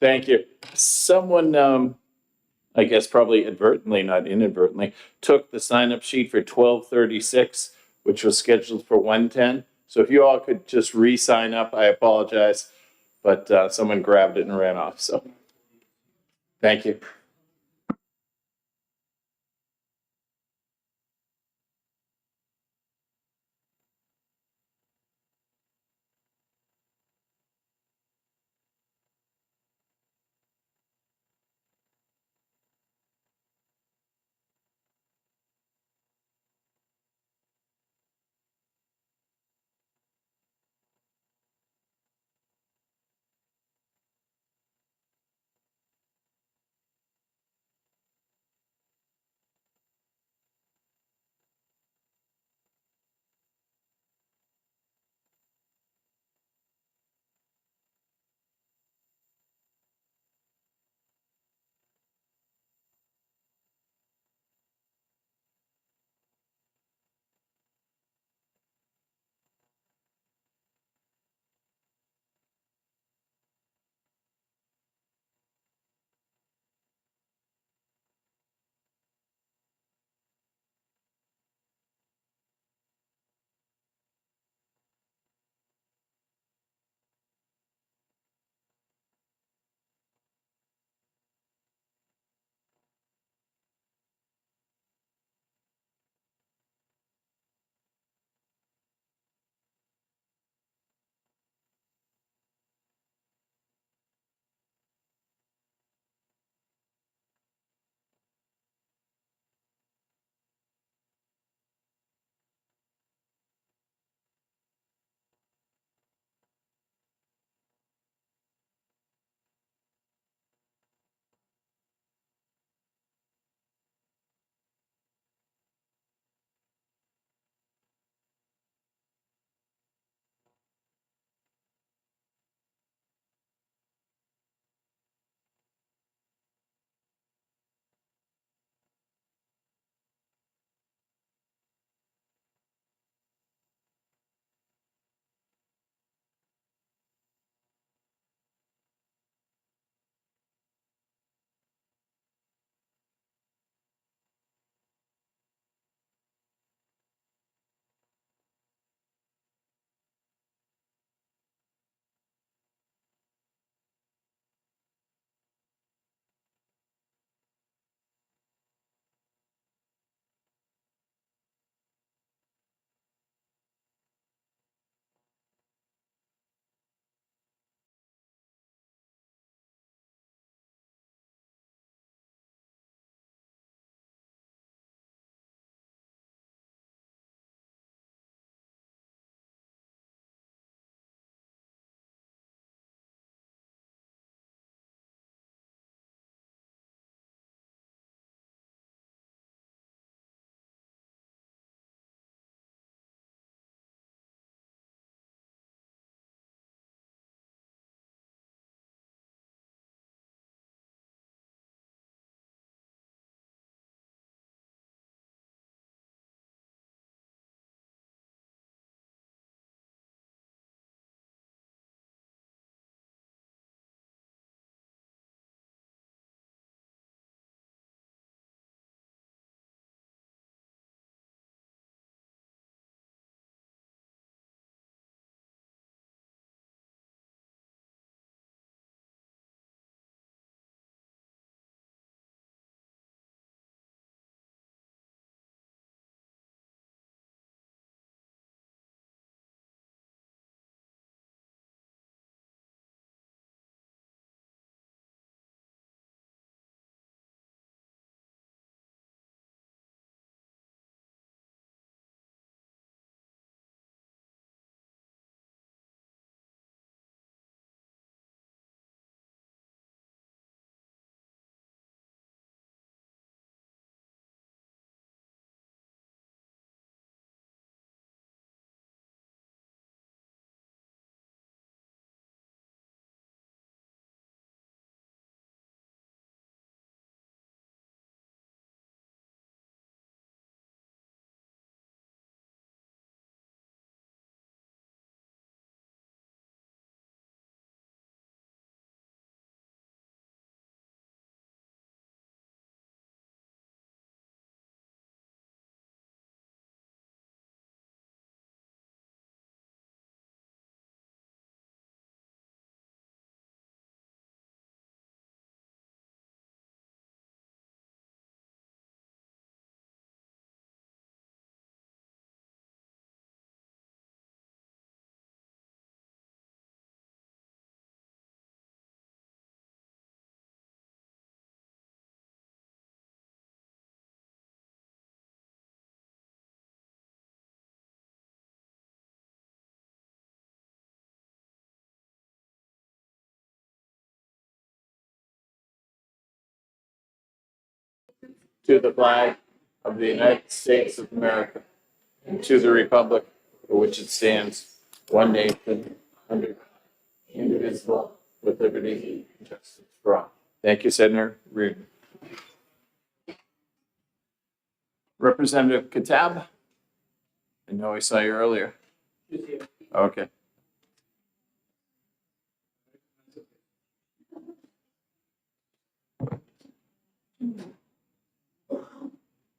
Thank you. Someone, I guess probably advertently, not inadvertently, took the sign-up sheet for 12:36, which was scheduled for 1:10. So if you all could just re-sign up, I apologize, but someone grabbed it and ran off, so thank you. to the flag of the United States of America, and to the republic for which it stands, one nation, under God, indivisible, with liberty and justice for all. Thank you, Senator Reardon. Representative Katab? I know I saw you earlier. Okay.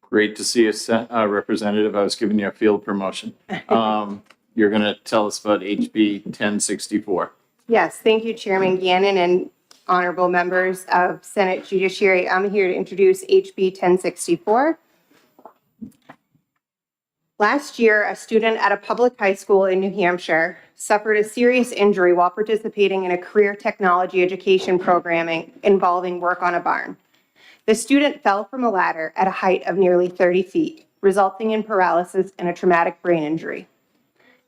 Great to see you, Representative. I was giving you a field promotion. You're going to tell us about HB 1064. Yes, thank you, Chairman Gannon and honorable members of Senate Judiciary. I'm here to introduce HB 1064. Last year, a student at a public high school in New Hampshire suffered a serious injury while participating in a career technology education programming involving work on a barn. The student fell from a ladder at a height of nearly 30 feet, resulting in paralysis and a traumatic brain injury.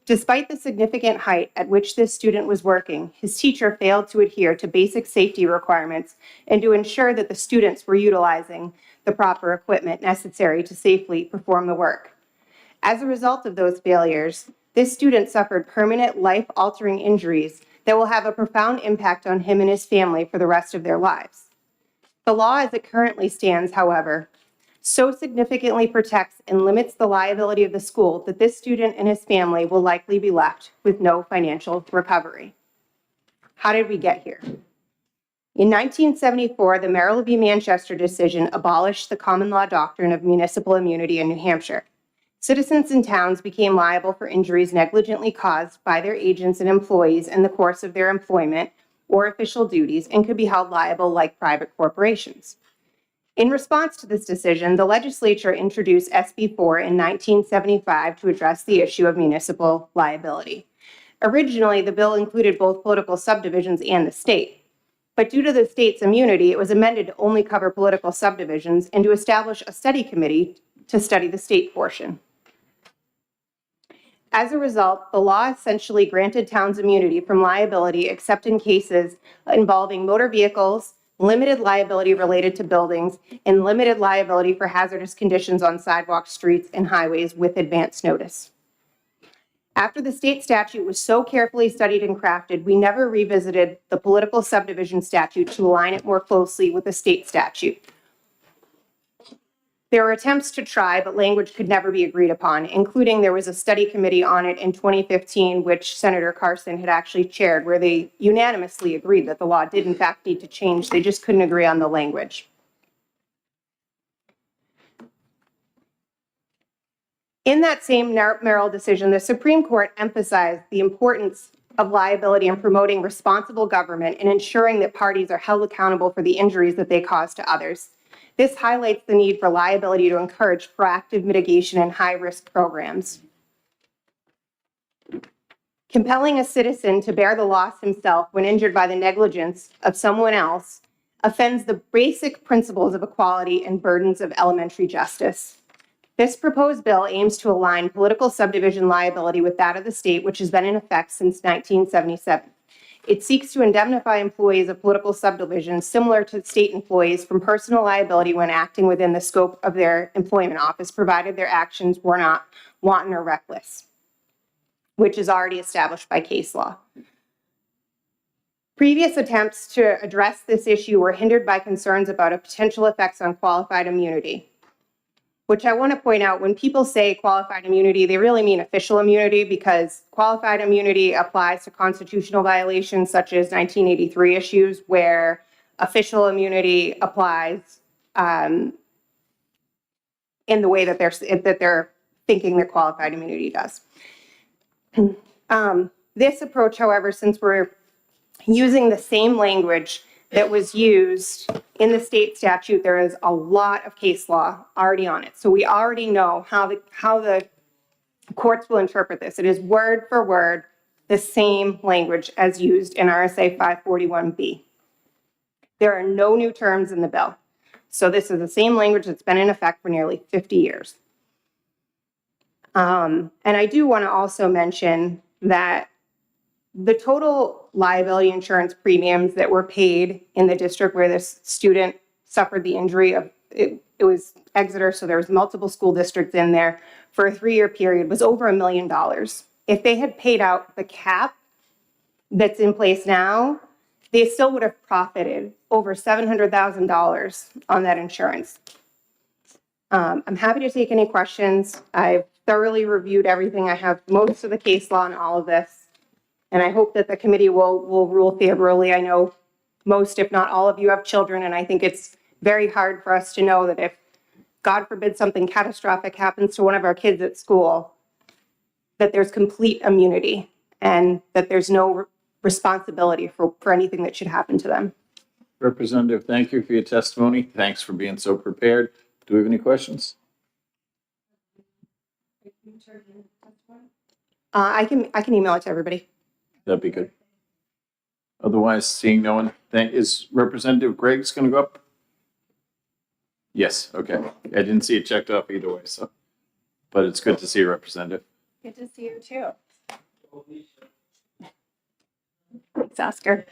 Despite the significant height at which this student was working, his teacher failed to adhere to basic safety requirements and to ensure that the students were utilizing the proper equipment necessary to safely perform the work. As a result of those failures, this student suffered permanent life-altering injuries that will have a profound impact on him and his family for the rest of their lives. The law as it currently stands, however, so significantly protects and limits the liability of the school that this student and his family will likely be left with no financial recovery. How did we get here? In 1974, the Merrill v. Manchester decision abolished the common law doctrine of municipal immunity in New Hampshire. Citizens and towns became liable for injuries negligently caused by their agents and employees in the course of their employment or official duties and could be held liable like private corporations. In response to this decision, the legislature introduced SB 4 in 1975 to address the issue of municipal liability. Originally, the bill included both political subdivisions and the state. But due to the state's immunity, it was amended to only cover political subdivisions and to establish a study committee to study the state portion. As a result, the law essentially granted towns immunity from liability except in cases involving motor vehicles, limited liability related to buildings, and limited liability for hazardous conditions on sidewalks, streets, and highways with advance notice. After the state statute was so carefully studied and crafted, we never revisited the political subdivision statute to align it more closely with the state statute. There were attempts to try, but language could never be agreed upon, including there was a study committee on it in 2015, which Senator Carson had actually chaired, where they unanimously agreed that the law did in fact need to change. They just couldn't agree on the language. In that same Merrill decision, the Supreme Court emphasized the importance of liability in promoting responsible government and ensuring that parties are held accountable for the injuries that they cause to others. This highlights the need for liability to encourage proactive mitigation and high-risk programs. Compelling a citizen to bear the loss himself when injured by the negligence of someone else offends the basic principles of equality and burdens of elementary justice. This proposed bill aims to align political subdivision liability with that of the state, which has been in effect since 1977. It seeks to indemnify employees of political subdivisions similar to state employees from personal liability when acting within the scope of their employment office, provided their actions were not wanton or reckless, which is already established by case law. Previous attempts to address this issue were hindered by concerns about a potential effects on qualified immunity, which I want to point out, when people say qualified immunity, they really mean official immunity, because qualified immunity applies to constitutional violations such as 1983 issues, where official immunity applies in the way that they're thinking that qualified immunity does. This approach, however, since we're using the same language that was used in the state statute, there is a lot of case law already on it. So we already know how the courts will interpret this. It is word for word the same language as used in RSA 541B. There are no new terms in the bill. So this is the same language that's been in effect for nearly 50 years. And I do want to also mention that the total liability insurance premiums that were paid in the district where this student suffered the injury of it was Exeter, so there was multiple school districts in there for a 3-year period, was over $1 million. If they had paid out the cap that's in place now, they still would have profited over $700,000 on that insurance. I'm happy to take any questions. I've thoroughly reviewed everything. I have most of the case law on all of this. And I hope that the committee will rule favorably. I know most, if not all of you have children, and I think it's very hard for us to know that if, God forbid, something catastrophic happens to one of our kids at school, that there's complete immunity and that there's no responsibility for anything that should happen to them. Representative, thank you for your testimony. Thanks for being so prepared. Do we have any questions? I can email it to everybody. That'd be good. Otherwise, seeing no one, is Representative Greg's going to go up? Yes, okay. I didn't see it checked off either way, so, but it's good to see you, Representative. Good to see you too. Thanks, Oscar.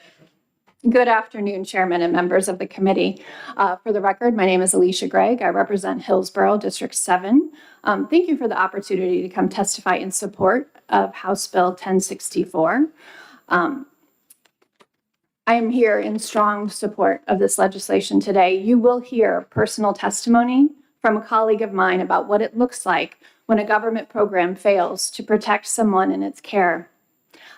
Good afternoon, Chairman and members of the committee. For the record, my name is Alicia Gregg. I represent Hillsborough District 7. Thank you for the opportunity to come testify in support of House Bill 1064. I am here in strong support of this legislation today. You will hear personal testimony from a colleague of mine about what it looks like when a government program fails to protect someone in its care.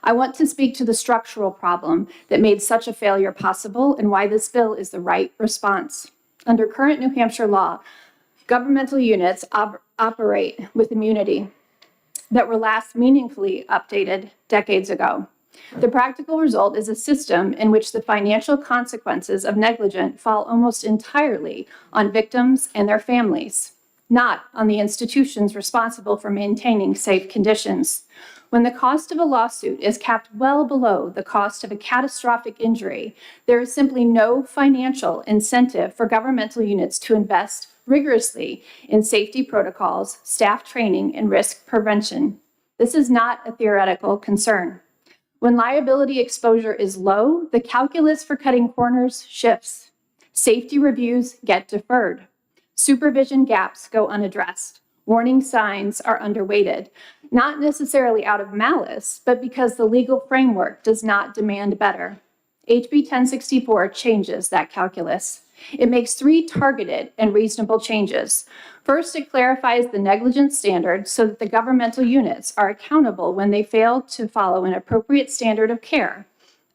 I want to speak to the structural problem that made such a failure possible and why this bill is the right response. Under current New Hampshire law, governmental units operate with immunity that were last meaningfully updated decades ago. The practical result is a system in which the financial consequences of negligence fall almost entirely on victims and their families, not on the institutions responsible for maintaining safe conditions. When the cost of a lawsuit is capped well below the cost of a catastrophic injury, there is simply no financial incentive for governmental units to invest rigorously in safety protocols, staff training, and risk prevention. This is not a theoretical concern. When liability exposure is low, the calculus for cutting corners shifts. Safety reviews get deferred. Supervision gaps go unaddressed. Warning signs are underweighted, not necessarily out of malice, but because the legal framework does not demand better. HB 1064 changes that calculus. It makes 3 targeted and reasonable changes. First, it clarifies the negligence standard so that the governmental units are accountable when they fail to follow an appropriate standard of care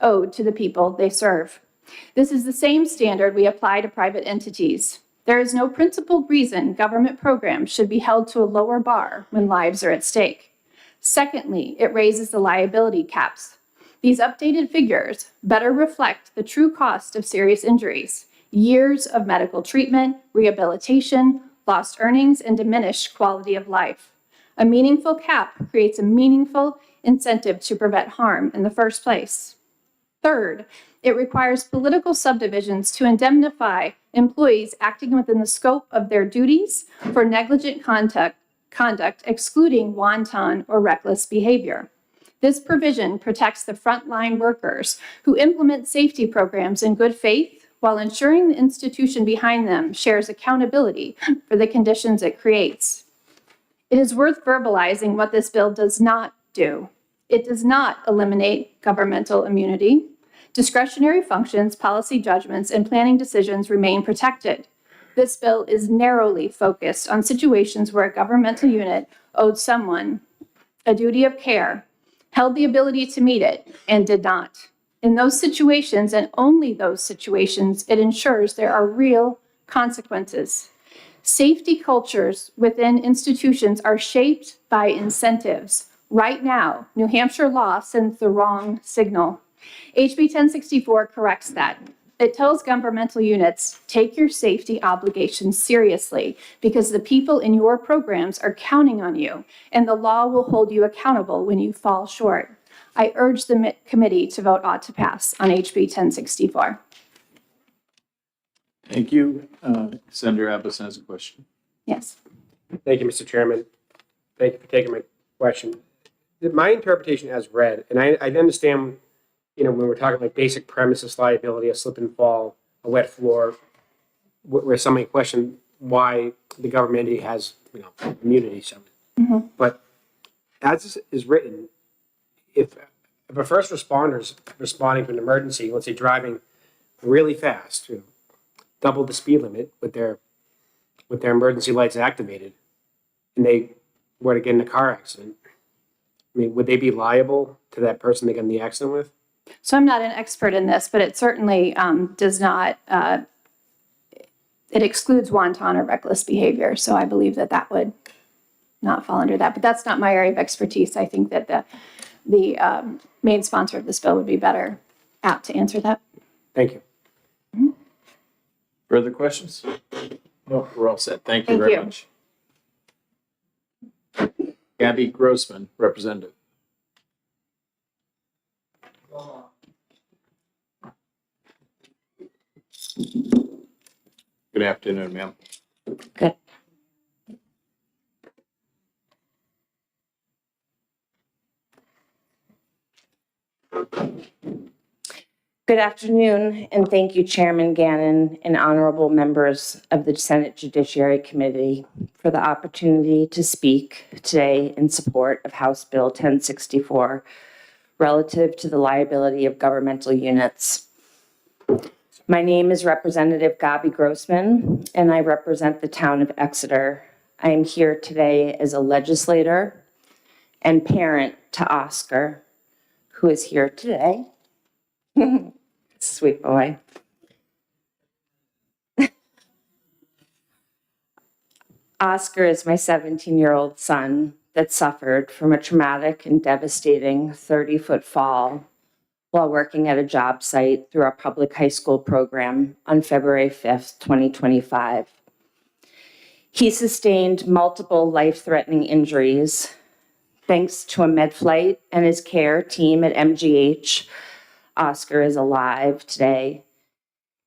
owed to the people they serve. This is the same standard we apply to private entities. There is no principled reason government programs should be held to a lower bar when lives are at stake. Secondly, it raises the liability caps. These updated figures better reflect the true cost of serious injuries, years of medical treatment, rehabilitation, lost earnings, and diminished quality of life. A meaningful cap creates a meaningful incentive to prevent harm in the first place. Third, it requires political subdivisions to indemnify employees acting within the scope of their duties for negligent conduct excluding wanton or reckless behavior. This provision protects the frontline workers who implement safety programs in good faith while ensuring the institution behind them shares accountability for the conditions it creates. It is worth verbalizing what this bill does not do. It does not eliminate governmental immunity. Discretionary functions, policy judgments, and planning decisions remain protected. This bill is narrowly focused on situations where a governmental unit owed someone a duty of care, held the ability to meet it, and did not. In those situations, and only those situations, it ensures there are real consequences. Safety cultures within institutions are shaped by incentives. Right now, New Hampshire law sends the wrong signal. HB 1064 corrects that. It tells governmental units, take your safety obligations seriously because the people in your programs are counting on you, and the law will hold you accountable when you fall short. I urge the committee to vote ought to pass on HB 1064. Thank you. Senator Abelson has a question. Yes. Thank you, Mr. Chairman. Thank you for taking my question. My interpretation as read, and I understand, when we're talking like basic premises liability, a slip and fall, a wet floor, where somebody questioned why the government entity has, immunity. So, but as is written, if a first responder is responding to an emergency, let's say driving really fast, double the speed limit with their emergency lights activated, and they were to get in a car accident, I mean, would they be liable to that person they got in the accident with? So I'm not an expert in this, but it certainly does not, it excludes wanton or reckless behavior. So I believe that that would not fall under that. But that's not my area of expertise. I think that the main sponsor of this bill would be better apt to answer that. Thank you. Further questions? No, we're all set. Thank you Thank very you. much. Gabby Grossman, Representative. Good afternoon, ma'am. Good. Good afternoon, and thank you, Chairman Gannon and honorable members of the Senate Judiciary Committee for the opportunity to speak today in support of House Bill 1064 relative to the liability of governmental units. My name is Representative Gabi Grossman, and I represent the town of Exeter. I am here today as a legislator and parent to Oscar, who is here today. Sweet boy. Oscar is my 17-year-old son that suffered from a traumatic and devastating 30-foot fall while working at a job site through our public high school program on February 5th, 2025. He sustained multiple life-threatening injuries. Thanks to a med flight and his care team at MGH, Oscar is alive today.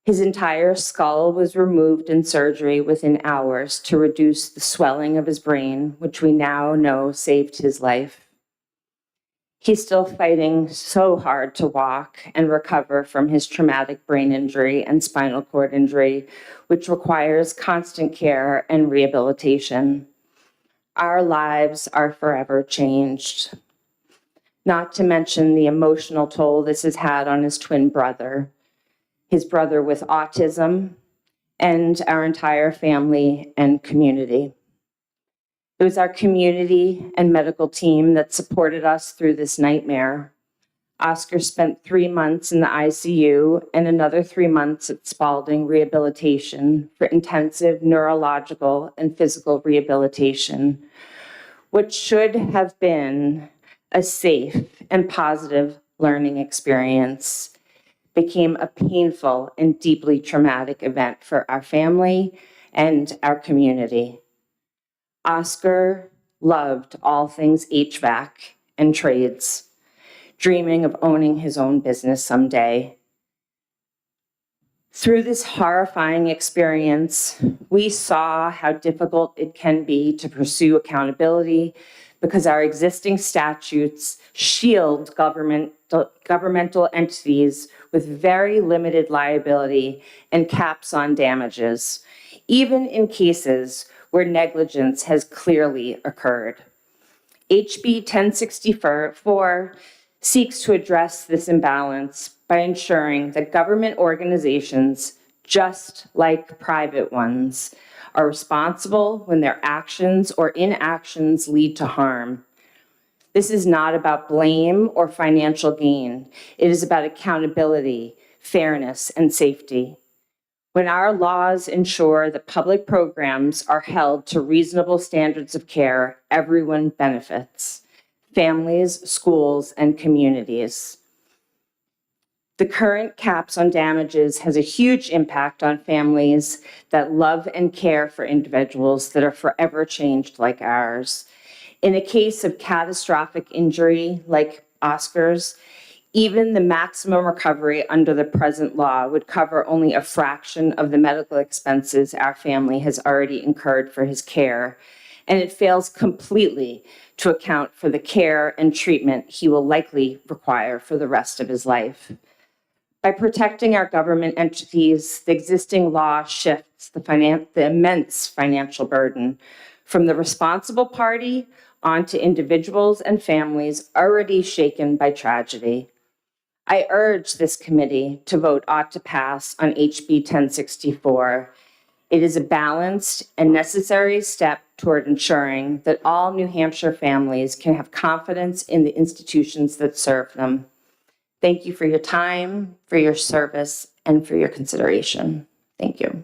His entire skull was removed in surgery within hours to reduce the swelling of his brain, which we now know saved his life. He's still fighting so hard to walk and recover from his traumatic brain injury and spinal cord injury, which requires constant care and rehabilitation. Our lives are forever changed. Not to mention the emotional toll this has had on his twin brother, his brother with autism, and our entire family and community. It was our community and medical team that supported us through this nightmare. Oscar spent 3 months in the ICU and another 3 months at Spalding Rehabilitation for intensive neurological and physical rehabilitation, which should have been a safe and positive learning experience, became a painful and deeply traumatic event for our family and our community. Oscar loved all things HVAC and trades, dreaming of owning his own business someday. Through this horrifying experience, we saw how difficult it can be to pursue accountability because our existing statutes shield governmental entities with very limited liability and caps on damages, even in cases where negligence has clearly occurred. HB 1064 seeks to address this imbalance by ensuring that government organizations, just like private ones, are responsible when their actions or inactions lead to harm. This is not about blame or financial gain. It is about accountability, fairness, and safety. When our laws ensure that public programs are held to reasonable standards of care, everyone benefits: families, schools, and communities. The current caps on damages has a huge impact on families that love and care for individuals that are forever changed like ours. In a case of catastrophic injury like Oscar's, even the maximum recovery under the present law would cover only a fraction of the medical expenses our family has already incurred for his care, and it fails completely to account for the care and treatment he will likely require for the rest of his life. By protecting our government entities, the existing law shifts the immense financial burden from the responsible party onto individuals and families already shaken by tragedy. I urge this committee to vote ought to pass on HB 1064. It is a balanced and necessary step toward ensuring that all New Hampshire families can have confidence in the institutions that serve them. Thank you for your time, for your service, and for your consideration. Thank you.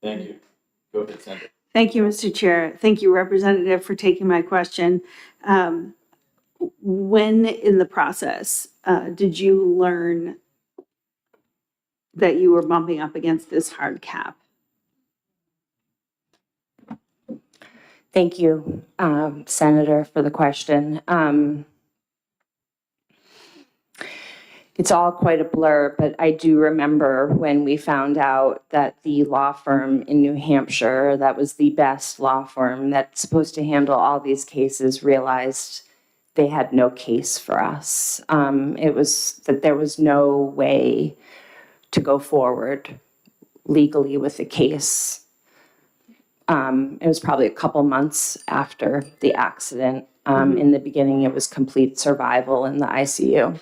Thank you. Go ahead, Sandra. Thank you, Mr. Chair. Thank you, Representative, for taking my question. When in the process did you learn that you were bumping up against this hard cap? Thank you, Senator, for the question. It's all quite a blur, but I do remember when we found out that the law firm in New Hampshire, that was the best law firm that's supposed to handle all these cases, realized they had no case for us. It was that there was no way to go forward legally with the case. It was probably a couple months after the accident. In the beginning, it was complete survival in the ICU.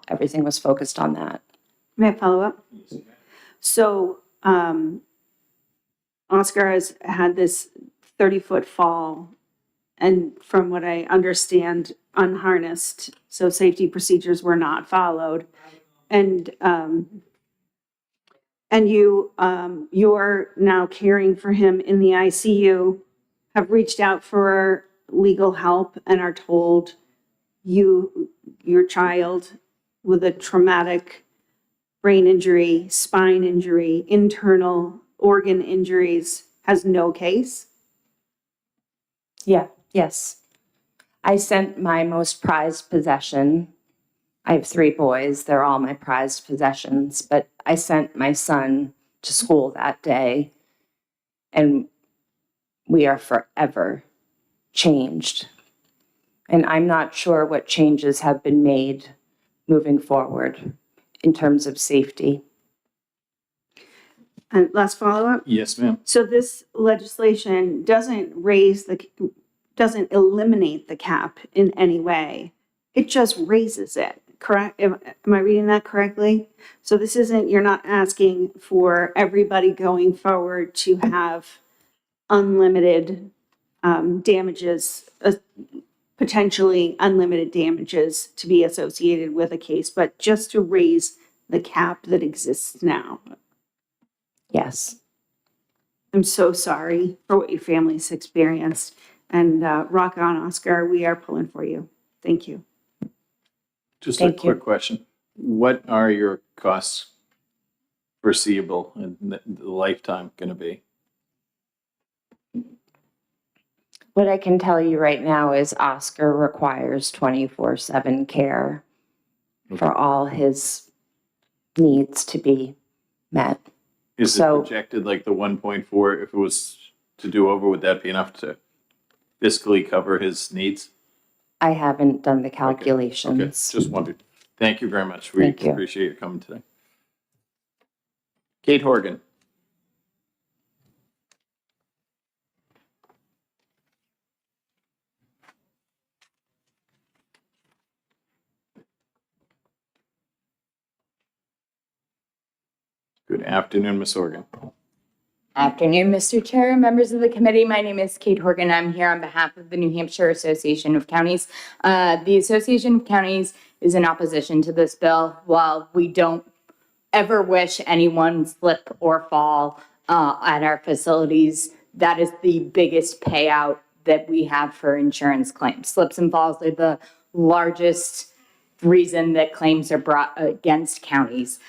Everything was focused on that. May I follow up? So Oscar has had this 30-foot fall, and from what I understand, unharnessed, so safety procedures were not followed. And you're now caring for him in the ICU, have reached out for legal help and are told your child with a traumatic brain injury, spine injury, internal organ injuries has no case? Yeah, yes. I sent my most prized possession. I have 3 boys. They're all my prized possessions, but I sent my son to school that day, and we are forever changed. And I'm not sure what changes have been made moving forward in terms of safety. And last follow-up? Yes, ma'am. So this legislation doesn't eliminate the cap in any way. It just raises it, correct? Am I reading that correctly? So this isn't, you're not asking for everybody going forward to have unlimited damages, potentially unlimited damages to be associated with a case, but just to raise the cap that exists now. Yes. I'm so sorry for what your family's experienced. And rock on, Oscar. We are pulling for you. Thank you. Just Thank a quick you. question. What are your costs foreseeable and the lifetime going to be? What I can tell you right now is Oscar requires 24/7 care for all his needs to be met. Is it So- projected like the 1.4, if it was to do over, would that be enough to fiscally cover his needs? I haven't done the Okay, calculations. just wondered. Thank you very much. We Thank you. appreciate you coming today. Kate Horgan. Good afternoon, Ms. Horgan. Afternoon, Mr. Chair, members of the committee. My name is Kate Horgan. I'm here on behalf of the New Hampshire Association of Counties. The Association of Counties is in opposition to this bill. While we don't ever wish anyone slip or fall at our facilities, that is the biggest payout that we have for insurance claims. Slips and falls are the largest reason that claims are brought against counties.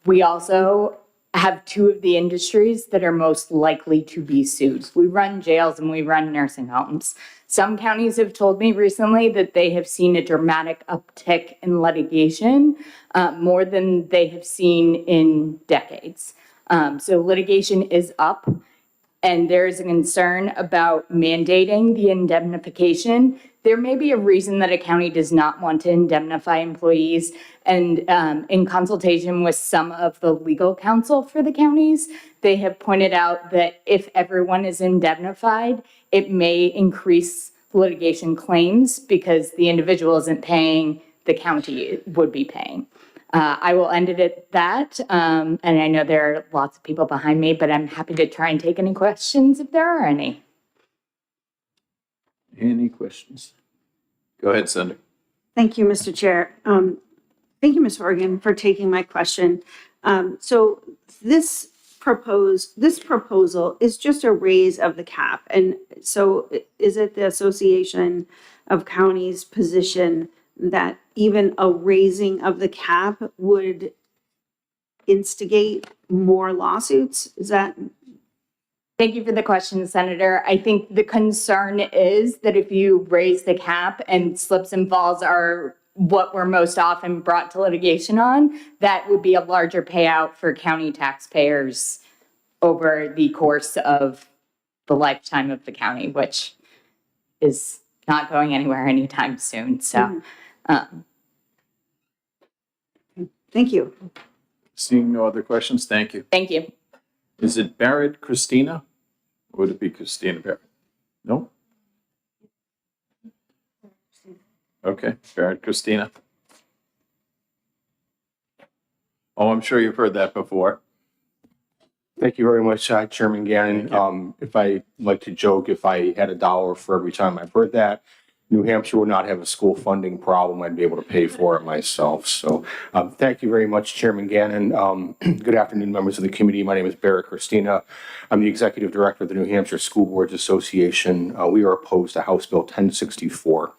We also have two of the industries that are most likely to be sued. We run jails and we run nursing homes. Some counties have told me recently that they have seen a dramatic uptick in litigation, more than they have seen in decades. So litigation is up, and there's a concern about mandating the indemnification. There may be a reason that a county does not want to indemnify employees. And in consultation with some of the legal counsel for the counties, they have pointed out that if everyone is indemnified, it may increase litigation claims because the individual isn't paying, the county would be paying. I will end it at that. And I know there are lots of people behind me, but I'm happy to try and take any questions if there are any. Any questions? Go ahead, Senator. Thank you, Mr. Chair. Thank you, Ms. Horgan, for taking my question. So this proposal is just a raise of the cap. And so is it the Association of Counties position that even a raising of the cap would instigate more lawsuits? Is that? Thank you for the question, Senator. I think the concern is that if you raise the cap and slips and falls are what we're most often brought to litigation on, that would be a larger payout for county taxpayers over the course of the lifetime of the county, which is not going anywhere anytime soon. So, Thank you. Seeing no other questions, thank you. thank you. Is it Barrett Christina? Or would it be Christina Barrett? No? Okay, Barrett Christina. Oh, I'm sure you've heard that before. Thank you very much, Chairman Gannon. If I like to joke, if I had $1 for every time I've heard that, New Hampshire would not have a school funding problem. I'd be able to pay for it myself. So thank you very much, Chairman Gannon. Good afternoon, members of the committee. My name is Barrett Christina. I'm the Executive Director of the New Hampshire School Boards Association. We are opposed to House Bill 1064.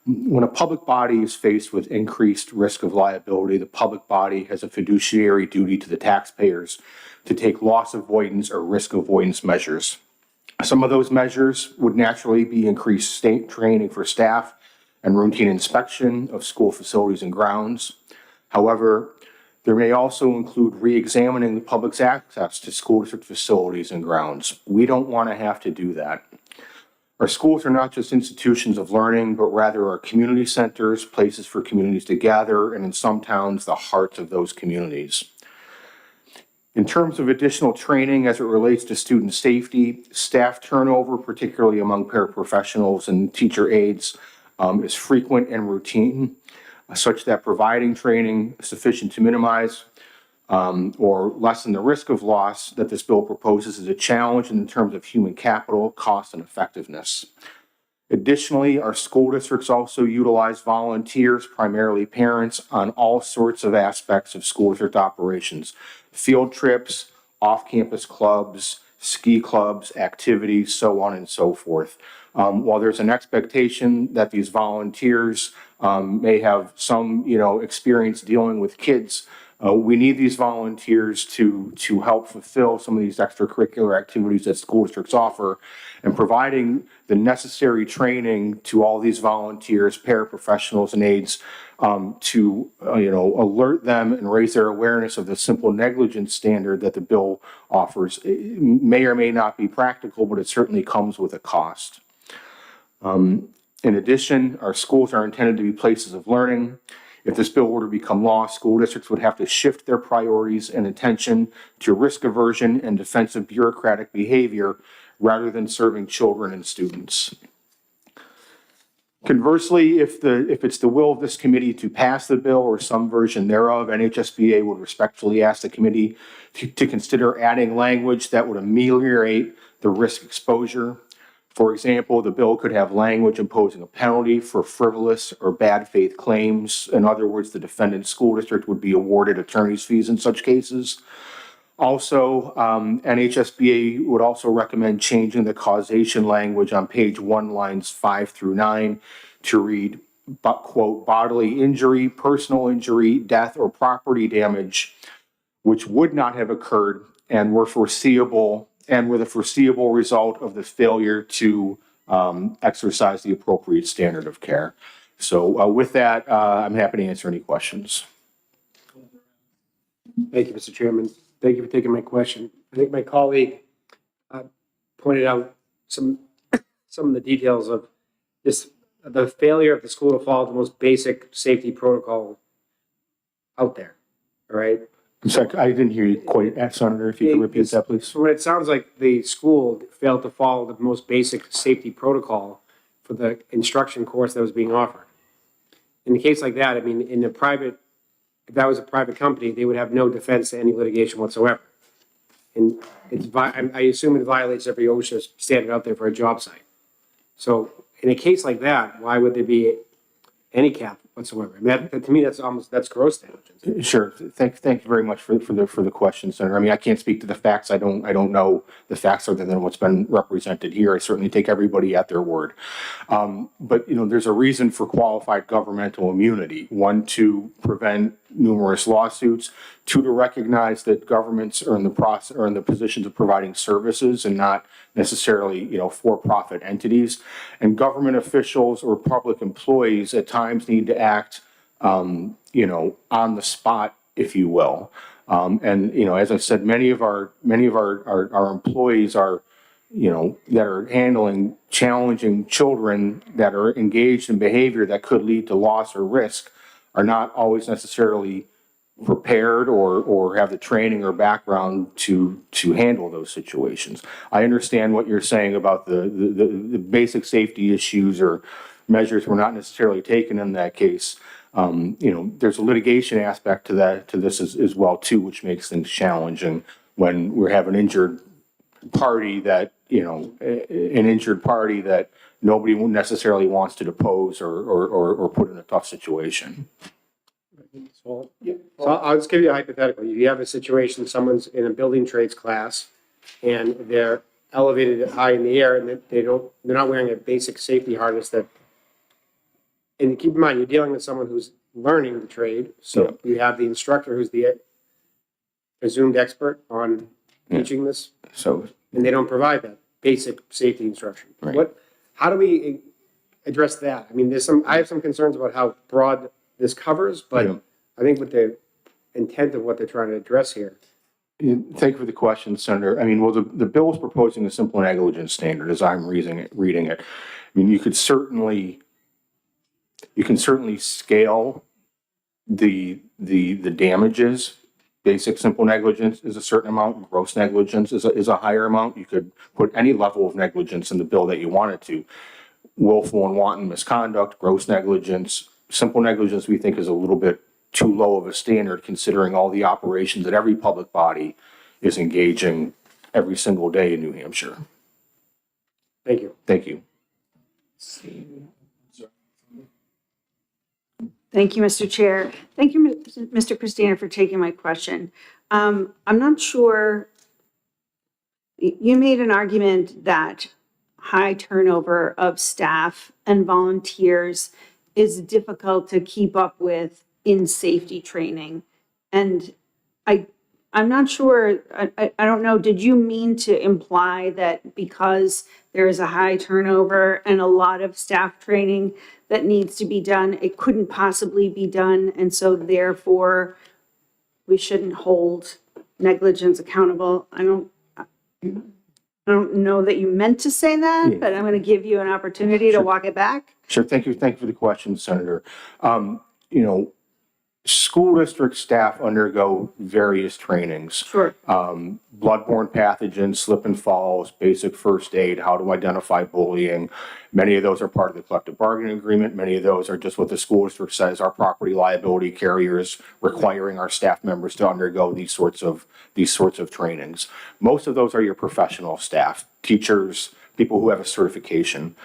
When a public body is faced with increased risk of liability, the public body has a fiduciary duty to the taxpayers to take loss avoidance or risk avoidance measures. Some of those measures would naturally be increased state training for staff and routine inspection of school facilities and grounds. However, there may also include re-examining the public's access to school district facilities and grounds. We don't want to have to do that. Our schools are not just institutions of learning, but rather are community centers, places for communities to gather, and in some towns, the hearts of those communities. In terms of additional training as it relates to student safety, staff turnover, particularly among paraprofessionals and teacher aides, is frequent and routine, such that providing training sufficient to minimize or lessen the risk of loss that this bill proposes is a challenge in terms of human capital, cost, and effectiveness. Additionally, our school districts also utilize volunteers, primarily parents, on all sorts of aspects of school district operations: field trips, off-campus clubs, ski clubs, activities, so on and so forth. While there's an expectation that these volunteers may have some, experience dealing with kids, we need these volunteers to help fulfill some of these extracurricular activities that school districts offer, and providing the necessary training to all these volunteers, paraprofessionals, and aides to alert them and raise their awareness of the simple negligence standard that the bill offers. It may or may not be practical, but it certainly comes with a cost. In addition, our schools are intended to be places of learning. If this bill were to become law, school districts would have to shift their priorities and attention to risk aversion and defensive bureaucratic behavior rather than serving children and students. Conversely, if it's the will of this committee to pass the bill or some version thereof, NHSBA would respectfully ask the committee to consider adding language that would ameliorate the risk exposure. For example, the bill could have language imposing a penalty for frivolous or bad faith claims. In other words, the defendant school district would be awarded attorney's fees in such cases. Also, NHSBA would also recommend changing the causation language on page 1, lines 5 through 9 to read, quote, bodily injury, personal injury, death, or property damage which would not have occurred and were foreseeable and were the foreseeable result of the failure to exercise the appropriate standard of care. So with that, I'm happy to answer any questions. Thank you, Mr. Chairman. Thank you for taking my question. I think my colleague pointed out some of the details of this, the failure of the school to follow the most basic safety protocol out there, all right? I'm sorry, I didn't hear you quite, Senator, if you could repeat that, please. So when it sounds like the school failed to follow the most basic safety protocol for the instruction course that was being offered. In a case like that, I mean, in a private, if that was a private company, they would have no defense to any litigation whatsoever. And I assume it violates every OSHA standard out there for a job site. So in a case like that, why would there be any cap whatsoever? I mean, to me, that's gross negligence. Sure. Thank you very much for the question, Senator. I mean, I can't speak to the facts. I don't know the facts other than what's been represented here. I certainly take everybody at their word. But, you know, there's a reason for qualified governmental immunity. One, to prevent numerous lawsuits. Two, to recognize that governments are in the process, are in the positions of providing services and not necessarily, you know, for-profit entities. And government officials or public employees at times need to act, you know, on the spot, if you will. And, you know, as I said, many of our employees are, you know, that are handling challenging children that are engaged in behavior that could lead to loss or risk are not always necessarily prepared or have the training or background to handle those situations. I understand what you're saying about the basic safety issues or measures were not necessarily taken in that case. You know, there's a litigation aspect to this as well too, which makes things challenging when we have an injured party that, you know, an injured party that nobody necessarily wants to depose or put in a tough situation. So I'll just give you a hypothetical. You have a situation, someone's in a building trades class and they're elevated high in the air and they're not wearing a basic safety harness that, and keep in mind, you're dealing with someone who's learning the trade. So you have the instructor who's the presumed expert on teaching this. So, and they don't provide that basic safety instruction. Right. How do we address that? I mean, I have some concerns about how broad this covers, but I think with the intent of what they're trying to address here. thank you for the question, Senator. I mean, well, the bill is proposing a simple negligence standard as I'm reading it. I mean, you can certainly scale the damages. Basic simple negligence is a certain amount. Gross negligence is a higher amount. You could put any level of negligence in the bill that you wanted to. Willful and wanton misconduct, gross negligence, simple negligence we think is a little bit too low of a standard considering all the operations that every public body is engaging every single day in New Hampshire. Thank you. Thank you. Thank you, Mr. Chair. Thank you, Mr. Christina, for taking my question. I'm not sure, you made an argument that high turnover of staff and volunteers is difficult to keep up with in safety training. And I'm not sure, I don't know, did you mean to imply that because there is a high turnover and a lot of staff training that needs to be done, it couldn't possibly be done, and so therefore we shouldn't hold negligence accountable? I don't know that you meant to say that, but I'm going to give you an opportunity to walk it back. Sure. Thank you for the question, Senator. You know, school district staff undergo various trainings. Sure. Bloodborne pathogens, slip and falls, basic first aid, how to identify bullying. Many of those are part of the collective bargaining agreement. Many of those are just what the school district says, our property liability carriers requiring our staff members to undergo these sorts of trainings. Most of those are your professional staff, teachers, people who have a certification.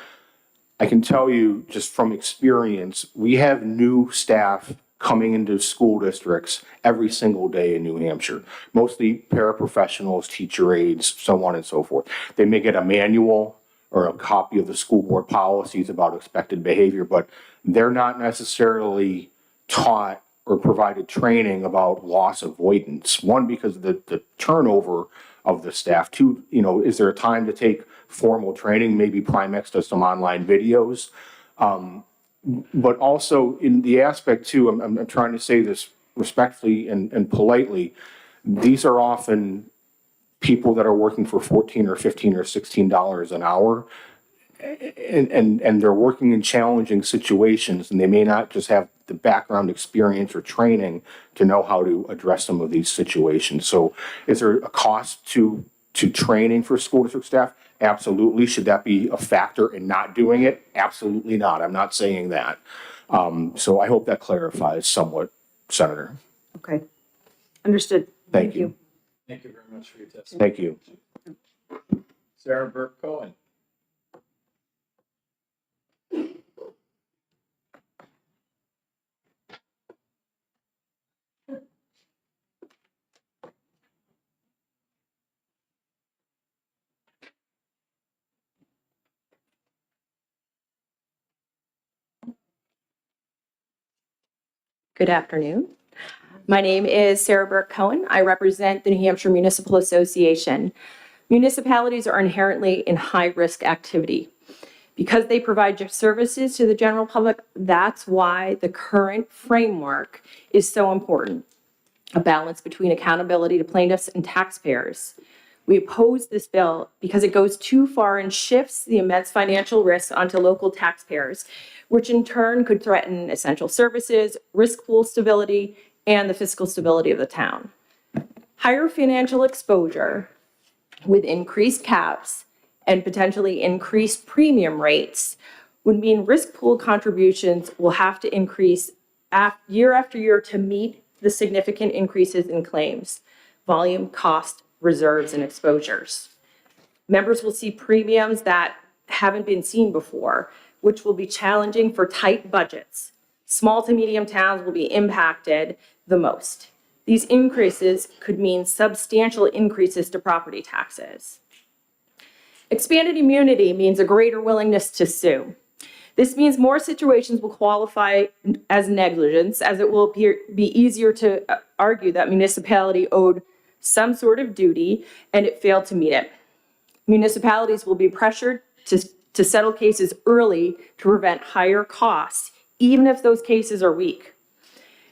I can tell you just from experience, we have new staff coming into school districts every single day in New Hampshire, mostly paraprofessionals, teacher aides, so on and so forth. They may get a manual or a copy of the school board policies about expected behavior, but they're not necessarily taught or provided training about loss avoidance. One, because of the turnover of the staff. Two, is there a time to take formal training? Maybe Primex does some online videos. But also in the aspect too, I'm trying to say this respectfully and politely, these are often people that are working for $14 or $15 or $16 an hour. And they're working in challenging situations, and they may not just have the background experience or training to know how to address some of these situations. So is there a cost to training for school district staff? Absolutely. Should that be a factor in not doing it? Absolutely not. I'm not saying that. So I hope that clarifies somewhat, Senator. Okay. Understood. Thank you. Thank you very much for your testimony. Thank you. Sarah Burke Cohen. Good afternoon. My name is Sarah Burke Cohen. I represent the New Hampshire Municipal Association. Municipalities are inherently in high-risk activity. Because they provide services to the general public, that's why the current framework is so important. A balance between accountability to plaintiffs and taxpayers. We oppose this bill because it goes too far and shifts the immense financial risks onto local taxpayers, which in turn could threaten essential services, risk pool stability, and the fiscal stability of the town. Higher financial exposure with increased caps and potentially increased premium rates would mean risk pool contributions will have to increase year after year to meet the significant increases in claims, volume, cost, reserves, and exposures. Members will see premiums that haven't been seen before, which will be challenging for tight budgets. Small to medium towns will be impacted the most. These increases could mean substantial increases to property taxes. Expanded immunity means a greater willingness to sue. This means more situations will qualify as negligence, as it will be easier to argue that municipality owed some sort of duty and it failed to meet it. Municipalities will be pressured to settle cases early to prevent higher costs, even if those cases are weak.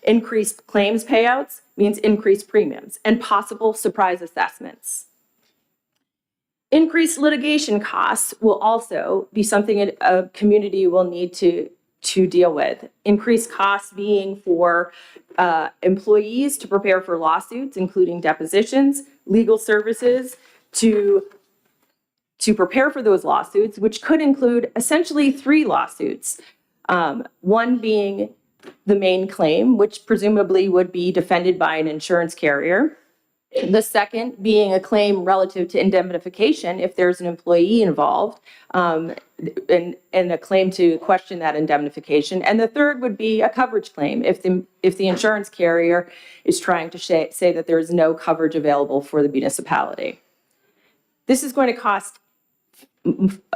Increased claims payouts means increased premiums and possible surprise assessments. Increased litigation costs will also be something a community will need to deal with. Increased costs being for employees to prepare for lawsuits, including depositions, legal services to prepare for those lawsuits, which could include essentially 3 lawsuits. One being the main claim, which presumably would be defended by an insurance carrier. The second being a claim relative to indemnification if there's an employee involved, and a claim to question that indemnification. And the third would be a coverage claim if the insurance carrier is trying to say that there is no coverage available for the municipality. This is going to cost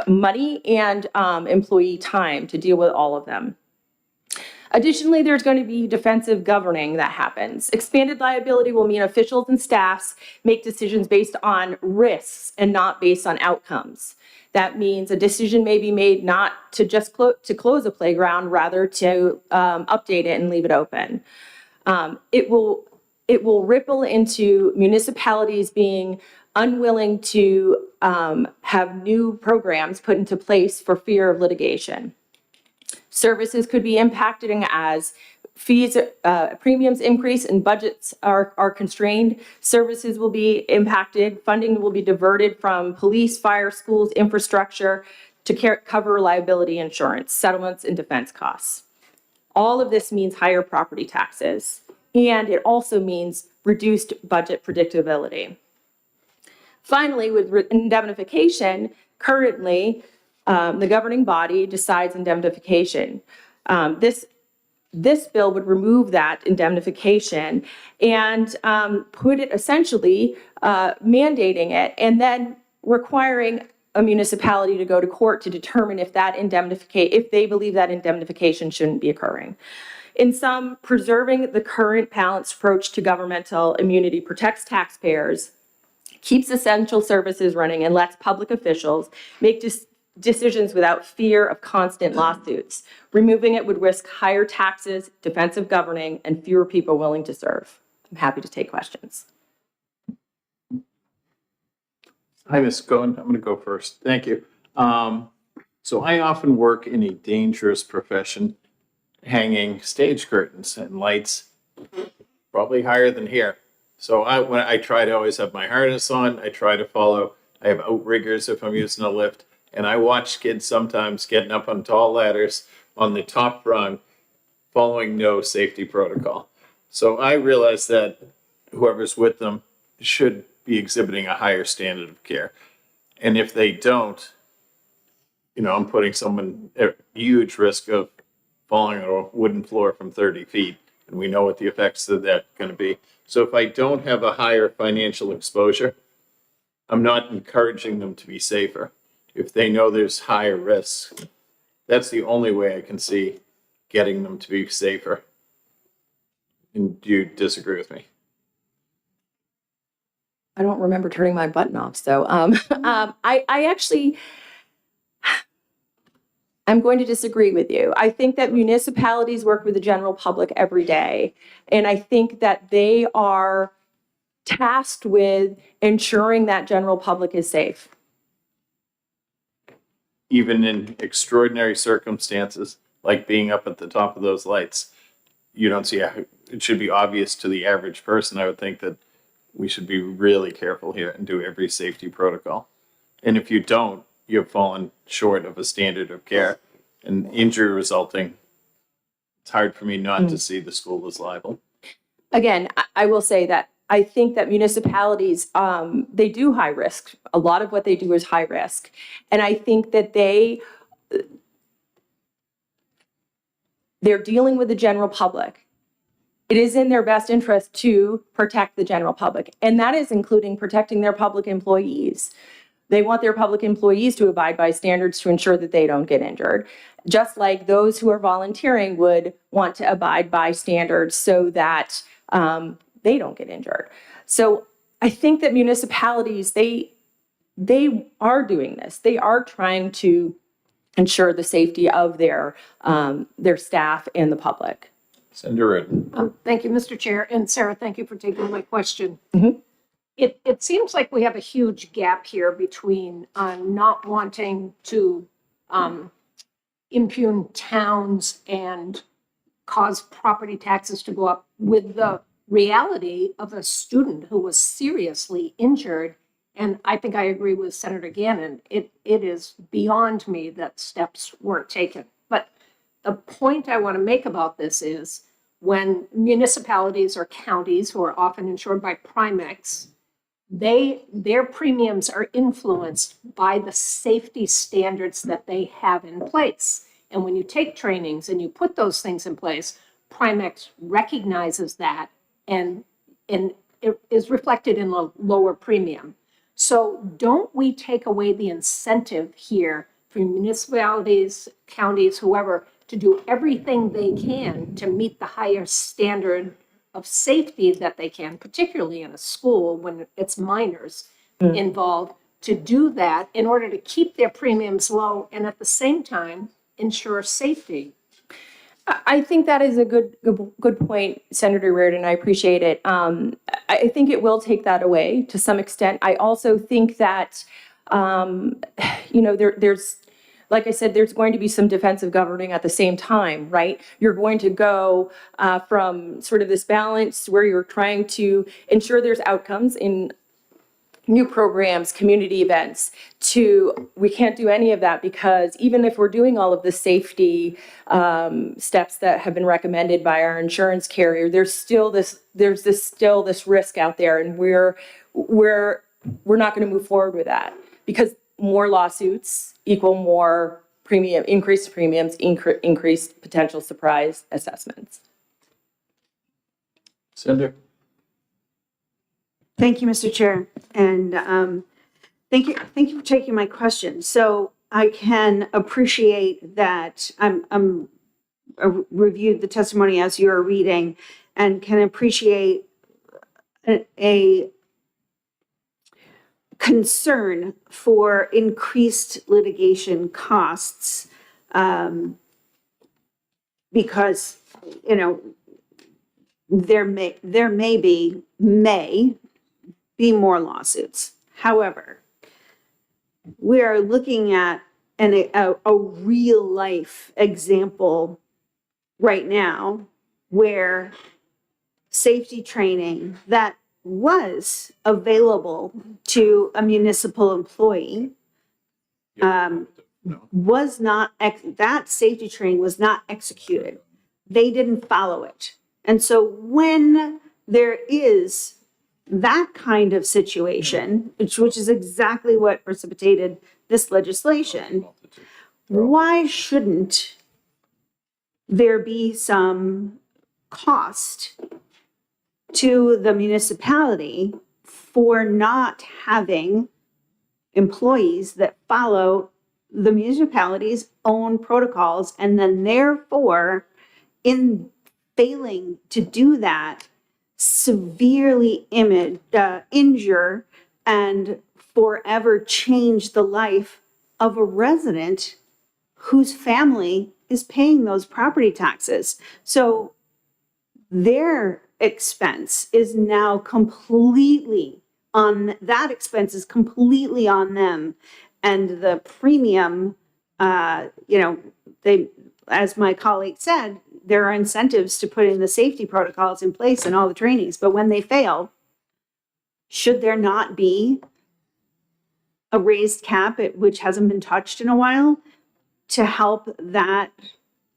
money and employee time to deal with all of them. Additionally, there's going to be defensive governing that happens. Expanded liability will mean officials and staffs make decisions based on risks and not based on outcomes. That means a decision may be made not to just to close a playground, rather to update it and leave it open. It will ripple into municipalities being unwilling to have new programs put into place for fear of litigation. Services could be impacted as fees, premiums increase and budgets are constrained. Services will be impacted. Funding will be diverted from police, fire, schools, infrastructure to cover liability insurance, settlements, and defense costs. All of this means higher property taxes, and it also means reduced budget predictability. Finally, with indemnification, currently, the governing body decides indemnification. This bill would remove that indemnification and put it essentially mandating it and then requiring a municipality to go to court to determine if they believe that indemnification shouldn't be occurring. In sum, preserving the current balanced approach to governmental immunity protects taxpayers, keeps essential services running, and lets public officials make decisions without fear of constant lawsuits. Removing it would risk higher taxes, defensive governing, and fewer people willing to serve. I'm happy to take questions. Hi, Ms. Cohen. I'm going to go first. Thank you. So I often work in a dangerous profession, hanging stage curtains and lights, probably higher than here. So when I try to always have my harness on, I try to follow. I have outriggers if I'm using a lift, and I watch kids sometimes getting up on tall ladders on the top rung, following no safety protocol. So I realize that whoever's with them should be exhibiting a higher standard of care. And if they don't, I'm putting someone at huge risk of falling on a wooden floor from 30 feet. And we know what the effects of that going to be. So if I don't have a higher financial exposure, I'm not encouraging them to be safer. If they know there's higher risks, that's the only way I can see getting them to be safer. And do you disagree with me? I don't remember turning my button off, so I'm going to disagree with you. I think that municipalities work with the general public every day, and I think that they are tasked with ensuring that general public is safe. Even in extraordinary circumstances, like being up at the top of those lights, you don't see how it should be obvious to the average person. I would think that we should be really careful here and do every safety protocol. And if you don't, you've fallen short of a standard of care and injury resulting. It's hard for me not to see the school as liable. Again, I will say that I think that municipalities, they do high risk. A lot of what they do is high risk. And I think that they're dealing with the general public. It is in their best interest to protect the general public, and that is including protecting their public employees. They want their public employees to abide by standards to ensure that they don't get injured, just like those who are volunteering would want to abide by standards so that they don't get injured. So I think that municipalities, they are doing this. They are trying to ensure the safety of their staff and the public. Senator Rudin. Thank you, Mr. Chair. And Sarah, thank you for taking my question. Mhm. It seems like we have a huge gap here between not wanting to impugn towns and cause property taxes to go up with the reality of a student who was seriously injured. And I think I agree with Senator Gannon. It is beyond me that steps weren't taken. But the point I want to make about this is when municipalities or counties who are often insured by Primex, their premiums are influenced by the safety standards that they have in place. And when you take trainings and you put those things in place, Primex recognizes that and it is reflected in a lower premium. So don't we take away the incentive here for municipalities, counties, whoever, to do everything they can to meet the higher standard of safety that they can, particularly in a school when it's minors involved, to do that in order to keep their premiums low and at the same time ensure safety. I think that is a good point, Senator Reardon. I appreciate it. I think it will take that away to some extent. I also think that, there's, like I said, there's going to be some defensive governing at the same time, right? You're going to go from sort of this balance where you're trying to ensure there's outcomes in new programs, community events, to we can't do any of that because even if we're doing all of the safety steps that have been recommended by our insurance carrier, there's still this risk out there, and we're not going to move forward with that because more lawsuits equal more premium, increased premiums, increased potential surprise assessments. Senator. Thank you, Mr. Chair, and thank you for taking my question. So I can appreciate that I'm reviewed the testimony as you were reading and can appreciate a concern for increased litigation costs, because, you know, there may be more lawsuits. However, we are looking at a real life example right now where safety training that was available to a municipal employee was not, that safety training was not executed. They didn't follow it. And so when there is that kind of situation, which is exactly what precipitated this legislation, why shouldn't there be some cost to the municipality for not having employees that follow the municipality's own protocols, and then therefore, in failing to do that, severely injure and forever change the life of a resident whose family is paying those property taxes. So their expense is now completely on, that expense is completely on them. And the premium, they, as my colleague said, there are incentives to putting the safety protocols in place and all the trainings, but when they fail, should there not be a raised cap, which hasn't been touched in a while, to help that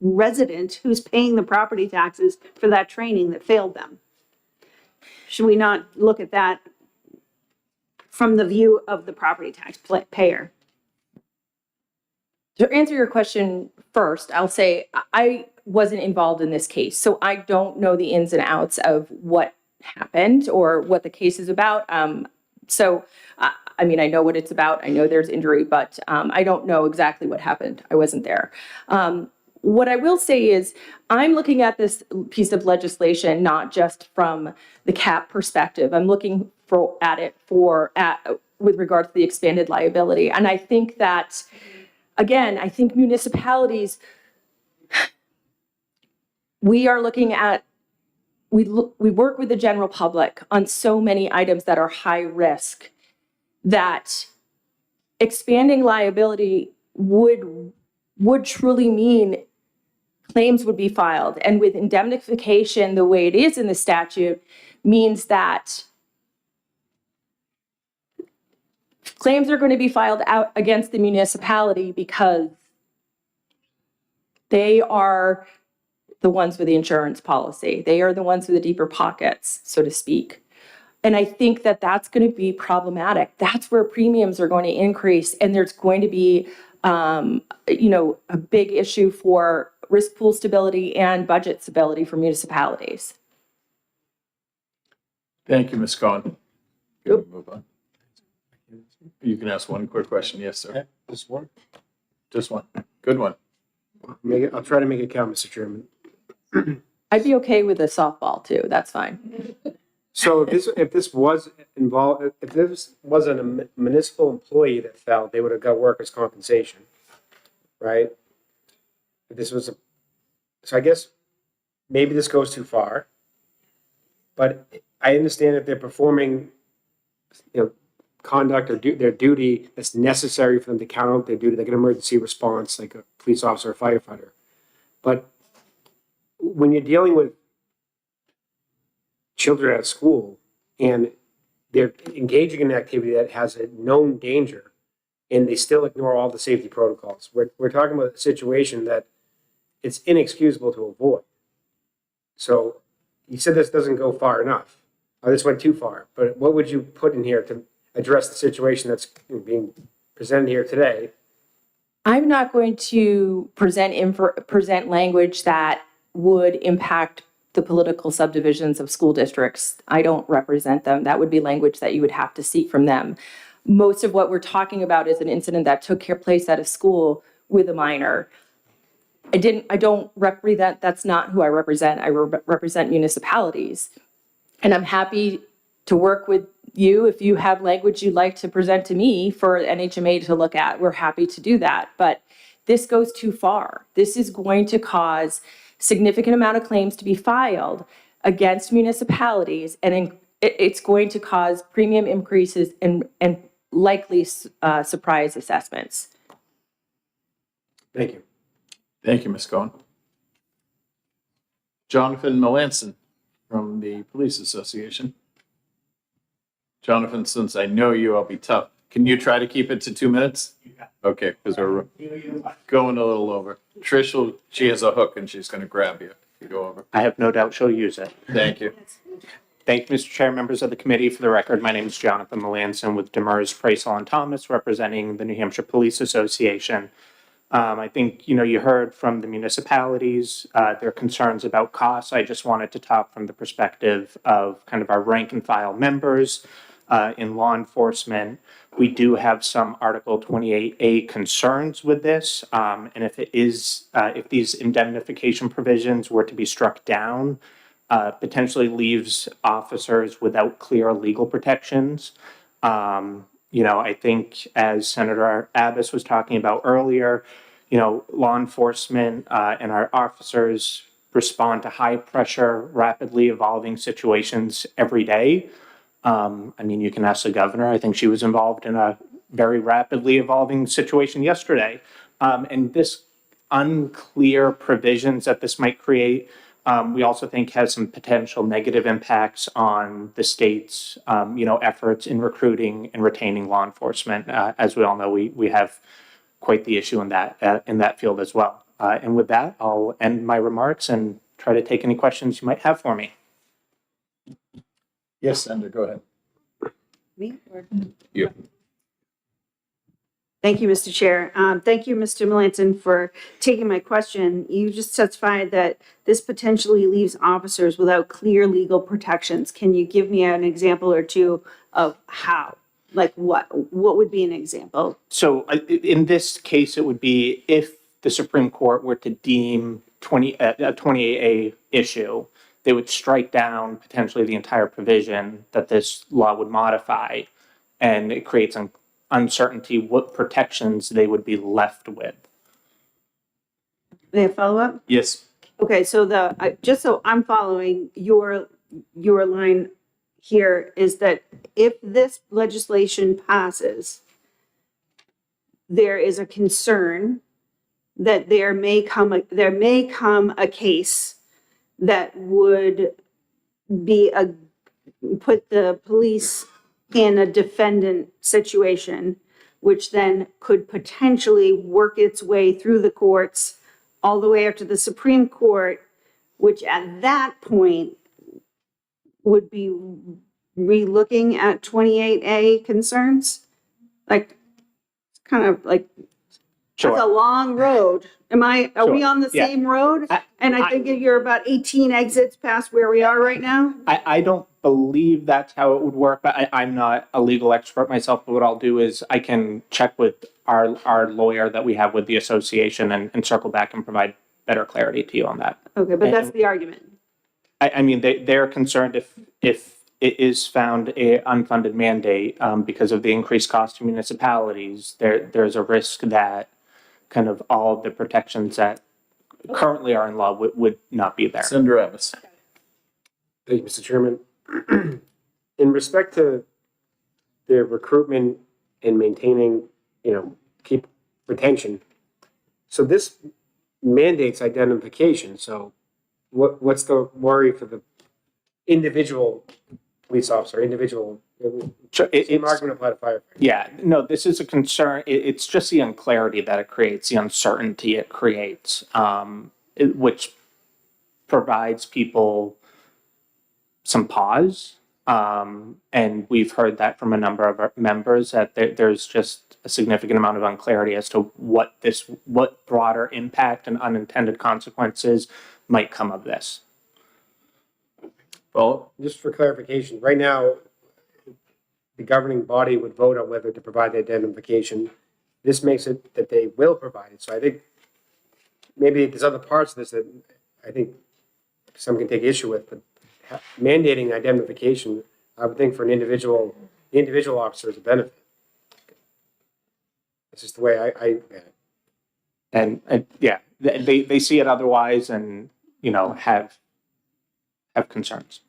resident who's paying the property taxes for that training that failed them? Should we not look at that from the view of the property tax payer? To answer your question first, I'll say I wasn't involved in this case, so I don't know the ins and outs of what happened or what the case is about. I mean, I know what it's about. I know there's injury, but I don't know exactly what happened. I wasn't there. What I will say is I'm looking at this piece of legislation not just from the cap perspective. I'm looking at it with regard to the expanded liability. And I think that, again, I think municipalities, we are looking at, we work with the general public on so many items that are high risk, that expanding liability would truly mean claims would be filed. And with indemnification, the way it is in the statute, means that claims are going to be filed out against the municipality because they are the ones with the insurance policy. They are the ones with the deeper pockets, so to speak. And I think that that's going to be problematic. That's where premiums are going to increase, and there's going to be, a big issue for risk pool stability and budget stability for municipalities. Thank you, Ms. Cohen. Good, move on. You can ask one quick question. Yes, sir. Okay, just one. Just one. Good one. I'll try to make it count, Mr. Chairman. I'd be okay with a softball too. That's fine. So if this was involved, if this wasn't a municipal employee that fell, they would have got workers' compensation, right? If this was so I guess maybe this goes too far, but I understand if they're performing, conduct or their duty that's necessary for them to carry out their duty, like an emergency response, like a police officer or firefighter. But when you're dealing with children at school and they're engaging in an activity that has a known danger and they still ignore all the safety protocols, we're talking about a situation that it's inexcusable to avoid. So you said this doesn't go far enough, or this went too far, but what would you put in here to address the situation that's being presented here today? I'm not going to present language that would impact the political subdivisions of school districts. I don't represent them. That would be language that you would have to seek from them. Most of what we're talking about is an incident that took place at a school with a minor. I don't represent, that's not who I represent. I represent municipalities. And I'm happy to work with you if you have language you'd like to present to me for NHMA to look at. We're happy to do that. But this goes too far. This is going to cause significant amount of claims to be filed against municipalities, and it's going to cause premium increases and likely surprise assessments. Thank you. Thank you, Ms. Cohen. Jonathan Melanson from the Police Association. Jonathan, since I know you, I'll be tough. Can you try to keep it to 2 minutes? Okay, because we're going a little over. Trish, she has a hook and she's going to grab you if you go over. I have no doubt she'll use it. Thank you. Thank you, Mr. Chair, members of the committee. For the record, my name is Jonathan Melanson with Demers, Praisel, and Thomas, representing the New Hampshire Police Association. I think, you heard from the municipalities, their concerns about costs. I just wanted to talk from the perspective of kind of our rank and file members in law enforcement. We do have some Article 28A concerns with this. And if these indemnification provisions were to be struck down, potentially leaves officers without clear legal protections. I think as Senator Abbas was talking about earlier, law enforcement and our officers respond to high pressure, rapidly evolving situations every day. You can ask the governor. I think she was involved in a very rapidly evolving situation yesterday. And this unclear provisions that this might create, we also think has some potential negative impacts on the state's, efforts in recruiting and retaining law enforcement. As we all know, we have quite the issue in that field as well. And with that, I'll end my remarks and try to take any questions you might have for me. Yes, Senator, go ahead. Me or? You. Thank you, Mr. Chair. Thank you, Mr. Melanson, for taking my question. You just testified that this potentially leaves officers without clear legal protections. Can you give me an example or two of how? Like what? What would be an example? So in this case, it would be if the Supreme Court were to deem a 28A issue, they would strike down potentially the entire provision that this law would modify, and it creates an uncertainty what protections they would be left with. May I follow up? Yes. Okay, so just so I'm following your line here is that if this legislation passes, there is a concern that there may come a case that would put the police in a defendant situation, which then could potentially work its way through the courts all the way up to the Supreme Court, which at that point would be re-looking at 28A concerns? Like, kind of like, Sure. that's a long road. Are we Sure. on the Yeah. same road? And I think you're about 18 exits past where we are right now? I don't believe that's how it would work, but I'm not a legal expert myself. But what I'll do is I can check with our lawyer that we have with the association and circle back and provide better clarity to you on that. Okay, but that's the argument. They're concerned if it is found a unfunded mandate because of the increased cost to municipalities, there's a risk that kind of all the protections that currently are in law would not be there. Senator Abbas. Thank you, Mr. Chairman. In respect to the recruitment and maintaining, keep retention, so this mandates identification. So what's the worry for the individual police officer, Sure, same argument applied to firefighter? Yeah, no, this is a concern. It's just the unclarity that it creates, the uncertainty it creates, which provides people some pause. And we've heard that from a number of our members that there's just a significant amount of unclarity as to what broader impact and unintended consequences might come of this. Well, Just for clarification, right now, the governing body would vote on whether to provide the identification. This makes it that they will provide it. So I think maybe there's other parts of this that I think some can take issue with, but mandating identification, I would think for the individual officer is a benefit. It's just the way I And yeah, they see it otherwise and, have concerns.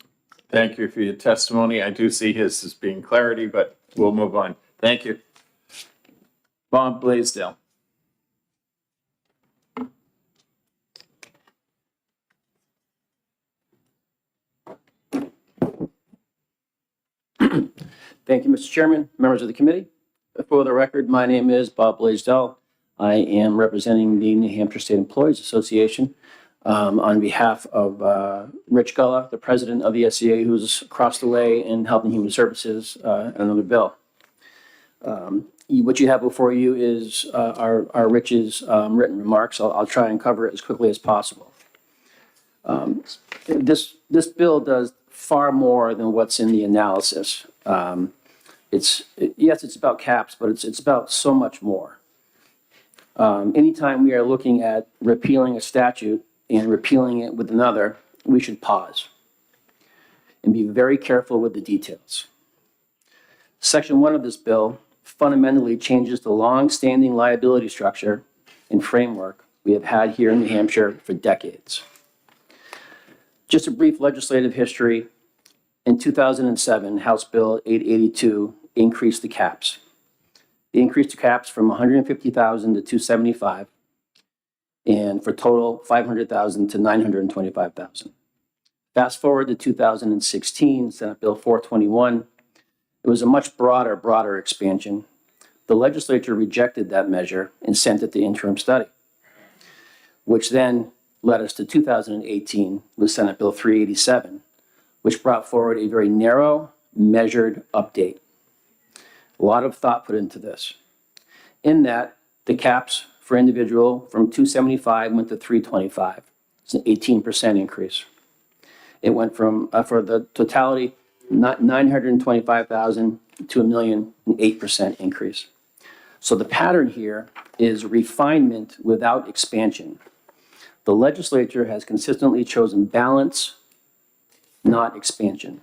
Thank you for your testimony. I do see his as being clarity, but we'll move on. Thank you. Bob Blaisdell. Thank you, Mr. Chairman, members of the committee. For the record, my name is Bob Blaisdell. I am representing the New Hampshire State Employees Association on behalf of Rich Gullah, the president of the SCA, who's across the way in Health and Human Services, another bill. What you have before you is our Rich's written remarks. I'll try and cover it as quickly as possible. This bill does far more than what's in the analysis. Yes, it's about caps, but it's about so much more. Anytime we are looking at repealing a statute and repealing it with another, we should pause and be very careful with the details. Section 1 of this bill fundamentally changes the long-standing liability structure and framework we have had here in New Hampshire for decades. Just a brief legislative history. In 2007, House Bill 882 increased the caps. They increased the caps from 150,000 to 275, and for total 500,000 to 925,000. Fast forward to 2016, Senate Bill 421. It was a much broader expansion. The legislature rejected that measure and sent it to interim study, which then led us to 2018 with Senate Bill 387, which brought forward a very narrow, measured update. A lot of thought put into this. In that, the caps for individual from 275 went to 325. It's an 18% increase. It went from, for the totality, 925,000 to $1 million, an 8% increase. So the pattern here is refinement without expansion. The legislature has consistently chosen balance, not expansion.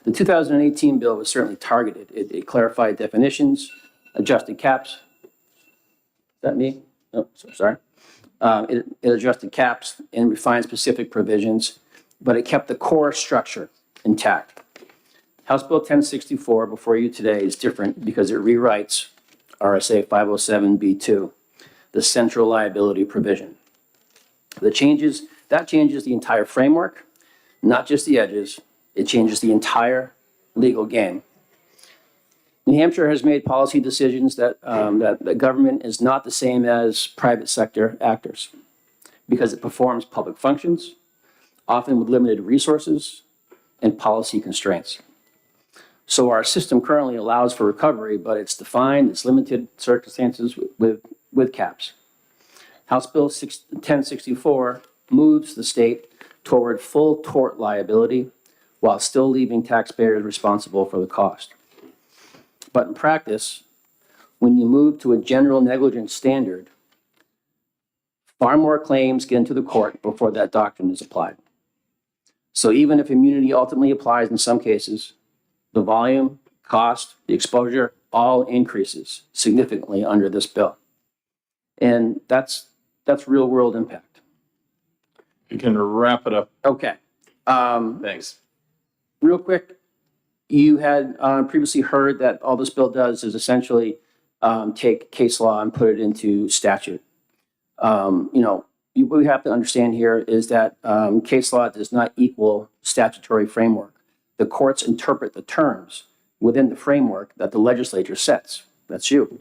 The 2018 bill was certainly targeted. It clarified definitions, adjusted caps. Is that me? Oh, sorry. It adjusted caps and refined specific provisions, but it kept the core structure intact. House Bill 1064 before you today is different because it rewrites RSA 507B2, the central liability provision. That changes the entire framework, not just the edges. It changes the entire legal game. New Hampshire has made policy decisions that the government is not the same as private sector actors because it performs public functions, often with limited resources and policy constraints. So our system currently allows for recovery, but it's defined, it's limited circumstances with caps. House Bill 1064 moves the state toward full tort liability while still leaving taxpayers responsible for the cost. But in practice, when you move to a general negligence standard, far more claims get into the court before that doctrine is applied. So even if immunity ultimately applies in some cases, the volume, cost, the exposure, all increases significantly under this bill. And that's real world impact. You can wrap it up. Okay. Thanks. Real quick, you had previously heard that all this bill does is essentially take case law and put it into statute. What we have to understand here is that case law does not equal statutory framework. The courts interpret the terms within the framework that the legislature sets. That's you.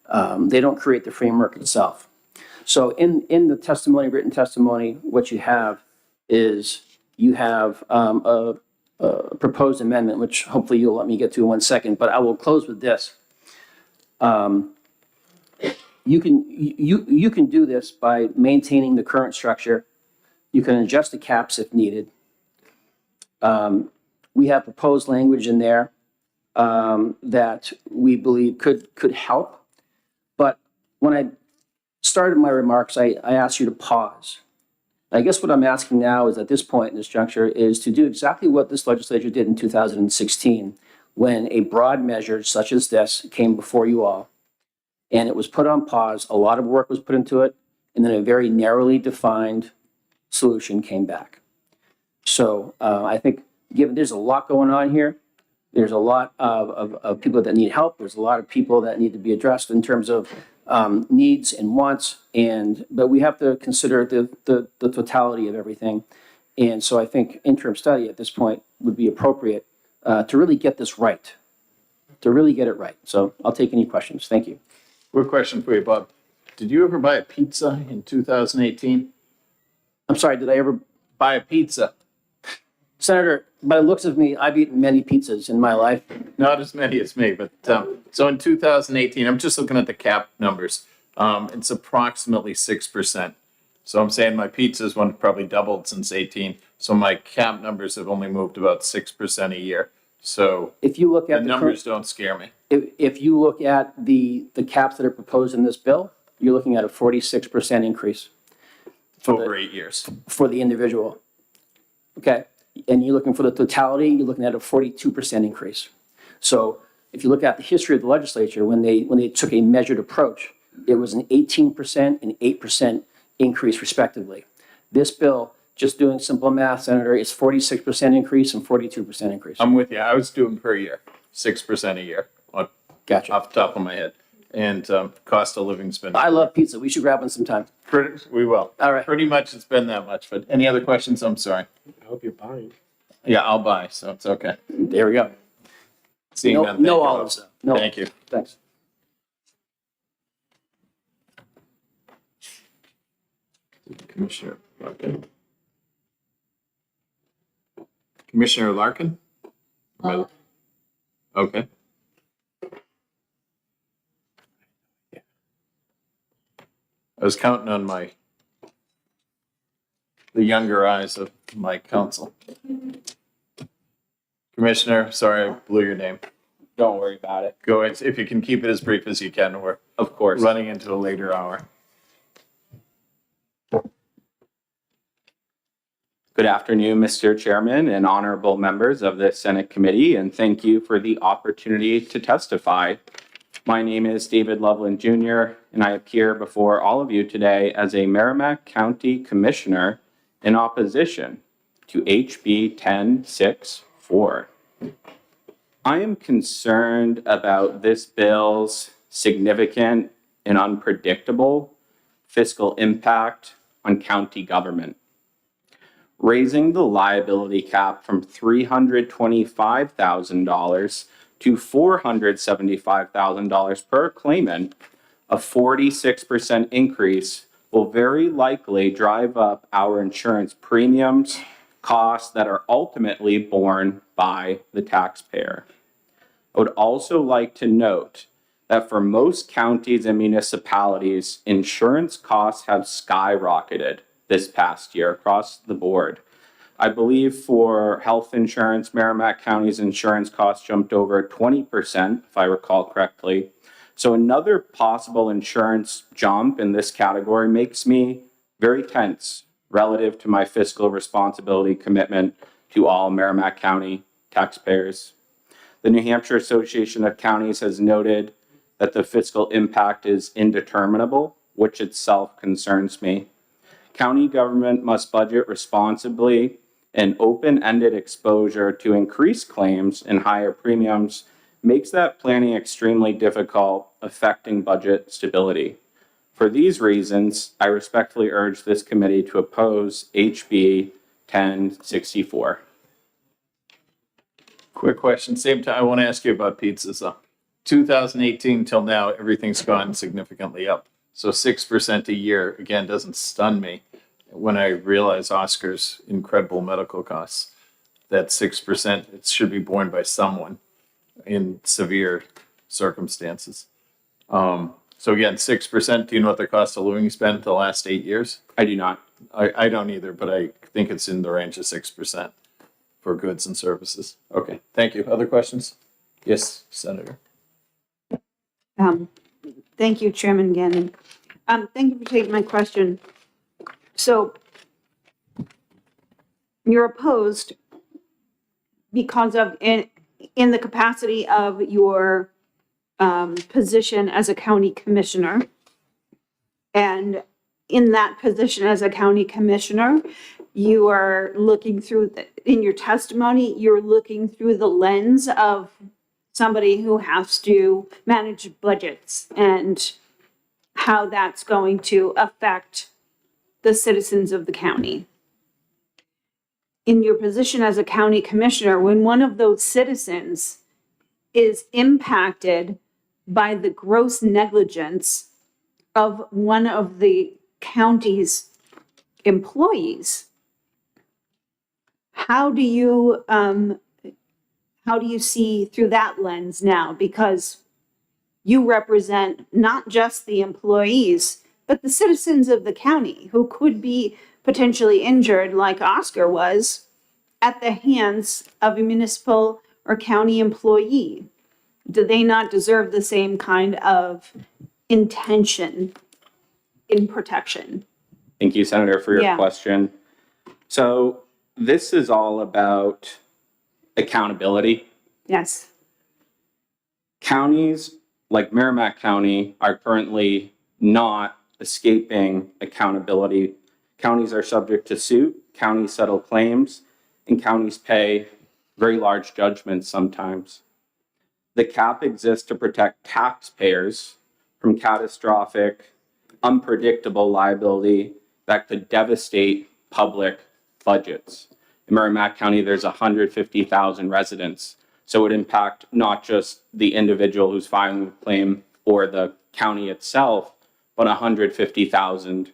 They don't create the framework itself. So in the testimony, written testimony, what you have is you have a proposed amendment, which hopefully you'll let me get to in 1 second, but I will close with this. You can do this by maintaining the current structure. You can adjust the caps if needed. We have proposed language in there that we believe could help. But when I started my remarks, I asked you to pause. I guess what I'm asking now is at this point in this juncture is to do exactly what this legislature did in 2016 when a broad measure such as this came before you all and it was put on pause, a lot of work was put into it, and then a very narrowly defined solution came back. So I think given there's a lot going on here, there's a lot of people that need help. There's a lot of people that need to be addressed in terms of needs and wants. But we have to consider the totality of everything. And so I think interim study at this point would be appropriate to really get this right, to really get it right. So I'll take any questions. Thank you. Quick question for you, Bob. Did you ever buy a pizza in 2018? I'm sorry, did I ever? Buy a pizza? Senator, by the looks of me, I've eaten many pizzas in my life. Not as many as me, but so in 2018, I'm just looking at the cap numbers. It's approximately 6%. So I'm saying my pizza's one probably doubled since 18. So my cap numbers have only moved about 6% a year. So If you look the at numbers don't scare me. if you look at the caps that are proposed in this bill, you're looking at a 46% increase Over 8 years. for the individual. Okay? And you're looking for the totality, you're looking at a 42% increase. So if you look at the history of the legislature, when they took a measured approach, it was an 18% and 8% increase respectively. This bill, just doing simple math, Senator, is 46% increase and 42% increase. I'm with you. I was doing per year, 6% a year Gotcha. off the top of my head. And cost of living's been. I love pizza. We should grab one sometime. We will. All right. Pretty much it's been that much. But any other questions? I'm sorry. I hope you're buying. Yeah, I'll buy. So it's okay. There we go. Seeing No, none, thank no you. olives, though. No. Thank you. Thanks. Commissioner Larkin. Commissioner Larkin? Okay. I was counting on the younger eyes of my council. Commissioner, sorry I blew your name. Don't worry about it. Go ahead, if you can keep it as brief as you can. We're Of course. running into a later hour. Good afternoon, Mr. Chairman and honorable members of the Senate Committee, and thank you for the opportunity to testify. My name is David Loveland Jr., and I appear before all of you today as a Merrimack County Commissioner in opposition to HB 1064. I am concerned about this bill's significant and unpredictable fiscal impact on county government. Raising the liability cap from $325,000 to $475,000 per claimant, a 46% increase will very likely drive up our insurance premiums, costs that are ultimately borne by the taxpayer. I would also like to note that for most counties and municipalities, insurance costs have skyrocketed this past year across the board. I believe for health insurance, Merrimack County's insurance costs jumped over 20%, if I recall correctly. So another possible insurance jump in this category makes me very tense relative to my fiscal responsibility commitment to all Merrimack County taxpayers. The New Hampshire Association of Counties has noted that the fiscal impact is indeterminable, which itself concerns me. County government must budget responsibly, and open-ended exposure to increased claims and higher premiums makes that planning extremely difficult, affecting budget stability. For these reasons, I respectfully urge this committee to oppose HB 1064. Quick question, same time, I want to ask you about pizzas. 2018 till now, everything's gone significantly up. So 6% a year, again, doesn't stun me when I realize Oscar's incredible medical costs. That 6%, it should be borne by someone in severe circumstances. So again, 6%, do you know what the cost of living has been the last 8 years? I do not. I don't either, but I think it's in the range of 6% for goods and services. Okay, thank you. Other questions? Yes, Senator. Thank you, Chairman Gannon. Thank you for taking my question. So you're opposed because of, in the capacity of your position as a county commissioner. And in that position as a county commissioner, you are looking through, in your testimony, you're looking through the lens of somebody who has to manage budgets and how that's going to affect the citizens of the county. In your position as a county commissioner, when one of those citizens is impacted by the gross negligence of one of the county's employees, how do you see through that lens now? Because you represent not just the employees, but the citizens of the county who could be potentially injured, like Oscar was, at the hands of a municipal or county employee. Do they not deserve the same kind of intention in protection? Thank you, Senator, for your Yeah. question. So this is all about accountability. Yes. Counties like Merrimack County are currently not escaping accountability. Counties are subject to suit, counties settle claims, and counties pay very large judgments sometimes. The cap exists to protect taxpayers from catastrophic, unpredictable liability that could devastate public budgets. In Merrimack County, there's 150,000 residents. So it would impact not just the individual who's filing the claim or the county itself, but 150,000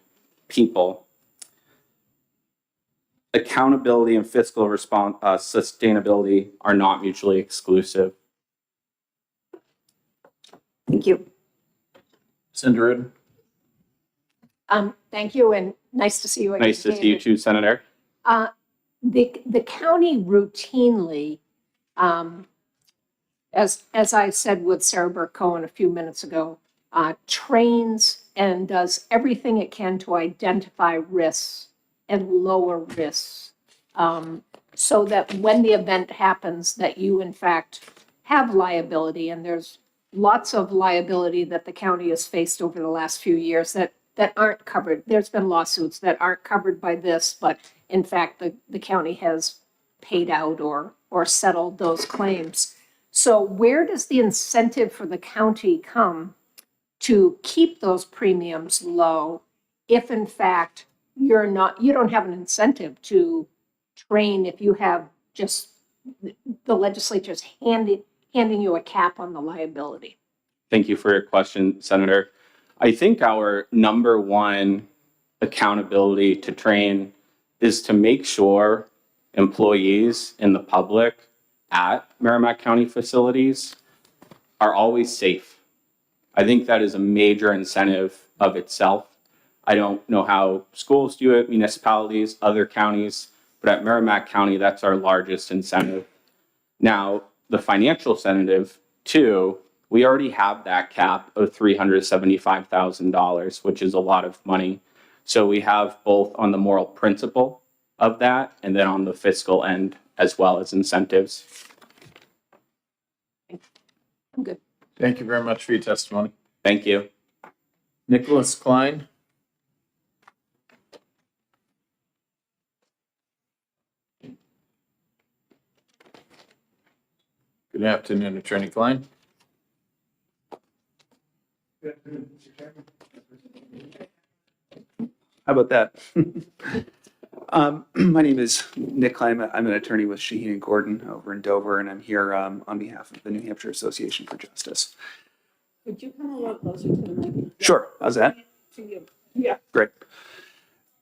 people. Accountability and fiscal sustainability are not mutually exclusive. Thank you. Senator Rudin? Thank you, and nice to see you again. Nice to see you too, Senator. The county routinely, as I said with Sarah Burke-Cohen a few minutes ago, trains and does everything it can to identify risks and lower risks, so that when the event happens, that you in fact have liability. And there's lots of liability that the county has faced over the last few years that aren't covered. There's been lawsuits that aren't covered by this, but in fact, the county has paid out or settled those claims. So where does the incentive for the county come to keep those premiums low if in fact you don't have an incentive to train if you have just the legislature's handing you a cap on the liability? Thank you for your question, Senator. I think our number one accountability to train is to make sure employees and the public at Merrimack County facilities are always safe. I think that is a major incentive of itself. I don't know how schools do it, municipalities, other counties, but at Merrimack County, that's our largest incentive. Now, the financial incentive too, we already have that cap of $375,000, which is a lot of money. So we have both on the moral principle of that and then on the fiscal end as well as incentives. I'm good. Thank you very much for your testimony. Thank you. Nicholas Klein? Good afternoon, Attorney Klein. How about that? My name is Nick Klein. I'm an attorney with Shaheen and Gordon over in Dover, and I'm here on behalf of the New Hampshire Association for Justice. Would you come a little closer to the mic? Sure. How's that? To you. Yeah. Great.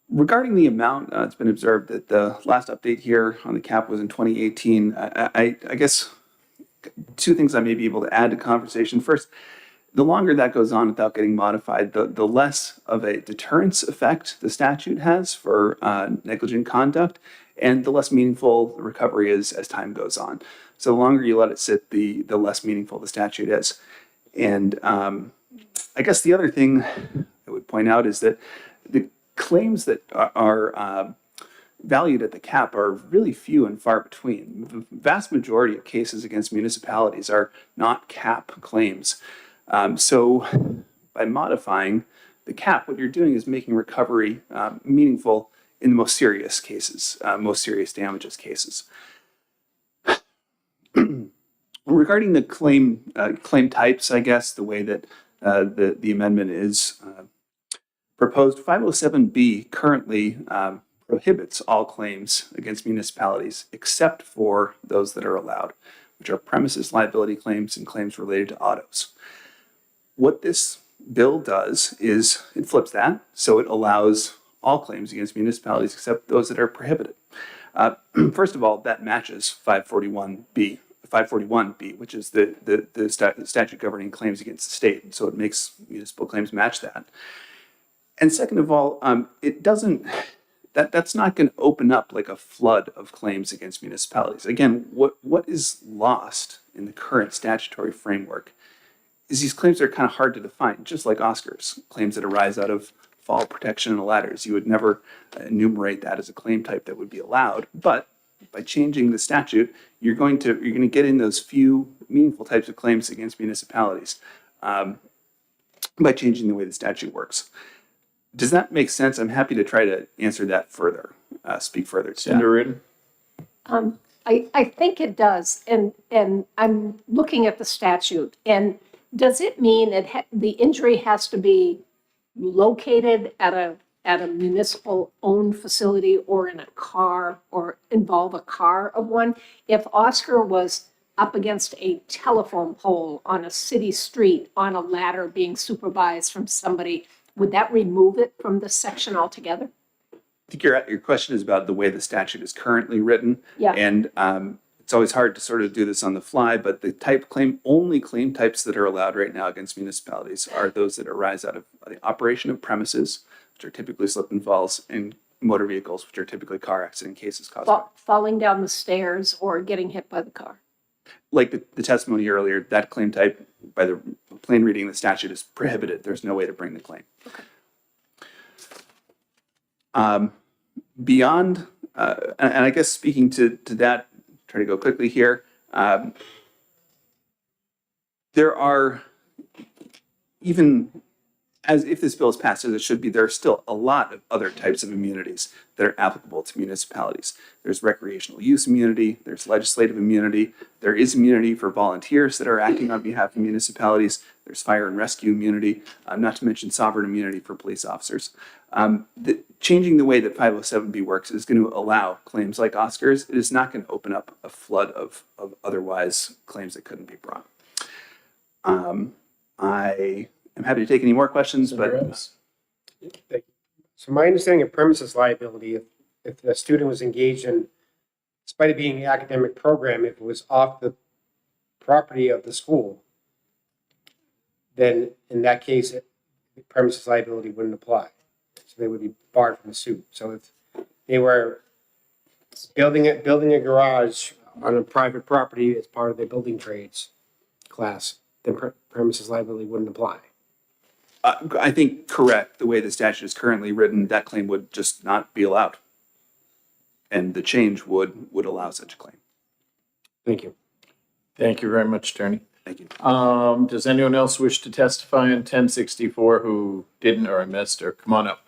Regarding the amount, it's been observed that the last update here on the cap was in 2018. I guess two things I may be able to add to conversation. First, the longer that goes on without getting modified, the less of a deterrence effect the statute has for negligent conduct, and the less meaningful the recovery is as time goes on. So the longer you let it sit, the less meaningful the statute is. And I guess the other thing I would point out is that the claims that are valued at the cap are really few and far between. The vast majority of cases against municipalities are not cap claims. So by modifying the cap, what you're doing is making recovery meaningful in the most serious cases, most serious damages cases. Regarding the claim types, I guess, the way that the amendment is proposed, 507B currently prohibits all claims against municipalities except for those that are allowed, which are premises liability claims and claims related to autos. What this bill does is it flips that, so it allows all claims against municipalities except those that are prohibited. First of all, that matches 541B, which is the statute governing claims against the state. So it makes municipal claims match that. And second of all, it doesn't. That's not going to open up like a flood of claims against municipalities. Again, what is lost in the current statutory framework is these claims are kind of hard to define, just like Oscars, claims that arise out of fall protection and ladders. You would never enumerate that as a claim type that would be allowed, but by changing the statute, you're going to get in those few meaningful types of claims against municipalities by changing the way the statute works. Does that make sense? I'm happy to try to answer that further, speak further to Senator Reardon? I think it does, and I'm looking at the statute, and does it mean the injury has to be located at a municipal-owned facility or in a car or involve a car of one? If Oscar was up against a telephone pole on a city street on a ladder being supervised from somebody, would that remove it from this section altogether? I think your question is about the way the statute is currently written. Yeah. And it's always hard to sort of do this on the fly, but the only claim types that are allowed right now against municipalities are those that arise out of the operation of premises, which are typically slip and falls, and motor vehicles, which are typically car accident cases caused by. Falling down the stairs or getting hit by the car? Like the testimony earlier, that claim type, by the plain reading of the statute, is prohibited. There's no way to bring the claim. Okay. Beyond, and I guess speaking to that, try to go quickly here, there are, even as if this bill is passed as it should be, there are still a lot of other types of immunities that are applicable to municipalities. There's recreational use immunity, there's legislative immunity, there is immunity for volunteers that are acting on behalf of municipalities, there's fire and rescue immunity, not to mention sovereign immunity for police officers. Changing the way that 507B works is going to allow claims like Oscars. It is not going to open up a flood of otherwise claims that couldn't be brought. I am happy to take any more questions, Senator but Evans? Thank you. So my understanding of premises liability, if the student was engaged in, despite it being an academic program, if it was off the property of the school, then in that case, the premises liability wouldn't apply. So they would be barred from the suit. So if they were building a garage on a private property as part of their building trades class, then premises liability wouldn't apply. I think correct. The way the statute is currently written, that claim would just not be allowed. And the change would allow such a claim. Thank you. Thank you very much, Attorney. Thank you. Does anyone else wish to testify on 1064 who didn't or missed, or come on up?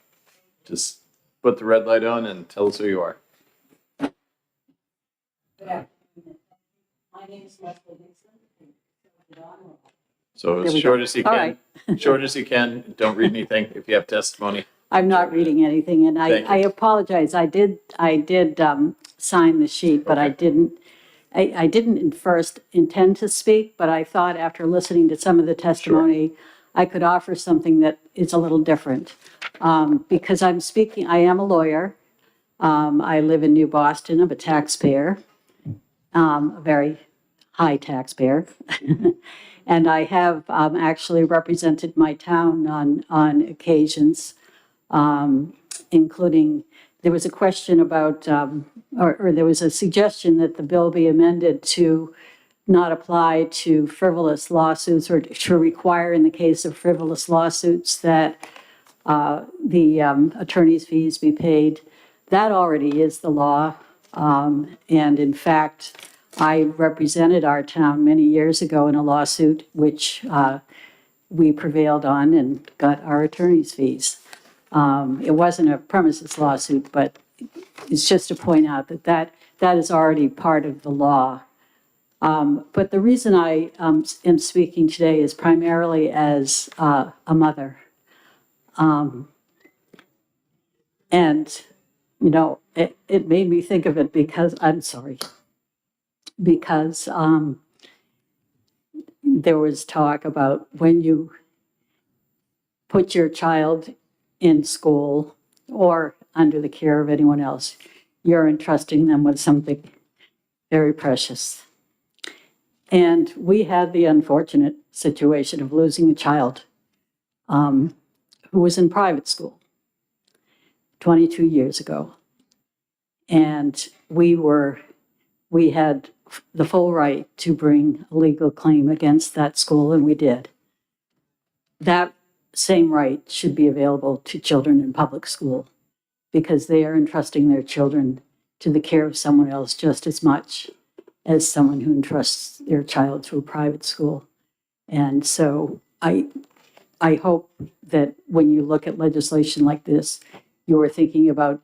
Just put the red light on and tell us who you are. My name is Leslie Dixon. So as short as you can, short as you can. Don't read anything if you have testimony. I'm not reading anything, and I apologize. I did sign the sheet, but I didn't first intend to speak, but I thought after listening to some of the testimony, I could offer something that is a little different. Because I am a lawyer. I live in New Boston. I'm a taxpayer, a very high taxpayer. And I have actually represented my town on occasions, including, there was a question about, or there was a suggestion that the bill be amended to not apply to frivolous lawsuits, or to require in the case of frivolous lawsuits that the attorney's fees be paid. That already is the law. And in fact, I represented our town many years ago in a lawsuit which we prevailed on and got our attorney's fees. It wasn't a premises lawsuit, but it's just to point out that is already part of the law. But the reason I am speaking today is primarily as a mother. And, you know, it made me think of it because, I'm sorry, because there was talk about when you put your child in school or under the care of anyone else, you're entrusting them with something very precious. And we had the unfortunate situation of losing a child who was in private school 22 years ago. And we had the full right to bring a legal claim against that school, and we did. That same right should be available to children in public school because they are entrusting their children to the care of someone else just as much as someone who entrusts their child to a private school. And so I hope that when you look at legislation like this, you are thinking about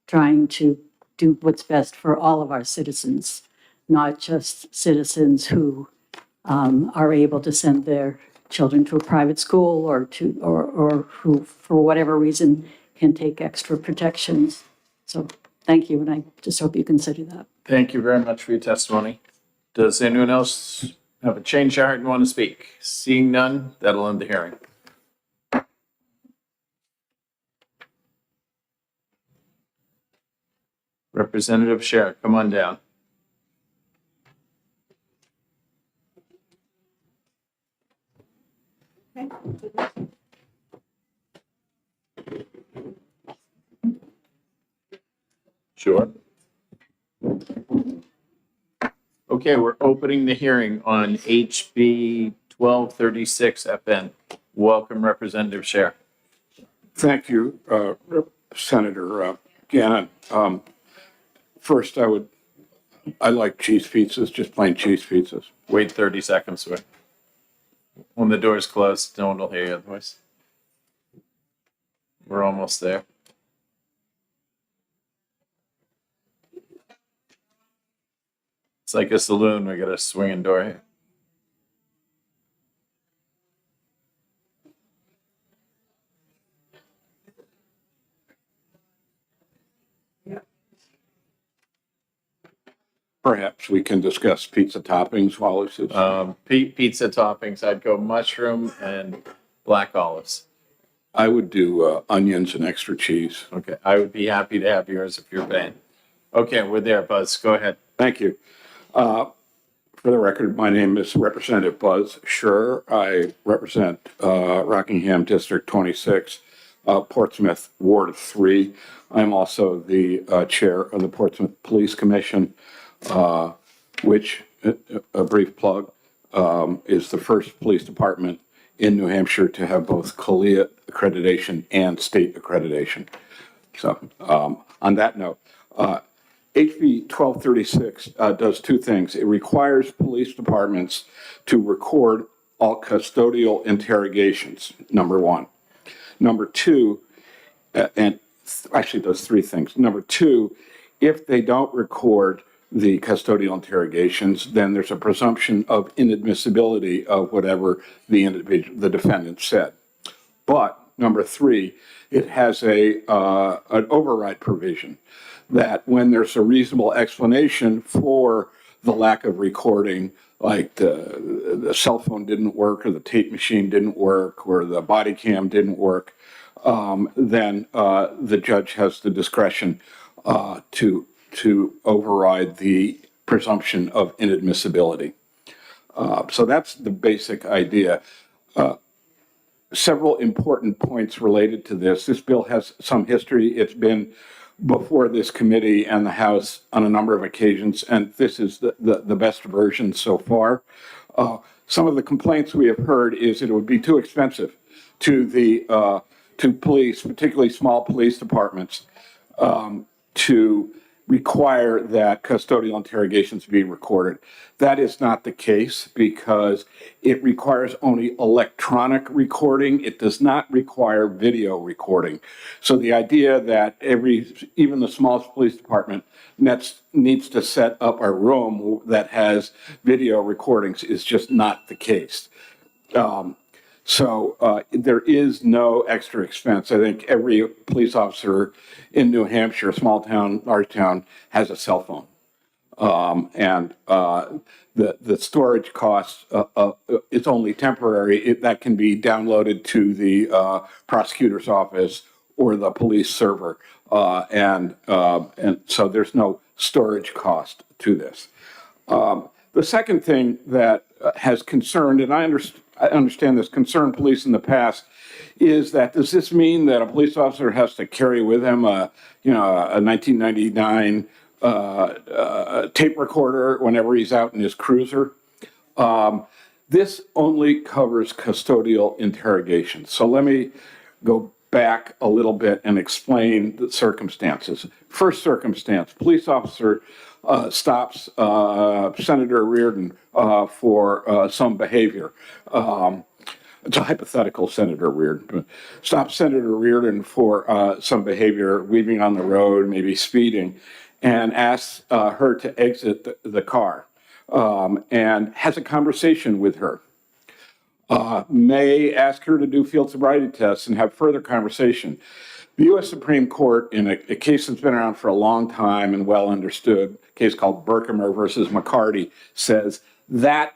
trying to do what's best for all of our citizens, not just citizens who are able to send their children to a private school or who, for whatever reason, can take extra protections. So thank you, and I just hope you consider that. Thank you very much for your testimony. Does anyone else have a change of heart and want to speak? Seeing none, that'll end the hearing. Representative Scher, come on down. Sure. Okay, we're opening the hearing on HB 1236 FN. Welcome, Representative Scher. Thank you, Senator Gannon. First, I like cheese pizzas, just plain cheese pizzas. Wait 30 seconds, sir. When the door's closed, no one will hear you otherwise. We're almost there. It's like a saloon. We got a swinging door here. Perhaps we can discuss pizza toppings while this is. Pizza toppings, I'd go mushroom and black olives. I would do onions and extra cheese. Okay, I would be happy to have yours if you're paying. Okay, we're there, Buzz. Go ahead. Thank you. For the record, my name is Representative Buzz Scher. I represent Rockingham District 26, Portsmouth Ward 3. I'm also the chair of the Portsmouth Police Commission, which, a brief plug, is the first police department in New Hampshire to have both CALIA accreditation and state accreditation. So on that note, HB 1236 does two things. It requires police departments to record all custodial interrogations, number one. Number two, and actually does three things. Number two, if they don't record the custodial interrogations, then there's a presumption of inadmissibility of whatever the defendant said. But number three, it has an override provision that when there's a reasonable explanation for the lack of recording, like the cell phone didn't work or the tape machine didn't work or the body cam didn't work, then the judge has the discretion to override the presumption of inadmissibility. So that's the basic idea. Several important points related to this. This bill has some history. It's been before this committee and the House on a number of occasions, and this is the best version so far. Some of the complaints we have heard is that it would be too expensive to the to police, particularly small police departments, to require that custodial interrogations be recorded. That is not the case because it requires only electronic recording. It does not require video recording. So the idea that even the smallest police department needs to set up a room that has video recordings is just not the case. So there is no extra expense. I think every police officer in New Hampshire, small town, large town, has a cell phone. And the storage cost, it's only temporary. That can be downloaded to the prosecutor's office or the police server. And so there's no storage cost to this. The second thing that has concerned, and I understand this, concerned police in the past, is that does this mean that a police officer has to carry with him a 1999 tape recorder whenever he's out in his cruiser? This only covers custodial interrogation. So let me go back a little bit and explain the circumstances. First circumstance, police officer stops Senator Reardon for some behavior. It's a hypothetical Senator Reardon. Stops Senator Reardon for some behavior, weaving on the road, maybe speeding, and asks her to exit the car and has a conversation with her. May ask her to do field sobriety tests and have further conversation. The U.S. Supreme Court, in a case that's been around for a long time and well understood, a case called Berkemer versus McCarty, says that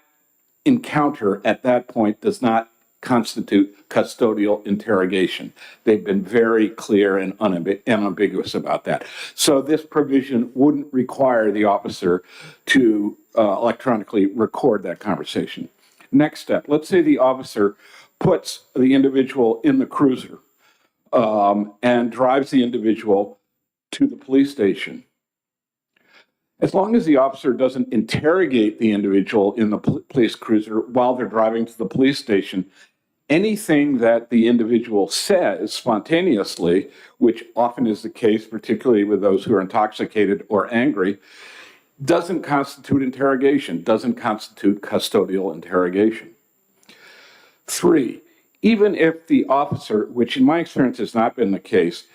encounter at that point does not constitute custodial interrogation. They've been very clear and unambiguous about that. So this provision wouldn't require the officer to electronically record that conversation. Next step, let's say the officer puts the individual in the cruiser and drives the individual to the police station. As long as the officer doesn't interrogate the individual in the police cruiser while they're driving to the police station, anything that the individual says spontaneously, which often is the case, particularly with those who are intoxicated or angry, doesn't constitute interrogation, doesn't constitute custodial interrogation. 3, even if the officer, which in my experience has not been the case,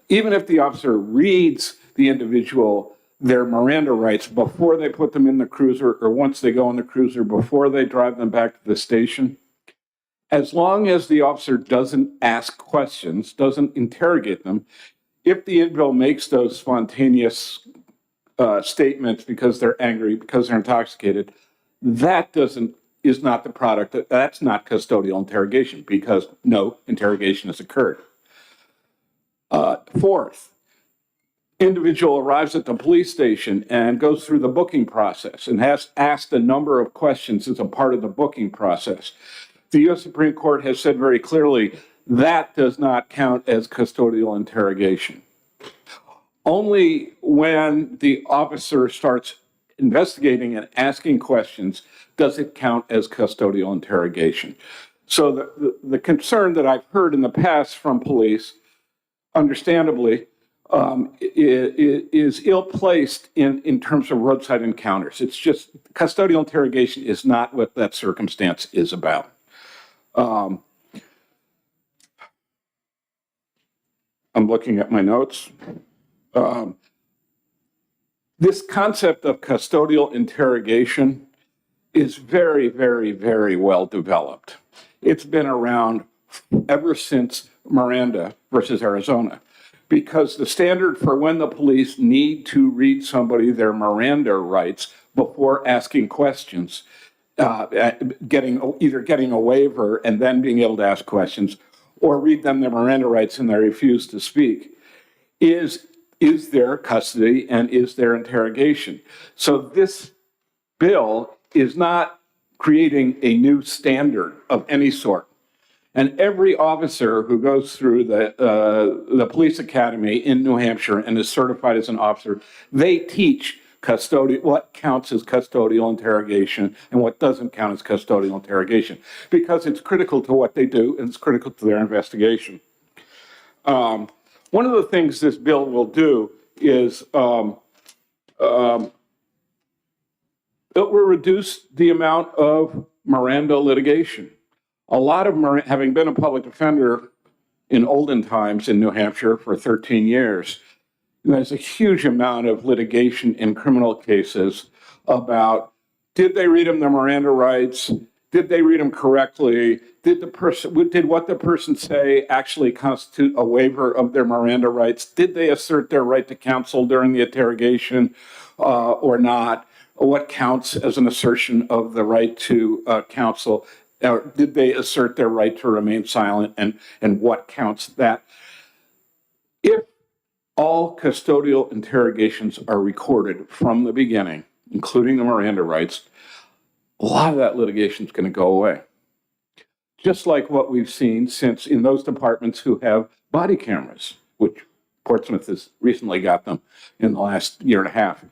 even if the officer reads the individual their Miranda rights before they put them in the cruiser or once they go in the cruiser before they drive them back to the station, as long as the officer doesn't ask questions, doesn't interrogate them, if the individual makes those spontaneous statements because they're angry, because they're intoxicated, that is not the product. That's not custodial interrogation because no interrogation has occurred. 4th, individual arrives at the police station and goes through the booking process and has asked a number of questions as a part of the booking process. The U.S. Supreme Court has said very clearly that does not count as custodial interrogation. Only when the officer starts investigating and asking questions does it count as custodial interrogation. So the concern that I've heard in the past from police, understandably, is ill-placed in terms of roadside encounters. It's just custodial interrogation is not what that circumstance is about. I'm looking at my notes. This concept of custodial interrogation is very, very, very well developed. It's been around ever since Miranda versus Arizona, because the standard for when the police need to read somebody their Miranda rights before asking questions, either getting a waiver and then being able to ask questions, or read them their Miranda rights and they refuse to speak, is there custody and is there interrogation? So this bill is not creating a new standard of any sort. And every officer who goes through the police academy in New Hampshire and is certified as an officer, they teach what counts as custodial interrogation and what doesn't count as custodial interrogation, because it's critical to what they do and it's critical to their investigation. One of the things this bill will do is it will reduce the amount of Miranda litigation. A lot of, having been a public defender in olden times in New Hampshire for 13 years, there's a huge amount of litigation in criminal cases about, did they read them their Miranda rights? Did they read them correctly? Did what the person say actually constitute a waiver of their Miranda rights? Did they assert their right to counsel during the interrogation or not? What counts as an assertion of the right to counsel? Or did they assert their right to remain silent, and what counts that? If all custodial interrogations are recorded from the beginning, including the Miranda rights, a lot of that litigation is going to go away. Just like what we've seen since in those departments who have body cameras, which Portsmouth has recently got them in the last year and a half.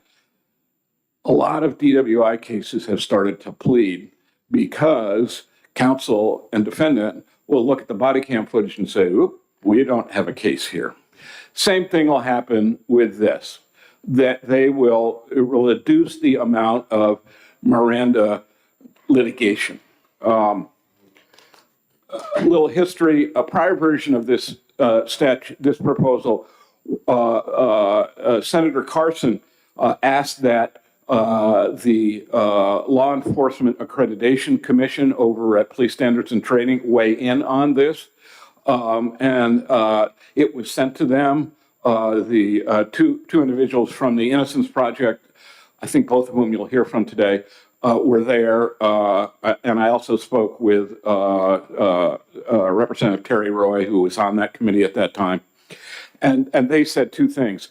A lot of DWI cases have started to plead because counsel and defendant will look at the body cam footage and say, oop, we don't have a case here. Same thing will happen with this, that it will reduce the amount of Miranda litigation. A little history, a prior version of this this proposal, Senator Carson asked that the Law Enforcement Accreditation Commission over at Police Standards and Training weigh in on this. It was sent to them. The two individuals from the Innocence Project, I think both of whom you'll hear from today, were there. And I also spoke with Representative Terry Roy, who was on that committee at that time. And they said two things.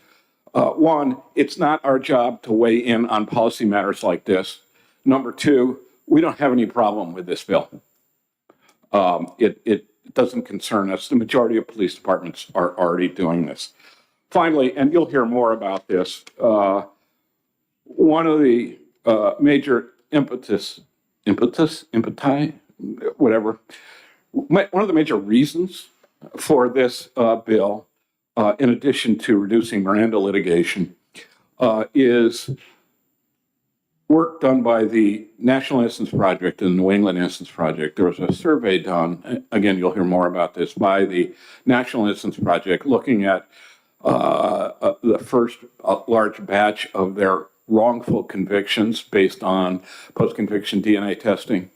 One, it's not our job to weigh in on policy matters like this. Number two, we don't have any problem with this bill. It doesn't concern us. The majority of police departments are already doing this. Finally, and you'll hear more about this, one of the major whatever, one of the major reasons for this bill, in addition to reducing Miranda litigation, is work done by the National Innocence Project and the New England Innocence Project. There was a survey done, again, you'll hear more about this, by the National Innocence Project looking at the first large batch of their wrongful convictions based on post-conviction DNA testing.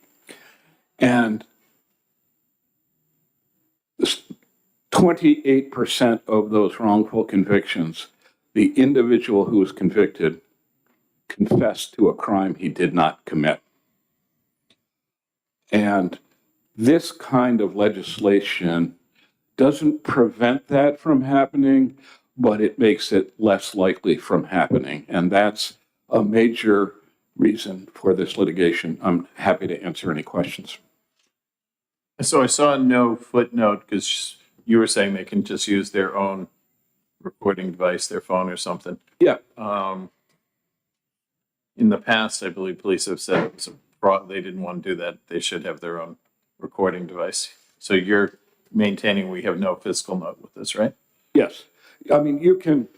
And 28% of those wrongful convictions, the individual who was convicted confessed to a crime he did not commit. And this kind of legislation doesn't prevent that from happening, but it makes it less likely from happening. And that's a major reason for this litigation. I'm happy to answer any questions. So I saw no footnote because you were saying they can just use their own recording device, their phone or something. Yeah. In the past, I believe police have said it was they didn't want to do that. They should have their own recording device. So you're maintaining we have no fiscal note with this, right? Yes. I mean, you can,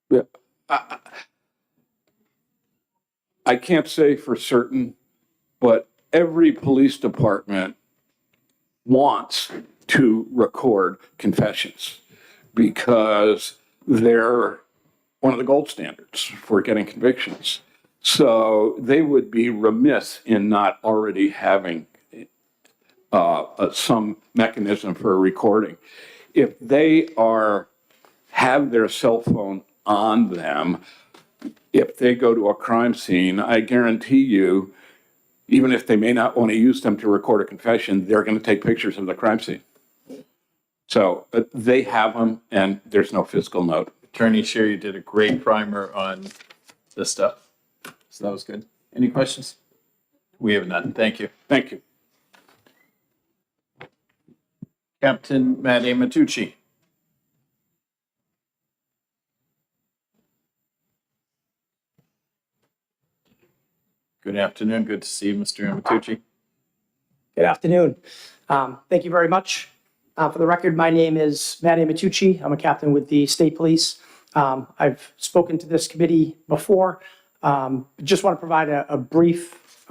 yeah, I can't say for certain, but every police department wants to record confessions because they're one of the gold standards for getting convictions. So they would be remiss in not already having some mechanism for recording. If they have their cell phone on them, if they go to a crime scene, I guarantee you, even if they may not want to use them to record a confession, they're going to take pictures of the crime scene. So they have them, and there's no fiscal note. Attorney Scheer, you did a great primer on this stuff. So that was good. Any questions? We have none. Thank you. Thank you. Captain Matt Amatucci. Good afternoon. Good to see you, Mr. Amatucci. Good afternoon. Thank you very much. For the record, my name is Matt Amatucci. I'm a captain with the State Police. I've spoken to this committee before. Just want to provide a brief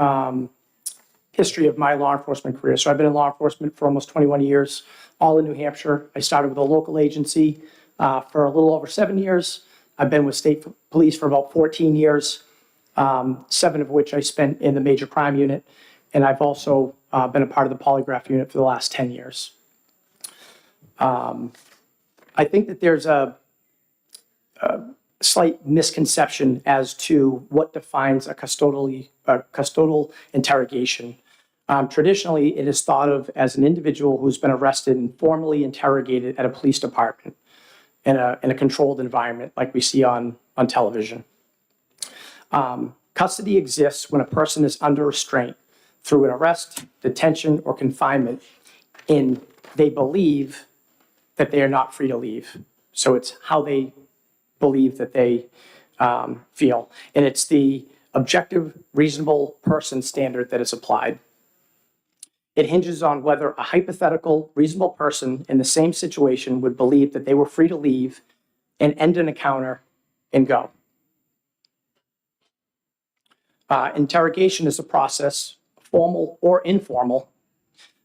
history of my law enforcement career. So I've been in law enforcement for almost 21 years, all in New Hampshire. I started with a local agency for a little over 7 years. I've been with State Police for about 14 years, 7 of which I spent in the major crime unit. And I've also been a part of the polygraph unit for the last 10 years. I think that there's a slight misconception as to what defines a custodial interrogation. Traditionally, it is thought of as an individual who's been arrested and formally interrogated at a police department in a controlled environment like we see on television. Custody exists when a person is under restraint through an arrest, detention, or confinement, and they believe that they are not free to leave. So it's how they believe that they feel. And it's the objective, reasonable person standard that is applied. It hinges on whether a hypothetical, reasonable person in the same situation would believe that they were free to leave and end an encounter and go. Interrogation is a process, formal or informal,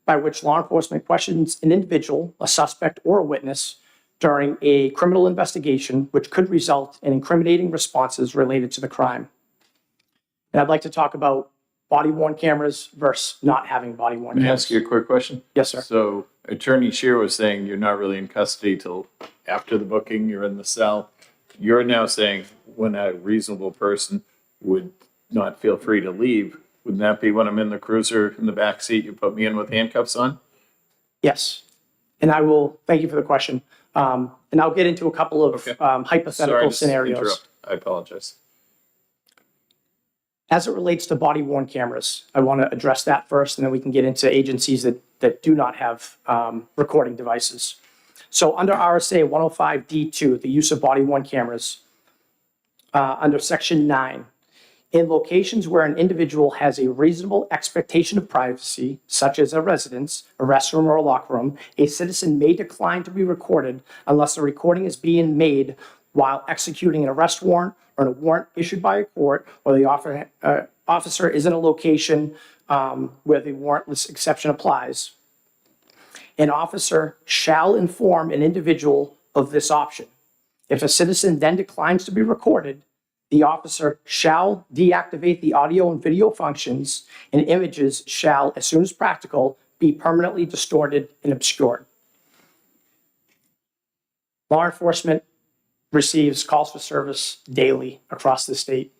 by which law enforcement questions an individual, a suspect, or a witness during a criminal investigation, which could result in incriminating responses related to the crime. And I'd like to talk about body-worn cameras versus not having body-worn Let me cameras. ask you a quick question. Yes, sir. So Attorney Shear was saying you're not really in custody till after the booking, you're in the cell. You're now saying when a reasonable person would not feel free to leave, wouldn't that be when I'm in the cruiser in the back seat, you put me in with handcuffs on? Yes. And I will, thank you for the question. And I'll get into a couple of hypothetical scenarios. Interrupt. I apologize. As it relates to body-worn cameras, I want to address that first, and then we can get into agencies that do not have recording devices. So under RSA 105D2, the use of body-worn cameras, under Section 9, in locations where an individual has a reasonable expectation of privacy, such as a residence, a restroom, or a locker room, a citizen may decline to be recorded unless a recording is being made while executing an arrest warrant or a warrant issued by a court, or the officer is in a location where the warrantless exception applies. An officer shall inform an individual of this option. If a citizen then declines to be recorded, the officer shall deactivate the audio and video functions, and images shall, as soon as practical, be permanently distorted and obscured. Law enforcement receives calls for service daily across the state,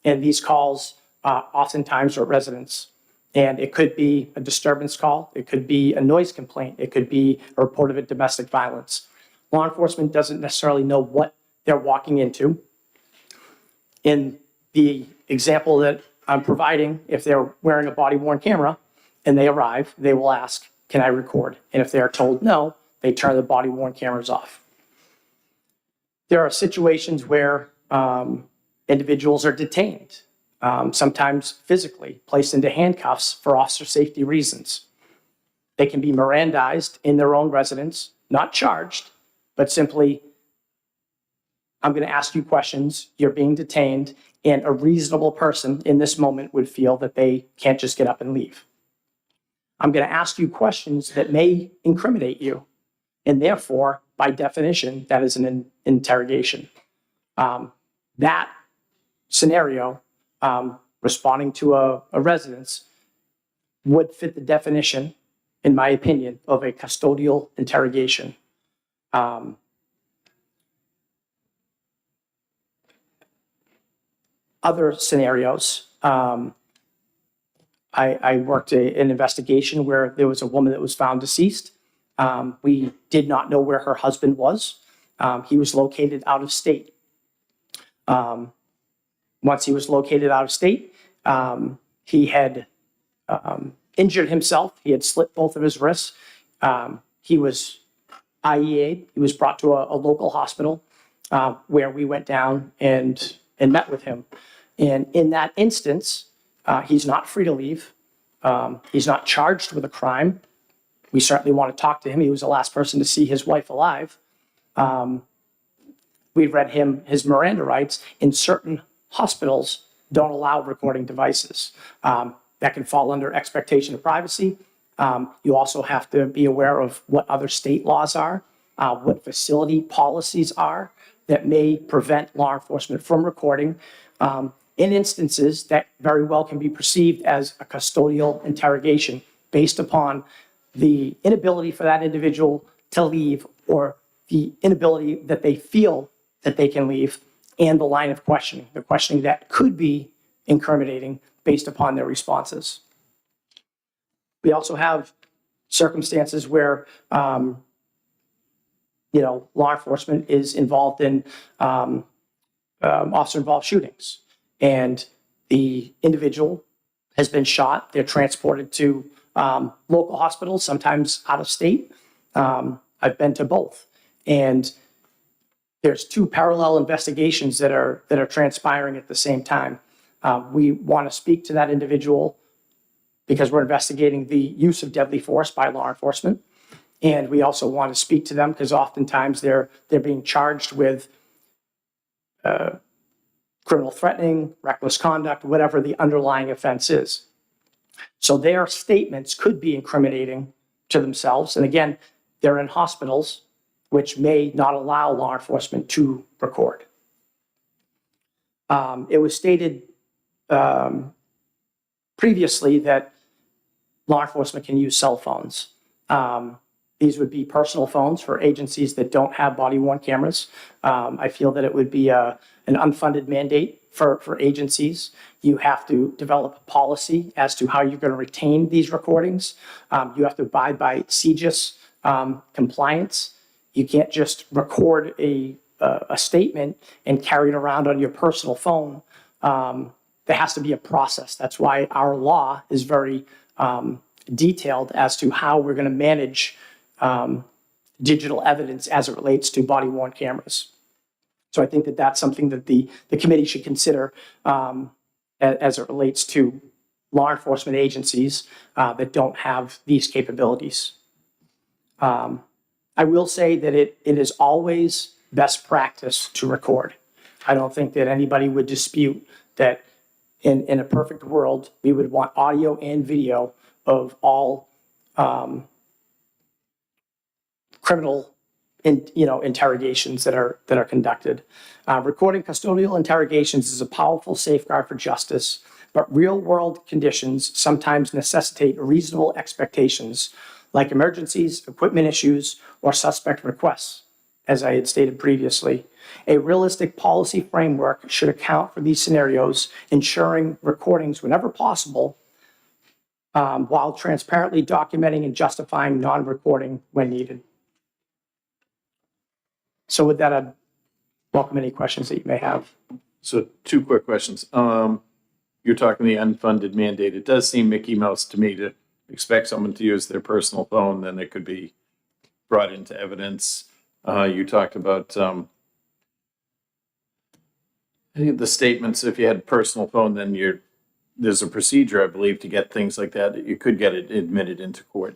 and these calls oftentimes are residents. And it could be a disturbance call, it could be a noise complaint, it could be a report of a domestic violence. Law enforcement doesn't necessarily know what they're walking into. In the example that I'm providing, if they're wearing a body-worn camera and they arrive, they will ask, can I record? And if they are told no, they turn the body-worn cameras off. There are situations where individuals are detained, sometimes physically placed into handcuffs for officer safety reasons. They can be Mirandized in their own residence, not charged, but simply, I'm going to ask you questions, you're being detained, and a reasonable person in this moment would feel that they can't just get up and leave. I'm going to ask you questions that may incriminate you, and therefore, by definition, that is an interrogation. That scenario, responding to a residence, would fit the definition, in my opinion, of a custodial interrogation. Other scenarios, I worked an investigation where there was a woman that was found deceased. We did not know where her husband was. He was located out of state. Once he was located out of state, he had injured himself. He had slit both of his wrists. He was IEA'd. He was brought to a local hospital where we went down and met with him. And in that instance, he's not free to leave. He's not charged with a crime. We certainly want to talk to him. He was the last person to see his wife alive. We read him his Miranda rights. In certain hospitals, don't allow recording devices. That can fall under expectation of privacy. You also have to be aware of what other state laws are, what facility policies are that may prevent law enforcement from recording in instances that very well can be perceived as a custodial interrogation based upon the inability for that individual to leave or the inability that they feel that they can leave and the line of questioning, the questioning that could be incriminating based upon their responses. We also have circumstances where, law enforcement is involved in officer-involved shootings. And the individual has been shot. They're transported to local hospitals, sometimes out of state. I've been to both. And there's two parallel investigations that are transpiring at the same time. We want to speak to that individual because we're investigating the use of deadly force by law enforcement. And we also want to speak to them because oftentimes they're being charged with criminal threatening, reckless conduct, whatever the underlying offense is. So their statements could be incriminating to themselves. And again, they're in hospitals, which may not allow law enforcement to record. It was stated previously that law enforcement can use cell phones. These would be personal phones for agencies that don't have body-worn cameras. I feel that it would be an unfunded mandate for agencies. You have to develop a policy as to how you're going to retain these recordings. You have to abide by CJIS compliance. You can't just record a statement and carry it around on your personal phone. There has to be a process. That's why our law is very detailed as to how we're going to manage digital evidence as it relates to body-worn cameras. So I think that that's something that the committee should consider as it relates to law enforcement agencies that don't have these capabilities. I will say that it is always best practice to record. I don't think that anybody would dispute that in a perfect world, we would want audio and video of all criminal interrogations that are conducted. Recording custodial interrogations is a powerful safeguard for justice, but real-world conditions sometimes necessitate reasonable expectations like emergencies, equipment issues, or suspect requests, as I had stated previously. A realistic policy framework should account for these scenarios, ensuring recordings whenever possible, while transparently documenting and justifying non-recording when needed. So with that, I'd welcome any questions that you may have. So two quick questions. You're talking the unfunded mandate. It does seem Mickey Mouse to me to expect someone to use their personal phone, then it could be brought into evidence. You talked about the statements. If you had a personal phone, then there's a procedure, I believe, to get things like that. You could get it admitted into court,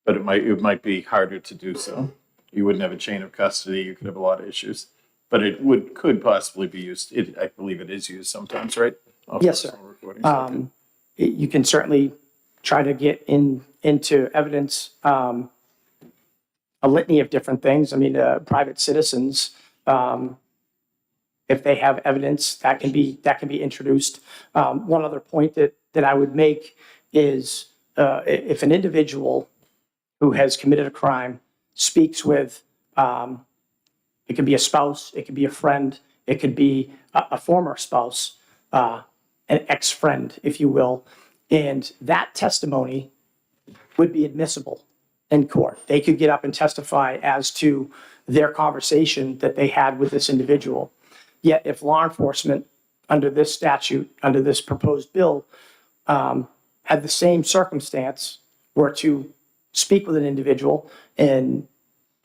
but it might be harder to do so. You wouldn't have a chain of custody. You could have a lot of issues, but it could possibly be used. I believe it is used sometimes, right? Yes, sir. You can certainly try to get into evidence a litany of different things. I mean, private citizens, if they have evidence, that can be introduced. One other point that I would make is if an individual who has committed a crime speaks with, it could be a spouse, it could be a friend, it could be a former spouse, an ex-friend, if you will, and that testimony would be admissible in court. They could get up and testify as to their conversation that they had with this individual. Yet if law enforcement, under this statute, under this proposed bill, had the same circumstance, were to speak with an individual, and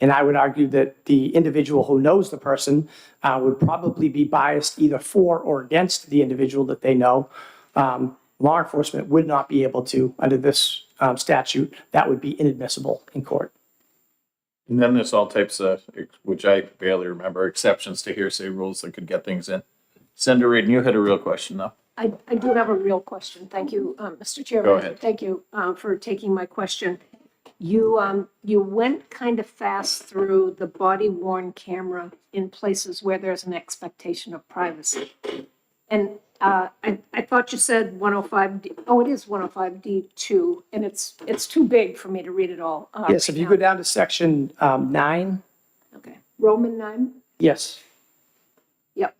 I would argue that the individual who knows the person would probably be biased either for or against the individual that they know, law enforcement would not be able to, under this statute, that would be inadmissible in court. And then there's all types of, which I barely remember, exceptions to hearsay rules that could get things in. Senator Reed, you had a real question though. I do have a real question. Thank you, Mr. Chairman. Go ahead. Thank you for taking my question. You went kind of fast through the body worn camera in places where there's an expectation of privacy. And I thought you said 105D, oh, it is 105D2, and it's too big for me to read it all. Yes, right if you now. go down to section 9, Okay, Roman 9? yes. Yep.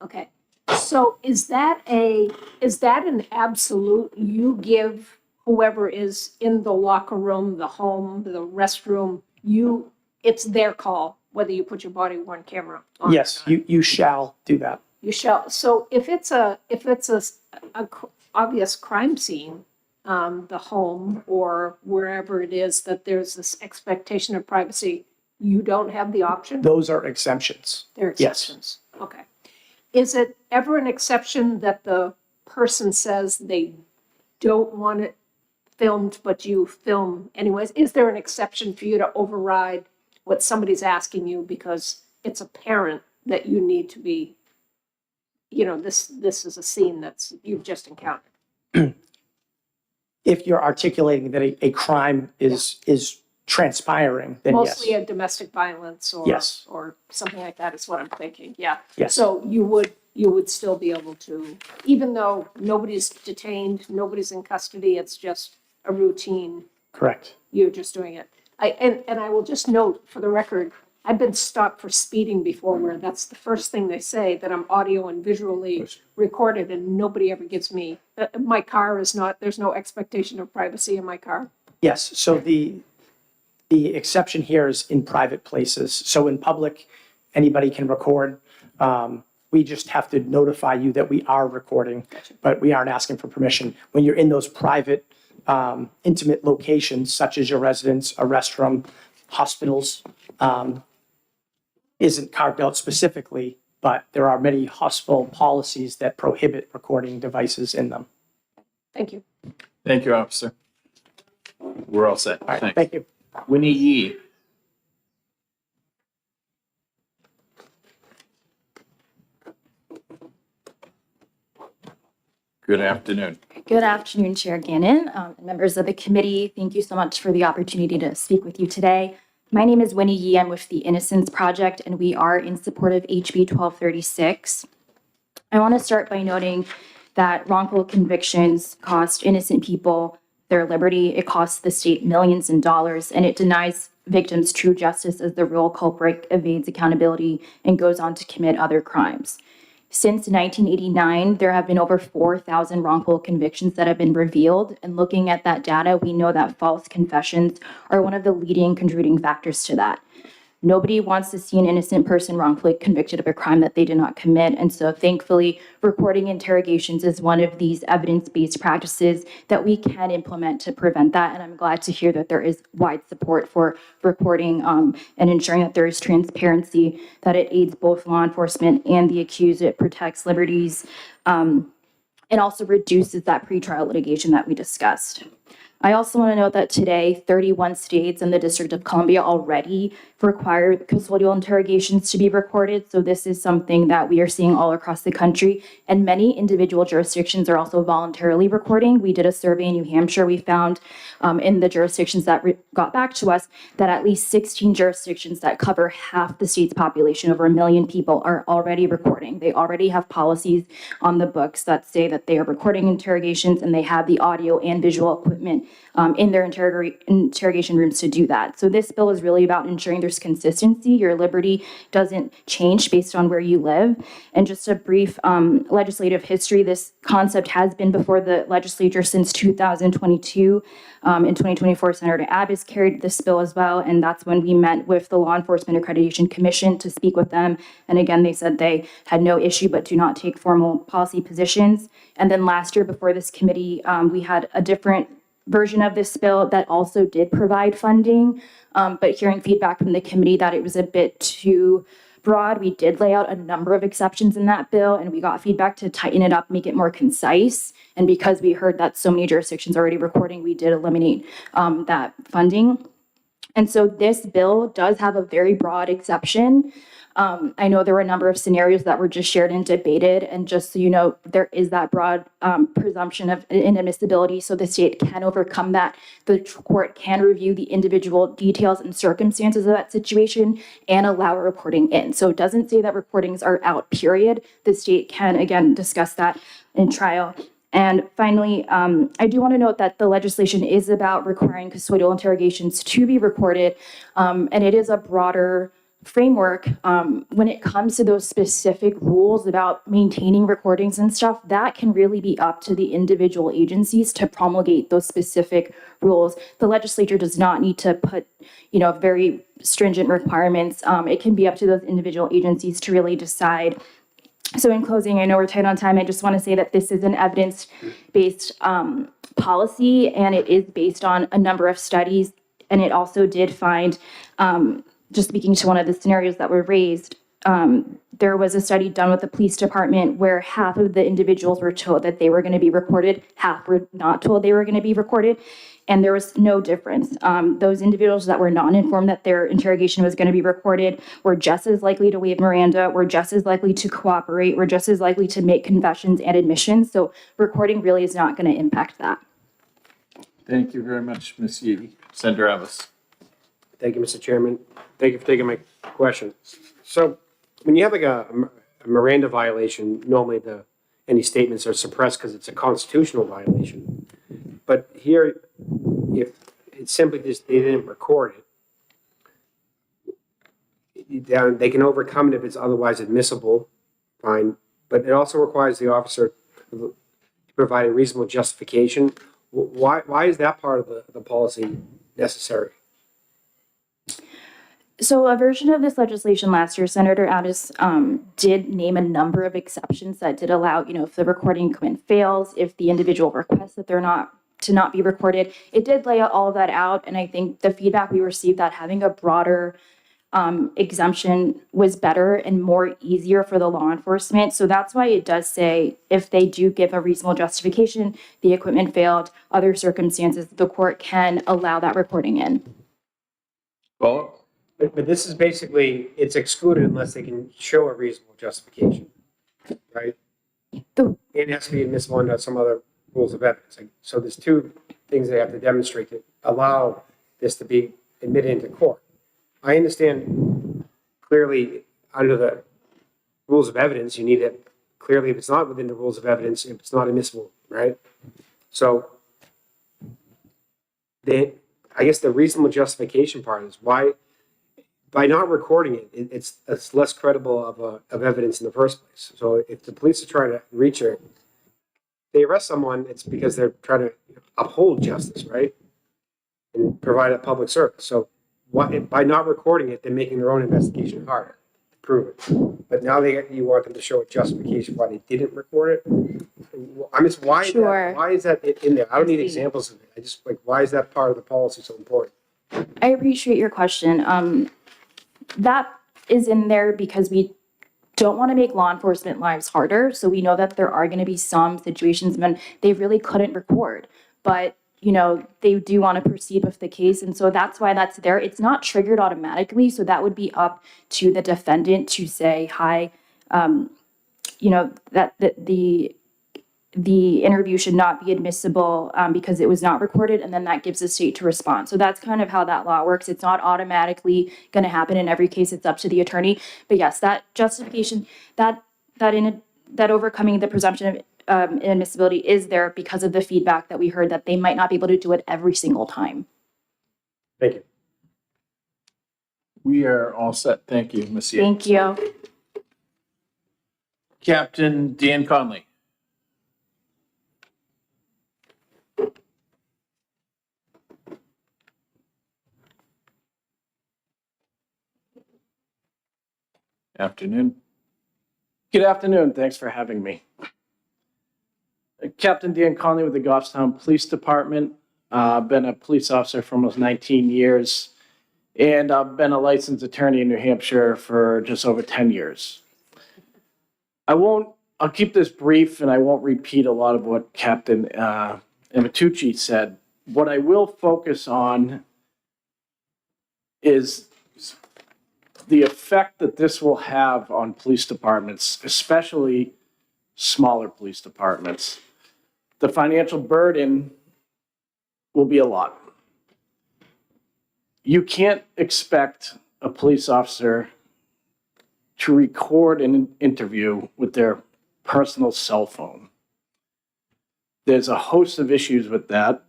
Okay, so is that an absolute, you give whoever is in the locker room, the home, the restroom, it's their call, whether you put your body worn camera on? Yes, you shall do that. You shall, so if it's a obvious crime scene, the home or wherever it is that there's this expectation of privacy, you don't have the option? Those are exemptions. They're Yes. exceptions. Okay. Is it ever an exception that the person says they don't want it filmed, but you film anyways? Is there an exception for you to override what somebody's asking you because it's apparent that you need to be, this is a scene that's you've just encountered? If you're articulating that a crime is transpiring, then yes. Mostly a domestic violence or Yes. or something like that is what I'm thinking, yeah. Yes. So you would still be able to, even though nobody's detained, nobody's in custody, it's just a routine, Correct. you're just doing it. And I will just note for the record, I've been stopped for speeding before where that's the first thing they say, that I'm audio and visually recorded, and nobody ever gives me, my car is not, there's no expectation of privacy in my car. Yes, so the exception here is in private places. So in public, anybody can record. We just have to notify you that we are recording, but we aren't asking for permission. When you're in those private, intimate locations, such as your residence, a restroom, hospitals, isn't carved out specifically, but there are many hospital policies that prohibit recording devices in them. Thank you. Thank you, officer. We're all set. All right, Thanks. thank you. Winnie Yee. Good afternoon. Good afternoon, Chair Gannon, and members of the committee. Thank you so much for the opportunity to speak with you today. My name is Winnie Yee. I'm with the Innocence Project, and we are in support of HB 1236. I want to start by noting that wrongful convictions cost innocent people their liberty. It costs the state millions in dollars, and it denies victims true justice as the real culprit evades accountability and goes on to commit other crimes. Since 1989, there have been over 4,000 wrongful convictions that have been revealed. And looking at that data, we know that false confessions are one of the leading contributing factors to that. Nobody wants to see an innocent person wrongfully convicted of a crime that they did not commit. And so thankfully, recording interrogations is one of these evidence-based practices that we can implement to prevent that. And I'm glad to hear that there is wide support for recording and ensuring that there is transparency, that it aids both law enforcement and the accused. It protects liberties and also reduces that pretrial litigation that we discussed. I also want to note that today, 31 states and the District of Columbia already require custodial interrogations to be recorded. So this is something that we are seeing all across the country. And many individual jurisdictions are also voluntarily recording. We did a survey in New Hampshire. We found in the jurisdictions that got back to us that at least 16 jurisdictions that cover half the state's population, over 1 million people, are already recording. They already have policies on the books that say that they are recording interrogations, and they have the audio and visual equipment in their interrogation rooms to do that. So this bill is really about ensuring there's consistency. Your liberty doesn't change based on where you live. And just a brief legislative history, this concept has been before the legislature since 2022. In 2024, Senator Abbas carried this bill as well, and that's when we met with the Law Enforcement Accreditation Commission to speak with them. And again, they said they had no issue but do not take formal policy positions. And then last year before this committee, we had a different version of this bill that also did provide funding, but hearing feedback from the committee that it was a bit too broad. We did lay out a number of exceptions in that bill, and we got feedback to tighten it up, make it more concise. And because we heard that so many jurisdictions are already recording, we did eliminate that funding. And so this bill does have a very broad exception. I know there were a number of scenarios that were just shared and debated, and just so you know, there is that broad presumption of inadmissibility, so the state can overcome that. The court can review the individual details and circumstances of that situation and allow reporting in. So it doesn't say that recordings are out, period. The state can, again, discuss that in trial. And finally, I do want to note that the legislation is about requiring custodial interrogations to be recorded, and it is a broader framework. When it comes to those specific rules about maintaining recordings and stuff, that can really be up to the individual agencies to promulgate those specific rules. The legislature does not need to put, very stringent requirements. It can be up to those individual agencies to really decide. So in closing, I know we're tight on time. I just want to say that this is an evidence-based policy, and it is based on a number of studies. And it also did find, just speaking to one of the scenarios that were raised, there was a study done with the police department where half of the individuals were told that they were going to be recorded, half were not told they were going to be recorded, and there was no difference. Those individuals that were not informed that their interrogation was going to be recorded were just as likely to waive Miranda, were just as likely to cooperate, were just as likely to make confessions and admissions. So recording really is not going to impact that. Thank you very much, Ms. Yee. Senator Abbas. Thank you, Mr. Chairman. Thank you for taking my question. So when you have like a Miranda violation, normally any statements are suppressed because it's a constitutional violation. But here, if it's simply just they didn't record it, they can overcome it if it's otherwise admissible, fine. But it also requires the officer to provide a reasonable justification. Why is that part of the policy necessary? So a version of this legislation last year, Senator Addis did name a number of exceptions that did allow, if the recording equipment fails, if the individual requests that they're not be recorded. It did lay all of that out, and I think the feedback we received that having a broader exemption was better and more easier for the law enforcement. So that's why it does say if they do give a reasonable justification, the equipment failed, other circumstances, the court can allow that recording in. Well, but this is basically, it's excluded unless they can show a reasonable justification, right? It has to be admissible under some other rules of evidence. So there's two things they have to demonstrate to allow this to be admitted into court. I understand clearly under the rules of evidence, you need it clearly if it's not within the rules of evidence, if it's not admissible, right? So I guess the reasonable justification part is why, by not recording it, it's less credible of evidence in the first place. So if the police are trying to reach it, they arrest someone, it's because they're trying to uphold justice, right? And provide a public service. So by not recording it, they're making their own investigation harder to prove it. But now you want them to show a justification why they didn't record it. I mean, why is that in there? I don't need examples of it. I just why is that part of the policy so important? I appreciate your question. That is in there because we don't want to make law enforcement lives harder. So we know that there are going to be some situations when they really couldn't record, but they do want to proceed with the case. And so that's why that's there. It's not triggered automatically. So that would be up to the defendant to say, hi, that the interview should not be admissible because it was not recorded, and then that gives the state to respond. So that's kind of how that law works. It's not automatically going to happen in every case. It's up to the attorney. But yes, that justification, that overcoming the presumption of inadmissibility is there because of the feedback that we heard that they might not be able to do it every single time. Thank you. We are all set. Thank you, Ms. Yee. Thank you. Captain Dan Conley. Afternoon. Good afternoon. Thanks for having me. Captain Dan Conley with the Goffstown Police Department. Been a police officer for almost 19 years. And I've been a licensed attorney in New Hampshire for just over 10 years. I'll keep this brief and I won't repeat a lot of what Captain Amatucci said. What I will focus on is the effect that this will have on police departments, especially smaller police departments. The financial burden will be a lot. You can't expect a police officer to record an interview with their personal cell phone. There's a host of issues with that.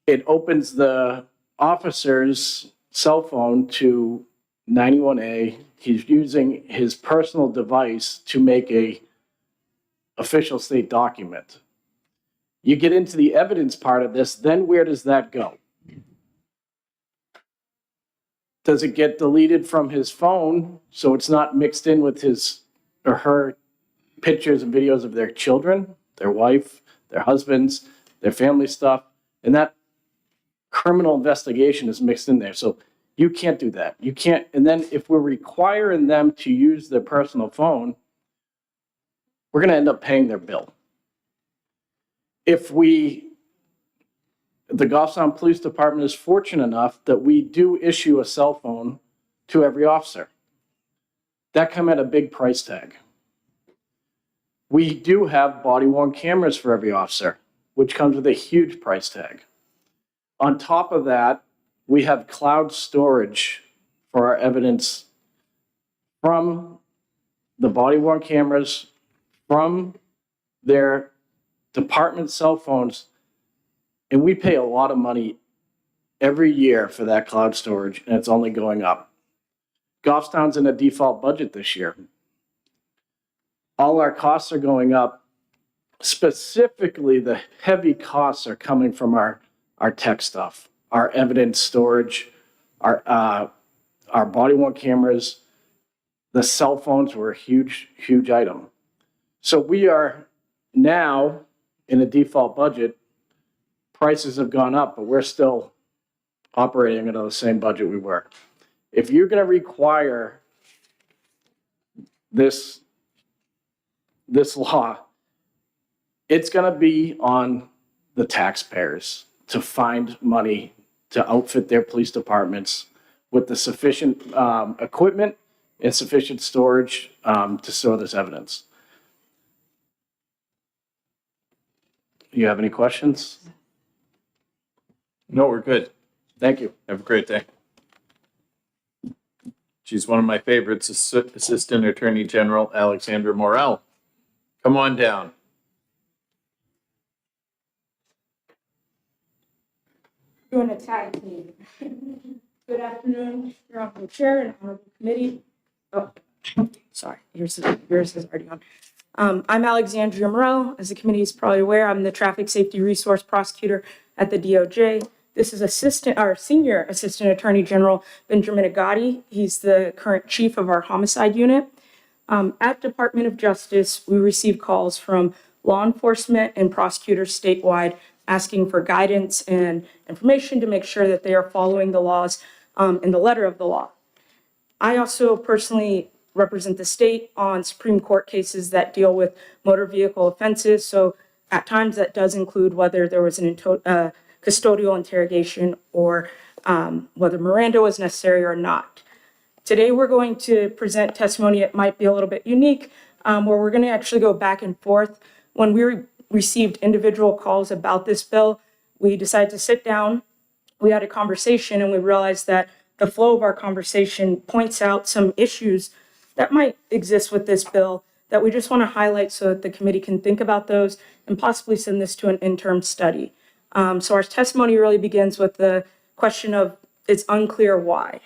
It opens the officer's cell phone to 91A. He's using his personal device to make a official state document. You get into the evidence part of this, then where does that go? Does it get deleted from his phone so it's not mixed in with his or her pictures and videos of their children, their wife, their husbands, their family stuff, and that criminal investigation is mixed in there. So you can't do that. You can't, and then if we're requiring them to use their personal phone, we're gonna end up paying their bill. If the Goffstown Police Department is fortunate enough that we do issue a cell phone to every officer. That come at a big price tag. We do have body-worn cameras for every officer, which comes with a huge price tag. On top of that, we have cloud storage for our evidence from the body-worn cameras, from their department cell phones, and we pay a lot of money every year for that cloud storage, and it's only going up. Goffstown's in a default budget this year. All our costs are going up. Specifically, the heavy costs are coming from our tech stuff, our evidence storage, our body-worn cameras. The cell phones were a huge, huge item. So we are now in a default budget. Prices have gone up, but we're still operating under the same budget we were. If you're going to require this law, it's going to be on the taxpayers to find money to outfit their police departments with the sufficient equipment and sufficient storage to store this evidence. You have any questions? No, we're good. Thank you. Have a great day. She's one of my favorites, Assistant Attorney General Alexandra Morel. Come on down. Doing a tag team. Good afternoon, Your Honorable Chair and Honorable Committee. Oh, sorry, yours is already on. I'm Alexandria Morel. As the committee is probably aware, I'm the Traffic Safety Resource Prosecutor at the DOJ. This is Senior Assistant Attorney General Benjamin Agati. He's the current chief of our homicide unit. At Department of Justice, we receive calls from law enforcement and prosecutors statewide asking for guidance and information to make sure that they are following the laws in the letter of the law. I also personally represent the state on Supreme Court cases that deal with motor vehicle offenses. So at times that does include whether there was an custodial interrogation or whether Miranda was necessary or not. Today we're going to present testimony. It might be a little bit unique, where we're going to actually go back and forth. When we received individual calls about this bill, we decided to sit down. We had a conversation and we realized that the flow of our conversation points out some issues that might exist with this bill that we just want to highlight so that the committee can think about those and possibly send this to an interim study. So our testimony really begins with the question of it's unclear why.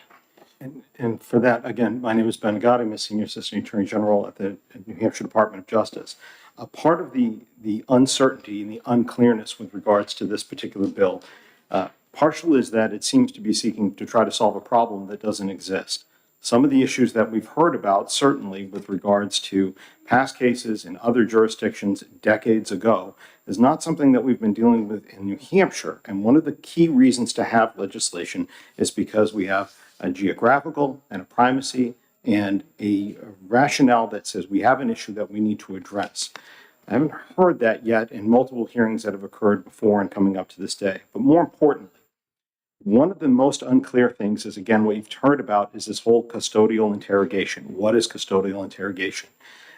And for that, again, my name is Ben Agati. I'm a Senior Assistant Attorney General at the New Hampshire Department of Justice. A part of the uncertainty and the unclearness with regards to this particular bill, partial is that it seems to be seeking to try to solve a problem that doesn't exist. Some of the issues that we've heard about, certainly with regards to past cases in other jurisdictions decades ago, is not something that we've been dealing with in New Hampshire. And one of the key reasons to have legislation is because we have a geographical and a primacy and a rationale that says we have an issue that we need to address. I haven't heard that yet in multiple hearings that have occurred before and coming up to this day. But more importantly, one of the most unclear things is, again, what you've heard about is this whole custodial interrogation. What is custodial interrogation?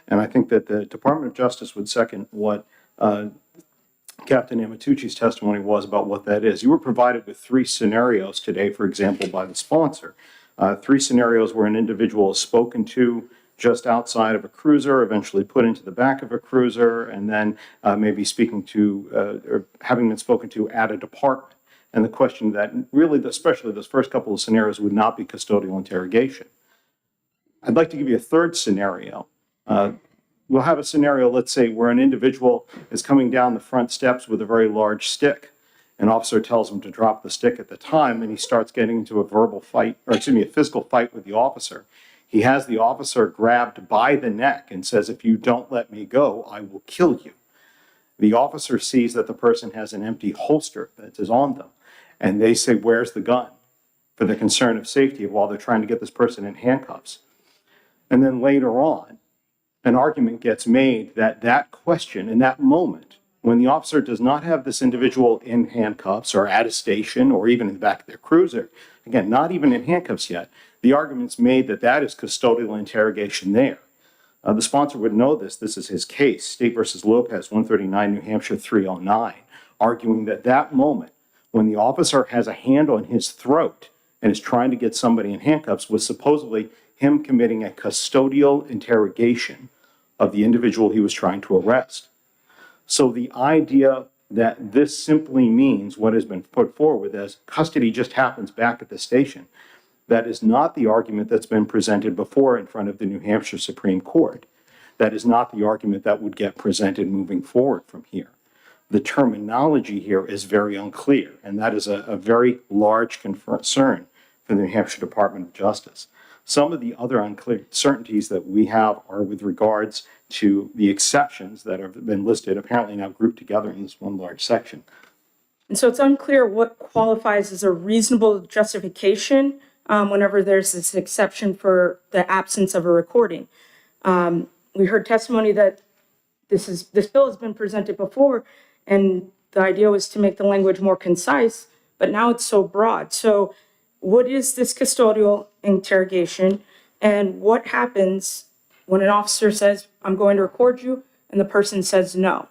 And I think that the Department of Justice would second what Captain Amatucci's testimony was about what that is. You were provided with 3 scenarios today, for example, by the sponsor. 3 scenarios where an individual is spoken to just outside of a cruiser, eventually put into the back of a cruiser, and then maybe speaking to or having been spoken to at a department. And the question that really, especially those first couple of scenarios, would not be custodial interrogation. I'd like to give you a third scenario. We'll have a scenario, let's say, where an individual is coming down the front steps with a very large stick. An officer tells him to drop the stick at the time, and he starts getting into a physical fight with the officer. He has the officer grabbed by the neck and says, "If you don't let me go, I will kill you." The officer sees that the person has an empty holster that is on them, and they say, "Where's the gun?" for the concern of safety while they're trying to get this person in handcuffs. And then later on, an argument gets made that that question in that moment, when the officer does not have this individual in handcuffs or at a station or even in the back of their cruiser, again, not even in handcuffs yet, the argument's made that that is custodial interrogation there. The sponsor would know this. This is his case, State versus Lopez, 139, New Hampshire 309, arguing that that moment when the officer has a hand on his throat and is trying to get somebody in handcuffs was supposedly him committing a custodial interrogation of the individual he was trying to arrest. So the idea that this simply means what has been put forward as custody just happens back at the station, that is not the argument that's been presented before in front of the New Hampshire Supreme Court. That is not the argument that would get presented moving forward from here. The terminology here is very unclear, and that is a very large concern for the New Hampshire Department of Justice. Some of the other uncertainties that we have are with regards to the exceptions that have been listed, apparently now grouped together in this one large section. And so it's unclear what qualifies as a reasonable justification whenever there's this exception for the absence of a recording. We heard testimony that this bill has been presented before, and the idea was to make the language more concise, but now it's so broad. So what is this custodial interrogation, and what happens when an officer says, "I'm going to record you," and the person says no?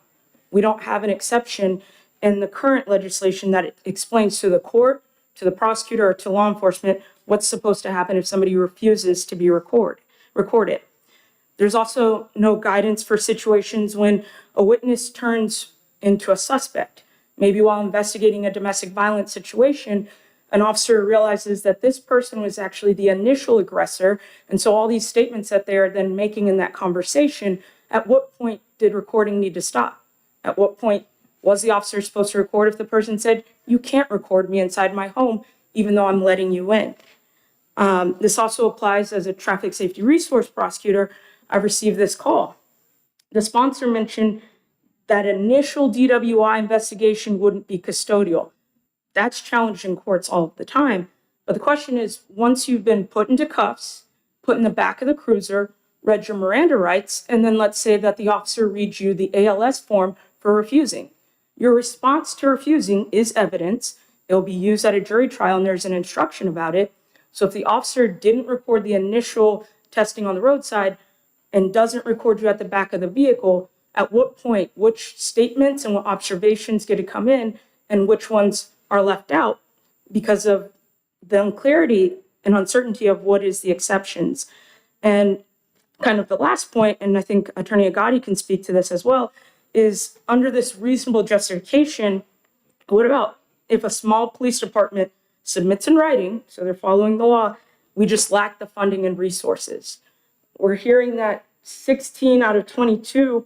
We don't have an exception in the current legislation that explains to the court, to the prosecutor, or to law enforcement what's supposed to happen if somebody refuses to be recorded. There's also no guidance for situations when a witness turns into a suspect. Maybe while investigating a domestic violence situation, an officer realizes that this person was actually the initial aggressor, and so all these statements that they're then making in that conversation, at what point did recording need to stop? At what point was the officer supposed to record if the person said, "You can't record me inside my home, even though I'm letting you in"? This also applies as a traffic safety resource prosecutor. I've received this call. The sponsor mentioned that initial DWI investigation wouldn't be custodial. That's challenged in courts all the time. But the question is, once you've been put into cuffs, put in the back of the cruiser, read your Miranda rights, and then let's say that the officer reads you the ALS form for refusing. Your response to refusing is evidence. It'll be used at a jury trial, and there's an instruction about it. So if the officer didn't record the initial testing on the roadside and doesn't record you at the back of the vehicle, at what point, which statements and what observations get to come in and which ones are left out because of the unclarity and uncertainty of what is the exceptions. And kind of the last point, and I think Attorney Agati can speak to this as well, is under this reasonable justification, what about if a small police department submits in writing, so they're following the law, we just lack the funding and resources? We're hearing that 16 out of 22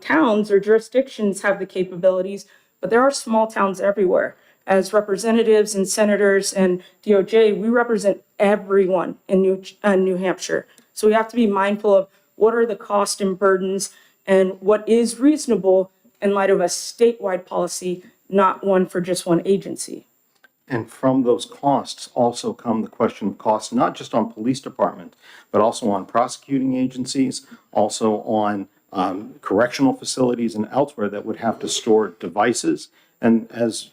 towns or jurisdictions have the capabilities, but there are small towns everywhere. as representatives and senators and DOJ, we represent everyone in New Hampshire. So we have to be mindful of what are the costs and burdens and what is reasonable in light of a statewide policy, not one for just one agency. And from those costs also come the question of costs, not just on police departments, but also on prosecuting agencies, also on correctional facilities and elsewhere that would have to store devices. And as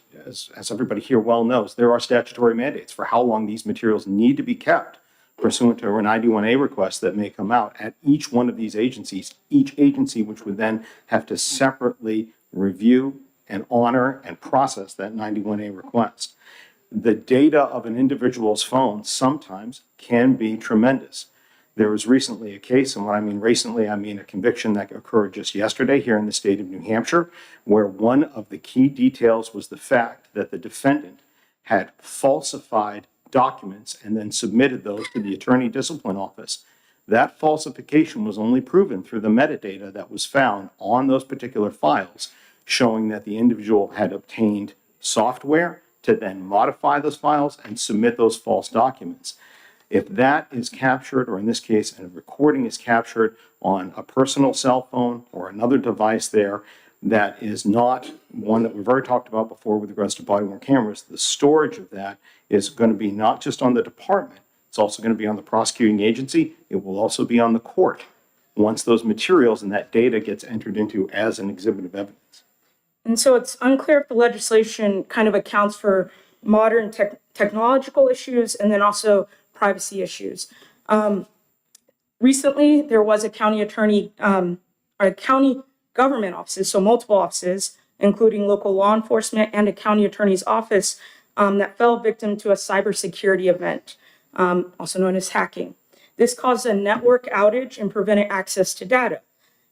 everybody here well knows, there are statutory mandates for how long these materials need to be kept pursuant to a 91A request that may come out at each one of these agencies, each agency which would then have to separately review and honor and process that 91A request. The data of an individual's phone sometimes can be tremendous. There was recently a case, and when I mean recently, I mean a conviction that occurred just yesterday here in the state of New Hampshire, where one of the key details was the fact that the defendant had falsified documents and then submitted those to the Attorney Discipline Office. That falsification was only proven through the metadata that was found on those particular files, showing that the individual had obtained software to then modify those files and submit those false documents. If that is captured, or in this case, a recording is captured on a personal cell phone or another device there that is not one that we've already talked about before with regards to body-worn cameras, the storage of that is going to be not just on the department, it's also going to be on the prosecuting agency, it will also be on the court once those materials and that data gets entered into as an exhibit of evidence. And so it's unclear if the legislation kind of accounts for modern technological issues and then also privacy issues. Recently, there was a county attorney, or county government offices, so multiple offices, including local law enforcement and a county attorney's office, that fell victim to a cybersecurity event, also known as hacking. This caused a network outage and prevented access to data.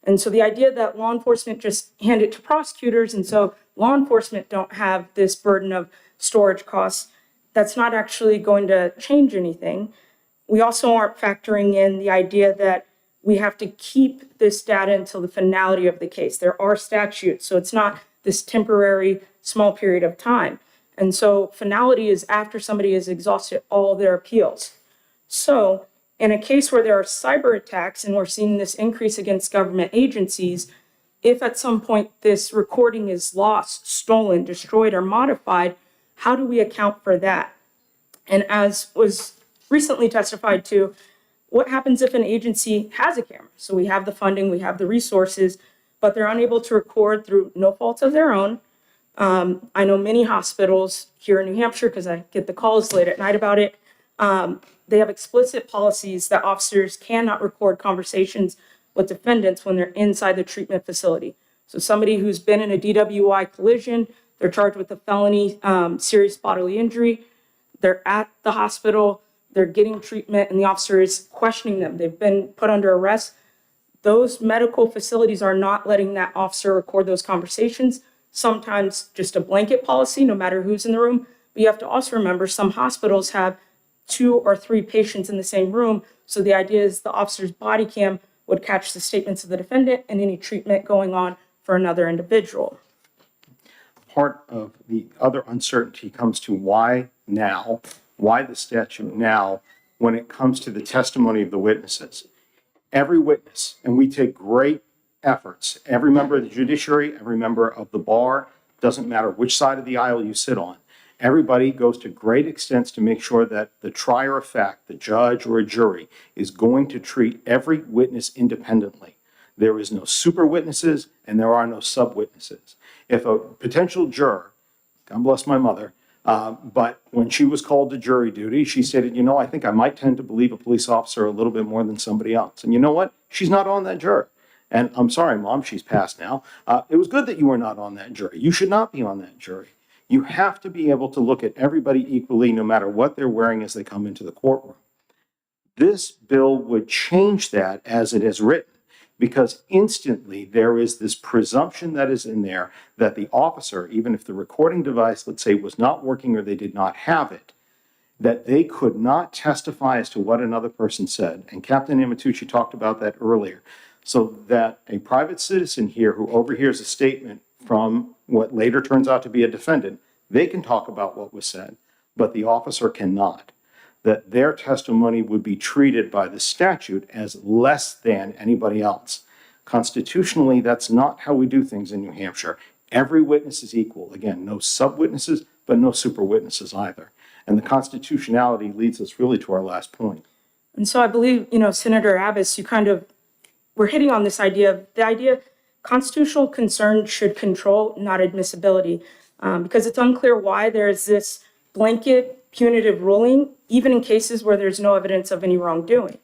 And so the idea that law enforcement just hand it to prosecutors, and so law enforcement don't have this burden of storage costs, that's not actually going to change anything. We also aren't factoring in the idea that we have to keep this data until the finality of the case. There are statutes, so it's not this temporary small period of time. And so finality is after somebody has exhausted all their appeals. So in a case where there are cyber attacks and we're seeing this increase against government agencies, if at some point this recording is lost, stolen, destroyed, or modified, how do we account for that? And as was recently testified to, what happens if an agency has a camera? So we have the funding, we have the resources, but they're unable to record through no fault of their own. I know many hospitals here in New Hampshire, because I get the calls late at night about it, they have explicit policies that officers cannot record conversations with defendants when they're inside the treatment facility. So somebody who's been in a DWI collision, they're charged with a felony serious bodily injury, they're at the hospital, they're getting treatment, and the officer is questioning them. They've been put under arrest. Those medical facilities are not letting that officer record those conversations. Sometimes just a blanket policy, no matter who's in the room. But you have to also remember some hospitals have 2 or 3 patients in the same room. So the idea is the officer's body cam would catch the statements of the defendant and any treatment going on for another individual. Part of the other uncertainty comes to why now, why the statute now, when it comes to the testimony of the witnesses. Every witness, and we take great efforts, every member of the judiciary, every member of the bar, doesn't matter which side of the aisle you sit on, everybody goes to great extents to make sure that the trier of fact, the judge or a jury, is going to treat every witness independently. There is no super witnesses and there are no sub witnesses. If a potential juror, God bless my mother, but when she was called to jury duty, she stated, I think I might tend to believe a police officer a little bit more than somebody else. And you know what? She's not on that jury. And I'm sorry, Mom, she's passed now. It was good that you were not on that jury. You should not be on that jury. You have to be able to look at everybody equally, no matter what they're wearing as they come into the courtroom. This bill would change that as it is written, because instantly there is this presumption that is in there that the officer, even if the recording device, let's say, was not working or they did not have it, that they could not testify as to what another person said. And Captain Amatucci talked about that earlier. So that a private citizen here who overhears a statement from what later turns out to be a defendant They can talk about what was said, but the officer cannot. That their testimony would be treated by the statute as less than anybody else. Constitutionally, that's not how we do things in New Hampshire. Every witness is equal. Again, no sub-witnesses, but no super witnesses either. And the constitutionality leads us really to our last point. And so I believe, Senator Abbas, we're hitting on this idea constitutional concern should control, not admissibility, because it's unclear why there's this blanket punitive ruling, even in cases where there's no evidence of any wrongdoing.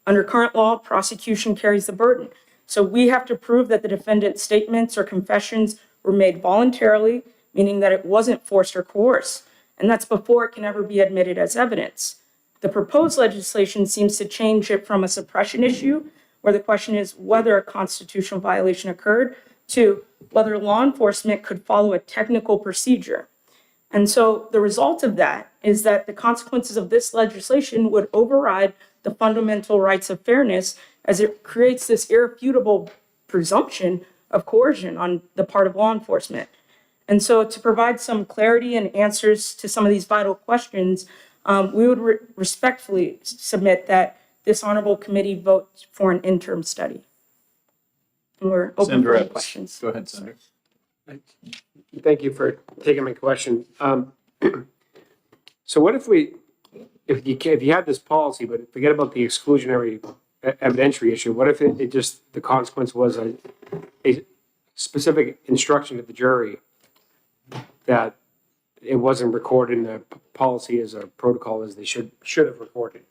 Under current law, prosecution carries the burden. So we have to prove that the defendant's statements or confessions were made voluntarily, meaning that it wasn't forced or coerced. And that's before it can ever be admitted as evidence. The proposed legislation seems to change it from a suppression issue, where the question is whether a constitutional violation occurred, to whether law enforcement could follow a technical procedure. And so the result of that is that the consequences of this legislation would override the fundamental rights of fairness, as it creates this irrefutable presumption of coercion on the part of law enforcement. And so to provide some clarity and answers to some of these vital questions, we would respectfully submit that this honorable committee vote for an interim study. And we're open Senator for any Evans. questions. Go ahead, Senator. Thank you for taking my question. So what if you had this policy, but forget about the exclusionary evidentiary issue, what if it just, the consequence was a specific instruction to the jury that it wasn't recorded in the policy as a protocol as they should have recorded?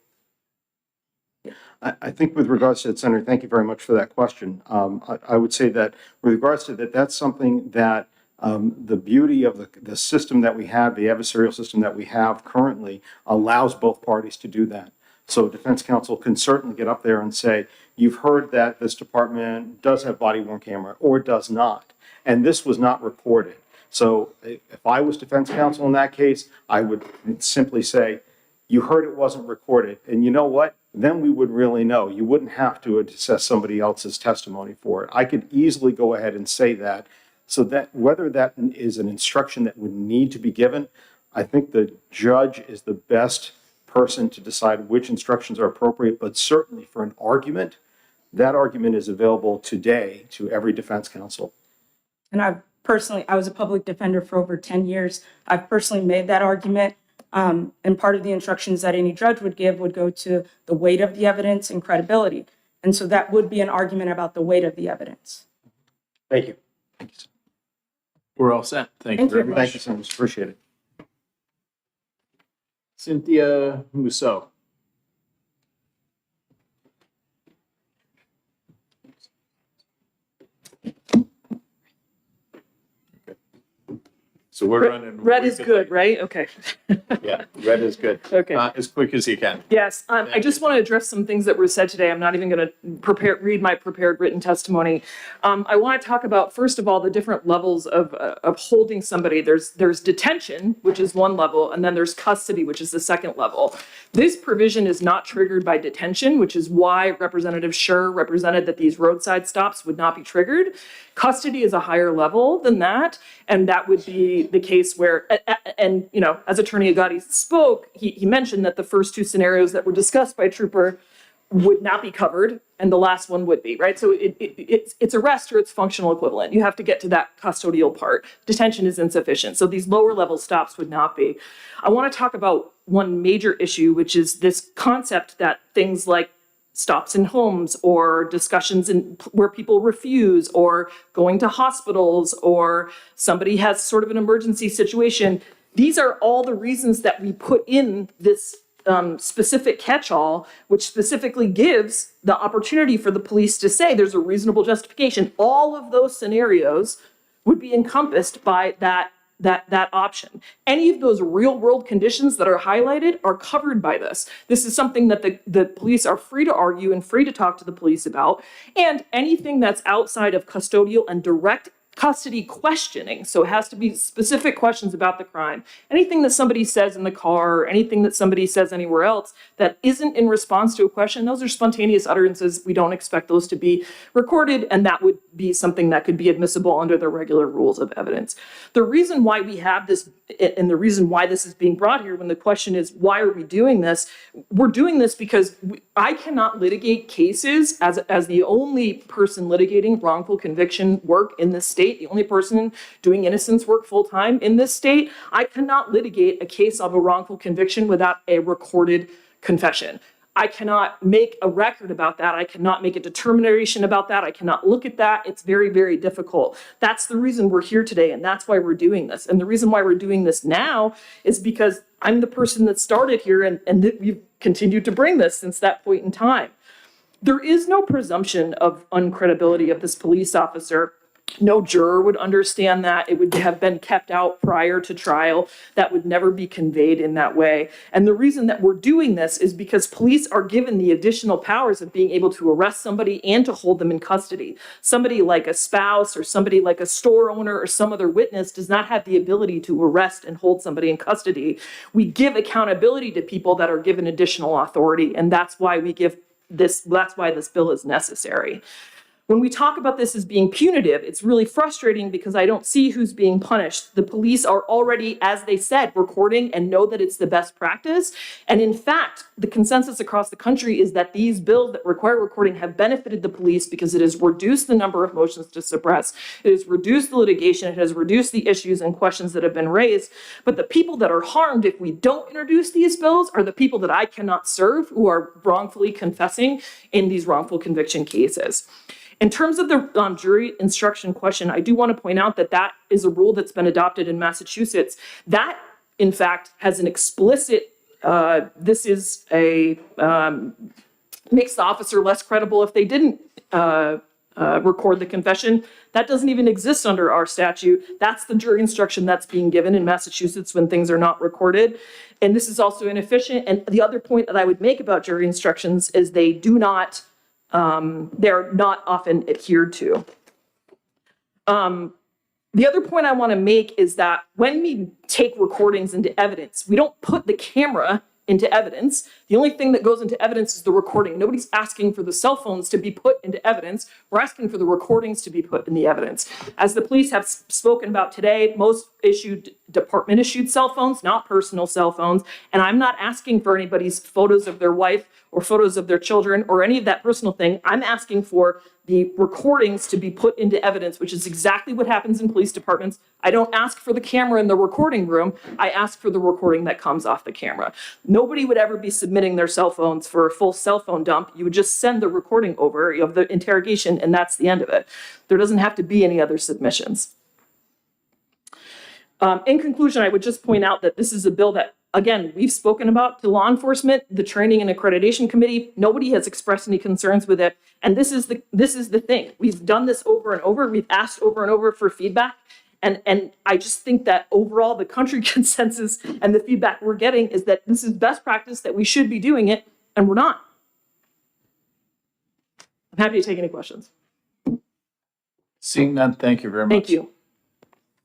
I think with regards to that, Senator, thank you very much for that question. I would say that with regards to that, that's something that the beauty of the system that we have, the adversarial system that we have currently, allows both parties to do that. So defense counsel can certainly get up there and say, you've heard that this department does have body-worn camera or does not, and this was not recorded. So if I was defense counsel in that case, I would simply say, you heard it wasn't recorded, and you know what? Then we would really know. You wouldn't have to assess somebody else's testimony for it. I could easily go ahead and say that. So that whether that is an instruction that would need to be given, I think the judge is the best person to decide which instructions are appropriate, but certainly for an argument, that argument is available today to every defense counsel. And I was a public defender for over 10 years. I've personally made that argument. And part of the instructions that any judge would give would go to the weight of the evidence and credibility. And so that would be an argument about the weight of the evidence. Thank you. Thank you. We're all set. Thank you very much. Thank you so much. Appreciate it. Cynthia Mousseau. So we're running. Red is good, right? Okay. Yeah, red is good. Okay. As quick as you can. Yes, I just want to address some things that were said today. I'm not even going to read my prepared written testimony. I want to talk about, first of all, the different levels of holding somebody. There's detention, which is one level, and then there's custody, which is the second level. This provision is not triggered by detention, which is why Representative Scher represented that these roadside stops would not be triggered. Custody is a higher level than that, and that would be the case where, and as Attorney Agati spoke, he mentioned that the first two scenarios that were discussed by Trooper would not be covered, and the last one would be, right? So it's arrest or its functional equivalent. You have to get to that custodial part. Detention is insufficient, so these lower level stops would not be. I want to talk about one major issue, which is this concept that things like stops in homes or discussions where people refuse, or going to hospitals, or somebody has sort of an emergency situation. These are all the reasons that we put in this specific catch-all, which specifically gives the opportunity for the police to say there's a reasonable justification. All of those scenarios would be encompassed by that option. Any of those real world conditions that are highlighted are covered by this. This is something that the police are free to argue and free to talk to the police about. And anything that's outside of custodial and direct custody questioning. So it has to be specific questions about the crime. Anything that somebody says in the car, or anything that somebody says anywhere else that isn't in response to a question, those are spontaneous utterances. We don't expect those to be recorded, and that would be something that could be admissible under the regular rules of evidence. The reason why we have this, and the reason why this is being brought here, when the question is, why are we doing this? We're doing this because I cannot litigate cases as the only person litigating wrongful conviction work in this state, the only person doing innocence work full-time in this state. I cannot litigate a case of a wrongful conviction without a recorded confession. I cannot make a record about that. I cannot make a determination about that. I cannot look at that. It's very, very difficult. That's the reason we're here today, and that's why we're doing this. And the reason why we're doing this now is because I'm the person that started here, and that we've continued to bring this since that point in time. There is no presumption of uncredibility of this police officer. No juror would understand that. It would have been kept out prior to trial. That would never be conveyed in that way. And the reason that we're doing this is because police are given the additional powers of being able to arrest somebody and to hold them in custody. Somebody like a spouse or somebody like a store owner or some other witness does not have the ability to arrest and hold somebody in custody. We give accountability to people that are given additional authority, and that's why we give this, that's why this bill is necessary. When we talk about this as being punitive, it's really frustrating because I don't see who's being punished. The police are already, as they said, recording and know that it's the best practice. And in fact, the consensus across the country is that these bills that require recording have benefited the police because it has reduced the number of motions to suppress. It has reduced the litigation. It has reduced the issues and questions that have been raised. But the people that are harmed if we don't introduce these bills are the people that I cannot serve, who are wrongfully confessing in these wrongful conviction cases. In terms of the jury instruction question, I do want to point out that that is a rule that's been adopted in Massachusetts. That, in fact, has an explicit, this is a, makes the officer less credible if they didn't record the confession. That doesn't even exist under our statute. That's the jury instruction that's being given in Massachusetts when things are not recorded. And this is also inefficient. And the other point that I would make about jury instructions is they do not, they're not often adhered to. The other point I want to make is that when we take recordings into evidence, we don't put the camera into evidence. The only thing that goes into evidence is the recording. Nobody's asking for the cell phones to be put into evidence. We're asking for the recordings to be put in the evidence. As the police have spoken about today, most department issued cell phones, not personal cell phones. And I'm not asking for anybody's photos of their wife or photos of their children or any of that personal thing. I'm asking for the recordings to be put into evidence, which is exactly what happens in police departments. I don't ask for the camera in the recording room. I ask for the recording that comes off the camera. Nobody would ever be submitting their cell phones for a full cell phone dump. You would just send the recording over of the interrogation, and that's the end of it. There doesn't have to be any other submissions. In conclusion, I would just point out that this is a bill that, again, we've spoken about to law enforcement, the Training and Accreditation Committee. Nobody has expressed any concerns with it. And this is the thing. We've done this over and over. We've asked over and over for feedback. And I just think that overall the country consensus and the feedback we're getting is that this is best practice, that we should be doing it, and we're not. I'm happy to take any questions. Seeing none, thank you very much. Thank you.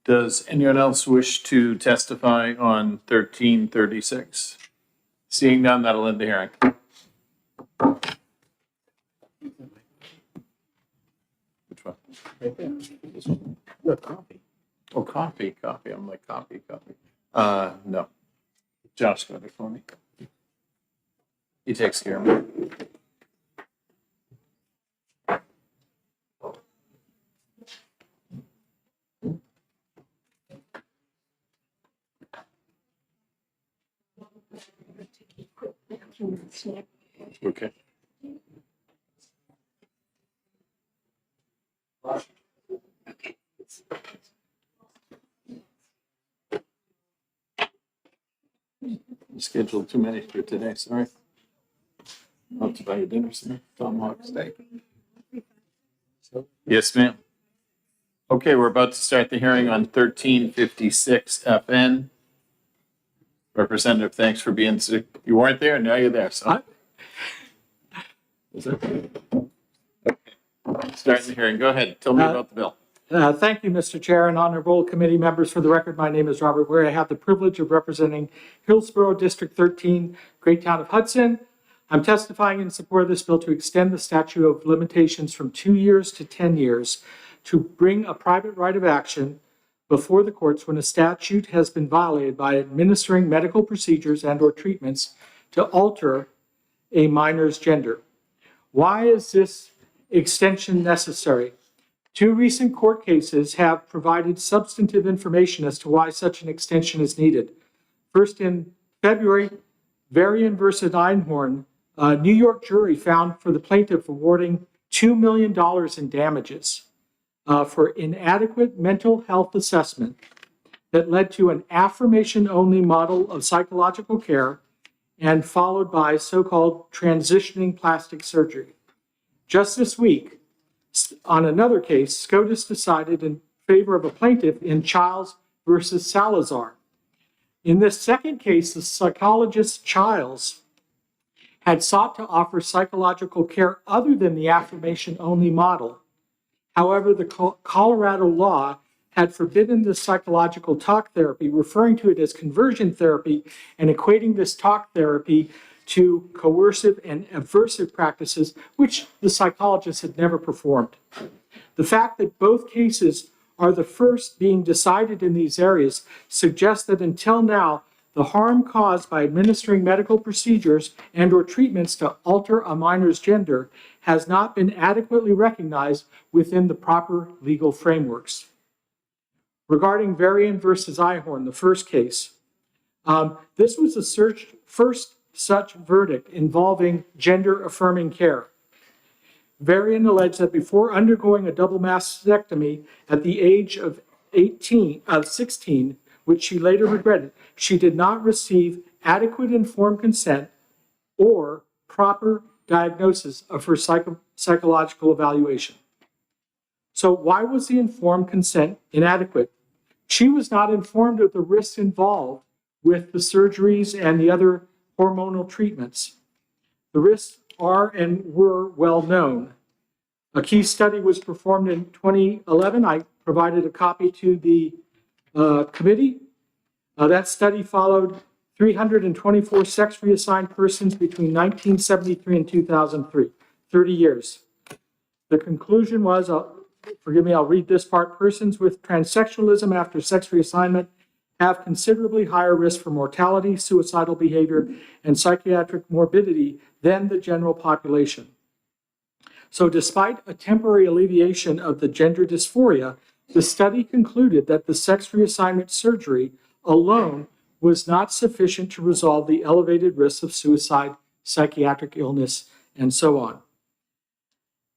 Does anyone else wish to testify on 1336? Seeing none, that'll end the hearing. Which one? Right there. This one. No, coffee. Oh, coffee. I'm like, coffee. No. Josh got it for me. He takes care of me. Okay. Scheduled too many for today, sorry. I'll have to buy you dinner soon. Tomahawk steak. Yes, ma'am. Okay, we're about to start the hearing on 1356 FN. Representative, thanks for being sick. You weren't there, now you're there, so. Is it? Okay. Starting the hearing, go ahead, tell me about the bill. Thank you, Mr. Chair and honorable committee members. For the record, my name is Robert Ware. I have the privilege of representing Hillsborough District 13, Great Town of Hudson. I'm testifying in support of this bill to extend the statute of limitations from 2 years to 10 years to bring a private right of action before the courts when a statute has been violated by administering medical procedures and or treatments to alter a minor's gender. Why is this extension necessary? 2 recent court cases have provided substantive information as to why such an extension is needed. First, in February, Varian versus Einhorn, a New York jury found for the plaintiff awarding $2 million in damages for inadequate mental health assessment that led to an affirmation-only model of psychological care and followed by so-called transitioning plastic surgery. Just this week, on another case, SCOTUS decided in favor of a plaintiff in Childs versus Salazar. In this second case, the psychologist Childs had sought to offer psychological care other than the affirmation-only model. However, the Colorado law had forbidden the psychological talk therapy, referring to it as conversion therapy and equating this talk therapy to coercive and aversive practices, which the psychologist had never performed. The fact that both cases are the first being decided in these areas suggests that until now, the harm caused by administering medical procedures and or treatments to alter a minor's gender has not been adequately recognized within the proper legal frameworks. Regarding Varian versus Einhorn, the first case, this was the first such verdict involving gender-affirming care. Varian alleged that before undergoing a double mastectomy at the age of 16, which she later regretted, she did not receive adequate informed consent or proper diagnosis of her psychological evaluation. So why was the informed consent inadequate? She was not informed of the risks involved with the surgeries and the other hormonal treatments. The risks are and were well known. A key study was performed in 2011. I provided a copy to the committee. That study followed 324 sex reassigned persons between 1973 and 2003, 30 years. The conclusion was, forgive me, I'll read this part, persons with transsexualism after sex reassignment have considerably higher risk for mortality, suicidal behavior, and psychiatric morbidity than the general population. So despite a temporary alleviation of the gender dysphoria, the study concluded that the sex reassignment surgery alone was not sufficient to resolve the elevated risks of suicide, psychiatric illness, and so on.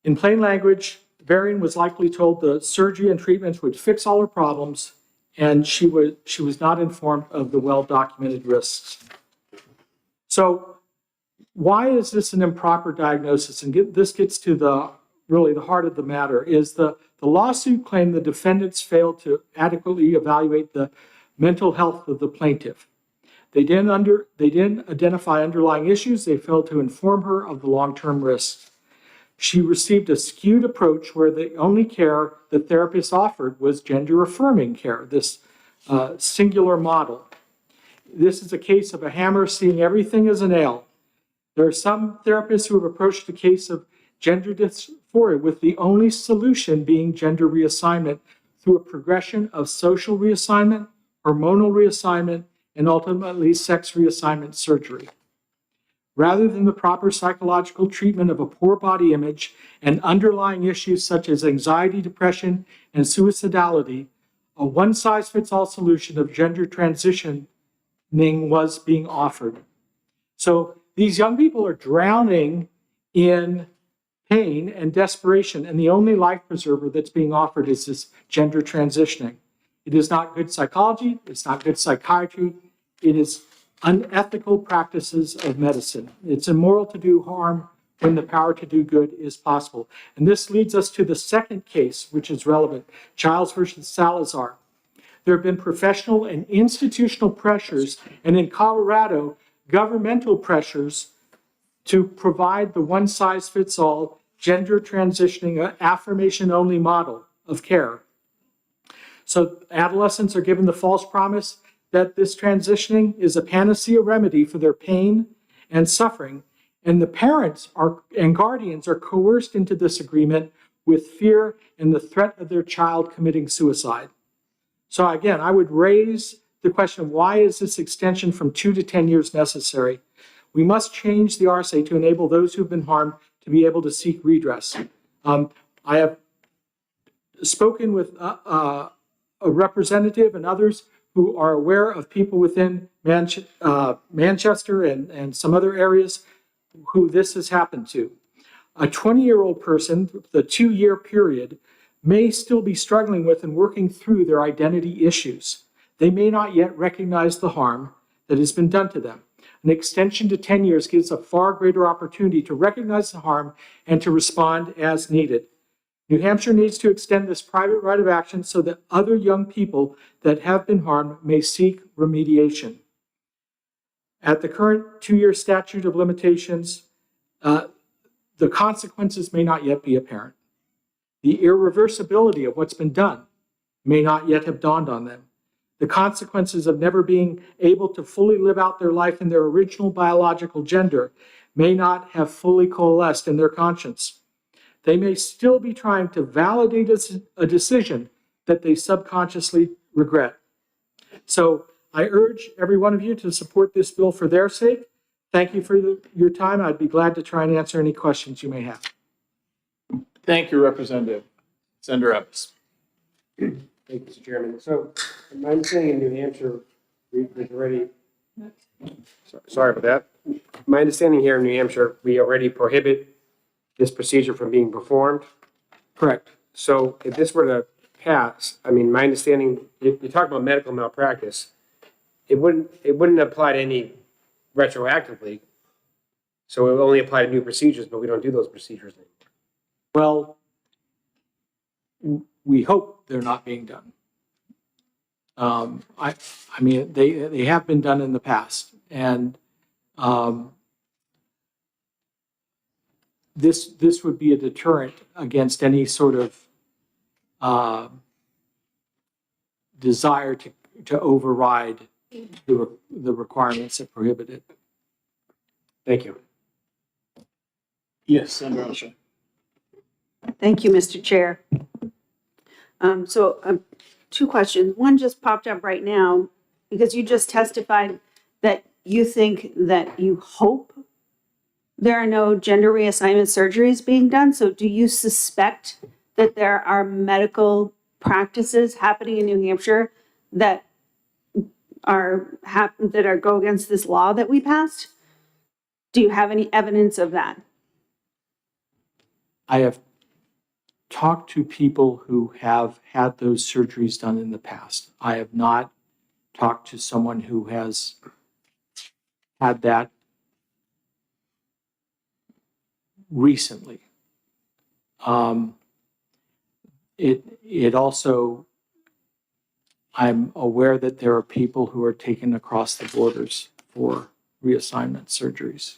In plain language, Varian was likely told the surgery and treatments would fix all her problems, and she was not informed of the well-documented risks. So why is this an improper diagnosis? And this gets to really the heart of the matter, is the lawsuit claimed the defendants failed to adequately evaluate the mental health of the plaintiff. They didn't identify underlying issues. They failed to inform her of the long-term risks. She received a skewed approach where the only care the therapist offered was gender-affirming care, this singular model. This is a case of a hammer seeing everything as a nail. There are some therapists who have approached the case of gender dysphoria with the only solution being gender reassignment through a progression of social reassignment, hormonal reassignment, and ultimately sex reassignment surgery. Rather than the proper psychological treatment of a poor body image and underlying issues such as anxiety, depression, and suicidality, a one-size-fits-all solution of gender transitioning was being offered. So these young people are drowning in pain and desperation, and the only life preserver that's being offered is this gender transitioning. It is not good psychology, it's not good psychiatry, it is unethical practices of medicine. It's immoral to do harm when the power to do good is possible. And this leads us to the second case, which is relevant, Childs versus Salazar. There have been professional and institutional pressures, and in Colorado, governmental pressures to provide the one-size-fits-all gender transitioning affirmation-only model of care So adolescents are given the false promise that this transitioning is a panacea remedy for their pain and suffering, and the parents and guardians are coerced into this agreement with fear and the threat of their child committing suicide. So again, I would raise the question of why is this extension from 2 to 10 years necessary? We must change the RSA to enable those who've been harmed to be able to seek redress. I have spoken with a representative and others who are aware of people within Manchester and some other areas who this has happened to. A 20-year-old person, the 2-year period, may still be struggling with and working through their identity issues. They may not yet recognize the harm that has been done to them. An extension to 10 years gives a far greater opportunity to recognize the harm and to respond as needed. New Hampshire needs to extend this private right of action so that other young people that have been harmed may seek remediation. At the current 2-year statute of limitations, the consequences may not yet be apparent. The irreversibility of what's been done may not yet have dawned on them. The consequences of never being able to fully live out their life in their original biological gender may not have fully coalesced in their conscience. They may still be trying to validate a decision that they subconsciously regret. So I urge every one of you to support this bill for their sake. Thank you for your time. I'd be glad to try and answer any questions you may have. Thank you, Representative. Senator Evans. Thank you, Mr. Chairman. So my understanding in New Hampshire, we've already, sorry about that. My understanding here in New Hampshire, we already prohibit this procedure from being performed. Correct. So if this were to pass, I mean, my understanding, you talk about medical malpractice, it wouldn't apply to any retroactively. So it would only apply to new procedures, but we don't do those procedures anymore. Well, we hope they're not being done. I mean, they have been done in the past, and this would be a deterrent against any sort of desire to override the requirements that prohibit it. Thank you. Yes, Senator Elsha. Thank you, Mr. Chair. Two questions. One just popped up right now because you just testified that you think that you hope there are no gender reassignment surgeries being done. So do you suspect that there are medical practices happening in New Hampshire that go against this law that we passed? Do you have any evidence of that? I have talked to people who have had those surgeries done in the past. I have not talked to someone who has had that recently. It also, I'm aware that there are people who are taken across the borders for reassignment surgeries.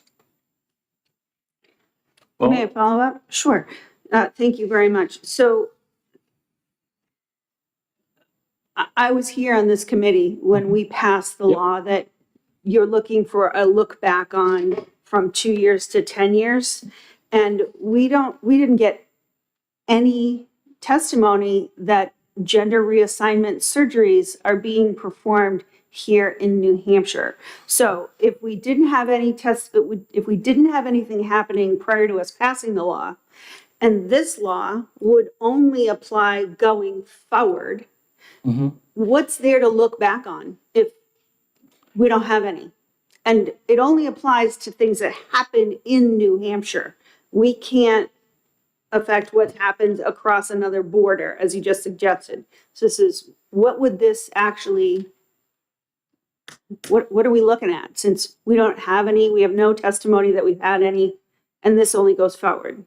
May I follow up? Sure. Thank you very much. So I was here on this committee when we passed the law that you're looking for a look back on from 2 years to 10 years. And we didn't get any testimony that gender reassignment surgeries are being performed here in New Hampshire. So if we didn't have any if we didn't have anything happening prior to us passing the law, and this law would only apply going forward, what's there to look back on if we don't have any? And it only applies to things that happen in New Hampshire. We can't affect what happens across another border, as you just suggested. So this is, what would this actually, what are we looking at? Since we don't have any, we have no testimony that we've had any, and this only goes forward.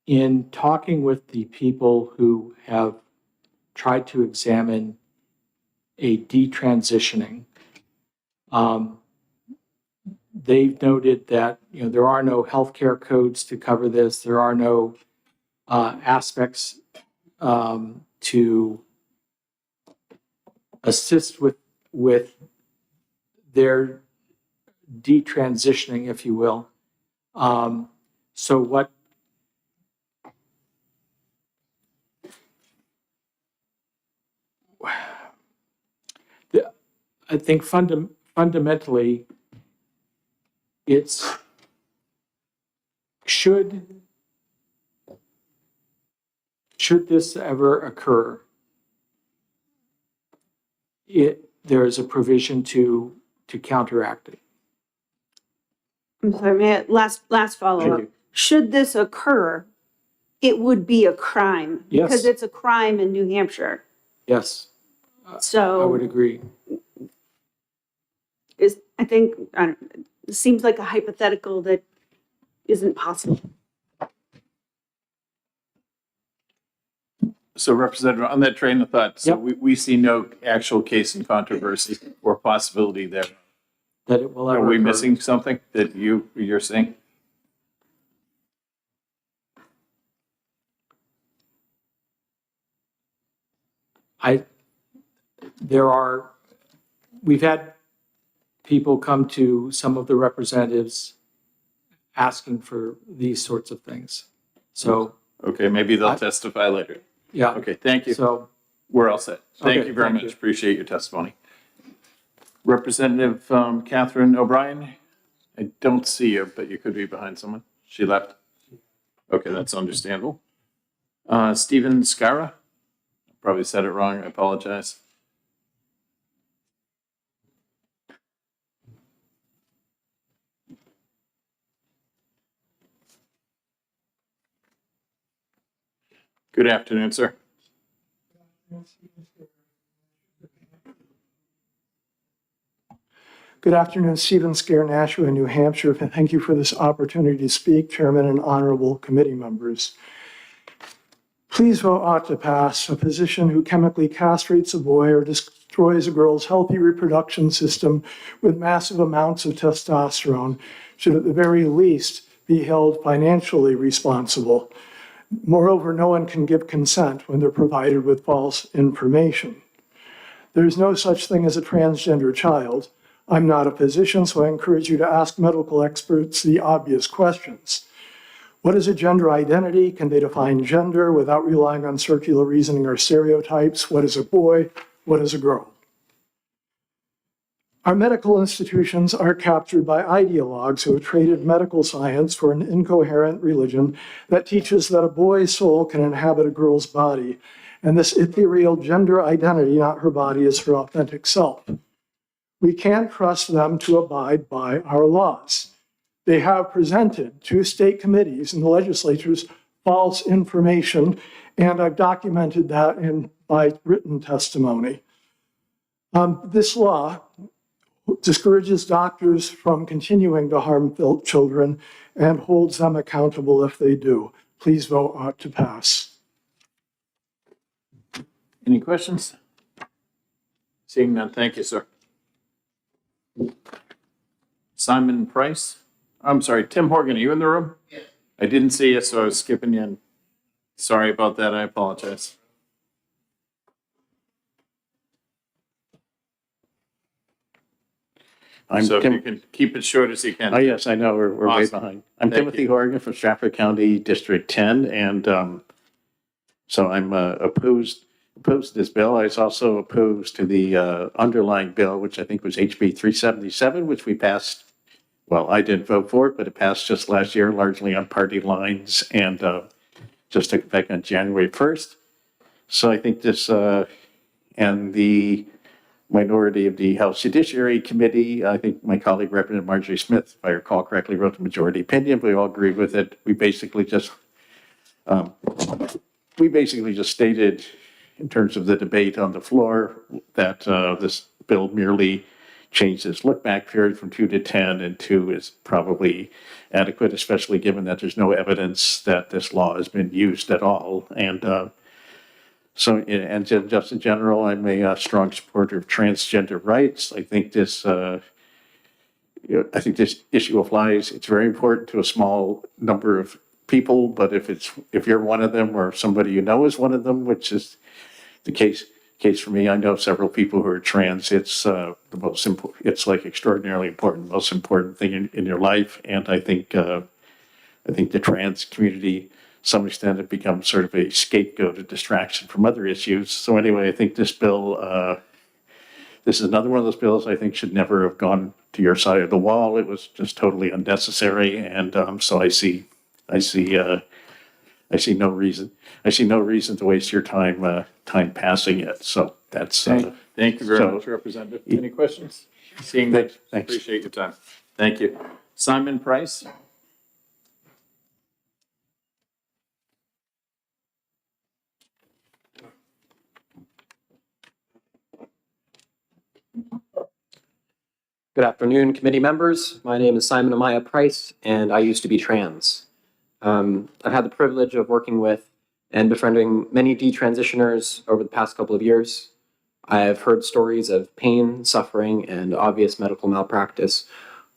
In talking with the people who have tried to examine a detransitioning, they've noted that there are no healthcare codes to cover this. There are no aspects to assist with their detransitioning, if you will. So what I think fundamentally, it's should this ever occur, there is a provision to counteract it. I'm sorry, last follow-up. Should this occur, it would be a crime. Yes. Because it's a crime in New Hampshire. Yes, So I would agree. I think, it seems like a hypothetical that isn't possible. So Representative, on that train of thought, so Yep. we see no actual case in controversy or possibility there. That it will ever Are we occur. missing something that you're saying? We've had people come to some of the representatives asking for these sorts of things. So, Okay, maybe they'll testify later. yeah. Okay, thank you. So, We're all set. Thank Okay, you very thank much. you. Appreciate your testimony. Representative Catherine O'Brien, I don't see you, but you could be behind someone. She left. Okay, that's understandable. Stephen Scara, probably said it wrong. I apologize. Good afternoon, sir. Good afternoon, Stephen Scare, Nashua, New Hampshire. Thank you for this opportunity to speak, Chairman and honorable committee members. Please vote ought to pass. A physician who chemically castrates a boy or destroys a girl's healthy reproduction system with massive amounts of testosterone should at the very least be held financially responsible. Moreover, no one can give consent when they're provided with false information. There's no such thing as a transgender child. I'm not a physician, so I encourage you to ask medical experts the obvious questions. What is a gender identity? Can they define gender without relying on circular reasoning or stereotypes? What is a boy? What is a girl? Our medical institutions are captured by ideologues who have traded medical science for an incoherent religion that teaches that a boy's soul can inhabit a girl's body, and this ethereal gender identity, not her body, is her authentic self. We can't trust them to abide by our laws. They have presented to state committees and the legislatures false information, and I've documented that by written testimony. This law discourages doctors from continuing to harm children and holds them accountable if they do. Please vote ought to pass. Any questions? Seeing none, thank you, sir. Simon Price? I'm sorry, Tim Horgan, are you in the room? Yes. I didn't see you, so I was skipping you in. Sorry about that, I apologize. So if you can keep it short as you can. Oh, yes, I know, we're way Awesome. behind. I'm Thank Timothy you. Horgan from Stratford County District 10, and so I'm opposed to this bill. I was also opposed to the underlying bill, which I think was HB 377, which we passed. Well, I didn't vote for it, but it passed just last year, largely on party lines, and just took effect on January 1st. So I think this, and the minority of the House Judiciary Committee, I think my colleague Representative Marjorie Smith, if I recall correctly, wrote the majority opinion. We all agree with it. We basically just stated, in terms of the debate on the floor, that this bill merely changes look-back period from 2 to 10, and 2 is probably adequate, especially given that there's no evidence that this law has been used at all. And just in general, I'm a strong supporter of transgender rights. I think this issue applies. It's very important to a small number of people, but if you're one of them or somebody you know is one of them, which is the case for me, I know several people who are trans. It's the most important. It's like extraordinarily important, most important thing in your life. And I think the trans community, to some extent, it becomes sort of a scapegoat, a distraction from other issues. So anyway, I think this bill, this is another one of those bills I think should never have gone to your side of the wall. It was just totally unnecessary, and so I see no reason. I see no reason to waste your time passing it. So that's. Thank you very much, Representative. Any questions? Seeing that, Thanks. appreciate your time. Thank you. Simon Price? Good afternoon, committee members. My name is Simon Amaya Price, and I used to be trans. I've had the privilege of working with and befriending many detransitioners over the past couple of years. I have heard stories of pain, suffering, and obvious medical malpractice,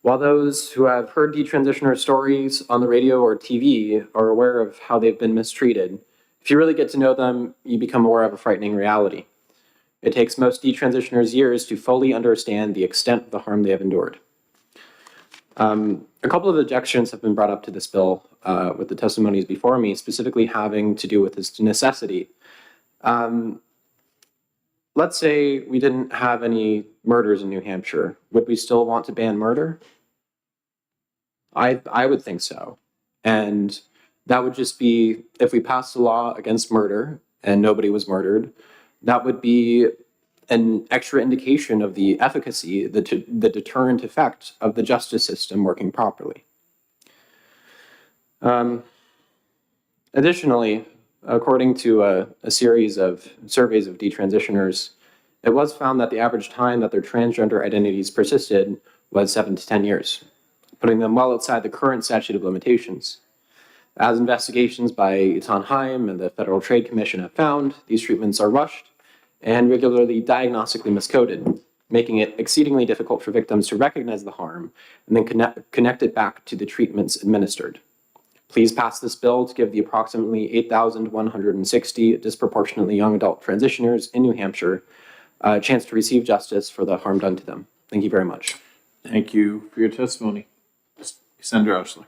while those who have heard detransitioner stories on the radio or TV are aware of how they've been mistreated. If you really get to know them, you become aware of a frightening reality. It takes most detransitioners years to fully understand the extent of the harm they have endured. A couple of objections have been brought up to this bill with the testimonies before me, specifically having to do with its necessity. Let's say we didn't have any murders in New Hampshire. Would we still want to ban murder? I would think so. And that would just be, if we passed a law against murder and nobody was murdered, that would be an extra indication of the efficacy, the deterrent effect of the justice system working properly. Additionally, according to a series of surveys of detransitioners, it was found that the average time that their transgender identities persisted was 7 to 10 years, putting them well outside the current statute of limitations. As investigations by Etan Heim and the Federal Trade Commission have found, these treatments are rushed and regularly diagnostically miscoded, making it exceedingly difficult for victims to recognize the harm and then connect it back to the treatments administered. Please pass this bill to give the approximately 8,160 disproportionately young adult transitioners in New Hampshire a chance to receive justice for the harm done to them. Thank you very much. Thank you for your testimony. Senator Oshler.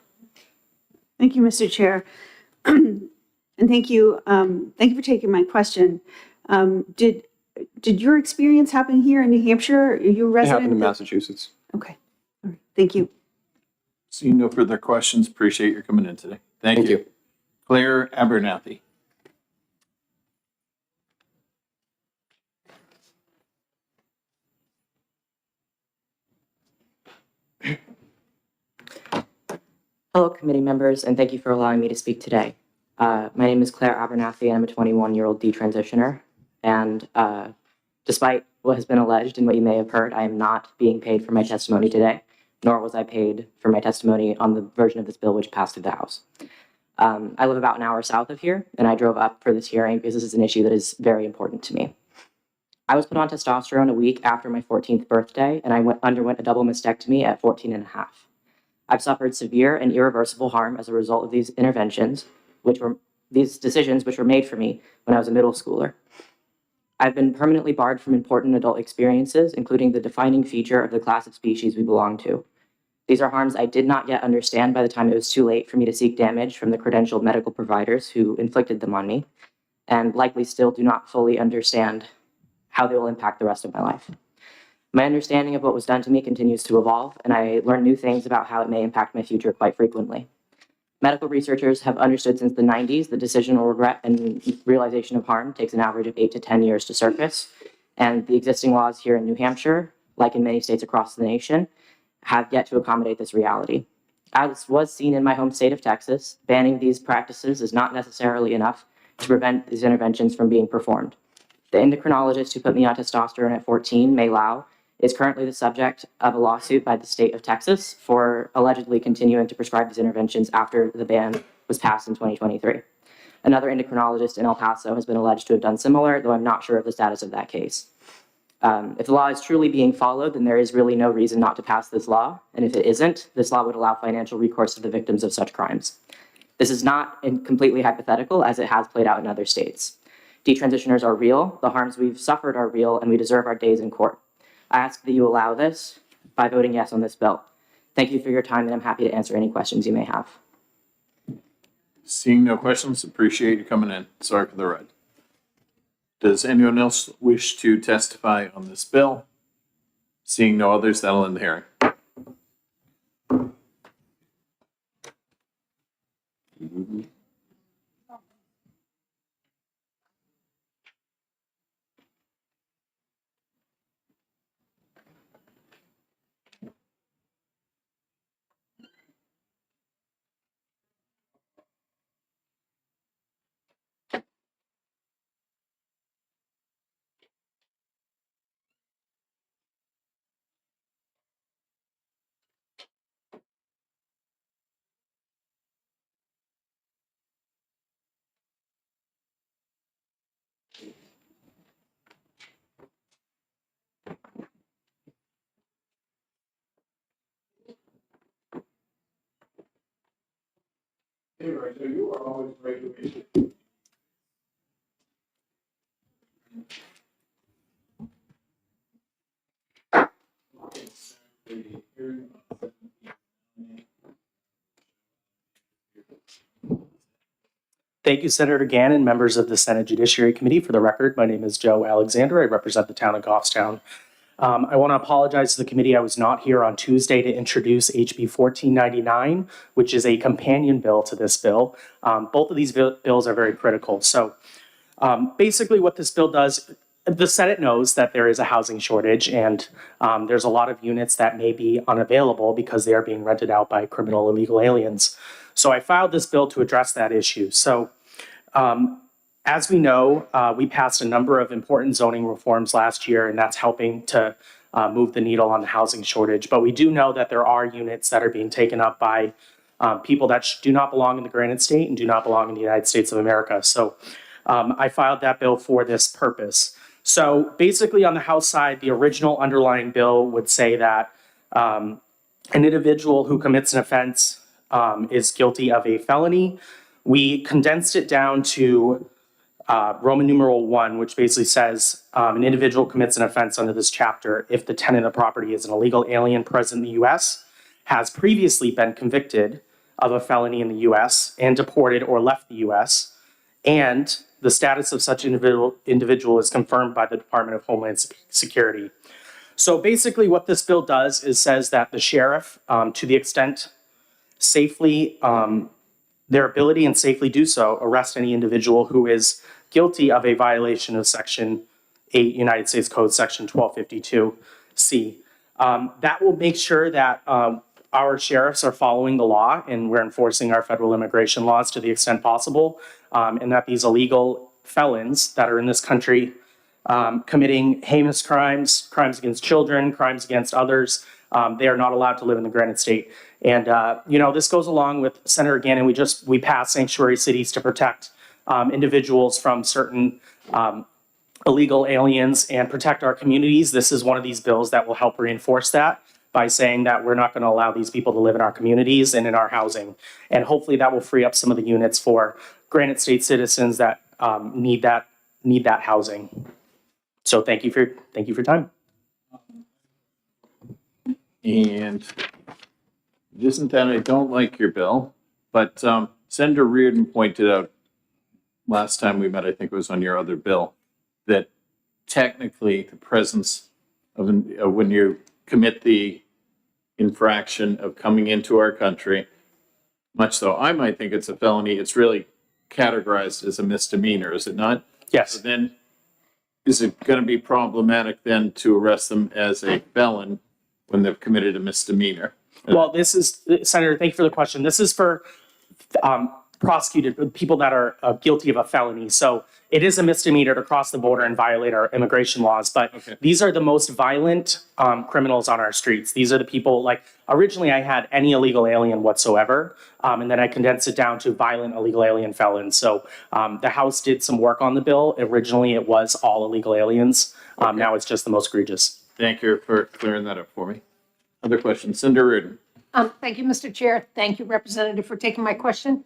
Thank you, Mr. Chair. And thank you for taking my question. Did your experience happen here in New Hampshire? Are you a It resident? happened in Massachusetts. Okay. All right. Thank you. Seeing no further questions, appreciate your coming in today. Thank you. Claire Abernathy. Hello, committee members, and thank you for allowing me to speak today. My name is Claire Abernathy, and I'm a 21-year-old detransitioner. And despite what has been alleged and what you may have heard, I am not being paid for my testimony today, nor was I paid for my testimony on the version of this bill which passed through the House. I live about an hour south of here, and I drove up for this hearing because this is an issue that is very important to me. I was put on testosterone a week after my 14th birthday, and I underwent a double mastectomy at 14 and a half. I've suffered severe and irreversible harm as a result of these decisions which were made for me when I was a middle schooler. I've been permanently barred from important adult experiences, including the defining feature of the class of species we belong to. These are harms I did not yet understand by the time it was too late for me to seek damage from the credentialed medical providers who inflicted them on me, and likely still do not fully understand how they will impact the rest of my life. My understanding of what was done to me continues to evolve, and I learn new things about how it may impact my future quite frequently. Medical researchers have understood since the 90s that decisional regret and realization of harm takes an average of 8 to 10 years to surface, and the existing laws here in New Hampshire, like in many states across the nation, have yet to accommodate this reality. As was seen in my home state of Texas, banning these practices is not necessarily enough to prevent these interventions from being performed. The endocrinologist who put me on testosterone at 14, May Lau, is currently the subject of a lawsuit by the state of Texas for allegedly continuing to prescribe these interventions after the ban was passed in 2023. Another endocrinologist in El Paso has been alleged to have done similar, though I'm not sure of the status of that case. If the law is truly being followed, then there is really no reason not to pass this law. And if it isn't, this law would allow financial recourse to the victims of such crimes. This is not completely hypothetical, as it has played out in other states. Detransitioners are real, the harms we've suffered are real, and we deserve our days in court. I ask that you allow this by voting yes on this bill. Thank you for your time, and I'm happy to answer any questions you may have. Seeing no questions, appreciate you coming in. Sorry for the ride. Does anyone else wish to testify on this bill? Seeing no others, that'll end the hearing. Hey, Rachel, you are always regulated. Thank you, Senator Gannon, members of the Senate Judiciary Committee. For the record, my name is Joe Alexander. I represent the town of Goffstown. I want to apologize to the committee. I was not here on Tuesday to introduce HB 1499, which is a companion bill to this bill. Both of these bills are very critical. So basically what this bill does, the Senate knows that there is a housing shortage, and there's a lot of units that may be unavailable because they are being rented out by criminal illegal aliens. So I filed this bill to address that issue. So as we know, we passed a number of important zoning reforms last year, and that's helping to move the needle on the housing shortage. But we do know that there are units that are being taken up by people that do not belong in the Granite State and do not belong in the United States of America. So I filed that bill for this purpose. So basically on the House side, the original underlying bill would say that an individual who commits an offense is guilty of a felony. We condensed it down to Roman numeral 1, which basically says an individual commits an offense under this chapter if the tenant of the property is an illegal alien present in the U.S., has previously been convicted of a felony in the U.S. and deported or left the U.S., and the status of such individual is confirmed by the Department of Homeland Security. So basically what this bill does is says that the sheriff, to the extent safely, their ability and safely do so, arrest any individual who is guilty of a violation of Section 8 United States Code, Section 1252C. That will make sure that our sheriffs are following the law and we're enforcing our federal immigration laws to the extent possible, and that these illegal felons that are in this country committing heinous crimes, crimes against children, crimes against others, they are not allowed to live in the Granite State. And, this goes along with Senator Gannon. We passed sanctuary cities to protect individuals from certain illegal aliens and protect our communities. This is one of these bills that will help reinforce that by saying that we're not going to allow these people to live in our communities and in our housing. And hopefully that will free up some of the units for Granite State citizens that need that housing. So thank you for your time. And it isn't that I don't like your bill, but Senator Reardon pointed out last time we met, I think it was on your other bill, that technically the presence of when you commit the infraction of coming into our country, much though I might think it's a felony, it's really categorized as a misdemeanor, is it not? Yes. So then, is it going to be problematic then to arrest them as a felon when they've committed a misdemeanor? Well, this is, Senator, thank you for the question. This is for prosecuted people that are guilty of a felony. So it is a misdemeanor to cross the border and violate our immigration laws. But these are the most violent criminals on our streets. These are the people, like, originally I had any illegal alien whatsoever, and then I condensed it down to violent illegal alien felons. So the House did some work on the bill. Originally it was all illegal aliens. Now it's just the most egregious. Thank you for clearing that up for me. Other questions? Senator Reardon. Thank you, Mr. Chair. Thank you, Representative, for taking my question.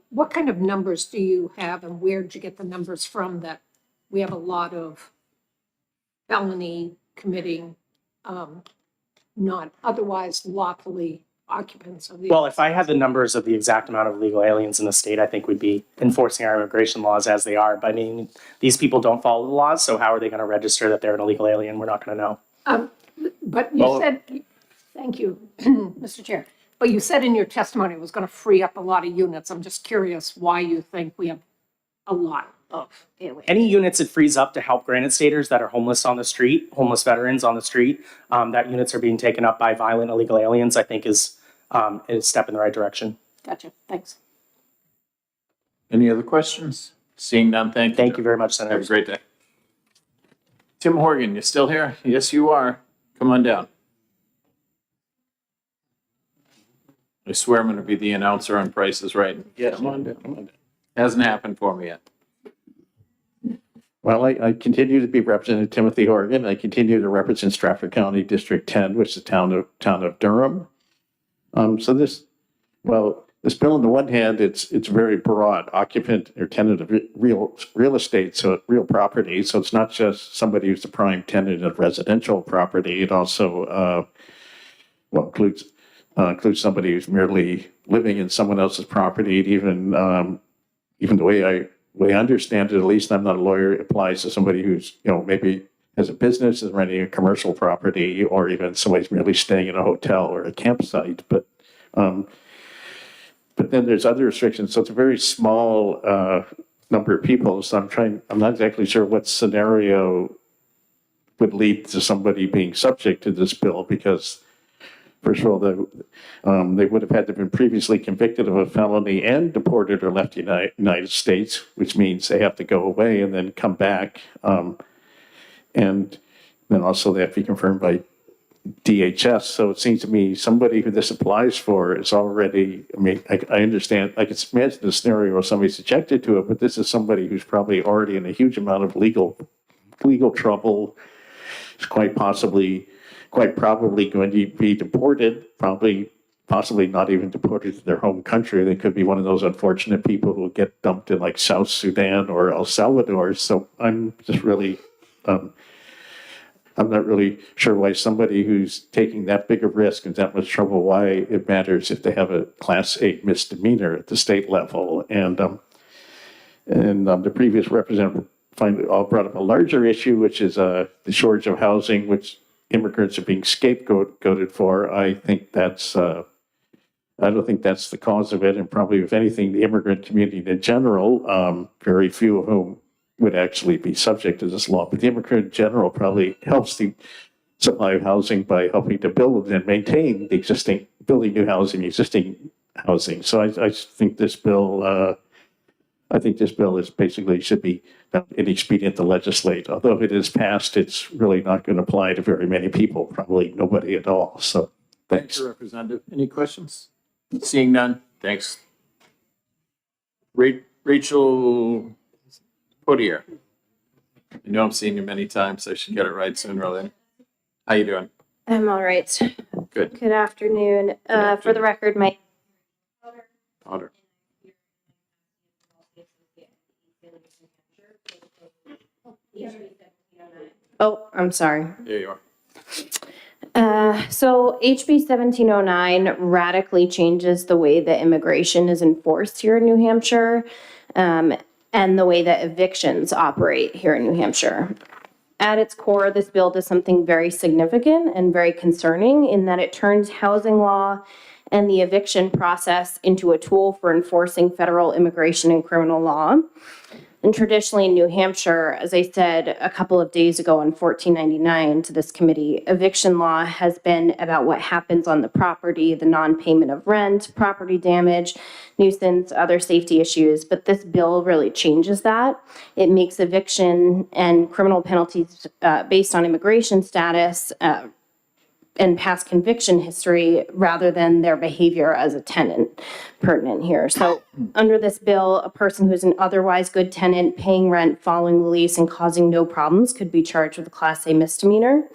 what kind of numbers do you have and where did you get the numbers from that we have a lot of felony committing, not otherwise lawfully occupants of the? Well, if I had the numbers of the exact amount of illegal aliens in the state, I think we'd be enforcing our immigration laws as they are. But I mean, these people don't follow the laws, so how are they going to register that they're an illegal alien? We're not going to know. But you said, thank you, Mr. Chair. But you said in your testimony it was going to free up a lot of units. I'm just curious why you think we have a lot of aliens. Any units it frees up to help granite staters that are homeless on the street, homeless veterans on the street, that units are being taken up by violent illegal aliens, I think is a step in the right direction. Gotcha. Thanks. Any other questions? Seeing none, thank you. Thank you very much, Senator. Have a great day. Tim Horgan, you still here? Yes, you are. Come on down. I swear I'm going to be the announcer on Price is Right. Yeah, come on down. Come on down. Hasn't happened for me yet. Well, I continue to be Representative Timothy Horgan. I continue to represent Stratford County District 10, which is the town of Durham. This bill on the one hand, it's very broad, occupant or tenant of real estate, so real property. So it's not just somebody who's the prime tenant of residential property. It also includes somebody who's merely living in someone else's property. Even the way I understand it, at least I'm not a lawyer, it applies to somebody who's maybe has a business, is renting a commercial property, or even somebody's merely staying in a hotel or a campsite. But then there's other restrictions. So it's a very small number of people. So I'm not exactly sure what scenario would lead to somebody being subject to this bill, because first of all, they would have had to have been previously convicted of a felony and deported or left the United States, which means they have to go away and then come back. And then also they have to be confirmed by DHS. So it seems to me somebody who this applies for is already, I understand, I can imagine the scenario where somebody's subjected to it, but this is somebody who's probably already in a huge amount of legal trouble, is quite probably going to be deported, possibly not even deported to their home country. They could be one of those unfortunate people who get dumped in like South Sudan or El Salvador. So I'm just really, I'm not really sure why somebody who's taking that big a risk and that much trouble, why it matters if they have a Class 8 misdemeanor at the state level. And the previous representative brought up a larger issue, which is the shortage of housing, which immigrants are being scapegoated for. I think that's, I don't think that's the cause of it. And probably, if anything, the immigrant community in general, very few of whom would actually be subject to this law. But the immigrant in general probably helps the supply of housing by helping to build and maintain the building new housing, existing housing. So I think this bill, is basically should be inexpedient to legislate. Although if it is passed, it's really not going to apply to very many people, probably nobody at all. So thanks. Thank you, Representative. Any questions? Seeing none, thanks. Rachel Potier. I know I'm seeing you many times, so I should get it right sooner or later. How you doing? I'm all right. Good. Good afternoon. For the record, my Potter. Oh, I'm sorry. There you are. So HB 1709 radically changes the way that immigration is enforced here in New Hampshire, and the way that evictions operate here in New Hampshire. At its core, this bill does something very significant and very concerning in that it turns housing law and the eviction process into a tool for enforcing federal immigration and criminal law. And traditionally in New Hampshire, as I said a couple of days ago on 1499 to this committee, eviction law has been about what happens on the property, the non-payment of rent, property damage, nuisance, other safety issues. But this bill really changes that. It makes eviction and criminal penalties based on immigration status and past conviction history rather than their behavior as a tenant pertinent here. So under this bill, a person who's an otherwise good tenant, paying rent, following the lease, and causing no problems could be charged with a Class A misdemeanor.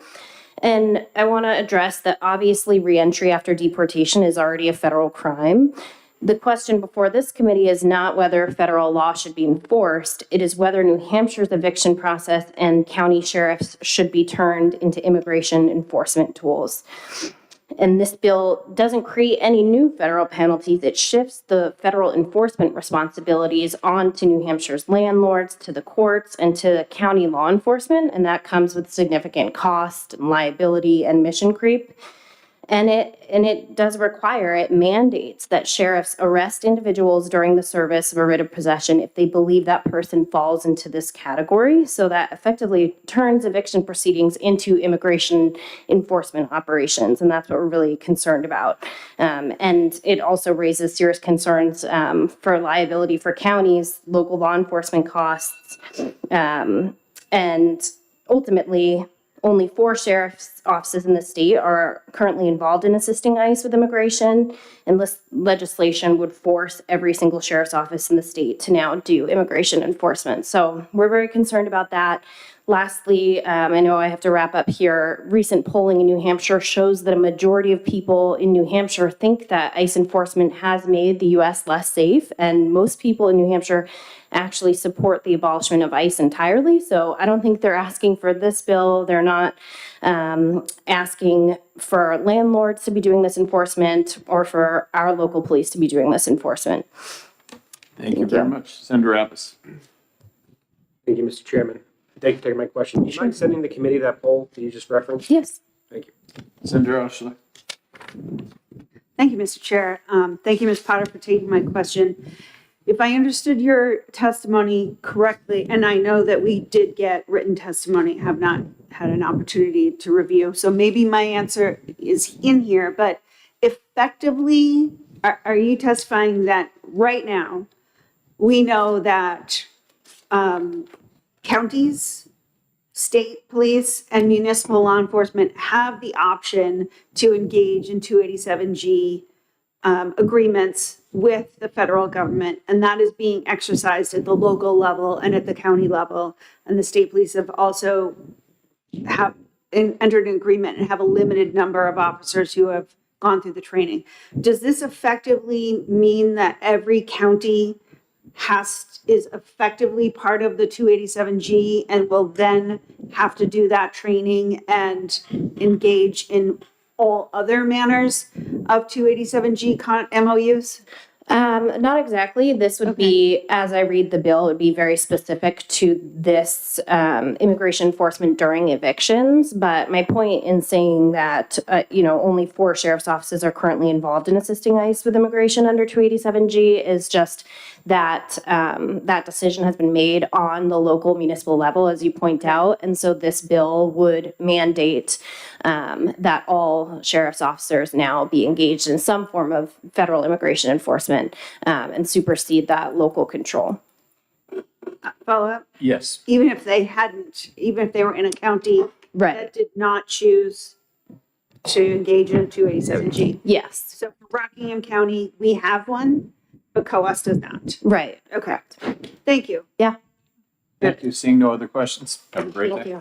And I want to address that obviously reentry after deportation is already a federal crime. The question before this committee is not whether federal law should be enforced. It is whether New Hampshire's eviction process and county sheriffs should be turned into immigration enforcement tools. And this bill doesn't create any new federal penalties. It shifts the federal enforcement responsibilities onto New Hampshire's landlords, to the courts, and to county law enforcement. And that comes with significant cost, liability, and mission creep. And it does require, it mandates that sheriffs arrest individuals during the service of a writ of possession if they believe that person falls into this category. So that effectively turns eviction proceedings into immigration enforcement operations. And that's what we're really concerned about. And it also raises serious concerns for liability for counties, local law enforcement costs, and ultimately, only 4 sheriff's offices in the state are currently involved in assisting ICE with immigration, and this legislation would force every single sheriff's office in the state to now do immigration enforcement. So we're very concerned about that. Lastly, I know I have to wrap up here. Recent polling in New Hampshire shows that a majority of people in New Hampshire think that ICE enforcement has made the U.S. less safe, and most people in New Hampshire actually support the abolishment of ICE entirely. So I don't think they're asking for this bill. They're not asking for landlords to be doing this enforcement or for our local police to be doing this enforcement. Thank you very much. Senator Appus. Thank you, Mr. Chairman. Thank you for taking my question. Do you mind sending the committee that poll that you just referenced? Yes. Thank you. Senator Oshler. Thank you, Mr. Chair. Thank you, Ms. Potter, for taking my question. If I understood your testimony correctly, and I know that we did get written testimony, have not had an opportunity to review, so maybe my answer is in here, but effectively, are you testifying that right now, we know that counties, state police, and municipal law enforcement have the option to engage in 287G agreements with the federal government, and that is being exercised at the local level and at the county level. And the state police have also entered an agreement and have a limited number of officers who have gone through the training. Does this effectively mean that every county is effectively part of the 287G and will then have to do that training and engage in all other manners of 287G MOUs? Not exactly. This would be, as I read the bill, it would be very specific to this immigration enforcement during evictions. But my point in saying that, only 4 sheriff's offices are currently involved in assisting ICE with immigration under 287G is just that that decision has been made on the local municipal level, as you point out. And so this bill would mandate that all sheriff's officers now be engaged in some form of federal immigration enforcement and supersede that local control. Follow up? Yes. Even if they were in a county that did not choose to engage in 287G? Yes. So for Rockingham County, we have one, but Coas does not. Right. Okay. Thank you. Yeah. Thank you. Seeing no other questions, have a great day.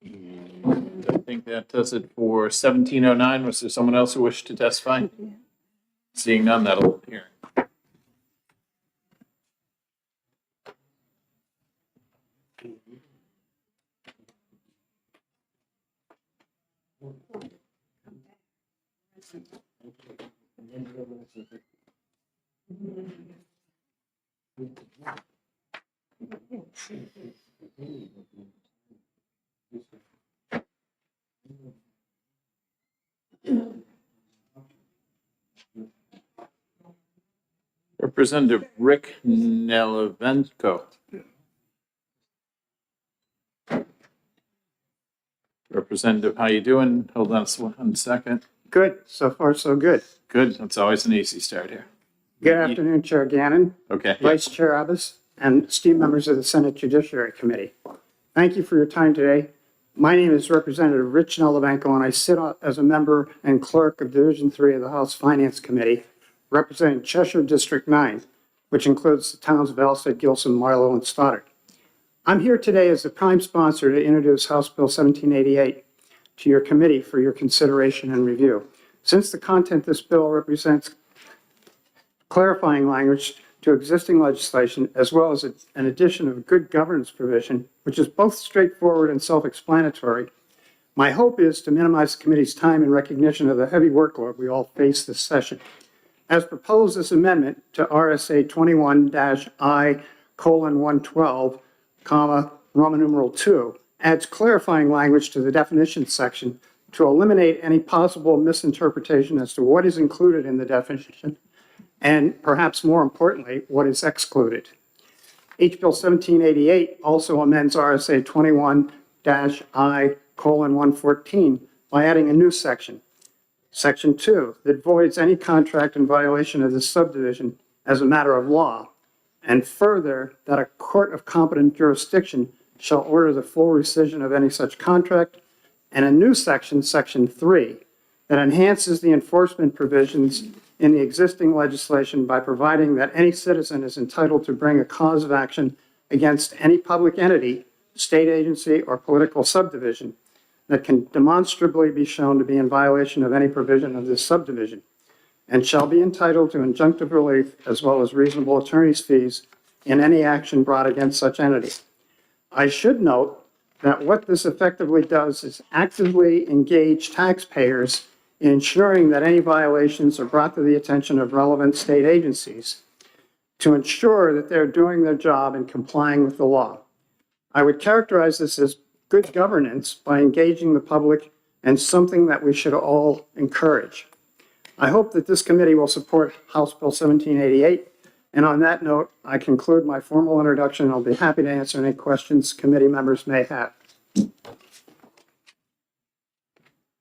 I think that does it for 1709. Was there someone else who wished to testify? Seeing none, that'll hold the hearing. Representative Rick Nelevenko. Representative, how you doing? Hold on 1 second. Good. So far, so good. Good. That's always an easy start here. Good afternoon, Chair Gannon, Okay. Vice Chair Abbas, and esteemed members of the Senate Judiciary Committee. Thank you for your time today. My name is Representative Rich Nelevenko, and I sit as a member and clerk of Division 3 of the House Finance Committee, representing Cheshire District 9, which includes the towns of Alsted, Gilson, Marlow, and Stoddard. I'm here today as the prime sponsor to introduce House Bill 1788 to your committee for your consideration and review. Since the content of this bill represents clarifying language to existing legislation, as well as an addition of good governance provision, which is both straightforward and self-explanatory. My hope is to minimize the committee's time in recognition of the heavy workload we all face this session. As proposed, this amendment to RSA 21-I:112, Roman numeral 2, adds clarifying language to the definitions section to eliminate any possible misinterpretation as to what is included in the definition, and perhaps more importantly, what is excluded. H. Bill 1788 also amends RSA 21-I:114 by adding a new section, Section 2, that voids any contract in violation of this subdivision as a matter of law, and further, that a court of competent jurisdiction shall order the full rescission of any such contract, and a new section, Section 3, that enhances the enforcement provisions in the existing legislation by providing that any citizen is entitled to bring a cause of action against any public entity, state agency, or political subdivision that can demonstrably be shown to be in violation of any provision of this subdivision, and shall be entitled to injunctive relief as well as reasonable attorney's fees in any action brought against such entity. I should note that what this effectively does is actively engage taxpayers in ensuring that any violations are brought to the attention of relevant state agencies to ensure that they're doing their job and complying with the law. I would characterize this as good governance by engaging the public, and something that we should all encourage. I hope that this committee will support House Bill 1788. And on that note, I conclude my formal introduction. I'll be happy to answer any questions committee members may have.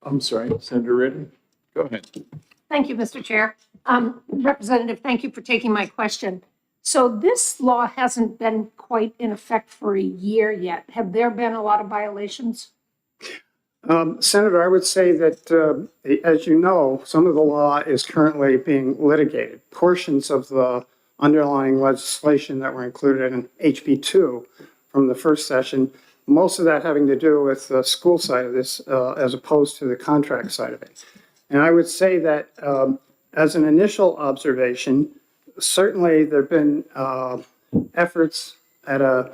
I'm sorry, Senator Ridden, go ahead. Thank you, Mr. Chair. Representative, thank you for taking my question. So this law hasn't been quite in effect for a year yet. Have there been a lot of violations? Senator, I would say that, as you know, some of the law is currently being litigated. Portions of the underlying legislation that were included in HB 2 from the first session, most of that having to do with the school side of this as opposed to the contract side of it. And I would say that as an initial observation, certainly there have been efforts at a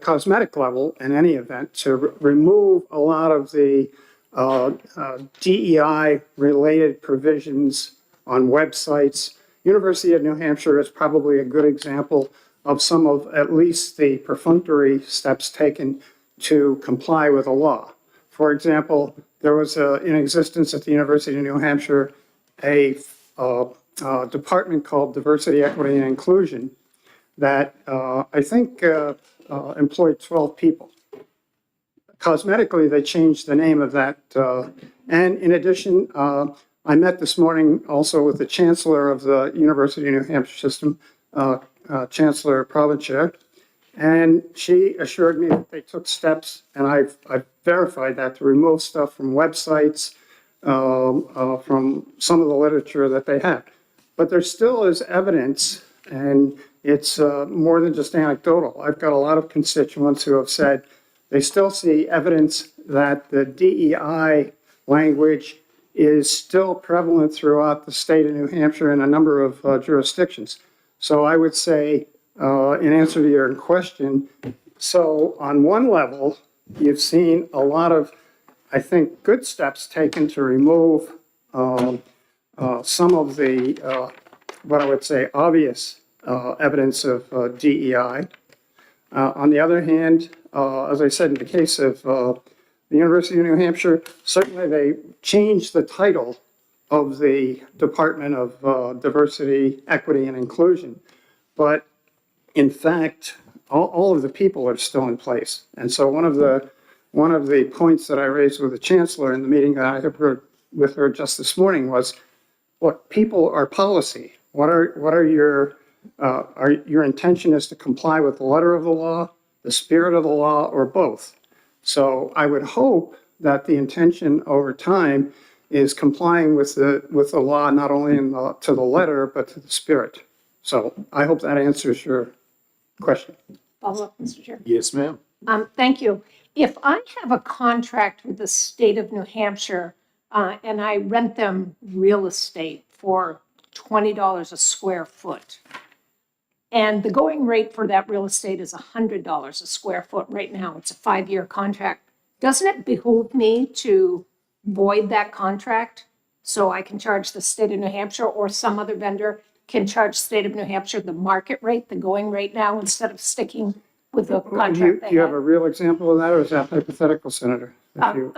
cosmetic level in any event to remove a lot of the DEI-related provisions on websites. University of New Hampshire is probably a good example of some of at least the perfunctory steps taken to comply with the law. For example, there was in existence at the University of New Hampshire a department called Diversity, Equity, and Inclusion that I think employed 12 people. Cosmetically, they changed the name of that. And in addition, I met this morning also with the Chancellor of the University of New Hampshire system, Chancellor Provencher, and she assured me that they took steps, and I've verified that, to remove stuff from websites, from some of the literature that they have. But there still is evidence, and it's more than just anecdotal. I've got a lot of constituents who have said they still see evidence that the DEI language is still prevalent throughout the state of New Hampshire in a number of jurisdictions. So I would say, in answer to your question, so on one level, you've seen a lot of, I think, good steps taken to remove some of the, what I would say, obvious evidence of DEI. On the other hand, as I said, in the case of the University of New Hampshire, certainly they changed the title of the Department of Diversity, Equity, and Inclusion. But in fact, all of the people are still in place. And so one of the points that I raised with the Chancellor in the meeting that I have heard with her just this morning was, look, people are policy. What are your intention is to comply with the letter of the law, the spirit of the law, or both? So I would hope that the intention over time is complying with the law, not only to the letter, but to the spirit. So I hope that answers your question. Follow up, Mr. Chair. Yes, ma'am. Thank you. If I have a contract with the state of New Hampshire and I rent them real estate for $20 a square foot. And the going rate for that real estate is $100 a square foot right now. It's a 5-year contract. Doesn't it behoove me to void that contract so I can charge the state of New Hampshire, or some other vendor can charge state of New Hampshire the market rate, the going rate now, instead of sticking with the contract they Do you have had? a real example of that, or is that hypothetical, Senator? If you-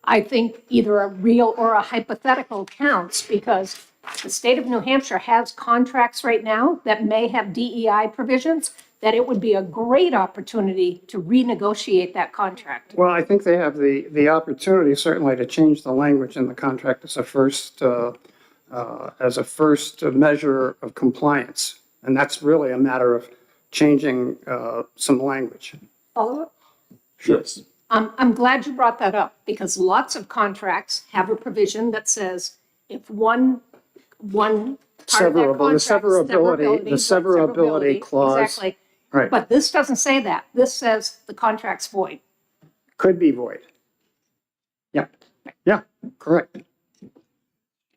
I think either a real or a hypothetical counts, because the state of New Hampshire has contracts right now that may have DEI provisions, that it would be a great opportunity to renegotiate that contract. Well, I think they have the opportunity certainly to change the language in the contract as a first measure of compliance. And that's really a matter of changing some language. Follow up? Yes. I'm glad you brought that up, because lots of contracts have a provision that says if one part of that contract, The severability clause. Exactly. Right, But this doesn't say that. This says the contract's void. could be void. Yeah, correct.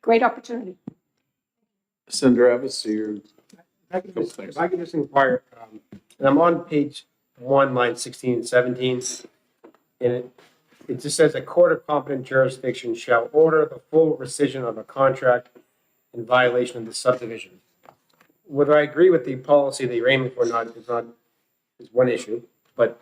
Great opportunity. Senator Abbott, so you're. If I could just inquire, and I'm on page 1, line 16 and 17, and it just says a court of competent jurisdiction shall order the full rescission of a contract in violation of the subdivision. Whether I agree with the policy that you're aiming for is one issue, but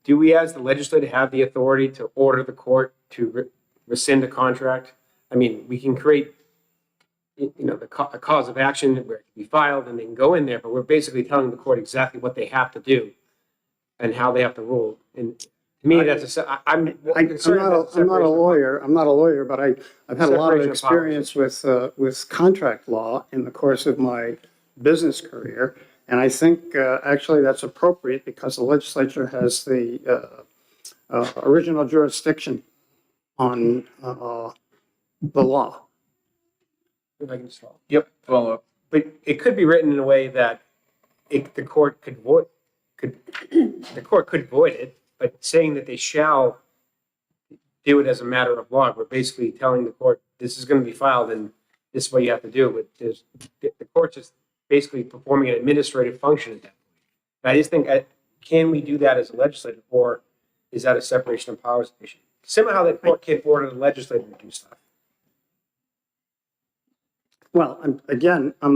do we as the legislature have the authority to order the court to rescind a contract? I mean, we can create a cause of action where it can be filed and they can go in there, but we're basically telling the court exactly what they have to do and how they have to rule. And to me, I'm not a lawyer, but I've had a lot of experience with contract law in the course of my business career. And I think actually that's appropriate because the legislature has the original jurisdiction on the law. If I can just follow. Yep, follow up. But it could be written in a way that the court could void it, but saying that they shall do it as a matter of law. We're basically telling the court, this is going to be filed and this is what you have to do. But the court's just basically performing an administrative function at that point. I just think, can we do that as a legislature, or is that a separation of powers issue? Somehow the court can't order the legislature to do stuff. Well, I'm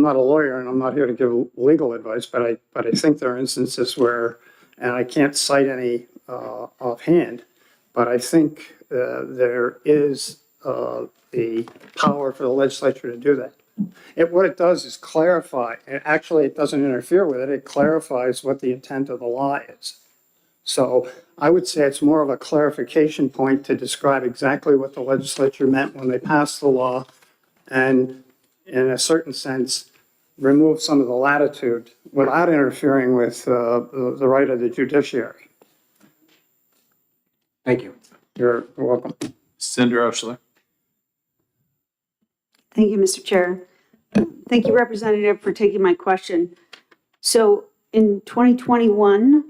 not a lawyer and I'm not here to give legal advice, but I think there are instances where, and I can't cite any offhand, but I think there is the power for the legislature to do that. What it does is clarify, and actually it doesn't interfere with it, it clarifies what the intent of the law is. So I would say it's more of a clarification point to describe exactly what the legislature meant when they passed the law, and in a certain sense, remove some of the latitude without interfering with the right of the judiciary. Thank you. You're welcome. Senator Oshler. Thank you, Mr. Chair. Thank you, Representative, for taking my question. So in 2021,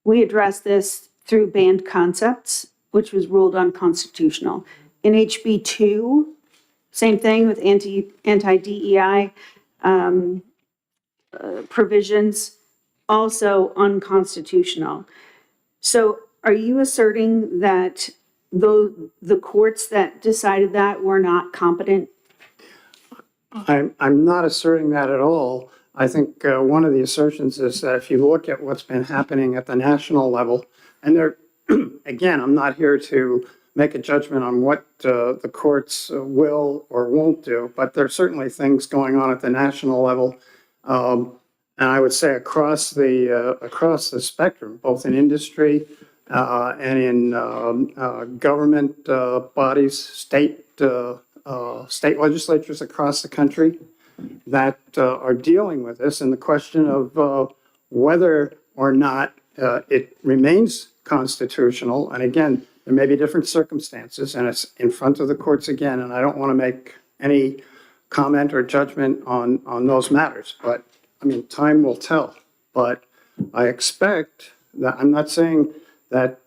we addressed this through banned concepts, which was ruled unconstitutional. In HB 2, same thing with anti-DEI provisions, also unconstitutional. So are you asserting that the courts that decided that were not competent? I'm not asserting that at all. I think one of the assertions is that if you look at what's been happening at the national level, and there, again, I'm not here to make a judgment on what the courts will or won't do, but there are certainly things going on at the national level, and I would say across the spectrum, both in industry and in government bodies, state legislatures across the country that are dealing with this, and the question of whether or not it remains constitutional. And again, there may be different circumstances, and it's in front of the courts again, and I don't want to make any comment or judgment on those matters. But, I mean, time will tell. But I expect that, I'm not saying that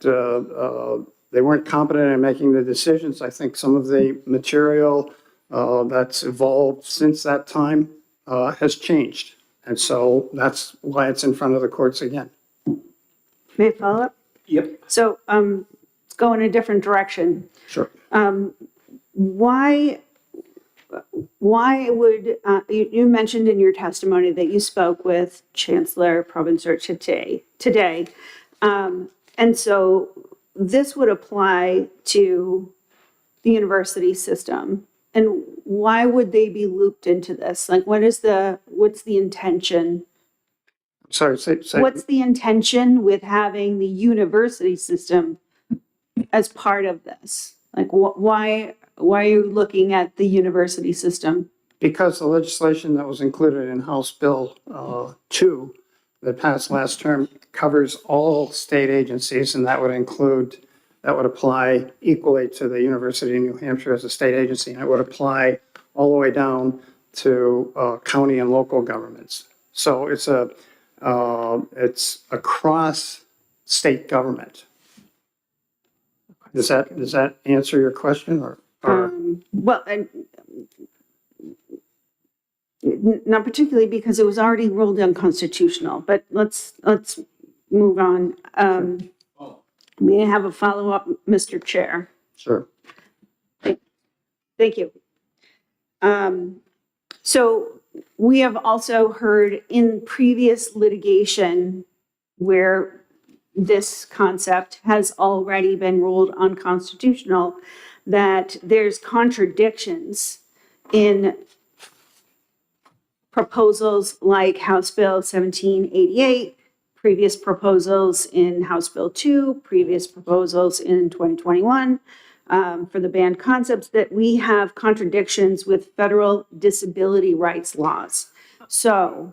they weren't competent in making the decisions. I think some of the material that's evolved since that time has changed. And so that's why it's in front of the courts again. May I follow up? Yep. So, let's go in a different direction. Sure. Why would, you mentioned in your testimony that you spoke with Chancellor Provencher today. And so this would apply to the university system. And why would they be looped into this? Like, what's the intention? Sorry, say. What's the intention with having the university system as part of this? Like, why are you looking at the university system? Because the legislation that was included in House Bill 2 that passed last term covers all state agencies, and that would apply equally to the University of New Hampshire as a state agency, and it would apply all the way down to county and local governments. So it's across state government. Does that answer your question, or? Well, and not particularly, because it was already ruled unconstitutional, but let's move on. May I have a follow-up, Mr. Chair? Sure. Thank you. So we have also heard in previous litigation where this concept has already been ruled unconstitutional, that there's contradictions in proposals like House Bill 1788, previous proposals in House Bill 2, previous proposals in 2021 for the banned concepts, that we have contradictions with federal disability rights laws. So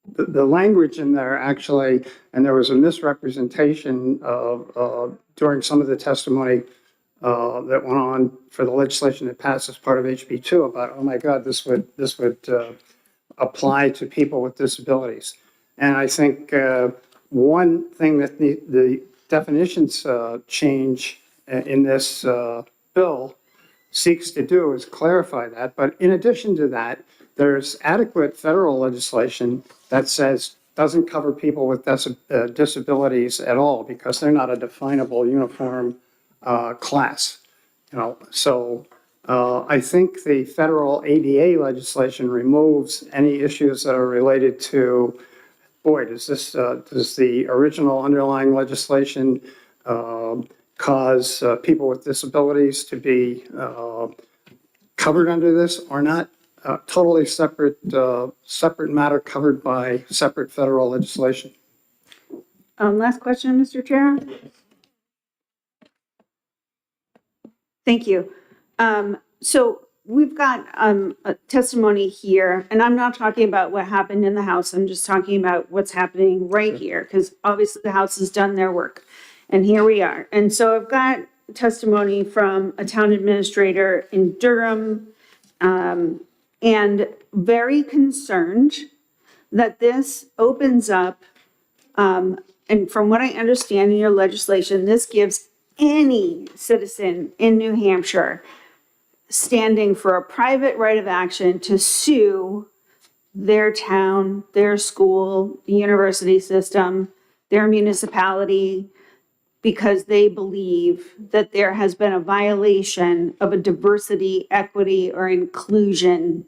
the language in there actually, and there was a misrepresentation during some of the testimony that went on for the legislation that passed as part of HB 2 about, oh my God, this would apply to people with disabilities. And I think one thing that the definitions change in this bill seeks to do is clarify that. But in addition to that, there's adequate federal legislation that says doesn't cover people with disabilities at all because they're not a definable uniform class. So I think the federal ADA legislation removes any issues that are related to, boy, does the original underlying legislation cause people with disabilities to be covered under this or not? Totally separate matter covered by separate federal legislation. last question, Mr. Chair. Thank you. So we've got a testimony here, and I'm not talking about what happened in the House. I'm just talking about what's happening right here, because obviously the House has done their work. And here we are. And so I've got testimony from a town administrator in Durham, and very concerned that this opens up, and from what I understand in your legislation, this gives any citizen in New Hampshire standing for a private right of action to sue their town, their school, the university system, their municipality, because they believe that there has been a violation of a diversity, equity, or inclusion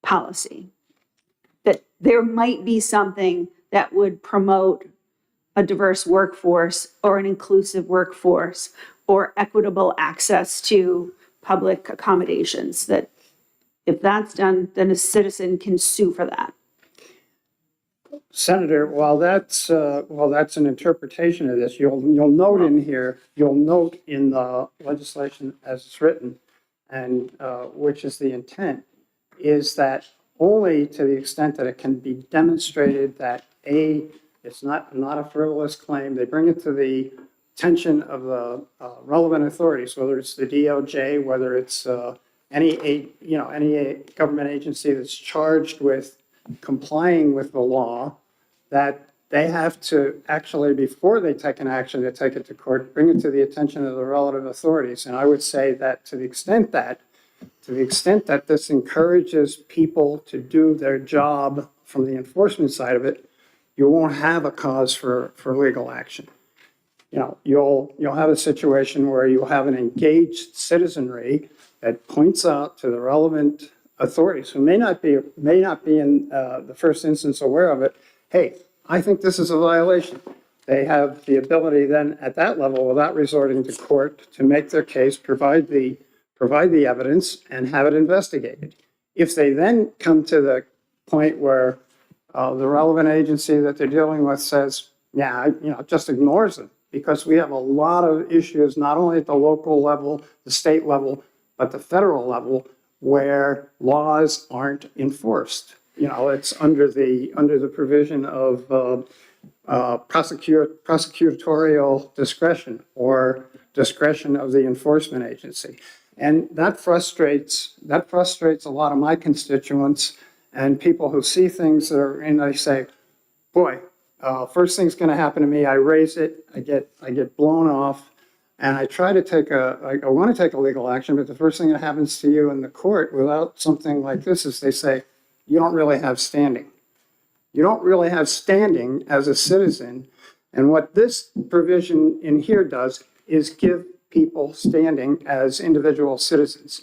policy. That there might be something that would promote a diverse workforce or an inclusive workforce or equitable access to public accommodations, that if that's done, then a citizen can sue for that. Senator, while that's an interpretation of this, you'll note in here, you'll note in the legislation as it's written, and which is the intent, is that only to the extent that it can be demonstrated that it's not a frivolous claim. They bring it to the attention of the relevant authorities, whether it's the DOJ, whether it's any government agency that's charged with complying with the law, that they have to actually, before they take an action to take it to court, bring it to the attention of the relative authorities. And I would say that to the extent that this encourages people to do their job from the enforcement side of it, you won't have a cause for legal action. You know, you'll have a situation where you'll have an engaged citizenry that points out to the relevant authorities who may not be in the first instance aware of it. Hey, I think this is a violation. They have the ability then at that level, without resorting to court, to make their case, provide the evidence, and have it investigated. If they then come to the point where the relevant agency that they're dealing with says, yeah, just ignores it, because we have a lot of issues, not only at the local level, the state level, but the federal level, where laws aren't enforced. It's under the provision of prosecutorial discretion or discretion of the enforcement agency. And that frustrates a lot of my constituents and people who see things and they say, boy, first thing's going to happen to me. I raise it, I get blown off, and I try to I want to take a legal action, but the first thing that happens to you in the court without something like this is they say, you don't really have standing. You don't really have standing as a citizen. And what this provision in here does is give people standing as individual citizens.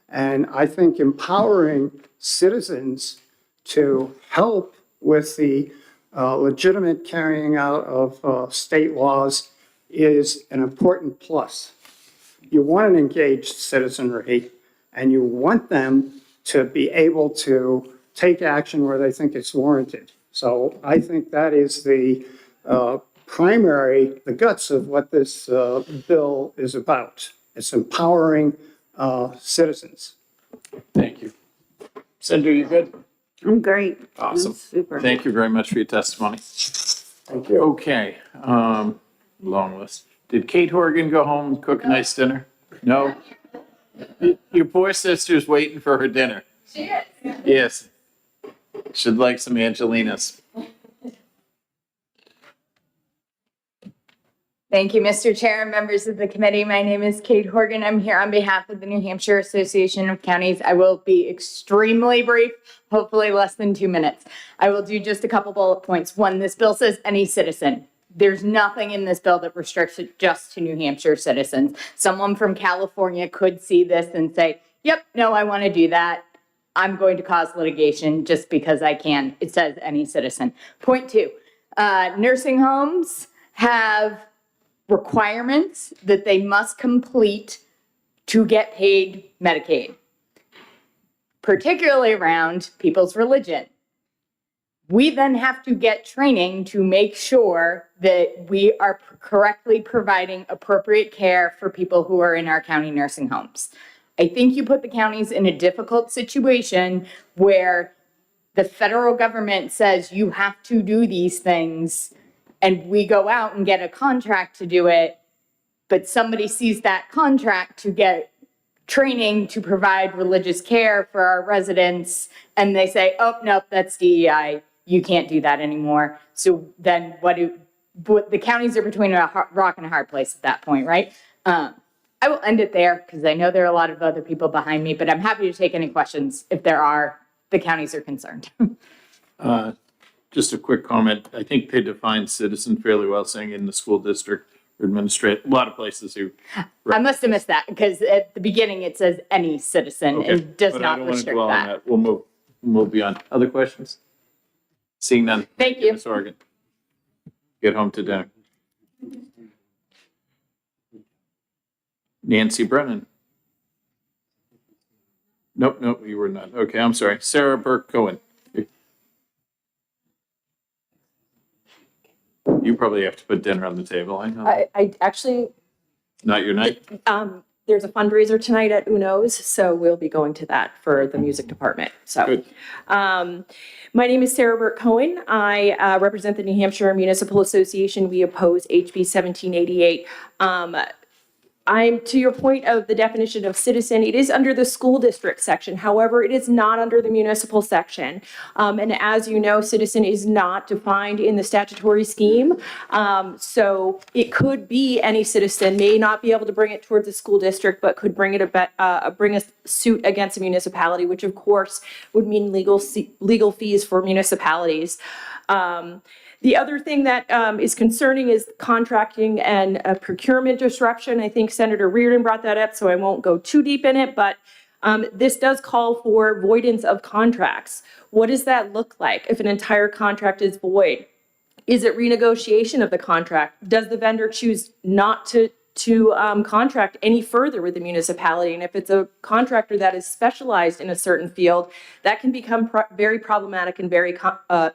And I think empowering citizens to help with the legitimate carrying out of state laws is an important plus. You want an engaged citizenry, and you want them to be able to take action where they think it's warranted. So I think that is the guts of what this bill is about. It's empowering citizens. Thank you. Senator, you good? I'm great. Awesome. I'm super. Thank you very much for your testimony. Thank you. Okay, long list. Did Kate Horgan go home and cook a nice dinner? No? Your poor sister's waiting for her dinner. She is. Yes. Should like some Angelinas. Thank you, Mr. Chair and members of the committee. My name is Kate Horgan. I'm here on behalf of the New Hampshire Association of Counties. I will be extremely brief, hopefully less than 2 minutes. I will do just a couple bullet points. One, this bill says any citizen. There's nothing in this bill that restricts it just to New Hampshire citizens. Someone from California could see this and say, yep, no, I want to do that. I'm going to cause litigation just because I can. It says any citizen. Point two, nursing homes have requirements that they must complete to get paid Medicaid, particularly around people's religion. We then have to get training to make sure that we are correctly providing appropriate care for people who are in our county nursing homes. I think you put the counties in a difficult situation where the federal government says you have to do these things, and we go out and get a contract to do it, but somebody sees that contract to get training to provide religious care for our residents, and they say, oh, nope, that's DEI. You can't do that anymore. So then the counties are between a rock and a hard place at that point, right? I will end it there because I know there are a lot of other people behind me, but I'm happy to take any questions if the counties are concerned. Just a quick comment. I think they define citizen fairly well, saying in the school district or administrate, a lot of places who. I must have missed that because at the beginning it says any citizen Okay, and does but I not don't want to restrict dwell on that. that. We'll move beyond. Other questions? Seeing none. Thank you. Ms. Horgan. Get home to dinner. Nancy Brennan. Nope, you were not. Okay, I'm sorry. Sarah Burke Cohen. You probably have to put dinner on the table. I know. I actually, Not your night? there's a fundraiser tonight at Uno's, so we'll be going to that for the music department. So, Good. My name is Sarah Burke Cohen. I represent the New Hampshire Municipal Association. We oppose HB 1788. To your point of the definition of citizen, it is under the school district section. However, it is not under the municipal section. And as you know, citizen is not defined in the statutory scheme. So it could be any citizen, may not be able to bring it towards the school district, but could bring a suit against a municipality, which of course would mean legal fees for municipalities. The other thing that is concerning is contracting and procurement disruption. I think Senator Reardon brought that up, so I won't go too deep in it, but this does call for avoidance of contracts. What does that look like if an entire contract is void? Is it renegotiation of the contract? Does the vendor choose not to contract any further with the municipality? And if it's a contractor that is specialized in a certain field, that can become very problematic and very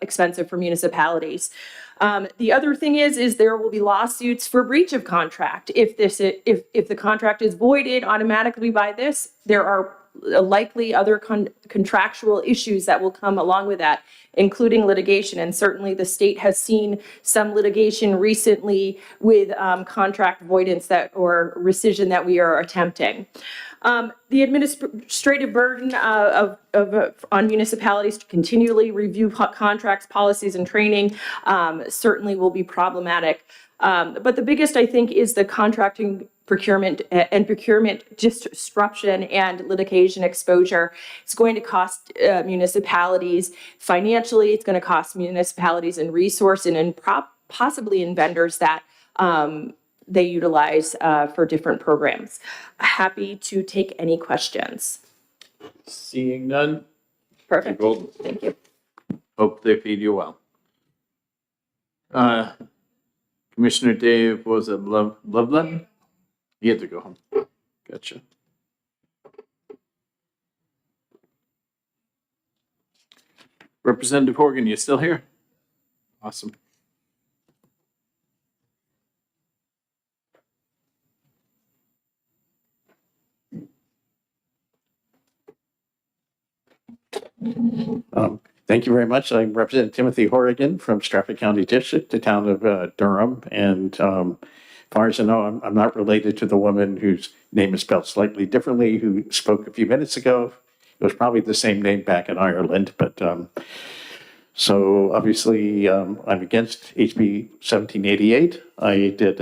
expensive for municipalities. The other thing is there will be lawsuits for breach of contract. If the contract is voided automatically by this, there are likely other contractual issues that will come along with that, including litigation. And certainly the state has seen some litigation recently with contract avoidance or rescission that we are attempting. The administrative burden on municipalities to continually review contracts, policies, and training certainly will be problematic. But the biggest, I think, is the contracting procurement disruption and litigation exposure. It's going to cost municipalities financially. It's going to cost municipalities in resource and possibly in vendors that they utilize for different programs. Happy to take any questions. Seeing none. Perfect. You're golden. Thank you. Hope they feed you well. Commissioner Dave, was it Loveland? He had to go home. Gotcha. Representative Horgan, you still here? Awesome. Thank you very much. I'm Representative Timothy Horrigan from Stratford County District, the town of Durham. And as far as I know, I'm not related to the woman whose name is spelled slightly differently, who spoke a few minutes ago. It was probably the same name back in Ireland. But so obviously I'm against HB 1788. I did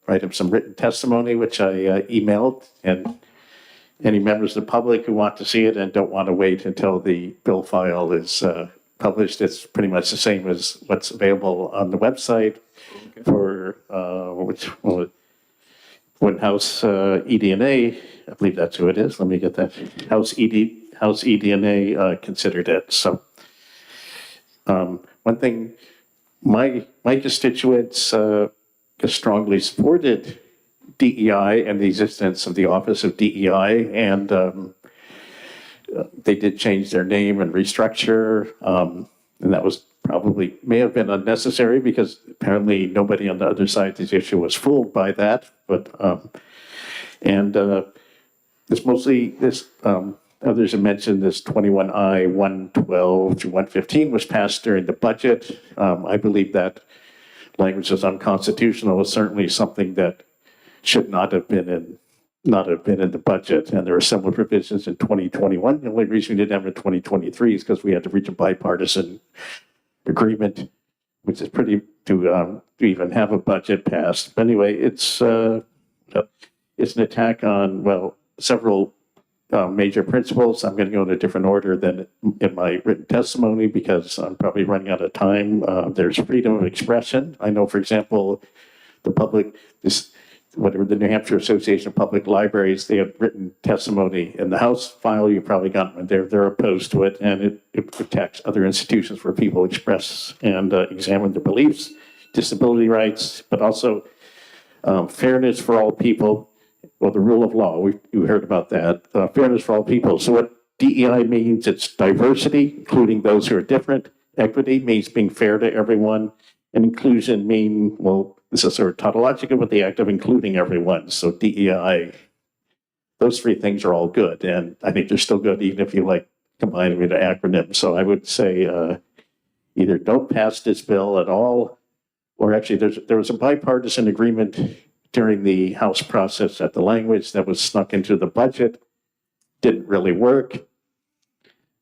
write up some written testimony, which I emailed, and any members of the public who want to see it and don't want to wait until the bill file is published, it's pretty much the same as what's available on the website for House ED&A. I believe that's who it is. Let me get that. House ED&A considered it. So one thing, my constituents strongly supported DEI and the existence of the Office of DEI, and they did change their name and restructure, and that was probably may have been unnecessary because apparently nobody on the other side of this issue was fooled by that. But it's mostly this. Others have mentioned this 21I 112 through 115 was passed during the budget. I believe that language is unconstitutional. It's certainly something that should not have been in the budget, and there are similar provisions in 2021. The only reason we didn't have it in 2023 is because we had to reach a bipartisan agreement, which is pretty to even have a budget passed. But anyway, it's an attack on several major principles. I'm going to go in a different order than in my written testimony because I'm probably running out of time. There's freedom of expression. I know, for example, the New Hampshire Association of Public Libraries, they have written testimony in the House file. You probably got one. They're opposed to it, and it protects other institutions where people express and examine their beliefs, disability rights, but also fairness for all people. Well, the rule of law, we heard about that. Fairness for all people. So what DEI means, it's diversity, including those who are different. Equity means being fair to everyone. And inclusion this is sort of tautological, but the act of including everyone. So DEI, those three things are all good. And I think they're still good, even if you combine them into acronyms. So I would say either don't pass this bill at all, or actually there was a bipartisan agreement during the House process that the language that was snuck into the budget didn't really work.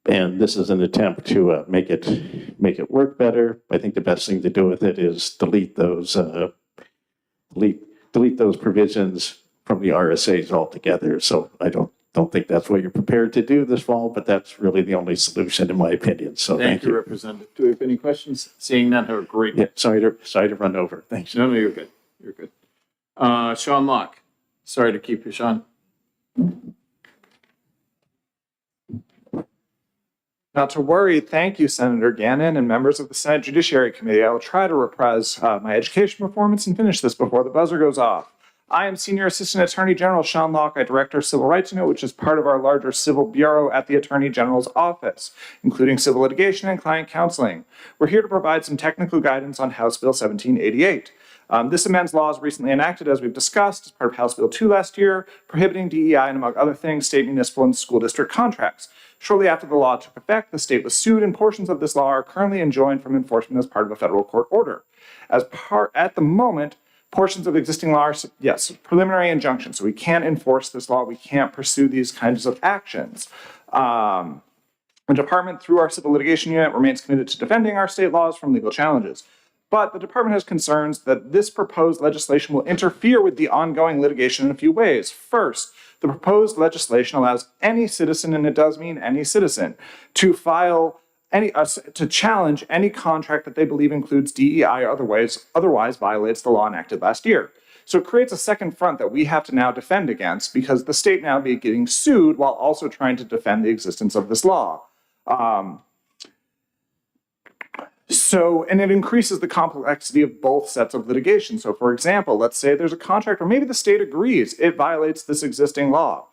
And this is an attempt to make it work better. I think the best thing to do with it is delete those provisions from the RSAs altogether. So I don't think that's what you're prepared to do this fall, but that's really the only solution in my opinion. So thank you. Representative. Do we have any questions? Seeing none, have a great. Yeah, sorry to run over. Thanks. No, you're good. You're good. Sean Locke. Sorry to keep you, Sean. Not to worry. Thank you, Senator Gannon and members of the Senate Judiciary Committee. I will try to reprise my education performance and finish this before the buzzer goes off. I am Senior Assistant Attorney General Sean Locke. I direct our Civil Rights Unit, which is part of our larger Civil Bureau at the Attorney General's office, including civil litigation and client counseling. We're here to provide some technical guidance on House Bill 1788. This amends laws recently enacted, as we've discussed, as part of House Bill 2 last year, prohibiting DEI and, among other things, state, municipal, and school district contracts. Shortly after the law took effect, the state was sued, and portions of this law are currently enjoined from enforcement as part of a federal court order. At the moment, portions of existing law are, yes, preliminary injunction, so we can't enforce this law, we can't pursue these kinds of actions. The department, through our civil litigation unit, remains committed to defending our state laws from legal challenges. But the department has concerns that this proposed legislation will interfere with the ongoing litigation in a few ways. First, the proposed legislation allows any citizen, and it does mean any citizen, to file to challenge any contract that they believe includes DEI or otherwise violates the law enacted last year. So it creates a second front that we have to now defend against, because the state now be getting sued while also trying to defend the existence of this law. And it increases the complexity of both sets of litigation. So for example, let's say there's a contract where maybe the state agrees it violates this existing law.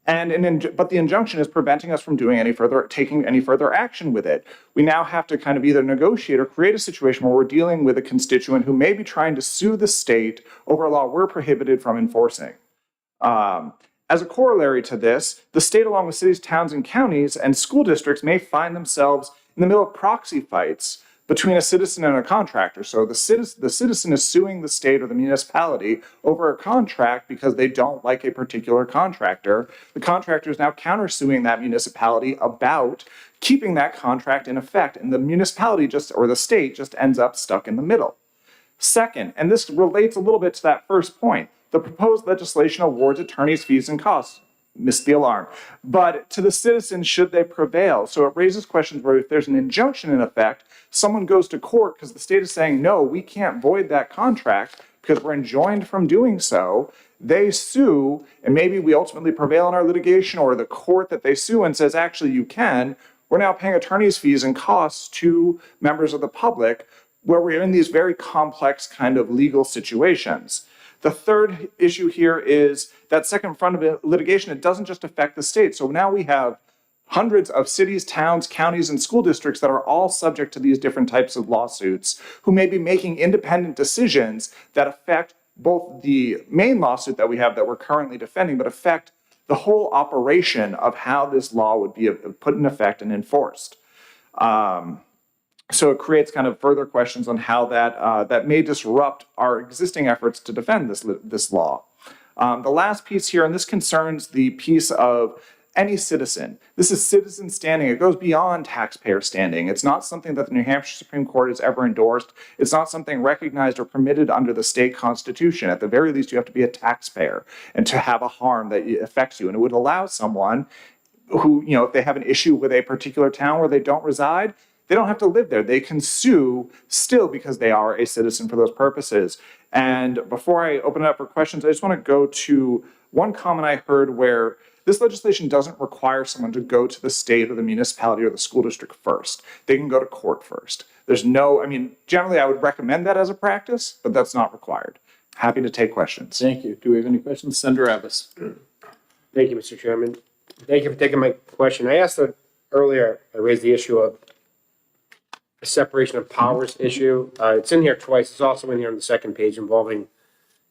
But the injunction is preventing us from taking any further action with it. We now have to kind of either negotiate or create a situation where we're dealing with a constituent who may be trying to sue the state over a law we're prohibited from enforcing. As a corollary to this, the state, along with cities, towns, and counties and school districts, may find themselves in the middle of proxy fights between a citizen and a contractor. So the citizen is suing the state or the municipality over a contract because they don't like a particular contractor. The contractor is now countersuing that municipality about keeping that contract in effect, and the municipality or the state just ends up stuck in the middle. Second, and this relates a little bit to that first point, the proposed legislation awards attorneys' fees and costs. Missed the alarm. But to the citizens, should they prevail? So it raises questions where if there's an injunction in effect, someone goes to court because the state is saying, no, we can't void that contract because we're enjoined from doing so. They sue, and maybe we ultimately prevail in our litigation, or the court that they sue and says, actually, you can. We're now paying attorneys' fees and costs to members of the public, where we're in these very complex kind of legal situations. The third issue here is that second front of litigation, it doesn't just affect the state. So now we have hundreds of cities, towns, counties, and school districts that are all subject to these different types of lawsuits, who may be making independent decisions that affect both the main lawsuit that we have that we're currently defending, but affect the whole operation of how this law would be put in effect and enforced. So it creates kind of further questions on how that may disrupt our existing efforts to defend this law. The last piece here, and this concerns the piece of any citizen. This is citizen standing. It goes beyond taxpayer standing. It's not something that the New Hampshire Supreme Court has ever endorsed. It's not something recognized or permitted under the state constitution. At the very least, you have to be a taxpayer and to have a harm that affects you. And it would allow someone who, if they have an issue with a particular town where they don't reside, they don't have to live there. They can sue still because they are a citizen for those purposes. And before I open it up for questions, I just want to go to one comment I heard where this legislation doesn't require someone to go to the state or the municipality or the school district first. They can go to court first. Generally I would recommend that as a practice, but that's not required. Happy to take questions. Thank you. Do we have any questions? Senator Abbas. Thank you, Mr. Chairman. Thank you for taking my question. I asked earlier, I raised the issue of a separation of powers issue. It's in here twice. It's also in here on the second page involving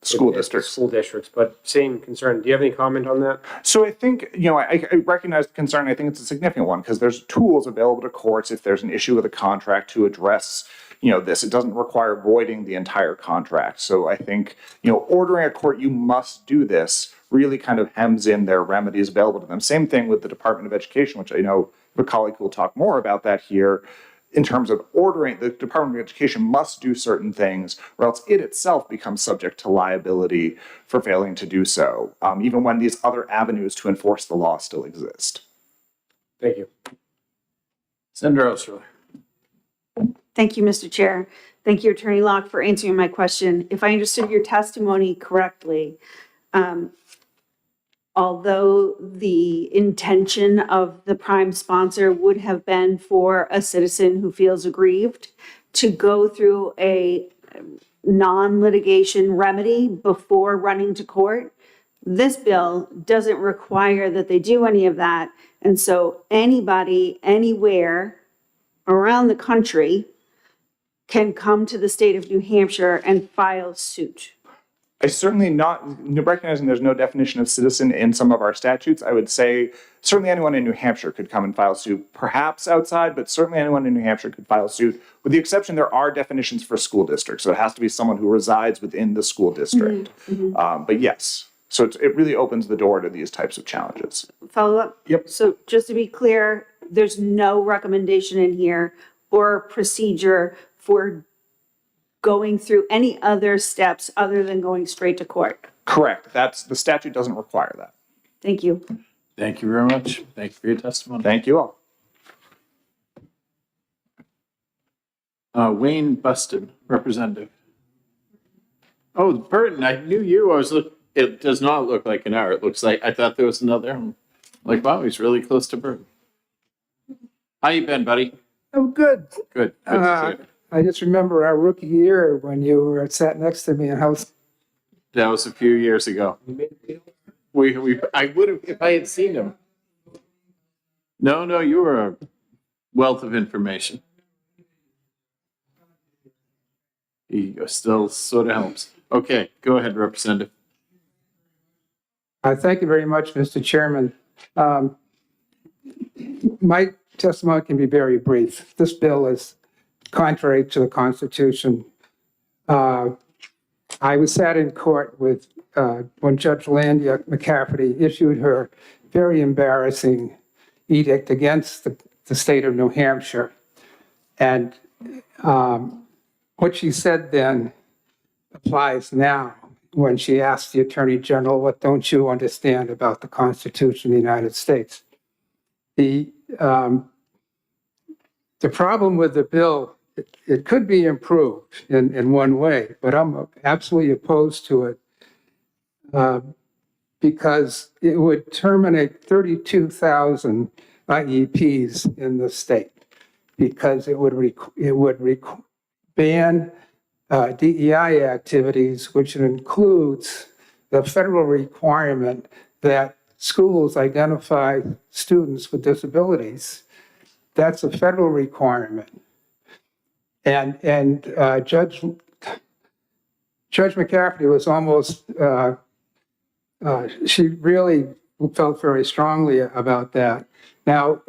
school districts, but same concern. Do you have any comment on that? So I think, I recognize the concern. I think it's a significant one because there's tools available to courts if there's an issue with a contract to address, this. It doesn't require voiding the entire contract. So I think, ordering a court, you must do this, really kind of hems in their remedies available to them. Same thing with the Department of Education, which I know the colleague will talk more about that here. In terms of ordering, the Department of Education must do certain things, or else it itself becomes subject to liability for failing to do so, even when these other avenues to enforce the law still exist. Thank you. Senator Osterler. Thank you, Mr. Chair. Thank you, Attorney Locke, for answering my question. If I understood your testimony correctly, although the intention of the prime sponsor would have been for a citizen who feels aggrieved to go through a non-litigation remedy before running to court, this bill doesn't require that they do any of that. And so anybody, anywhere around the country can come to the state of New Hampshire and file suit. I certainly not, recognizing there's no definition of citizen in some of our statutes, I would say certainly anyone in New Hampshire could come and file suit, perhaps outside, but certainly anyone in New Hampshire could file suit, with the exception there are definitions for school districts. So it has to be someone who resides within the school district. But yes, so it really opens the door to these types of challenges. Follow up? Yep. So just to be clear, there's no recommendation in here or procedure for going through any other steps other than going straight to court. Correct. The statute doesn't require that. Thank you. Thank you very much. Thank you for your testimony. Thank you all. Wayne Buston, representative. Oh, Burton, I knew you. It does not look like an hour. It looks like, I thought there was another. I'm like, wow, he's really close to Burton. How you been, buddy? I'm good. Good. Good to see you. I just remember our rookie year when you were sat next to me in house. That was a few years ago. I would have, if I had seen him. No, you were a wealth of information. He still sort of helps. Okay, go ahead, Representative. Thank you very much, Mr. Chairman. My testimony can be very brief. This bill is contrary to the Constitution. I sat in court with when Judge Landia McCafferty issued her very embarrassing edict against the state of New Hampshire. And what she said then applies now when she asked the Attorney General, what don't you understand about the Constitution of the United States? The problem with the bill, it could be improved in one way, but I'm absolutely opposed to it because it would terminate 32,000 IEPs in the state because it would ban DEI activities, which includes the federal requirement that schools identify students with disabilities. That's a federal requirement. And Judge McCafferty was almost, she really felt very strongly about that. Now,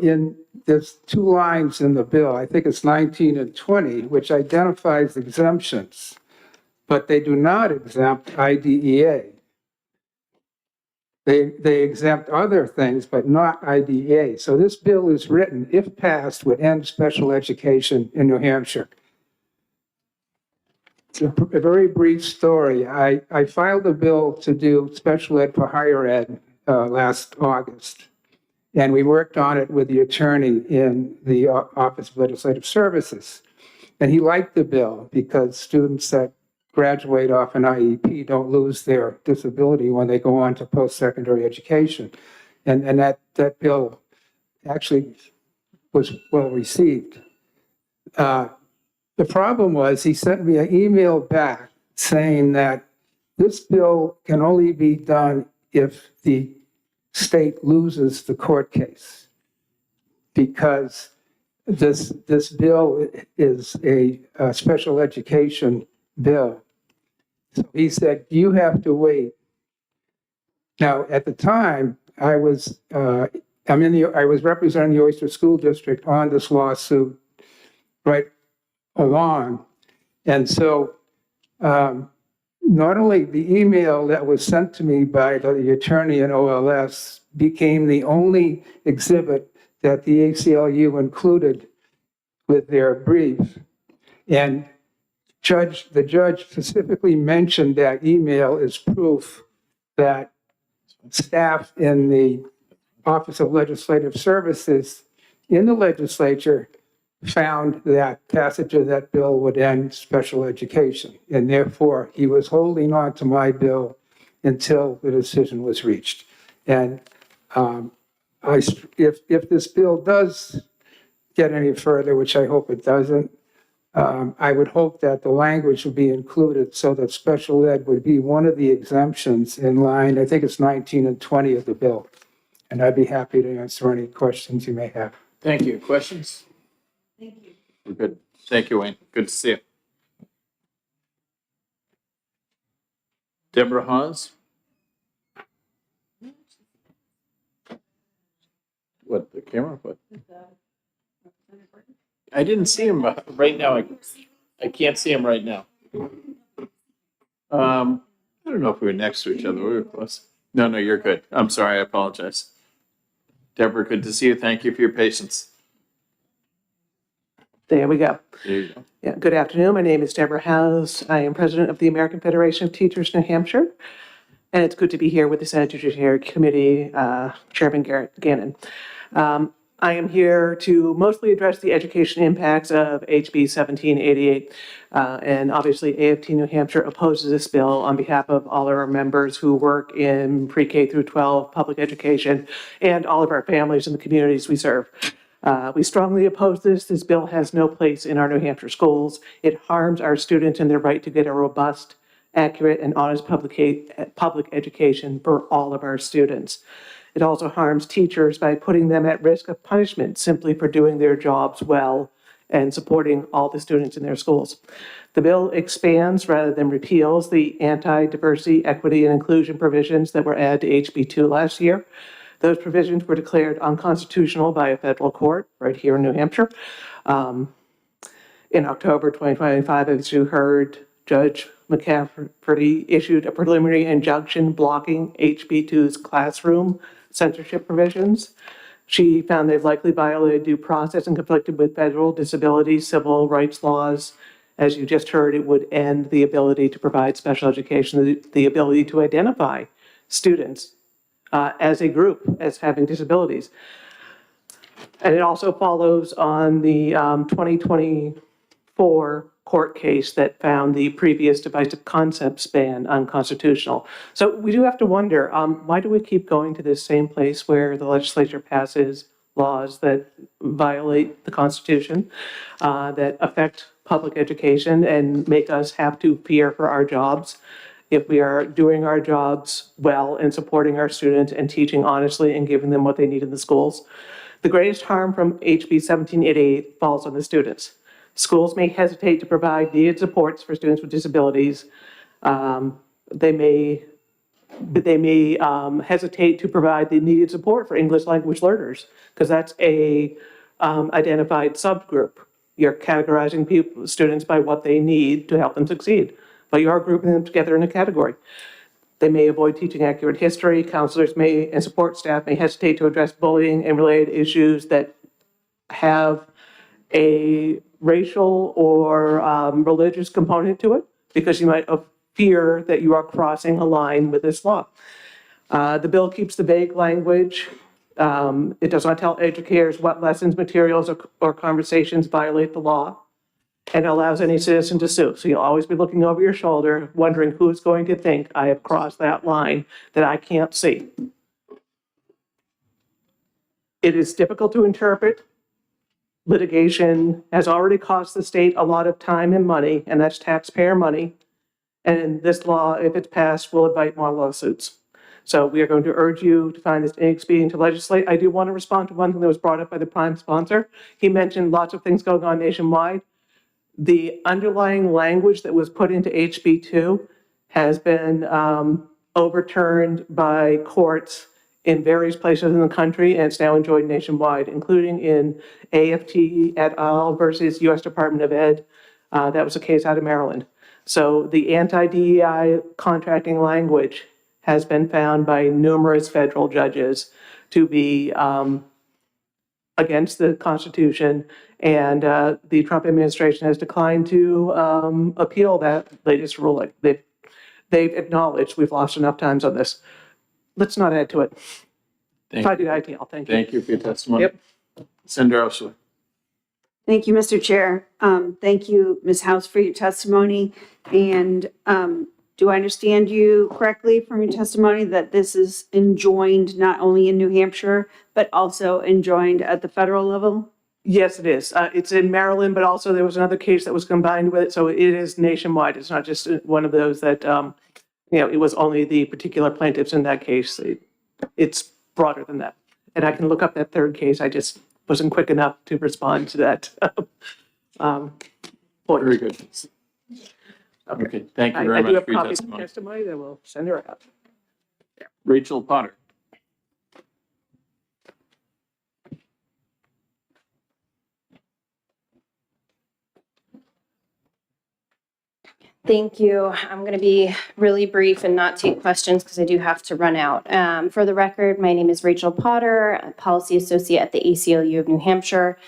there's two lines in the bill, I think it's 19 and 20, which identifies exemptions, but they do not exempt IDEA. They exempt other things, but not IDEA. So this bill is written, if passed, would end special education in New Hampshire. It's a very brief story. I filed a bill to do special ed for higher ed last August. And we worked on it with the attorney in the Office of Legislative Services. And he liked the bill because students that graduate off an IEP don't lose their disability when they go on to post-secondary education. And that bill actually was well received. The problem was he sent me an email back saying that this bill can only be done if the state loses the court case because this bill is a special education bill. So he said, you have to wait. Now, at the time, I was representing the Oyster School District on this lawsuit right along And so not only the email that was sent to me by the attorney in OLS became the only exhibit that the ACLU included with their brief, and the judge specifically mentioned that email as proof that staff in the Office of Legislative Services in the legislature found that passage of that bill would end special education. And therefore, he was holding on to my bill until the decision was reached. And if this bill does get any further, which I hope it doesn't, I would hope that the language would be included so that special ed would be one of the exemptions in line, I think it's 19 and 20 of the bill. And I'd be happy to answer any questions you may have. Thank you. Questions? Thank you. We're good. Thank you, Wayne. Good to see you. Deborah Hawes? What, the camera? What? I didn't see him right now. I can't see him right now. I don't know if we were next to each other. We were close. No, you're good. I'm sorry. I apologize. Deborah, good to see you. Thank you for your patience. There we go. There you go. Yeah, good afternoon. My name is Deborah Howes. I am president of the American Federation of Teachers, New Hampshire. And it's good to be here with the Senate Judiciary Committee, Chairman Gannon. I am here to mostly address the education impacts of HB 1788. And obviously AFT New Hampshire opposes this bill on behalf of all of our members who work in pre-K through 12 public education and all of our families in the communities we serve. We strongly oppose this. This bill has no place in our New Hampshire schools. It harms our students and their right to get a robust, accurate, and honest public education for all of our students. It also harms teachers by putting them at risk of punishment simply for doing their jobs well and supporting all the students in their schools. The bill expands rather than repeals the anti-diversity, equity, and inclusion provisions that were added to HB 2 last year. Those provisions were declared unconstitutional by a federal court right here in New Hampshire. In October 2025, as you heard, Judge McCafferty issued a preliminary injunction blocking HB 2's classroom censorship provisions. She found they've likely violated due process and conflicted with federal disability civil rights laws. As you just heard, it would end the ability to provide special education, the ability to identify students as a group as having disabilities. And it also follows on the 2024 court case that found the previous divisive concepts ban unconstitutional. So we do have to wonder, why do we keep going to this same place where the legislature passes laws that violate the Constitution, that affect public education and make us have to fear for our jobs? If we are doing our jobs well and supporting our students and teaching honestly and giving them what they need in the schools. The greatest harm from HB 1788 falls on the students. Schools may hesitate to provide needed supports for students with disabilities. They may hesitate to provide the needed support for English language learners because that's a identified subgroup. You're categorizing students by what they need to help them succeed, but you are grouping them together in a category. They may avoid teaching accurate history. Counselors and support staff may hesitate to address bullying and related issues that have a racial or religious component to it because you might fear that you are crossing a line with this law. The bill keeps the vague language. It does not tell educators what lessons, materials, or conversations violate the law, and allows any citizen to sue. So you'll always be looking over your shoulder, wondering who's going to think I have crossed that line that I can't see. It is difficult to interpret. Litigation has already cost the state a lot of time and money, and that's taxpayer money. And this law, if it's passed, will invite more lawsuits. So we are going to urge you to find this inexpedient to legislate. I do want to respond to one thing that was brought up by the prime sponsor. He mentioned lots of things going on nationwide. The underlying language that was put into HB 2 has been overturned by courts in various places in the country, and it's now enjoyed nationwide, including in AFT et al. Versus U.S. Department of Ed, That was a case out of Maryland. So the anti-DEI contracting language has been found by numerous federal judges to be against the Constitution, and the Trump administration has declined to appeal that latest ruling. They've acknowledged we've lost enough times on this. Let's not add to it. Thank you. Thank you. Thank you for your testimony. Yep. Senator Oshler. Thank you, Mr. Chair. Thank you, Ms. House, for your testimony. And do I understand you correctly from your testimony that this is enjoined not only in New Hampshire, but also enjoined at the federal level? Yes, it is. It's in Maryland, but also there was another case that was combined with it. So it is nationwide. It's not just one of those that, it was only the particular plaintiffs in that case. It's broader than that. And I can look up that third case. I just wasn't quick enough to respond to that. Point. Very good. Okay, thank you very I do much have for your copies of testimony. testimony that will send her out. Rachel Potter. Thank you. I'm going to be really brief and not take questions because I do have to run out. For the record, my name is Rachel Potter, a policy associate at the ACLU of New Hampshire.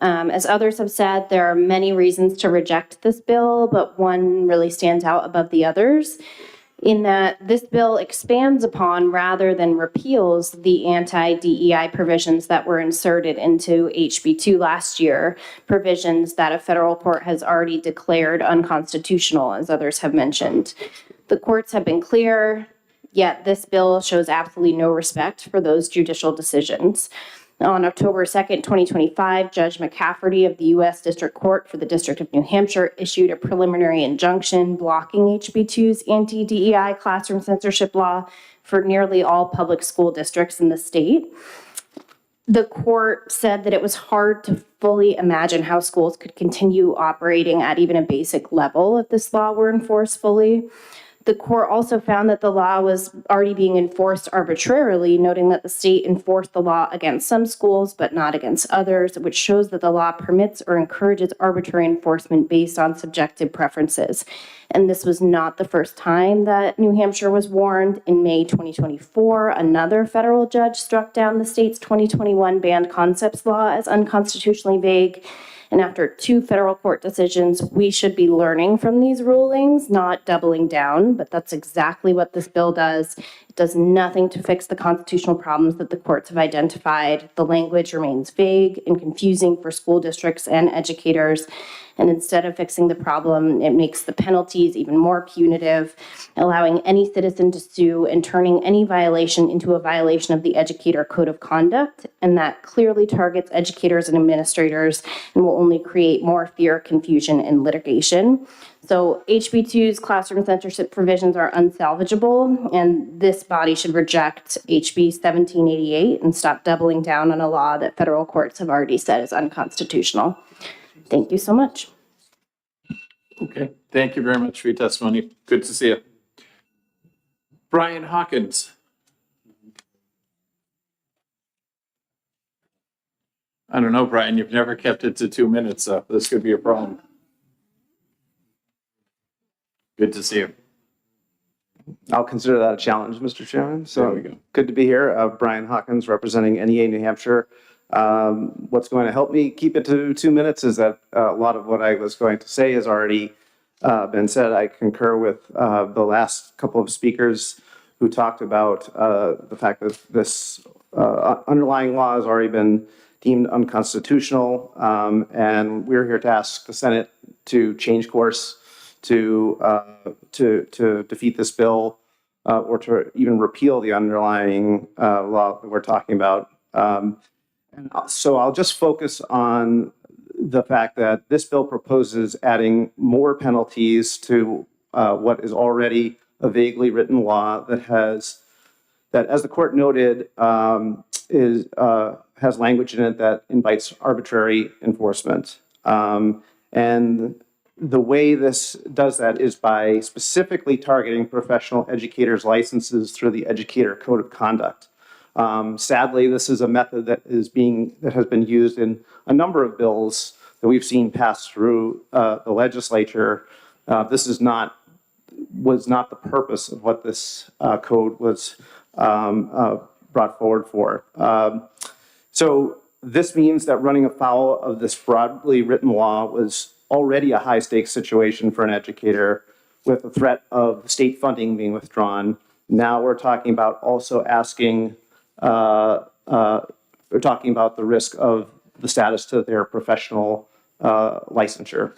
As others have said, there are many reasons to reject this bill, but one really stands out above the others in that this bill expands upon rather than repeals the anti-DEI provisions that were inserted into HB2 last year, provisions that a federal court has already declared unconstitutional, as others have mentioned. The courts have been clear, yet this bill shows absolutely no respect for those judicial decisions. On October 2nd, 2025, Judge McCafferty of the U.S. District Court for the District of New Hampshire issued a preliminary injunction blocking HB2's anti-DEI classroom censorship law for nearly all public school districts in the state. The court said that it was hard to fully imagine how schools could continue operating at even a basic level if this law were enforced fully. The court also found that the law was already being enforced arbitrarily, noting that the state enforced the law against some schools but not against others, which shows that the law permits or encourages arbitrary enforcement based on subjective preferences. And this was not the first time that New Hampshire was warned. In May 2024, another federal judge struck down the state's 2021 banned concepts law as unconstitutionally vague. And after 2 federal court decisions, we should be learning from these rulings, not doubling down, but that's exactly what this bill does. It does nothing to fix the constitutional problems that the courts have identified. The language remains vague and confusing for school districts and educators. And instead of fixing the problem, it makes the penalties even more punitive, allowing any citizen to sue and turning any violation into a violation of the educator code of conduct. And that clearly targets educators and administrators and will only create more fear, confusion, and litigation. So HB2's classroom censorship provisions are unsalvageable, and this body should reject HB 1788 and stop doubling down on a law that federal courts have already said is unconstitutional. Thank you so much. Okay, thank you very much for your testimony. Good to see you. Brian Hawkins. I don't know, Brian, you've never kept it to 2 minutes, so this could be a problem. Good to see you. I'll consider that a challenge, Mr. Chairman. There So we go. good to be here. Brian Hawkins, representing NEA New Hampshire. What's going to help me keep it to 2 minutes is that a lot of what I was going to say has already been said. I concur with the last couple of speakers who talked about the fact that this underlying law has already been deemed unconstitutional, and we're here to ask the Senate to change course, to defeat this bill, or to even repeal the underlying law that we're talking about. And so I'll just focus on the fact that this bill proposes adding more penalties to what is already a vaguely written law that has, that as the court noted, has language in it that invites arbitrary enforcement. And the way this does that is by specifically targeting professional educators' licenses through the Educator Code of Conduct. Sadly, this is a method that has been used in a number of bills that we've seen pass through the legislature. This was not the purpose of what this code was brought forward for. So this means that running afoul of this broadly written law was already a high stakes situation for an educator, with the threat of state funding being withdrawn. Now we're talking about also asking, we're talking about the risk of the status to their professional licensure.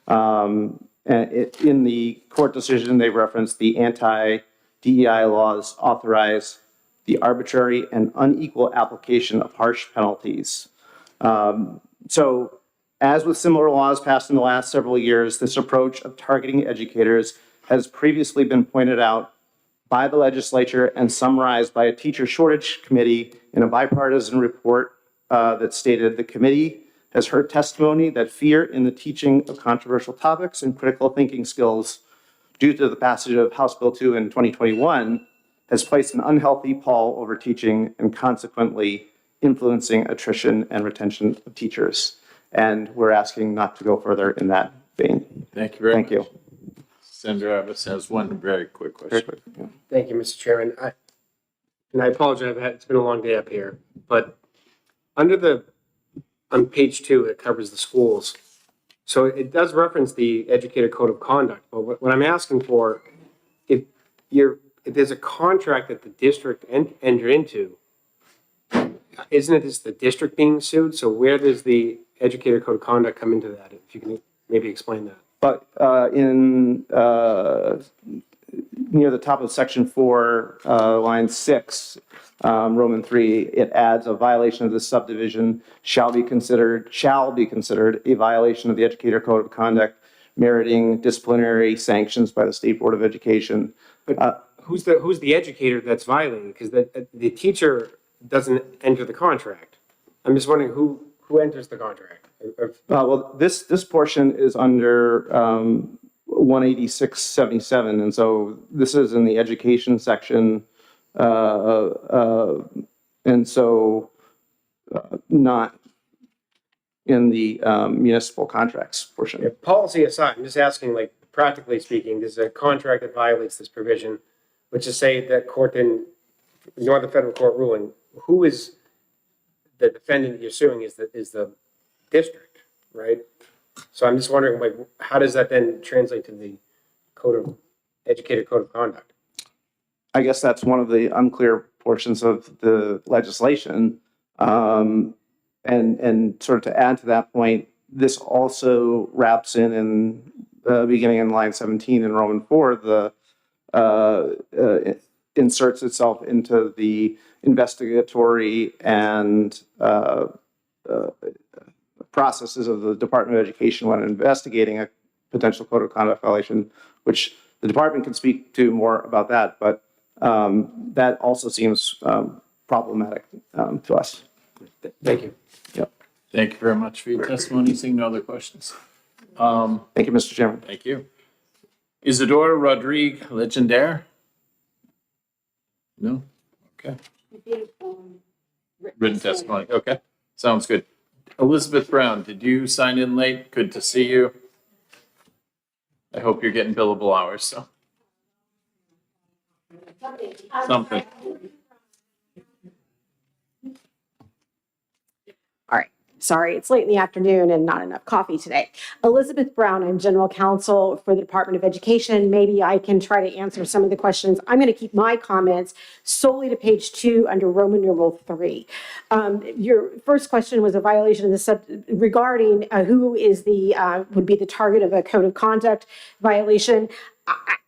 And in the court decision, they referenced the anti-DEI laws authorize the arbitrary and unequal application of harsh penalties. So as with similar laws passed in the last several years, this approach of targeting educators has previously been pointed out by the legislature and summarized by a teacher shortage committee in a bipartisan report that stated the committee has heard testimony that fear in the teaching of controversial topics and critical thinking skills due to the passage of House Bill 2 in 2021 has placed an unhealthy pall over teaching and consequently influencing attrition and retention of teachers. And we're asking not to go further in that vein. Thank you very much. Thank you. Senator Abbas has one very quick question. Thank you, Mr. Chairman. And I apologize, it's been a long day up here, but on page 2, it covers the schools. So it does reference the Educator Code of Conduct, but what I'm asking for, if there's a contract that the district entered into, isn't it just the district being sued? So where does the Educator Code of Conduct come into that? If you can maybe explain that. But near the top of section 4, line 6, Roman 3, it adds a violation of this subdivision shall be considered a violation of the Educator Code of Conduct, meriting disciplinary sanctions by the State Board of Education. But who's the educator that's violating? Because the teacher doesn't enter the contract. I'm just wondering who enters the contract. Well, this portion is under 186.77, and so this is in the education section, and so not in the municipal contracts portion. Yeah, policy aside, I'm just asking, like, practically speaking, there's a contract that violates this provision, which is say that court in Northern Federal Court ruling, who is the defendant that you're suing is the district, right? So I'm just wondering, like, how does that then translate to the Educator Code of Conduct? I guess that's one of the unclear portions of the legislation. And sort of to add to that point, this also wraps in beginning in line 17 in Roman 4, inserts itself into the investigatory and processes of the Department of Education when investigating a potential code of conduct violation, which the department can speak to more about that, but that also seems problematic to us. Thank you. Yep. Thank you very much for your testimony. Seeing no other questions. Thank you, Mr. Chairman. Thank you. Isidora Rodriguez Legendaire? No? Okay. Written testimony. Okay. Sounds good. Elizabeth Brown, did you sign in late? Good to see you. I hope you're getting billable hours, so. Something. All right. Sorry, it's late in the afternoon and not enough coffee today. Elizabeth Brown, I'm General Counsel for the Department of Education. Maybe I can try to answer some of the questions. I'm going to keep my comments solely to page 2 under Roman numeral 3. Your first question was a violation of the regarding who is would be the target of a code of conduct violation.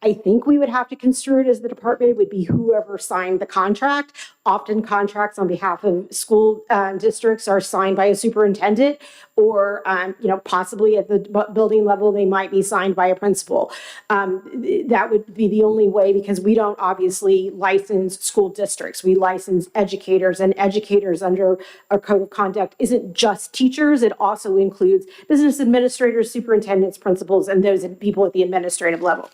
I think we would have to construe it as the department. It would be whoever signed the contract. Often contracts on behalf of school districts are signed by a superintendent, or possibly at the building level, they might be signed by a principal. That would be the only way, because we don't obviously license school districts. We license educators, and educators under a code of conduct isn't just teachers. It also includes business administrators, superintendents, principals, and those people at the administrative level.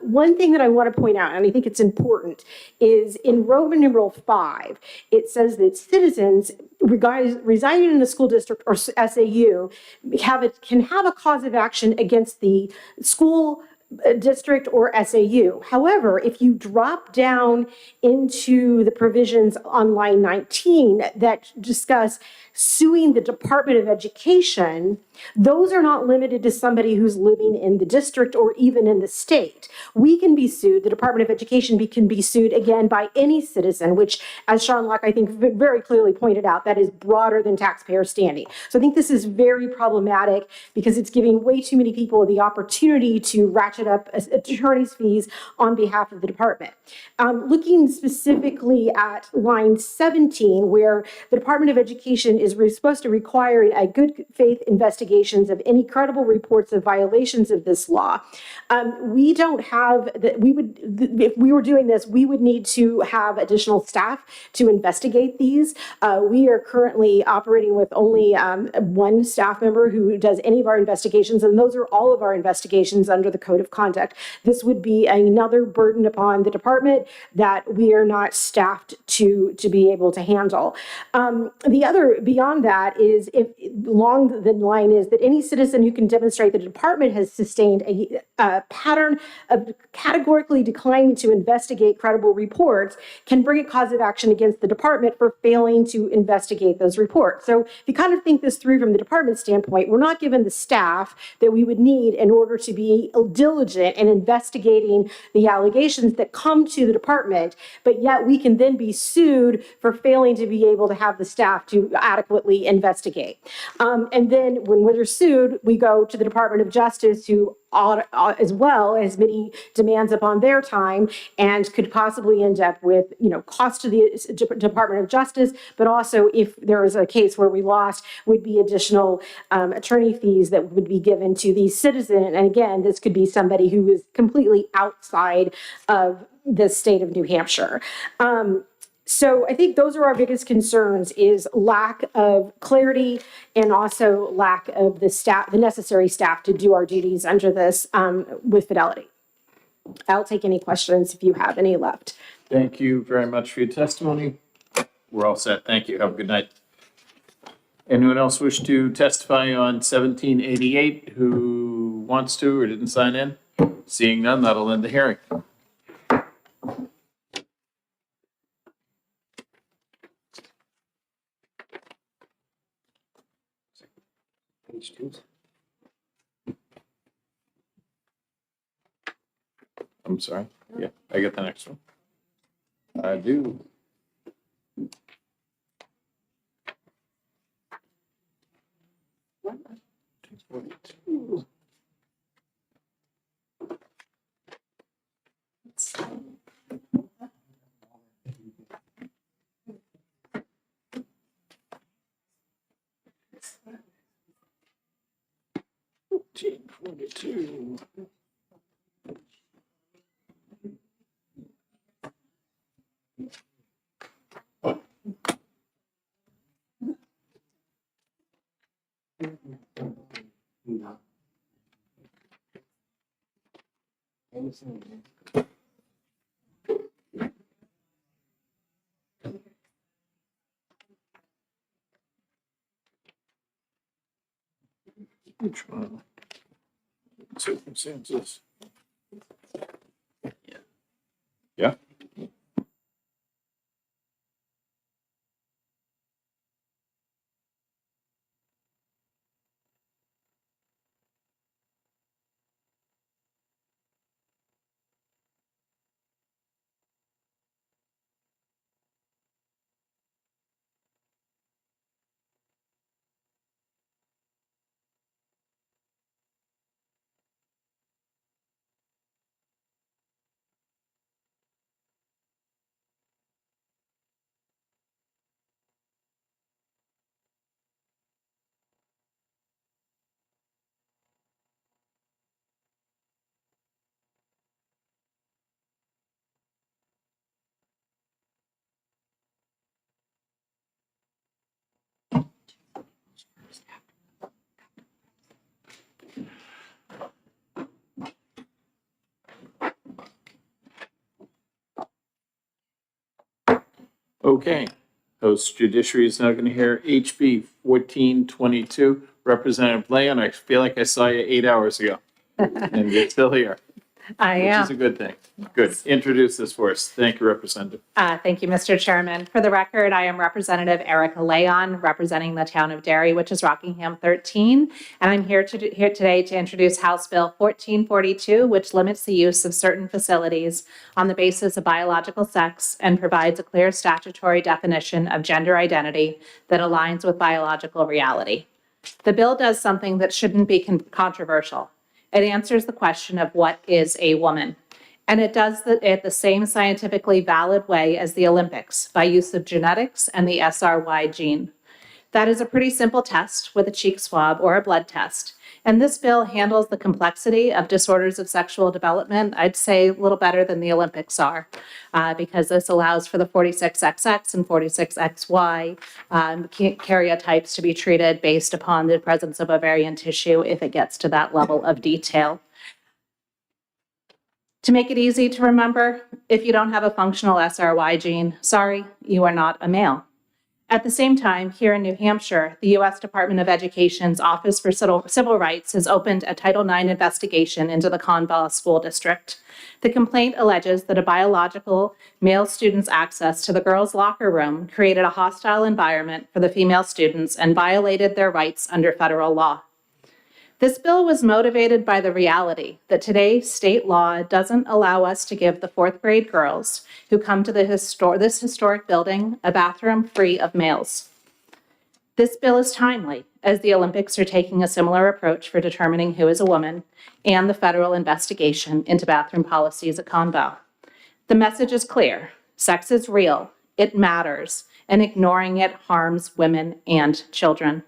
One thing that I want to point out, and I think it's important, is in Roman numeral 5, it says that citizens residing in a school district or SAU can have a cause of action against the school district or SAU. However, if you drop down into the provisions on line 19 that discuss suing the Department of Education, those are not limited to somebody who's living in the district or even in the state. We can be sued, the Department of Education can be sued again by any citizen, which, as Sean Locke, I think, very clearly pointed out, that is broader than taxpayer standing. So I think this is very problematic because it's giving way too many people the opportunity to ratchet up attorney's fees on behalf of the department. Looking specifically at line 17, where the Department of Education is supposed to require a good faith investigations of any credible reports of violations of this law. We don't have that. If we were doing this, we would need to have additional staff to investigate these. We are currently operating with only one staff member who does any of our investigations, and those are all of our investigations under the Code of Conduct. This would be another burden upon the department that we are not staffed to be able to handle. The other beyond that is, if along the line is that any citizen who can demonstrate that the department has sustained a pattern of categorically declining to investigate credible reports can bring a cause of action against the department for failing to investigate those reports. So if you kind of think this through from the department standpoint, we're not given the staff that we would need in order to be diligent in investigating the allegations that come to the department, but yet we can then be sued for failing to be able to have the staff to adequately investigate. And then when we're sued, we go to the Department of Justice, who as well as many demands upon their time, and could possibly end up with, cost to the Department of Justice, but also if there is a case where we lost, would be additional attorney fees that would be given to the citizen. And again, this could be somebody who is completely outside of the state of New Hampshire. So I think those are our biggest concerns, is lack of clarity and also lack of the necessary staff to do our duties under this with fidelity. I'll take any questions if you have any left. Thank you very much for your testimony. We're all set. Thank you. Have a good night. Anyone else wish to testify on 1788 who wants to or didn't sign in? Seeing none, that'll end the hearing. Page 2. I'm sorry. Yeah, I get the next one. I do. $14.42. Which one? Circumstances. Yeah. Okay, House Judiciary is now going to hear HB 1422. Representative Leon, I feel like I saw you 8 hours ago, and you're still here, I which is a am. good thing. Good. Introduce this for us. Thank you, Representative. Thank you, Mr. Chairman. For the record, I am Representative Erica Leon, representing the town of Derry, which is Rockingham 13. And I'm here today to introduce House Bill 1442, which limits the use of certain facilities on the basis of biological sex and provides a clear statutory definition of gender identity that aligns with biological reality. The bill does something that shouldn't be controversial. It answers the question of what is a woman. And it does it the same scientifically valid way as the Olympics, by use of genetics and the SRY gene. That is a pretty simple test with a cheek swab or a blood test. And this bill handles the complexity of disorders of sexual development, I'd say a little better than the Olympics are, because this allows for the 46XX and 46XY karyotypes to be treated based upon the presence of ovarian tissue if it gets to that level of detail. To make it easy to remember, if you don't have a functional SRY gene, sorry, you are not a male. At the same time, here in New Hampshire, the U.S. Department of Education's Office for Civil Rights has opened a Title IX investigation into the Conval School District. The complaint alleges that a biological male student's access to the girls' locker room created a hostile environment for the female students and violated their rights under federal law. This bill was motivated by the reality that today state law doesn't allow us to give the fourth grade girls who come to this historic building a bathroom free of males. This bill is timely, as the Olympics are taking a similar approach for determining who is a woman and the federal investigation into bathroom policies at Conval. The message is clear: sex is real, it matters, and ignoring it harms women and children.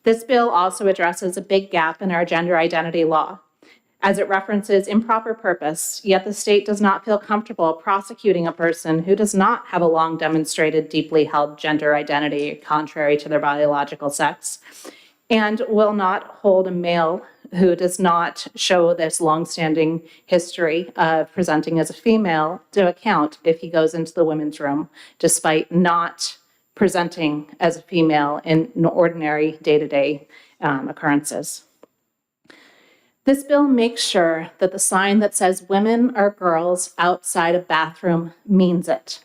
This bill also addresses a big gap in our gender identity law, as it references improper purpose, yet the state does not feel comfortable prosecuting a person who does not have a long demonstrated, deeply held gender identity contrary to their biological sex, and will not hold a male who does not show this longstanding history of presenting as a female to account if he goes into the women's room, despite not presenting as a female in ordinary day-to-day occurrences. This bill makes sure that the sign that says women or girls outside a bathroom means it.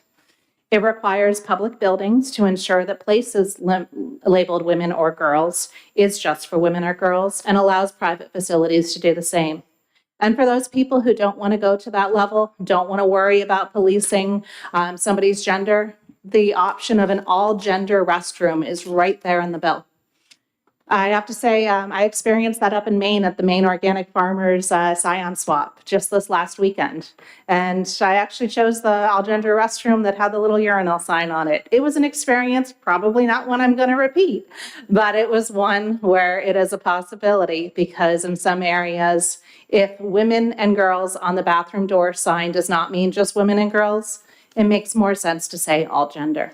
It requires public buildings to ensure that places labeled women or girls is just for women or girls, and allows private facilities to do the same. And for those people who don't want to go to that level, don't want to worry about policing somebody's gender, the option of an all-gender restroom is right there in the bill. I have to say, I experienced that up in Maine at the Maine Organic Farmers Scion Swap just this last weekend. And I actually chose the all-gender restroom that had the little urinal sign on it. It was an experience, probably not one I'm going to repeat, but it was one where it is a possibility, because in some areas, if women and girls on the bathroom door sign does not mean just women and girls, it makes more sense to say all gender.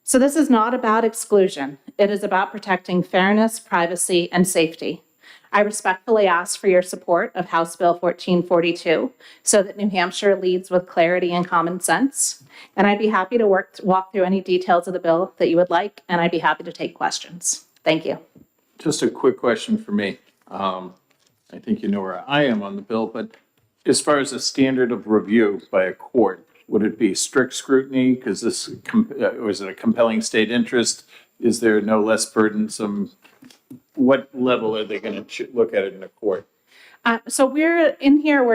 So this is not about exclusion. It is about protecting fairness, privacy, and safety. I respectfully ask for your support of House Bill 1442 so that New Hampshire leads with clarity and common sense. And I'd be happy to walk through any details of the bill that you would like, and I'd be happy to take questions. Thank you. Just a quick question for me. I think you know where I am on the bill, but as far as a standard of review by a court, would it be strict scrutiny? Because this, or is it a compelling state interest? Is there no less burdensome? What level are they going to look at it in a court? So we're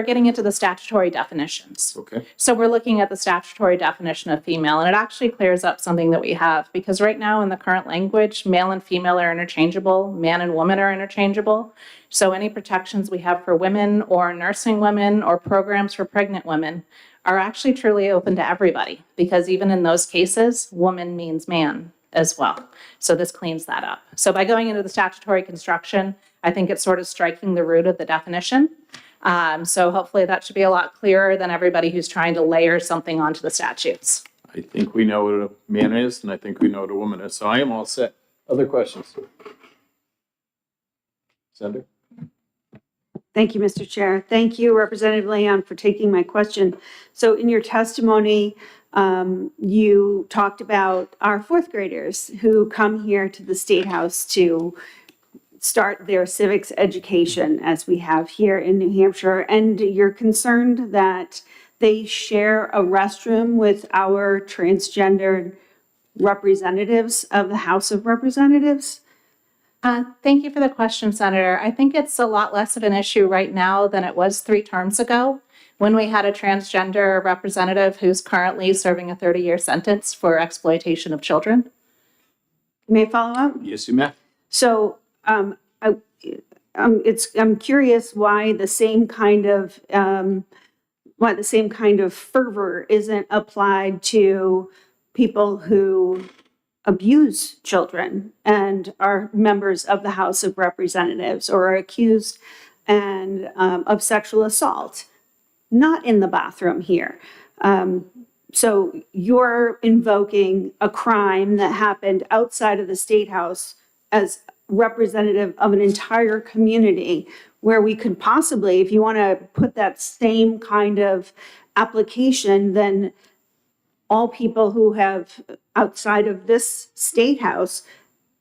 getting into the statutory definitions. Okay. So we're looking at the statutory definition of female, and it actually clears up something that we have, because right now in the current language, male and female are interchangeable, man and woman are interchangeable. So any protections we have for women or nursing women or programs for pregnant women are actually truly open to everybody, because even in those cases, woman means man as well. So this cleans that up. So by going into the statutory construction, I think it's sort of striking the root of the definition. So hopefully that should be a lot clearer than everybody who's trying to layer something onto the statutes. I think we know what a man is, and I think we know what a woman is. So I am all set. Other questions? Senator? Thank you, Mr. Chair. Thank you, Representative Leon, for taking my question. So in your testimony, You talked about our fourth graders who come here to the State House to start their civics education, as we have here in New Hampshire, and you're concerned that they share a restroom with our transgendered representatives of the House of Representatives? Thank you for the question, Senator. I think it's a lot less of an issue right now than it was 3 terms ago when we had a transgender representative who's currently serving a 30-year sentence for exploitation of children. May I follow up? Yes, you may. So I'm curious why the same kind of fervor isn't applied to people who abuse children and are members of the House of Representatives or are accused of sexual assault, not in the bathroom here. So you're invoking a crime that happened outside of the State House as representative of an entire community where we could possibly, if you want to put that same kind of application, then all people who have outside of this State House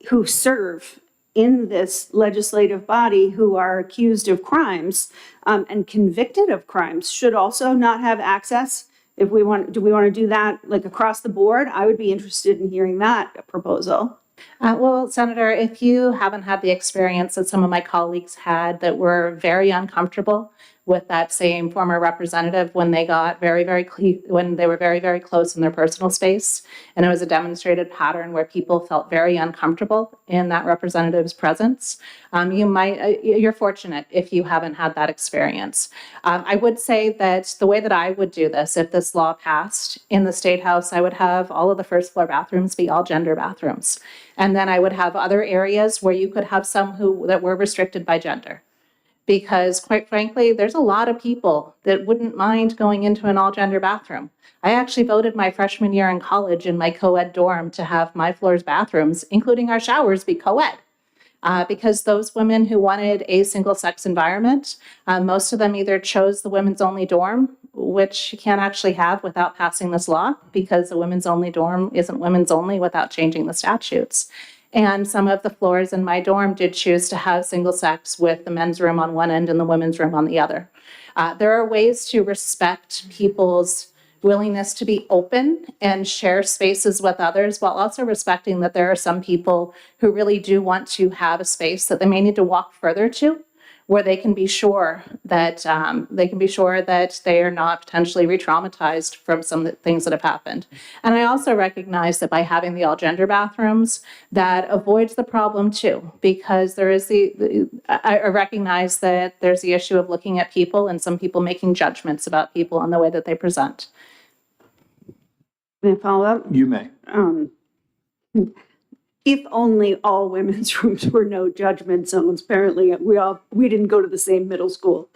who serve in this legislative body who are accused of crimes and convicted of crimes should also not have access. Do we want to do that like across the board? I would be interested in hearing that proposal. Well, Senator, if you haven't had the experience that some of my colleagues had that were very uncomfortable with that same former representative when they got when they were very, very close in their personal space, and it was a demonstrated pattern where people felt very uncomfortable in that representative's presence, you're fortunate if you haven't had that experience. I would say that the way that I would do this, if this law passed in the State House, I would have all of the first floor bathrooms be all gender bathrooms. And then I would have other areas where you could have some that were restricted by gender. Because quite frankly, there's a lot of people that wouldn't mind going into an all-gender bathroom. I actually voted my freshman year in college in my co-ed dorm to have my floor's bathrooms, including our showers, be co-ed. Because those women who wanted a single-sex environment, most of them either chose the women's only dorm, which you can't actually have without passing this law, because the women's only dorm isn't women's only without changing the statutes. And some of the floors in my dorm did choose to have single sex with the men's room on one end and the women's room on the other. There are ways to respect people's willingness to be open and share spaces with others while also respecting that there are some people who really do want to have a space that they may need to walk further to, where they can be sure that they are not potentially re-traumatized from some of the things that have happened. And I also recognize that by having the all-gender bathrooms, that avoids the problem too, because there is I recognize that there's the issue of looking at people and some people making judgments about people on the way that they present. May I follow up? You may. If only all women's rooms were no judgment zones. Apparently, we didn't go to the same middle school.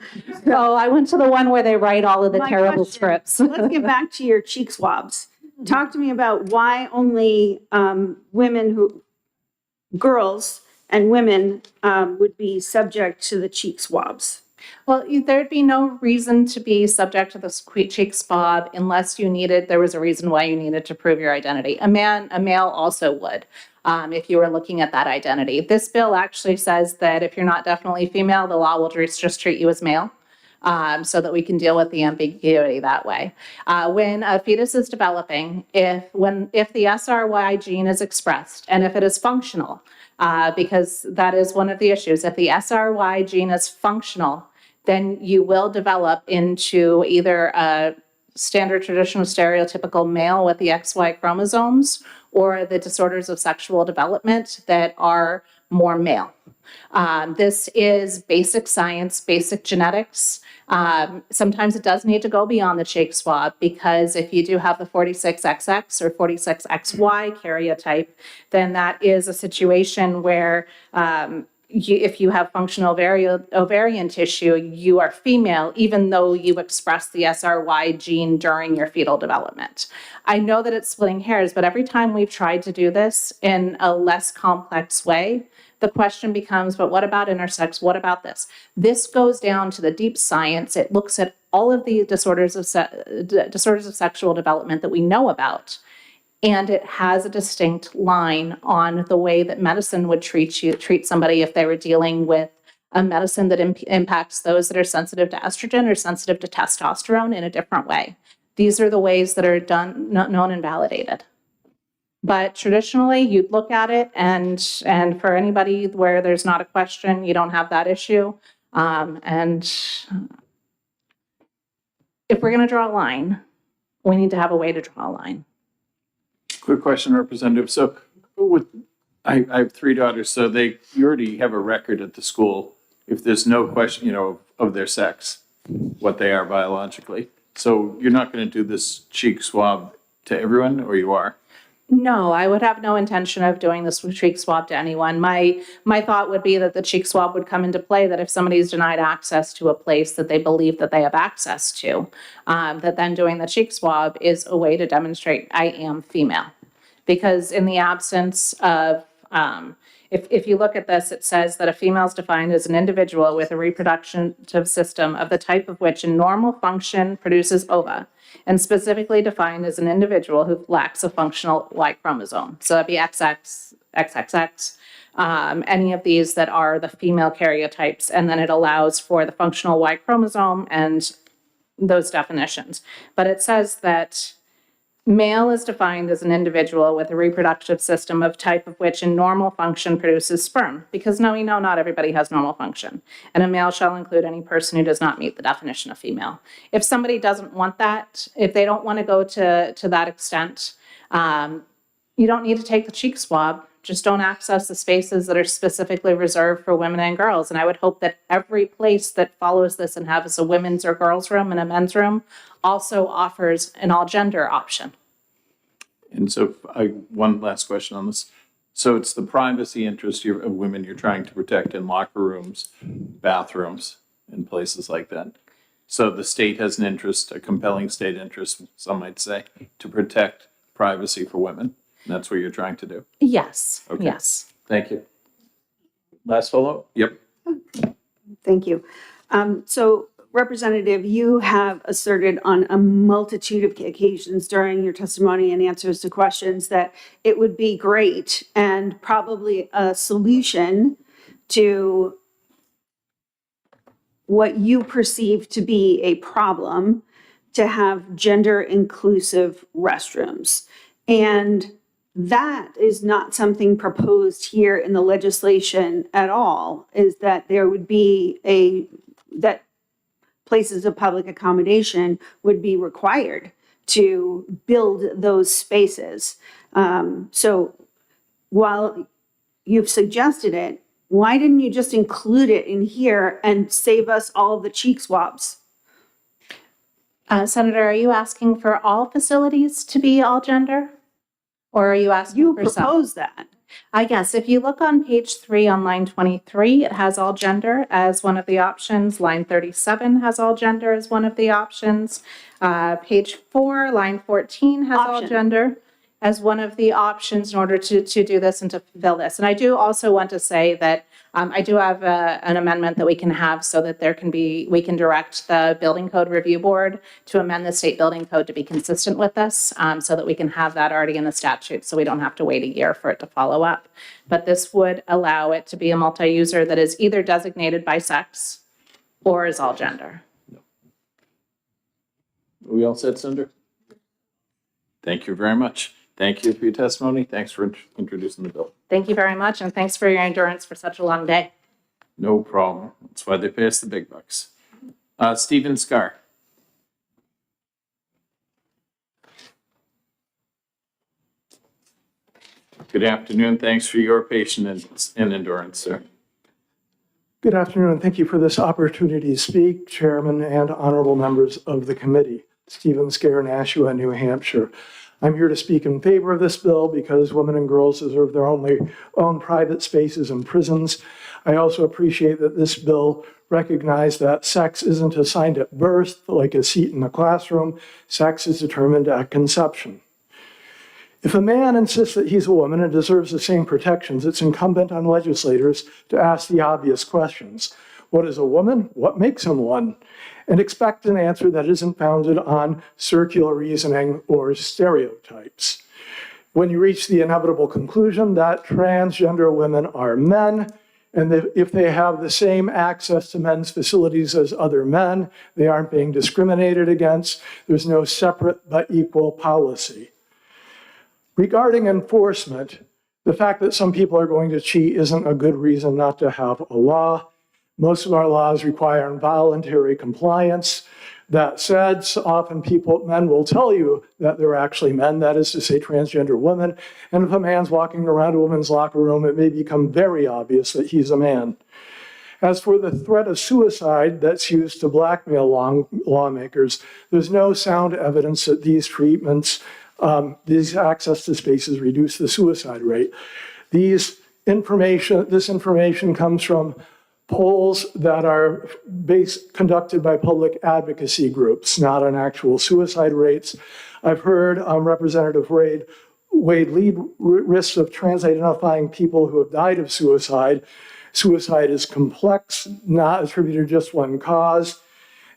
Oh, I went to the one where they write all of the terrible scripts. Let's get back to your cheek swabs. Talk to me about why only girls and women would be subject to the cheek swabs. Well, there'd be no reason to be subject to the cheek swab unless there was a reason why you needed to prove your identity. A male also would, if you were looking at that identity. This bill actually says that if you're not definitely female, the law will just treat you as male. So that we can deal with the ambiguity that way. When a fetus is developing, if the SRY gene is expressed and if it is functional, because that is one of the issues, if the SRY gene is functional, then you will develop into either a standard traditional stereotypical male with the XY chromosomes or the disorders of sexual development that are more male. This is basic science, basic genetics. Sometimes it does need to go beyond the cheek swab because if you do have the 46XX or 46XY karyotype, then that is a situation where if you have functional ovarian tissue, you are female, even though you express the SRY gene during your fetal development. I know that it's splitting hairs, but every time we've tried to do this in a less complex way, the question becomes, but what about intersex? What about this? This goes down to the deep science. It looks at all of the disorders of sexual development that we know about. And it has a distinct line on the way that medicine would treat somebody if they were dealing with a medicine that impacts those that are sensitive to estrogen or sensitive to testosterone in a different way. These are the ways that are known and validated. But traditionally, you'd look at it, and for anybody where there's not a question, you don't have that issue. And if we're going to draw a line, we need to have a way to draw a line. Quick question, Representative. So I have 3 daughters, so you already have a record at the school if there's no question, of their sex, what they are biologically. So you're not going to do this cheek swab to everyone, or you are? No, I would have no intention of doing this cheek swab to anyone. My thought would be that the cheek swab would come into play, that if somebody's denied access to a place that they believe that they have access to, that then doing the cheek swab is a way to demonstrate I am female. Because in the absence of, if you look at this, it says that a female is defined as an individual with a reproductive system of the type of which in normal function produces ova, and specifically defined as an individual who lacks a functional Y chromosome. So that'd be XX, XXX, any of these that are the female karyotypes, and then it allows for the functional Y chromosome and those definitions. But it says that male is defined as an individual with a reproductive system of type of which in normal function produces sperm, because now we know not everybody has normal function. And a male shall include any person who does not meet the definition of female. If somebody doesn't want that, if they don't want to go to that extent, you don't need to take the cheek swab. Just don't access the spaces that are specifically reserved for women and girls. And I would hope that every place that follows this and has a women's or girls' room and a men's room also offers an all-gender option. And so one last question on this. So it's the privacy interest of women you're trying to protect in locker rooms, bathrooms, and places like that. So the state has an interest, a compelling state interest, some might say, to protect privacy for women. And that's what you're trying to do? Yes. Okay. Yes. Thank you. Last follow-up? Yep. Thank you. So, Representative, you have asserted on a multitude of occasions during your testimony and answers to questions that it would be great and probably a solution to what you perceive to be a problem to have gender inclusive restrooms. And that is not something proposed here in the legislation at all, is that there would be that places of public accommodation would be required to build those spaces. So while you've suggested it, why didn't you just include it in here and save us all of the cheek swabs? Senator, are you asking for all facilities to be all gender? Or are you asking for some? You propose that. Yes, if you look on page 3 on line 23, it has all gender as one of the options. Line 37 has all gender as one of the options. Page 4, line 14 has all gender as one of the options in order to do this and to fulfill this. And I do also want to say that I do have an amendment that we can have so that we can direct the Building Code Review Board to amend the state building code to be consistent with this, so that we can have that already in the statute, so we don't have to wait a year for it to follow up. But this would allow it to be a multi-user that is either designated by sex or is all gender. Are we all set, Senator? Thank you very much. Thank you for your testimony. Thanks for introducing the bill. Thank you very much, and thanks for your endurance for such a long day. No problem. That's why they pay us the big bucks. Stephen Scar. Good afternoon. Thanks for your patience and endurance, sir. Good afternoon. Thank you for this opportunity to speak, Chairman and honorable members of the committee. Stephen Scar, Nashua, New Hampshire. I'm here to speak in favor of this bill because women and girls deserve their own private spaces in prisons. I also appreciate that this bill recognized that sex isn't assigned at birth, like a seat in the classroom. Sex is determined at conception. If a man insists that he's a woman and deserves the same protections, it's incumbent on legislators to ask the obvious questions. What is a woman? What makes him one? And expect an answer that isn't founded on circular reasoning or stereotypes. When you reach the inevitable conclusion that transgender women are men, and that if they have the same access to men's facilities as other men, they aren't being discriminated against, there's no separate but equal policy. Regarding enforcement, the fact that some people are going to cheat isn't a good reason not to have a law. Most of our laws require involuntary compliance. That said, often men will tell you that they're actually men, that is to say transgender women. And if a man's walking around a woman's locker room, it may become very obvious that he's a man. As for the threat of suicide that's used to blackmail lawmakers, there's no sound evidence that these treatments, these access to spaces reduce the suicide rate. This information comes from polls that are conducted by public advocacy groups, not on actual suicide rates. I've heard Representative Wade lead risks of trans-identifying people who have died of suicide. Suicide is complex, not attributed to just one cause.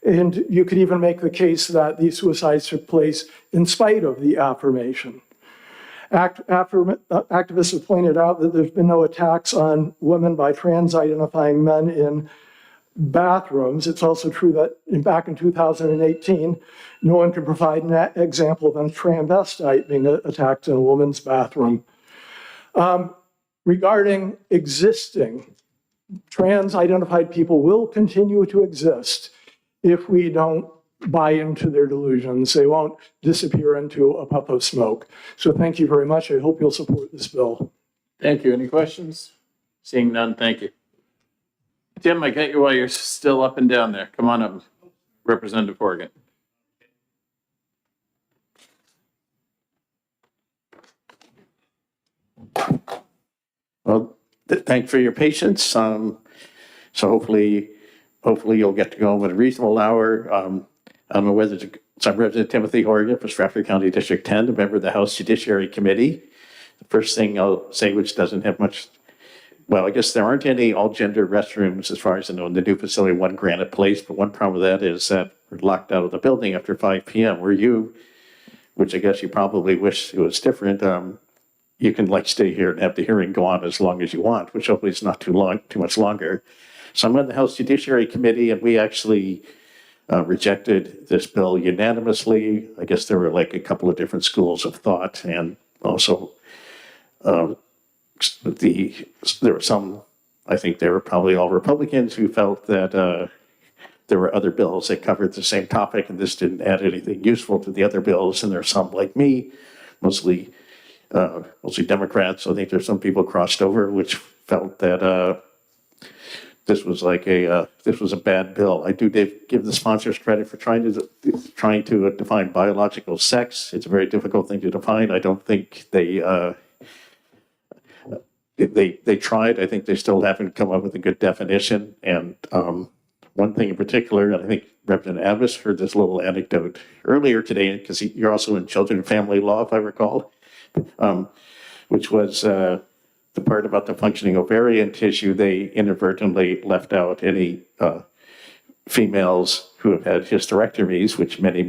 And you could even make the case that these suicides took place in spite of the affirmation. Activists have pointed out that there's been no attacks on women by trans-identifying men in bathrooms. It's also true that back in 2018, no one could provide an example of a transvestite being attacked in a woman's bathroom. Regarding existing, trans-identified people will continue to exist if we don't buy into their delusions. They won't disappear into a puff of smoke. So thank you very much. I hope you'll support this bill. Thank you. Any questions? Seeing none, thank you. Tim, I got you while you're still up and down there. Come on up, Representative Horgan. Well, thanks for your patience. So hopefully you'll get to go in a reasonable hour. I don't know whether so I'm Representative Timothy Horgan for Stratford County District 10, a member of the House Judiciary Committee. The first thing I'll say, which doesn't have much, well, I guess there aren't any all-gender restrooms as far as I know in the new facility, One Granite Place, but one problem with that is that we're locked out of the building after 5 p.m. Where you, which I guess you probably wish it was different, you can like stay here and have the hearing go on as long as you want, which hopefully is not too much longer. So I'm on the House Judiciary Committee, and we actually rejected this bill unanimously. I guess there were like a couple of different schools of thought, and also there were some, I think they were probably all Republicans who felt that there were other bills that covered the same topic, and this didn't add anything useful to the other bills. And there are some like me, mostly Democrats. I think there's some people crossed over which felt that this was like this was a bad bill. I do give the sponsors credit for trying to define biological sex. It's a very difficult thing to define. I don't think they tried. I think they still haven't come up with a good definition. And one thing in particular, and I think Representative Abbas heard this little anecdote earlier today, because you're also in children and family law, if I recall, which was the part about the functioning ovarian tissue. They inadvertently left out any females who have had hysterectomies, which many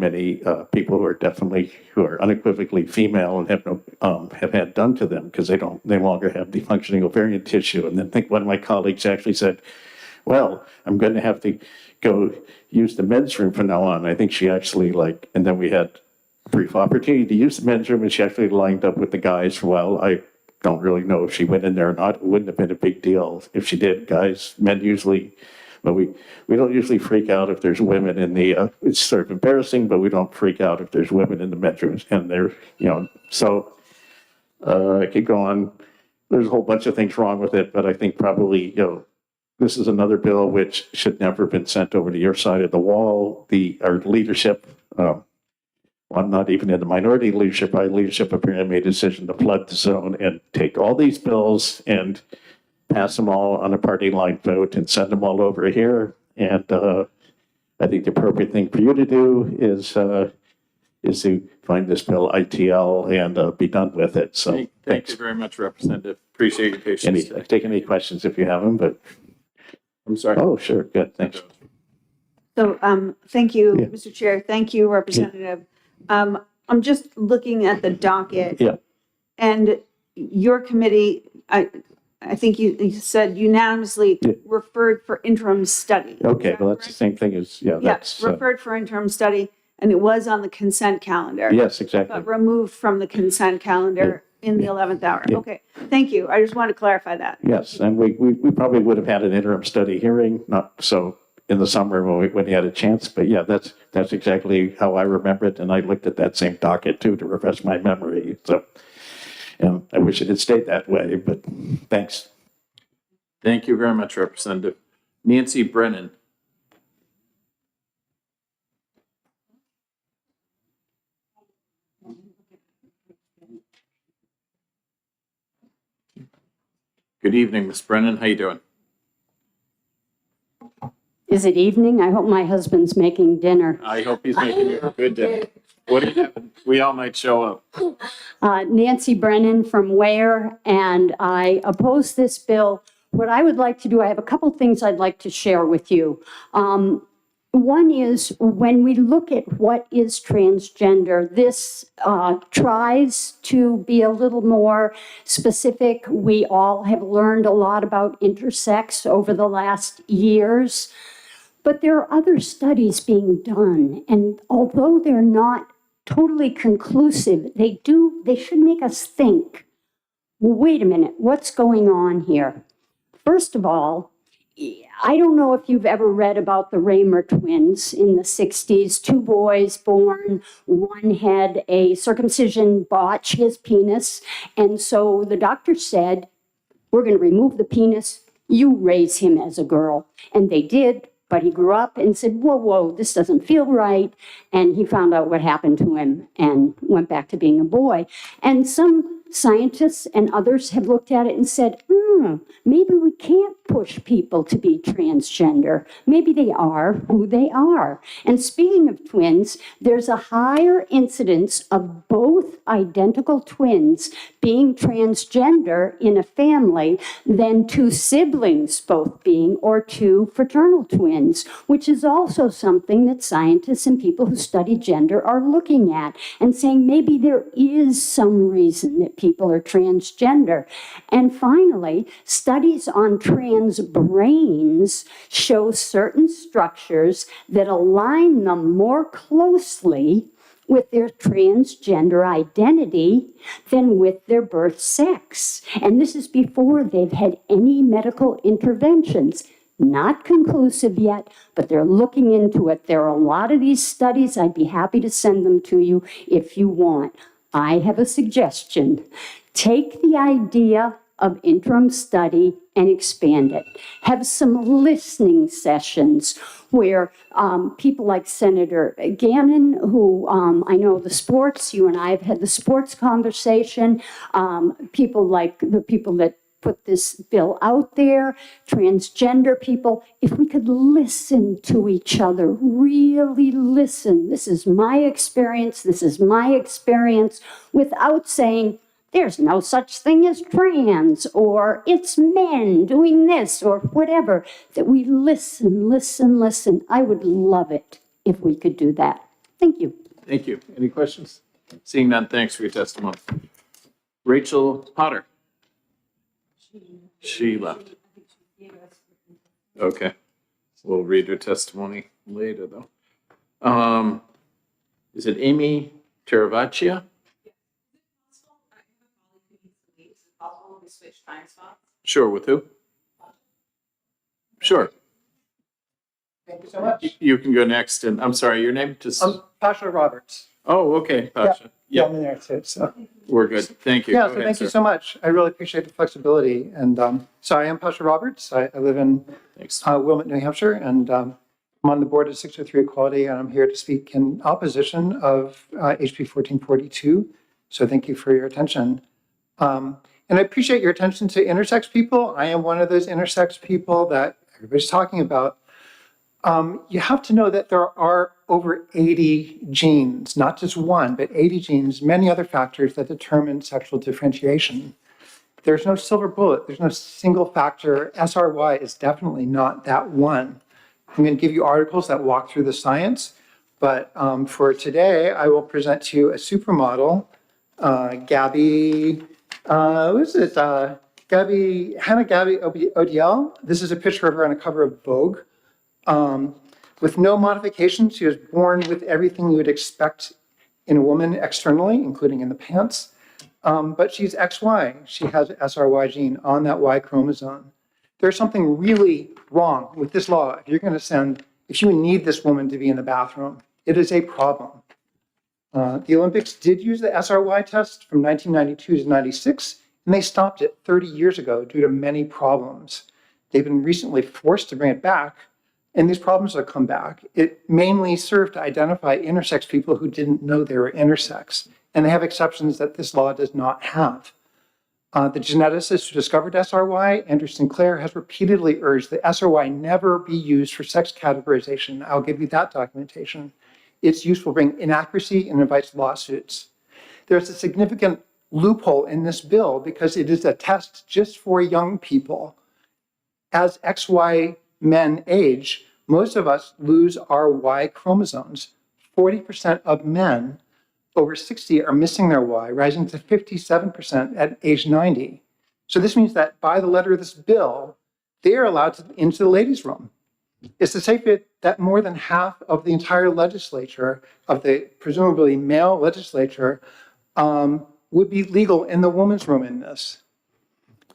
people who are unequivocally female and have had done to them, because they no longer have the functioning ovarian tissue. And then I think one of my colleagues actually said, well, I'm going to have to go use the men's room from now on. I think she actually and then we had a brief opportunity to use the men's room, and she actually lined up with the guys for a while. I don't really know if she went in there or not. It wouldn't have been a big deal if she did. Men usually, but we don't usually freak out if there's women in the, it's sort of embarrassing, but we don't freak out if there's women in the men's rooms, and so I could go on. There's a whole bunch of things wrong with it, but I think probably, this is another bill which should never have been sent over to your side of the wall. Our leadership, I'm not even in the minority leadership. Our leadership apparently made a decision to flood the zone and take all these bills and pass them all on a party line vote and send them all over here. And I think the appropriate thing for you to do is to find this bill ITL and be done with it. So Thank you very much, Representative. Appreciate your patience. Take any questions if you have them, but. I'm sorry. Oh, sure, good, thanks. So, thank you, Yeah. Mr. Chair. Thank you, Representative. I'm just looking at the docket. Yeah. And your committee, I think you said unanimously Yeah. referred for interim study. Okay, well, that's the same thing as, yeah, Yeah, that's, referred for interim study, and it was on the consent calendar. yes, exactly. But removed from the consent calendar in the 11th hour. Yeah. Okay, thank you. I just wanted to clarify that. Yes, and we probably would have had an interim study hearing, not so in the summer when we had a chance, but yeah, that's exactly how I remember it, and I looked at that same docket too to refresh my memory, so. I wish it had stayed that way, but thanks. Thank you very much, Representative. Nancy Brennan. Good evening, Ms. Brennan. How you doing? Is it evening? I hope my husband's making dinner. I hope he's making you a good day. What do you have? We all might show up. Nancy Brennan from Ware, and I oppose this bill. What I would like to do, I have a couple things I'd like to share with you. One is when we look at what is transgender, this tries to be a little more specific. We all have learned a lot about intersex over the last years, but there are other studies being done, and although they're not totally conclusive, they should make us think, well, wait a minute, what's going on here? First of all, I don't know if you've ever read about the Raymer twins in the 60s, 2 boys born, one had a circumcision botch, his penis, and so the doctor said, we're going to remove the penis, you raise him as a girl. And they did, but he grew up and said, whoa, this doesn't feel right. And he found out what happened to him and went back to being a boy. And some scientists and others have looked at it and said, maybe we can't push people to be transgender. Maybe they are who they are. And speaking of twins, there's a higher incidence of both identical twins being transgender in a family than 2 siblings both being, or 2 fraternal twins, which is also something that scientists and people who study gender are looking at and saying maybe there is some reason that people are transgender. And finally, studies on trans brains show certain structures that align them more closely with their transgender identity than with their birth sex. And this is before they've had any medical interventions. Not conclusive yet, but they're looking into it. There are a lot of these studies. I'd be happy to send them to you if you want. I have a suggestion. Take the idea of interim study and expand it. Have some listening sessions where people like Senator Gannon, who I know the sports, you and I have had the sports conversation, people like the people that put this bill out there, transgender people, if we could listen to each other, really listen. This is my experience, without saying, there's no such thing as trans, or it's men doing this, or whatever, that we listen. I would love it if we could do that. Thank you. Thank you. Any questions? Seeing none, thanks for your testimony. Rachel Potter. She left. Okay. We'll read her testimony later, though. Is it Amy Teravaccia? Sure, with who? Sure. Thank you so much. You can go next, and I'm sorry, your name? Just. Pasha Roberts. Oh, okay, Pasha. Yeah, I'm in there too, so. We're good. Thank you. Yeah, Go so ahead, thank you sir. so much. I really appreciate the flexibility. And so I am Pasha Roberts. I live in Wilmot, New Hampshire, and I'm on the board of 603 Equality, and I'm here to speak in opposition of HB 1442. So thank you for your attention. And I appreciate your attention to intersex people. I am one of those intersex people that everybody's talking about. You have to know that there are over 80 genes, not just one, but 80 genes, many other factors that determine sexual differentiation. there's no silver bullet. There's no single factor. SRY is definitely not that one. I'm going to give you articles that walk through the science, but for today, I will present to you a supermodel, Gabby, Hannah Gabby Odiel. This is a picture of her on a cover of Vogue. With no modifications, she was born with everything you would expect in a woman externally, including in the pants. But she's XY. She has an SRY gene on that Y chromosome. There's something really wrong with this law. If you need this woman to be in the bathroom, it is a problem. The Olympics did use the SRY test from 1992 to 96, and they stopped it 30 years ago due to many problems. They've been recently forced to bring it back, and these problems have come back. It mainly served to identify intersex people who didn't know they were intersex, and they have exceptions that this law does not have. The geneticist who discovered SRY, Andrew Sinclair, has repeatedly urged that SRY never be used for sex categorization. I'll give you that documentation. Its use will bring inaccuracy and invites lawsuits. There's a significant loophole in this bill because it is a test just for young people. As XY men age, most of us lose our Y chromosomes. 40% of men over 60 are missing their Y, rising to 57% at age 90. So this means that by the letter of this bill, they are allowed into the ladies' room. It's to say that more than half of the entire legislature, of the presumably male legislature, would be legal in the women's room in this.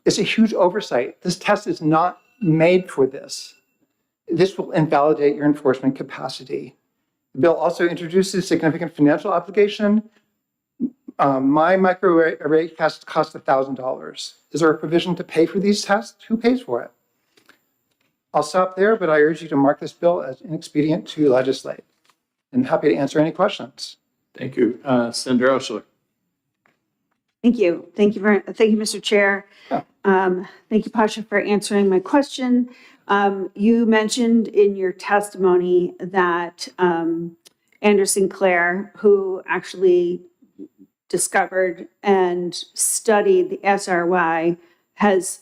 It's a huge oversight. This test is not made for this. This will invalidate your enforcement capacity. The bill also introduces significant financial obligation. My microarray test costs $1,000. Is there a provision to pay for these tests? Who pays for it? I'll stop there, but I urge you to mark this bill as inexpedient to legislate. I'm happy to answer any questions. Thank you. Senator Oshler. Thank you. Thank you, Mr. Chair. Thank you, Pasha, for answering my question. You mentioned in your testimony that Andrew Sinclair, who actually discovered and studied the SRY, has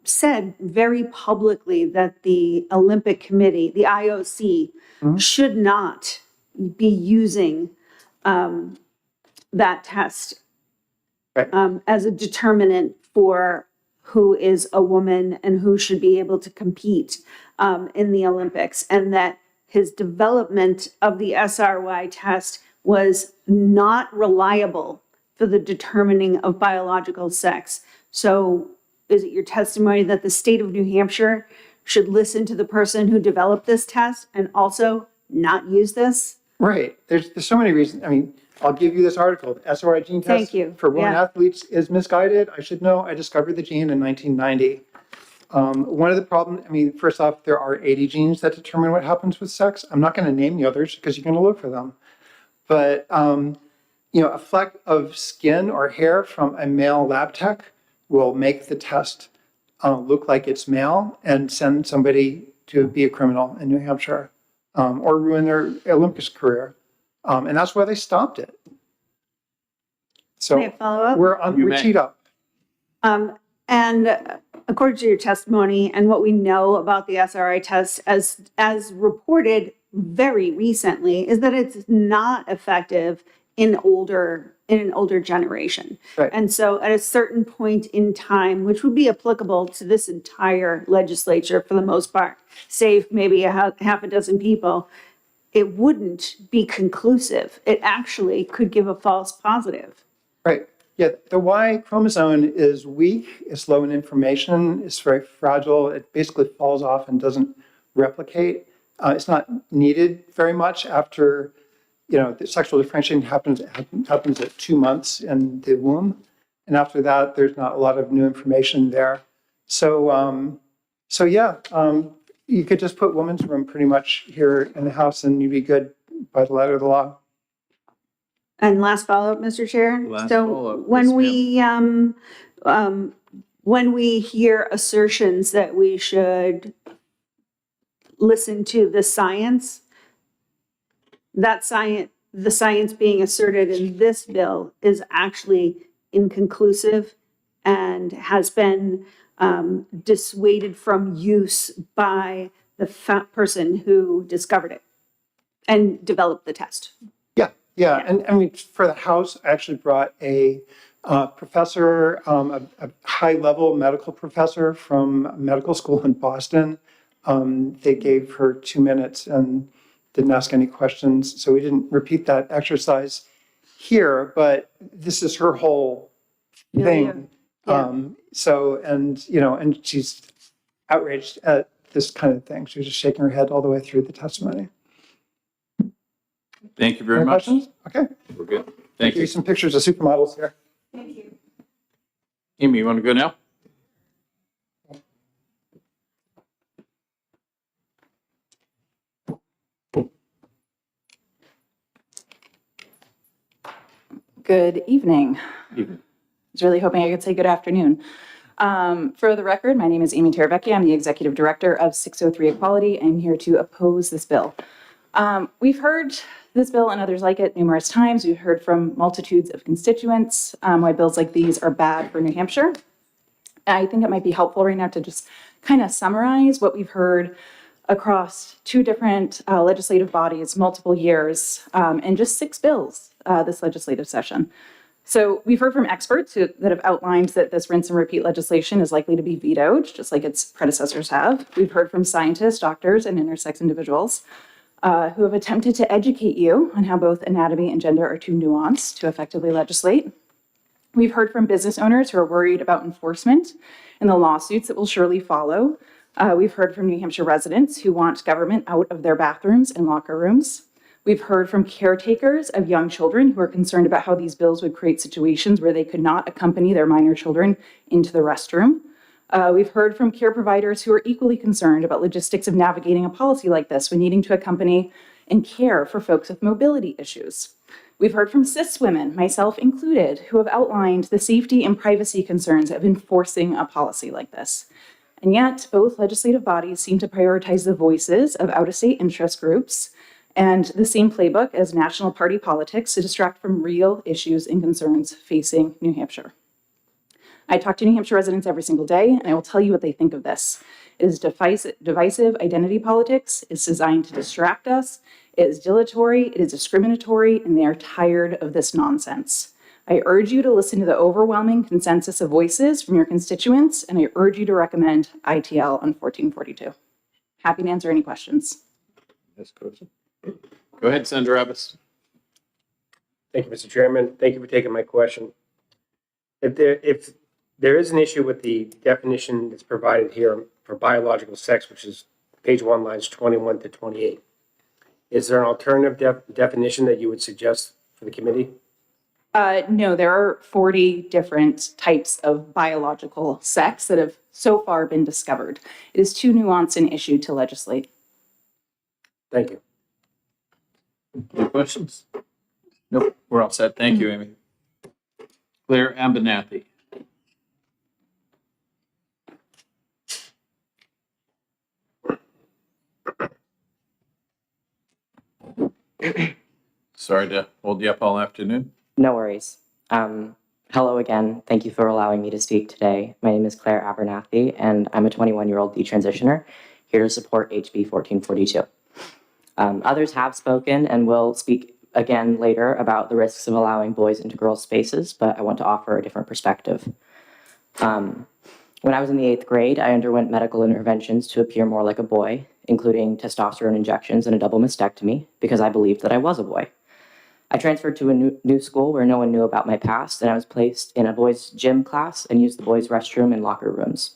said very publicly that the Olympic Committee, the IOC, should not be using that test as a determinant for who is a woman and who should be able to compete in the Olympics, and that his development of the SRY test was not reliable for the determining of biological sex. So is it your testimony that the state of New Hampshire should listen to the person who developed this test and also not use this? Right. There's so many reasons. I mean, I'll give you this article. The SRY gene test for women athletes is misguided. I should know. I discovered the gene in 1990. One of the problems, first off, there are 80 genes that determine what happens with sex. I'm not going to name the others because you're going to look for them. But, a fleck of skin or hair from a male lab tech will make the test look like it's male and send somebody to be a criminal in New Hampshire or ruin their Olympics career. And that's why they stopped it. So May I follow up? we're teed up. And according to your testimony and what we know about the SRI test, as reported very recently, is that it's not effective in an older generation. Right. And so at a certain point in time, which would be applicable to this entire legislature for the most part, save maybe half a dozen people, it wouldn't be conclusive. It actually could give a false positive. Right. Yeah, the Y chromosome is weak, it's low in information, it's very fragile, it basically falls off and doesn't replicate. It's not needed very much after, the sexual differentiation happens at 2 months in the womb. And after that, there's not a lot of new information there. So you could just put women's room pretty much here in the House and you'd be good by the letter of the law. And last follow-up, Mr. Chair. When we hear assertions that we should listen to the science being asserted in this bill is actually inconclusive and has been dissuaded from use by the person who discovered it and developed the test. Yeah, and I mean, for the House, I actually brought a professor, a high-level medical professor from medical school in Boston. They gave her 2 minutes and didn't ask any questions, so we didn't repeat that exercise here, but this is her whole thing. So, and, you know, and she's outraged at this kind of thing. She was just shaking her head all the way through the testimony. Thank you very Any much. questions? Okay. We're good. I'll Thank give you you. some pictures of supermodels here. Amy, you want to go now? Good evening. Evening. I was really hoping I could say good afternoon. For the record, my name is Amy Teravecchia. I'm the Executive Director of 603 Equality. I'm here to oppose this bill. We've heard this bill and others like it numerous times. We've heard from multitudes of constituents why bills like these are bad for New Hampshire. I think it might be helpful right now to just kind of summarize what we've heard across two different legislative bodies, multiple years, and just 6 bills this legislative session. So we've heard from experts that have outlined that this rinse and repeat legislation is likely to be vetoed, just like its predecessors have. We've heard from scientists, doctors, and intersex individuals who have attempted to educate you on how both anatomy and gender are too nuanced to effectively legislate. We've heard from business owners who are worried about enforcement and the lawsuits that will surely follow. We've heard from New Hampshire residents who want government out of their bathrooms and locker rooms. We've heard from caretakers of young children who are concerned about how these bills would create situations where they could not accompany their minor children into the restroom. We've heard from care providers who are equally concerned about logistics of navigating a policy like this when needing to accompany and care for folks with mobility issues. We've heard from cis women, myself included, who have outlined the safety and privacy concerns of enforcing a policy like this. And yet, both legislative bodies seem to prioritize the voices of out-of-state interest groups and the same playbook as national party politics to distract from real issues and concerns facing New Hampshire. I talk to New Hampshire residents every single day, and I will tell you what they think of this. It is divisive identity politics. It's designed to distract us. It is dilatory. It is discriminatory, and they are tired of this nonsense. I urge you to listen to the overwhelming consensus of voices from your constituents, and I urge you to recommend ITL on 1442. Happy to answer any questions. Go ahead, Senator Abbas. Thank you, Mr. Chairman. Thank you for taking my question. If there is an issue with the definition that's provided here for biological sex, which is page 1, lines 21 to 28, is there an alternative definition that you would suggest for the committee? No, there are 40 different types of biological sex that have so far been discovered. It is too nuanced an issue to legislate. Thank you. Any questions? Nope, we're all set. Thank you, Amy. Claire Abernathy. Sorry to hold you up all afternoon. No worries. Hello again. Thank you for allowing me to speak today. My name is Claire Abernathy, and I'm a 21-year-old detransitioner here to support HB 1442. Others have spoken and will speak again later about the risks of allowing boys into girls' spaces, but I want to offer a different perspective. When I was in the 8th grade, I underwent medical interventions to appear more like a boy, including testosterone injections and a double mastectomy, because I believed that I was a boy. I transferred to a new school where no one knew about my past, and I was placed in a boys' gym class and used the boys' restroom and locker rooms.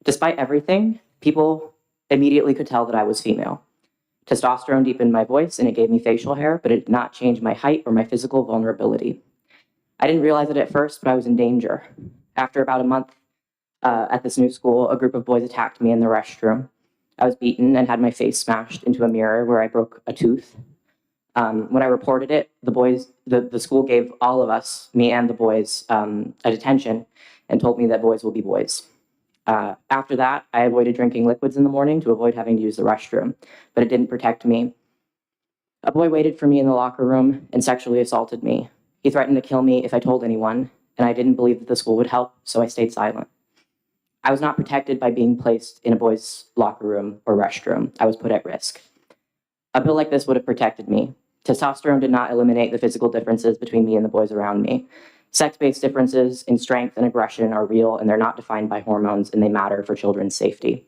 Despite everything, people immediately could tell that I was female. Testosterone deepened my voice and it gave me facial hair, but it did not change my height or my physical vulnerability. I didn't realize it at first, but I was in danger. After about a month at this new school, a group of boys attacked me in the restroom. I was beaten and had my face smashed into a mirror where I broke a tooth. When I reported it, the school gave all of us, me and the boys, a detention and told me that boys will be boys. After that, I avoided drinking liquids in the morning to avoid having to use the restroom, but it didn't protect me. A boy waited for me in the locker room and sexually assaulted me. He threatened to kill me if I told anyone, and I didn't believe that the school would help, so I stayed silent. I was not protected by being placed in a boys' locker room or restroom. I was put at risk. A bill like this would have protected me. Testosterone did not eliminate the physical differences between me and the boys around me. Sex-based differences in strength and aggression are real, and they're not defined by hormones, and they matter for children's safety.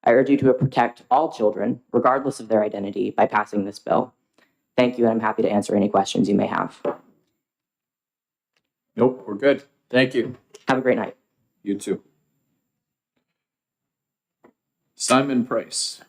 I urge you to protect all children, regardless of their identity, by passing this bill. Thank you, and I'm happy to answer any questions you may have. Nope, we're good. Thank you. Have a great night. You too. Simon Price.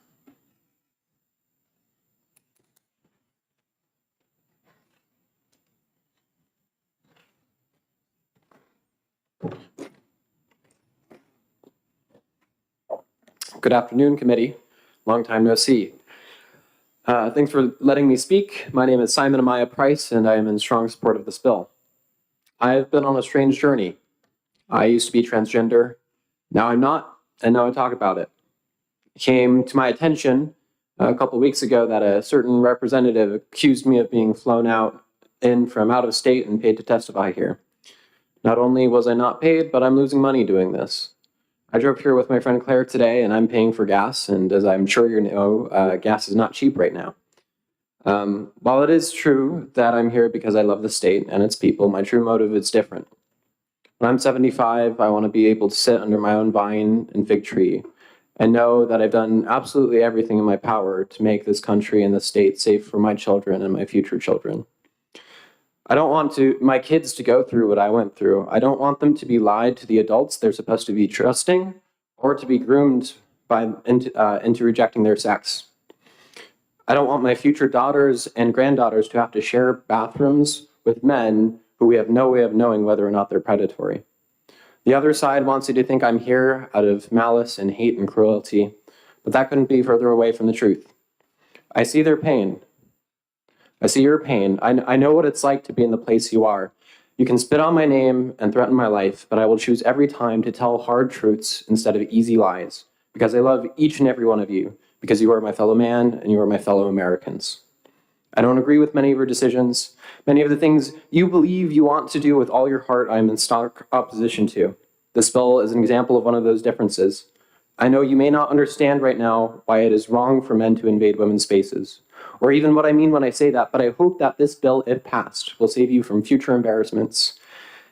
Good afternoon, committee. Long time no see. Thanks for letting me speak. My name is Simon Amaya Price, and I am in strong support of this bill. I have been on a strange journey. I used to be transgender. Now I'm not, and now I talk about it. It came to my attention a couple weeks ago that a certain representative accused me of being flown in from out of state and paid to testify here. Not only was I not paid, but I'm losing money doing this. I drove here with my friend Claire today, and I'm paying for gas, and as I'm sure you know, gas is not cheap right now. While it is true that I'm here because I love the state and its people, my true motive is different. When I'm 75, I want to be able to sit under my own vine and fig tree and know that I've done absolutely everything in my power to make this country and the state safe for my children and my future children. I don't want my kids to go through what I went through. I don't want them to be lied to the adults they're supposed to be trusting or to be groomed into rejecting their sex. I don't want my future daughters and granddaughters to have to share bathrooms with men who we have no way of knowing whether or not they're predatory. The other side wants you to think I'm here out of malice and hate and cruelty, but that couldn't be further away from the truth. I see their pain. I see your pain. I know what it's like to be in the place you are. You can spit on my name and threaten my life, but I will choose every time to tell hard truths instead of easy lies, because I love each and every one of you, because you are my fellow man and you are my fellow Americans. I don't agree with many of your decisions. Many of the things you believe you want to do with all your heart, I am in stark opposition to. This bill is an example of one of those differences. I know you may not understand right now why it is wrong for men to invade women's spaces, or even what I mean when I say that, but I hope that this bill, if passed, will save you from future embarrassments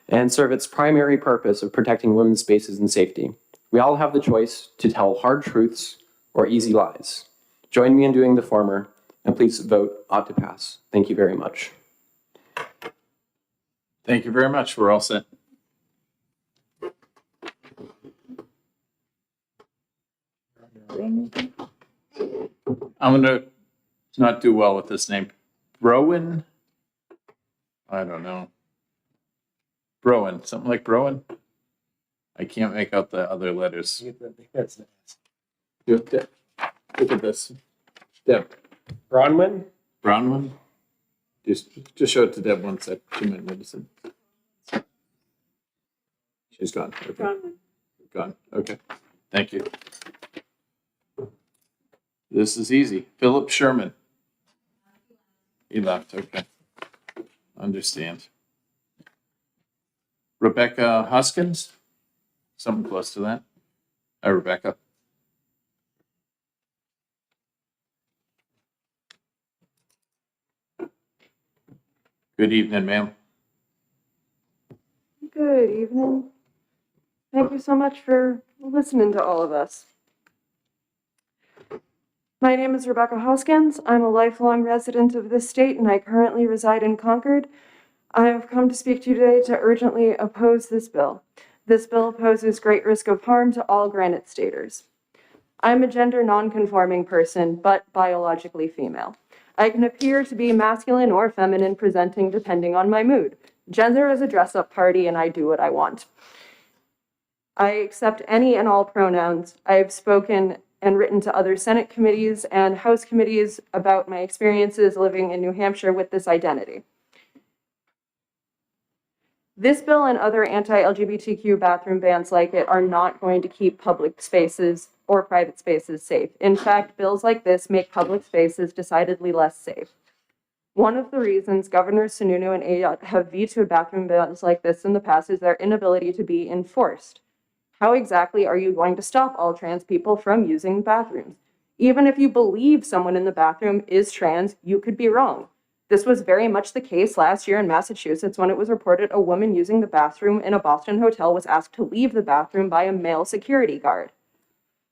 and serve its primary purpose of protecting women's spaces and safety. We all have the choice to tell hard truths or easy lies. Join me in doing the former, and please vote ought to pass. Thank you very much. Thank you very much. We're all set. I'm going to not do well with this name. Browen? I don't know. Browen, something like Browen? I can't make out the other letters. Look at this. Deb. Bronwyn? Bronwyn? Just show it to Deb one sec. She might notice it. She's gone. Okay. Gone. Okay. Thank you. This is easy. Philip Sherman. He left. Okay. Understand. Rebecca Hoskins? Something close to that. Hi, Rebecca. Good evening, ma'am. Good evening. Thank you so much for listening to all of us. My name is Rebecca Hoskins. I'm a lifelong resident of this state and I currently reside in Concord. I have come to speak to you today to urgently oppose this bill. This bill poses great risk of harm to all Granite Staters. I'm a gender non-conforming person, but biologically female. I can appear to be masculine or feminine presenting depending on my mood. Gender is a dress-up party and I do what I want. I accept any and all pronouns. I have spoken and written to other Senate committees and House committees about my experiences living in New Hampshire with this identity. This bill and other anti-LGBTQ bathroom bans like it are not going to keep public spaces or private spaces safe. In fact, bills like this make public spaces decidedly less safe. One of the reasons Governors Sununu and Ayotte have vetoed bathroom bills like this in the past is their inability to be enforced. How exactly are you going to stop all trans people from using bathrooms? Even if you believe someone in the bathroom is trans, you could be wrong. This was very much the case last year in Massachusetts when it was reported a woman using the bathroom in a Boston hotel was asked to leave the bathroom by a male security guard.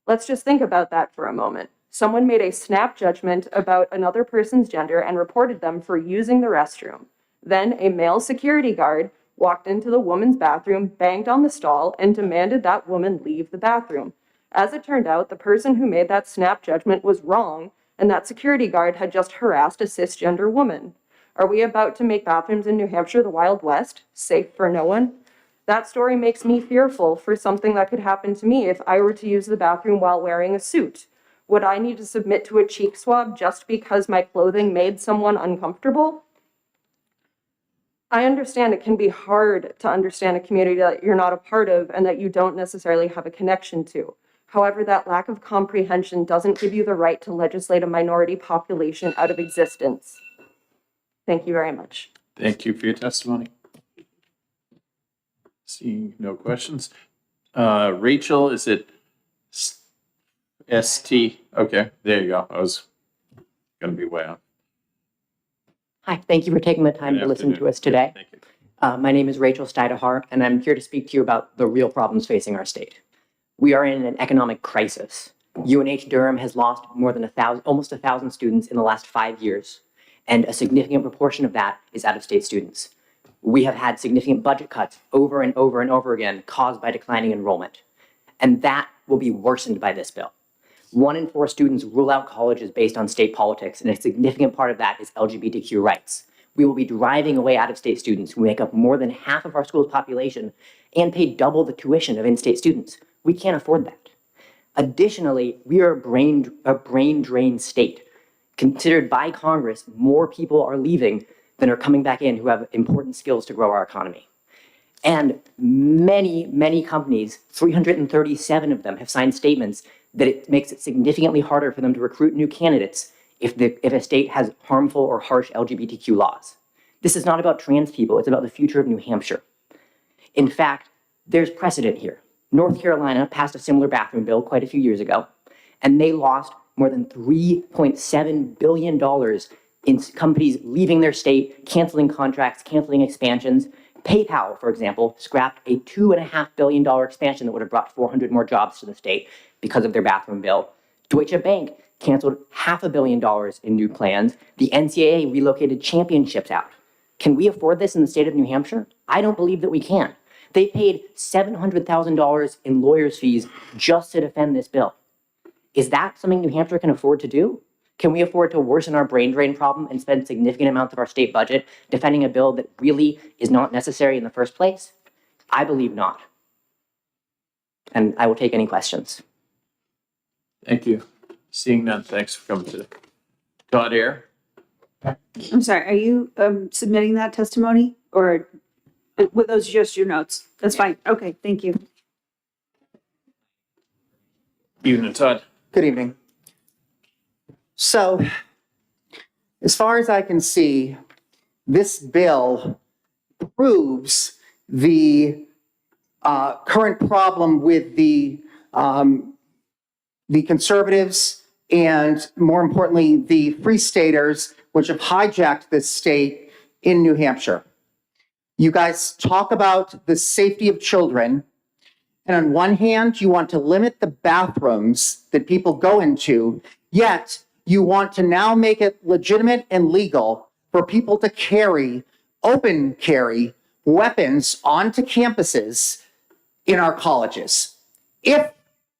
Let's just think about that for a moment. Someone made a snap judgment about another person's gender and reported them for using the restroom. Then a male security guard walked into the woman's bathroom, banged on the stall, and demanded that woman leave the bathroom. As it turned out, the person who made that snap judgment was wrong, and that security guard had just harassed a cisgender woman. Are we about to make bathrooms in New Hampshire the Wild West, safe for no one? That story makes me fearful for something that could happen to me if I were to use the bathroom while wearing a suit. Would I need to submit to a cheek swab just because my clothing made someone uncomfortable? I understand it can be hard to understand a community that you're not a part of and that you don't necessarily have a connection to. However, that lack of comprehension doesn't give you the right to legislate a minority population out of existence. Thank you very much. Thank you for your testimony. Seeing no questions. Rachel, is it ST? Okay, there you go. I was going to be way off. Hi, thank you for taking the time Good to listen to afternoon. us today. Thank you. My name is Rachel Steidehar, and I'm here to speak to you about the real problems facing our state. We are in an economic crisis. UNH Durham has lost more than almost 1,000 students in the last 5 years, and a significant proportion of that is out-of-state students. We have had significant budget cuts over and over and over again caused by declining enrollment, and that will be worsened by this bill. 1 in 4 students rule out colleges based on state politics, and a significant part of that is LGBTQ rights. We will be driving away out-of-state students who make up more than half of our school's population and pay double the tuition of in-state students. We can't afford that. Additionally, we are a brain drain state. Considered by Congress, more people are leaving than are coming back in who have important skills to grow our economy. And many, many companies, 337 of them, have signed statements that it makes it significantly harder for them to recruit new candidates if a state has harmful or harsh LGBTQ laws. This is not about trans people, it's about the future of New Hampshire. In fact, there's precedent here. North Carolina passed a similar bathroom bill quite a few years ago, and they lost more than $3.7 billion in companies leaving their state, canceling contracts, canceling expansions. PayPal, for example, scrapped a $2.5 billion expansion that would have brought 400 more jobs to the state because of their bathroom bill. Deutsche Bank canceled $500 million in new plans. The NCAA relocated championships out. Can we afford this in the state of New Hampshire? I don't believe that we can. They paid $700,000 in lawyers' fees just to defend this bill. Is that something New Hampshire can afford to do? Can we afford to worsen our brain drain problem and spend significant amounts of our state budget defending a bill that really is not necessary in the first place? I believe not. And I will take any questions. Thank you. Seeing none, thanks for coming today. Todd Air. I'm sorry, are you submitting that testimony or were those just your notes? That's fine. Okay, thank you. Evening, Todd. Good evening. So, as far as I can see, this bill proves the current problem with the conservatives and, more importantly, the Free Staters, which have hijacked this state in New Hampshire. You guys talk about the safety of children, and on one hand, you want to limit the bathrooms that people go into, yet you want to now make it legitimate and legal for people to open carry weapons onto campuses in our colleges. If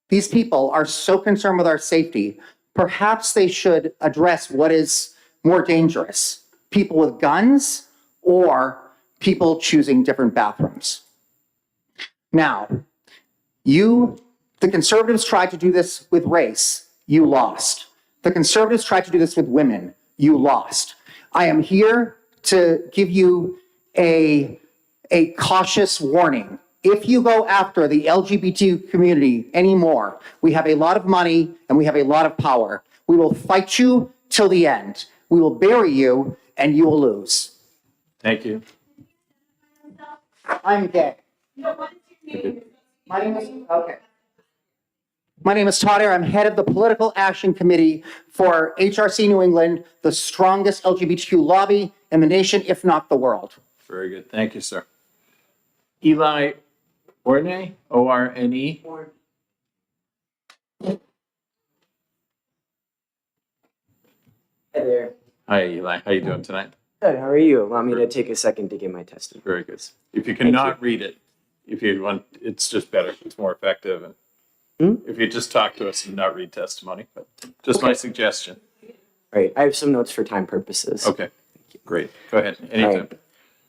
these people are so concerned with our safety, perhaps they should address what is more dangerous, people with guns or people choosing different bathrooms. Now, the conservatives tried to do this with race, you lost. The conservatives tried to do this with women, you lost. I am here to give you a cautious warning. If you go after the LGBT community anymore, we have a lot of money and we have a lot of power. We will fight you till the end. We will bury you and you will lose. Thank you. I'm gay. My name is, okay. My name is Todd Ayer. I'm head of the Political Action Committee for HRC New England, the strongest LGBTQ lobby in the nation, if not the world. Very good. Thank you, sir. Eli Orne, O-R-N-E. Hi there. Hi, Eli. How you doing tonight? Good. How are you? Allow me to take a second to give my testimony. Very good. If you cannot read it, if you want, it's just better. It's more effective. And if you just talk to us and not read testimony, but just my suggestion. Right. I have some notes for time purposes. Okay. Great. Go ahead. Anytime. Right.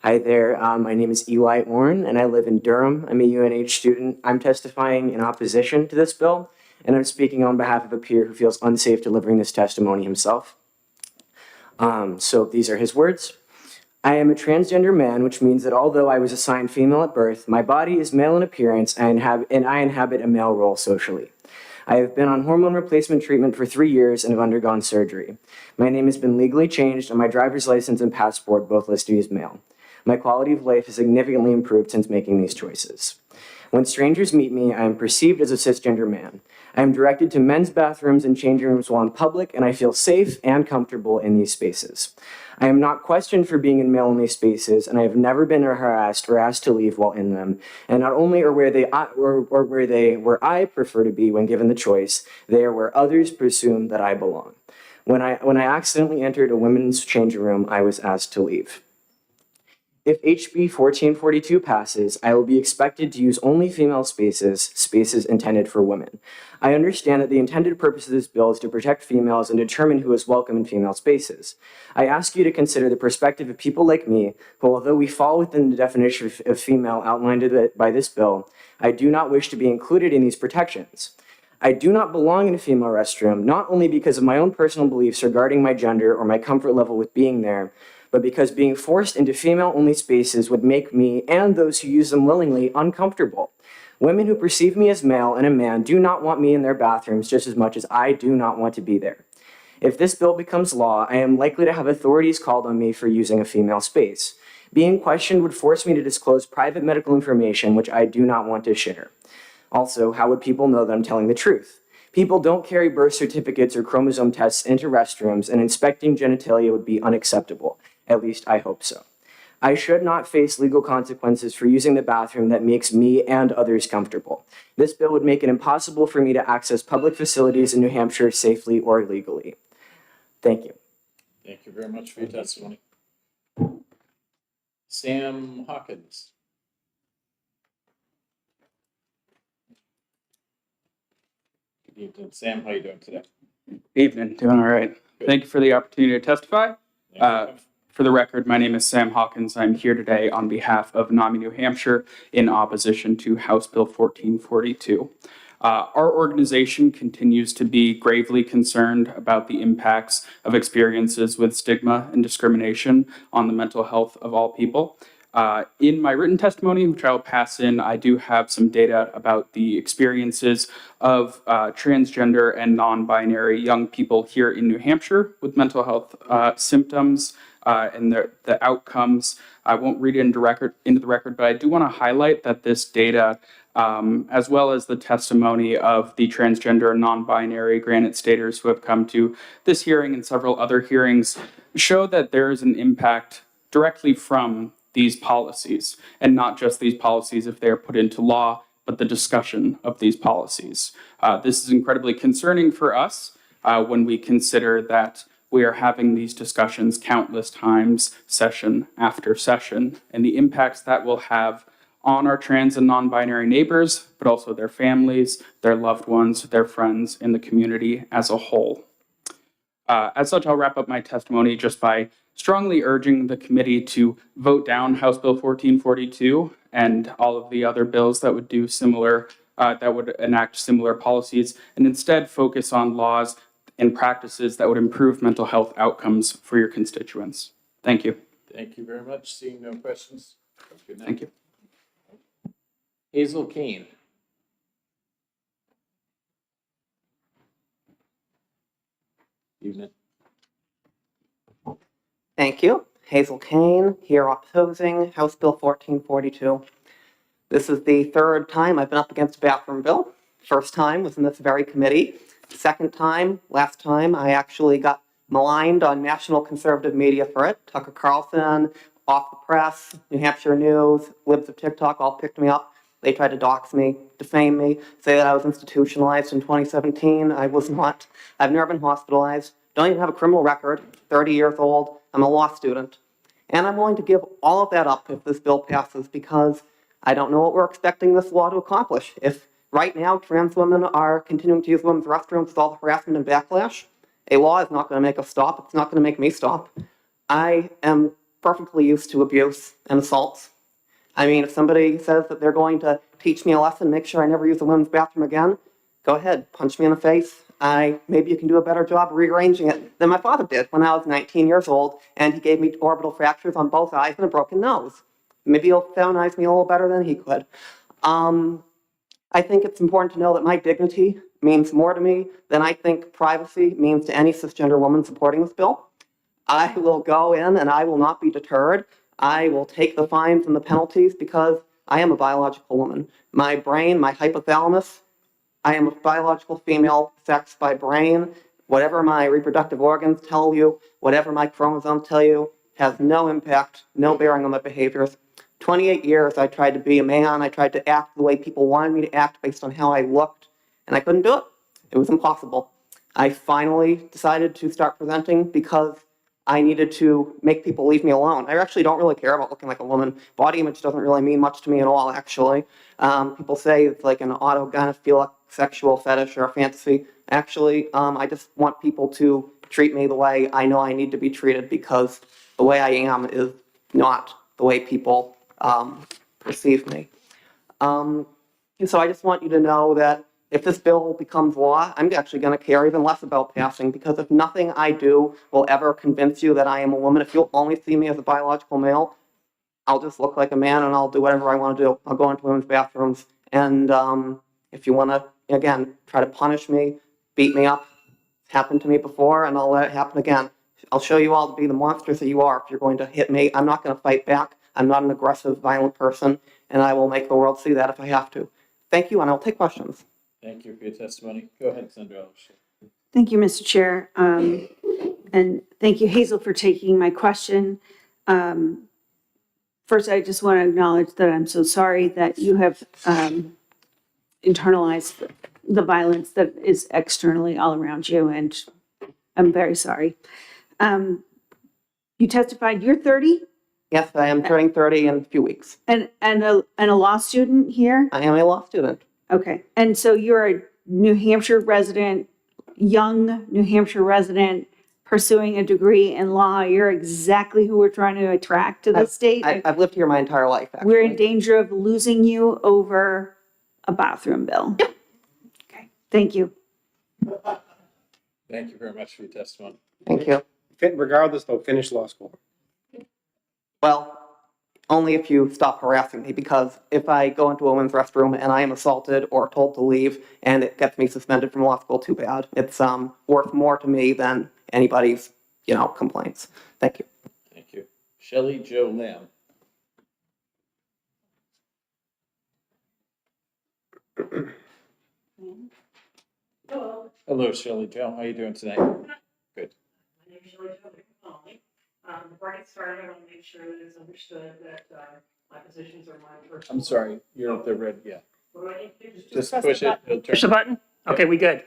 Hi there. My name is Eli Orn, and I live in Durham. I'm a UNH student. I'm testifying in opposition to this bill, and I'm speaking on behalf of a peer who feels unsafe delivering this testimony himself. So these are his words. I am a transgender man, which means that although I was assigned female at birth, my body is male in appearance and I inhabit a male role socially. I have been on hormone replacement treatment for 3 years and have undergone surgery. My name has been legally changed and my driver's license and passport both list me as male. My quality of life has significantly improved since making these choices. When strangers meet me, I am perceived as a cisgender man. I am directed to men's bathrooms and changing rooms while in public, and I feel safe and comfortable in these spaces. I am not questioned for being in male-only spaces, and I have never been harassed or asked to leave while in them. And not only are where I prefer to be when given the choice, they are where others presume that I belong. When I accidentally entered a women's changing room, I was asked to leave. If HB 1442 passes, I will be expected to use only female spaces, spaces intended for women. I understand that the intended purpose of this bill is to protect females and determine who is welcome in female spaces. I ask you to consider the perspective of people like me, who, although we fall within the definition of female outlined by this bill, I do not wish to be included in these protections. I do not belong in a female restroom, not only because of my own personal beliefs regarding my gender or my comfort level with being there, but because being forced into female-only spaces would make me and those who use them willingly uncomfortable. Women who perceive me as male and a man do not want me in their bathrooms just as much as I do not want to be there. If this bill becomes law, I am likely to have authorities called on me for using a female space. Being questioned would force me to disclose private medical information which I do not want to share. Also, how would people know that I'm telling the truth? People don't carry birth certificates or chromosome tests into restrooms, and inspecting genitalia would be unacceptable. At least I hope so. I should not face legal consequences for using the bathroom that makes me and others comfortable. This bill would make it impossible for me to access public facilities in New Hampshire safely or legally. Thank you. Thank you very much for your testimony. Sam Hawkins. Good evening. Sam, how are you doing today? Evening, doing all right. Thank you for the opportunity to testify. For the record, my name is Sam Hawkins. I'm here today on behalf of NAMI New Hampshire in opposition to House Bill 1442. Our organization continues to be gravely concerned about the impacts of experiences with stigma and discrimination on the mental health of all people. In my written testimony, which I'll pass in, I do have some data about the experiences of transgender and non-binary young people here in New Hampshire with mental health symptoms and the outcomes. I won't read it into the record, but I do want to highlight that this data, as well as the testimony of the transgender and non-binary Granite Staters who have come to this hearing and several other hearings, show that there is an impact directly from these policies, and not just these policies if they are put into law, but the discussion of these policies. This is incredibly concerning for us when we consider that we are having these discussions countless times, session after session, and the impacts that will have on our trans and non-binary neighbors, but also their families, their loved ones, their friends, and the community as a whole. As such, I'll wrap up my testimony just by strongly urging the committee to vote down House Bill 1442 and all of the other bills that would do similar, that would enact similar policies, and instead focus on laws and practices that would improve mental health outcomes for your constituents. Thank you. Thank you very much. Seeing no questions. Good night. Thank you. Hazel Kane. Evening. Thank you. Hazel Kane, here opposing House Bill 1442. This is the third time I've been up against a bathroom bill. First time was in this very committee. Second time, last time, I actually got maligned on national conservative media for it. Tucker Carlson, Off the Press, New Hampshire News, Libs of TikTok all picked me up. They tried to dox me, defame me, say that I was institutionalized in 2017. I was not. I've never been hospitalized. Don't even have a criminal record. 30 years old. I'm a law student. And I'm willing to give all of that up if this bill passes because I don't know what we're expecting this law to accomplish. If right now trans women are continuing to use women's restrooms with all the harassment and backlash, a law is not going to make us stop. It's not going to make me stop. I am perfectly used to abuse and assaults. I mean, if somebody says that they're going to teach me a lesson, make sure I never use a women's bathroom again, go ahead, punch me in the face. Maybe you can do a better job rearranging it than my father did when I was 19 years old, and he gave me orbital fractures on both eyes and a broken nose. Maybe he'll feminize me a little better than he could. I think it's important to know that my dignity means more to me than I think privacy means to any cisgender woman supporting this bill. I will go in and I will not be deterred. I will take the fines and the penalties because I am a biological woman. My brain, my hypothalamus, I am a biological female, sex by brain. Whatever my reproductive organs tell you, whatever my chromosomes tell you, has no impact, no bearing on my behaviors. 28 years I tried to be a man. I tried to act the way people wanted me to act based on how I looked, and I couldn't do it. It was impossible. I finally decided to start presenting because I needed to make people leave me alone. I actually don't really care about looking like a woman. Body image doesn't really mean much to me at all, actually. People say it's like an autogynephilic sexual fetish or a fantasy. Actually, I just want people to treat me the way I know I need to be treated because the way I am is not the way people perceive me. So I just want you to know that if this bill becomes law, I'm actually going to care even less about passing because if nothing I do will ever convince you that I am a woman, if you'll only see me as a biological male, I'll just look like a man and I'll do whatever I want to do. I'll go into women's bathrooms. And if you want to, again, try to punish me, beat me up, it's happened to me before and I'll let it happen again. I'll show you all to be the monsters that you are if you're going to hit me. I'm not going to fight back. I'm not an aggressive, violent person, and I will make the world see that if I have to. Thank you, and I'll take questions. Thank you for your testimony. Go ahead, Sandra. Thank you, Mr. Chair. And thank you, Hazel, for taking my question. First, I just want to acknowledge that I'm so sorry that you have internalized the violence that is externally all around you, and I'm very sorry. You testified, you're 30? Yes, I am turning 30 in a few weeks. And a law student here? I am a law student. Okay, and so you're a New Hampshire resident, young New Hampshire resident, pursuing a degree in law. You're exactly who we're trying to attract to the state. I've lived here my entire life, actually. We're in danger of losing you over a bathroom bill. Okay, thank you. Thank you very much for your testimony. Thank you. Regardless, though, finish law school. Well, only if you stop harassing me, because if I go into a women's restroom and I am assaulted or told to leave and it gets me suspended from law school, too bad. It's worth more to me than anybody's, complaints. Thank you. Thank you. Shelley Jo Lamb. Hello. Hello, Shelley Jo. How are you doing tonight? Good. My name is Shelley Jo. Before I get started, I want to make sure that it's understood that my positions are my personal. I'm sorry, you're not the red yet. What do I need to do? Just press push the it. button. It'll turn. Push the button? Okay, we good.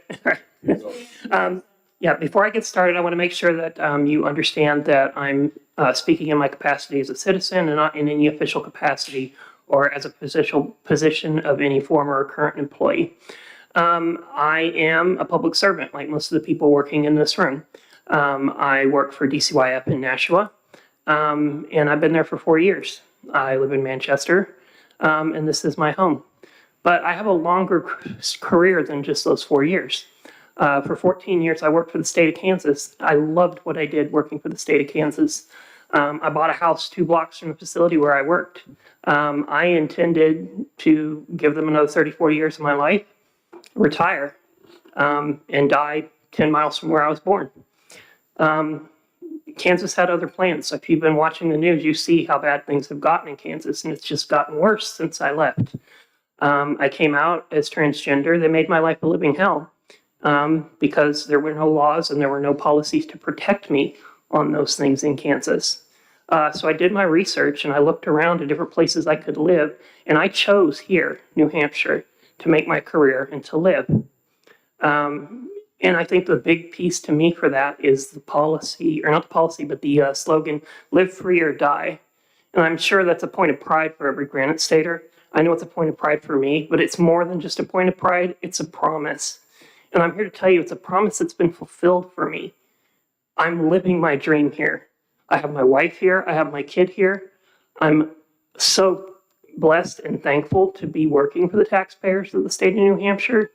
Yeah, before I get started, I want to make sure that you understand that I'm speaking in my capacity as a citizen and not in any official capacity or as a position of any former or current employee. I am a public servant, like most of the people working in this room. I work for DCYF in Nashua, and I've been there for 4 years. I live in Manchester, and this is my home. But I have a longer career than just those 4 years. For 14 years, I worked for the state of Kansas. I loved what I did working for the state of Kansas. I bought a house 2 blocks from the facility where I worked. I intended to give them another 30, 40 years of my life, retire, and die 10 miles from where I was born. Kansas had other plans. So if you've been watching the news, you see how bad things have gotten in Kansas, and it's just gotten worse since I left. I came out as transgender. They made my life a living hell because there were no laws and there were no policies to protect me on those things in Kansas. So I did my research and I looked around at different places I could live, and I chose here, New Hampshire, to make my career and to live. And I think the big piece to me for that is the policy, or not the policy, but the slogan, live free or die. And I'm sure that's a point of pride for every Granite Stater. I know it's a point of pride for me, but it's more than just a point of pride, it's a promise. And I'm here to tell you it's a promise that's been fulfilled for me. I'm living my dream here. I have my wife here, I have my kid here. I'm so blessed and thankful to be working for the taxpayers of the state of New Hampshire.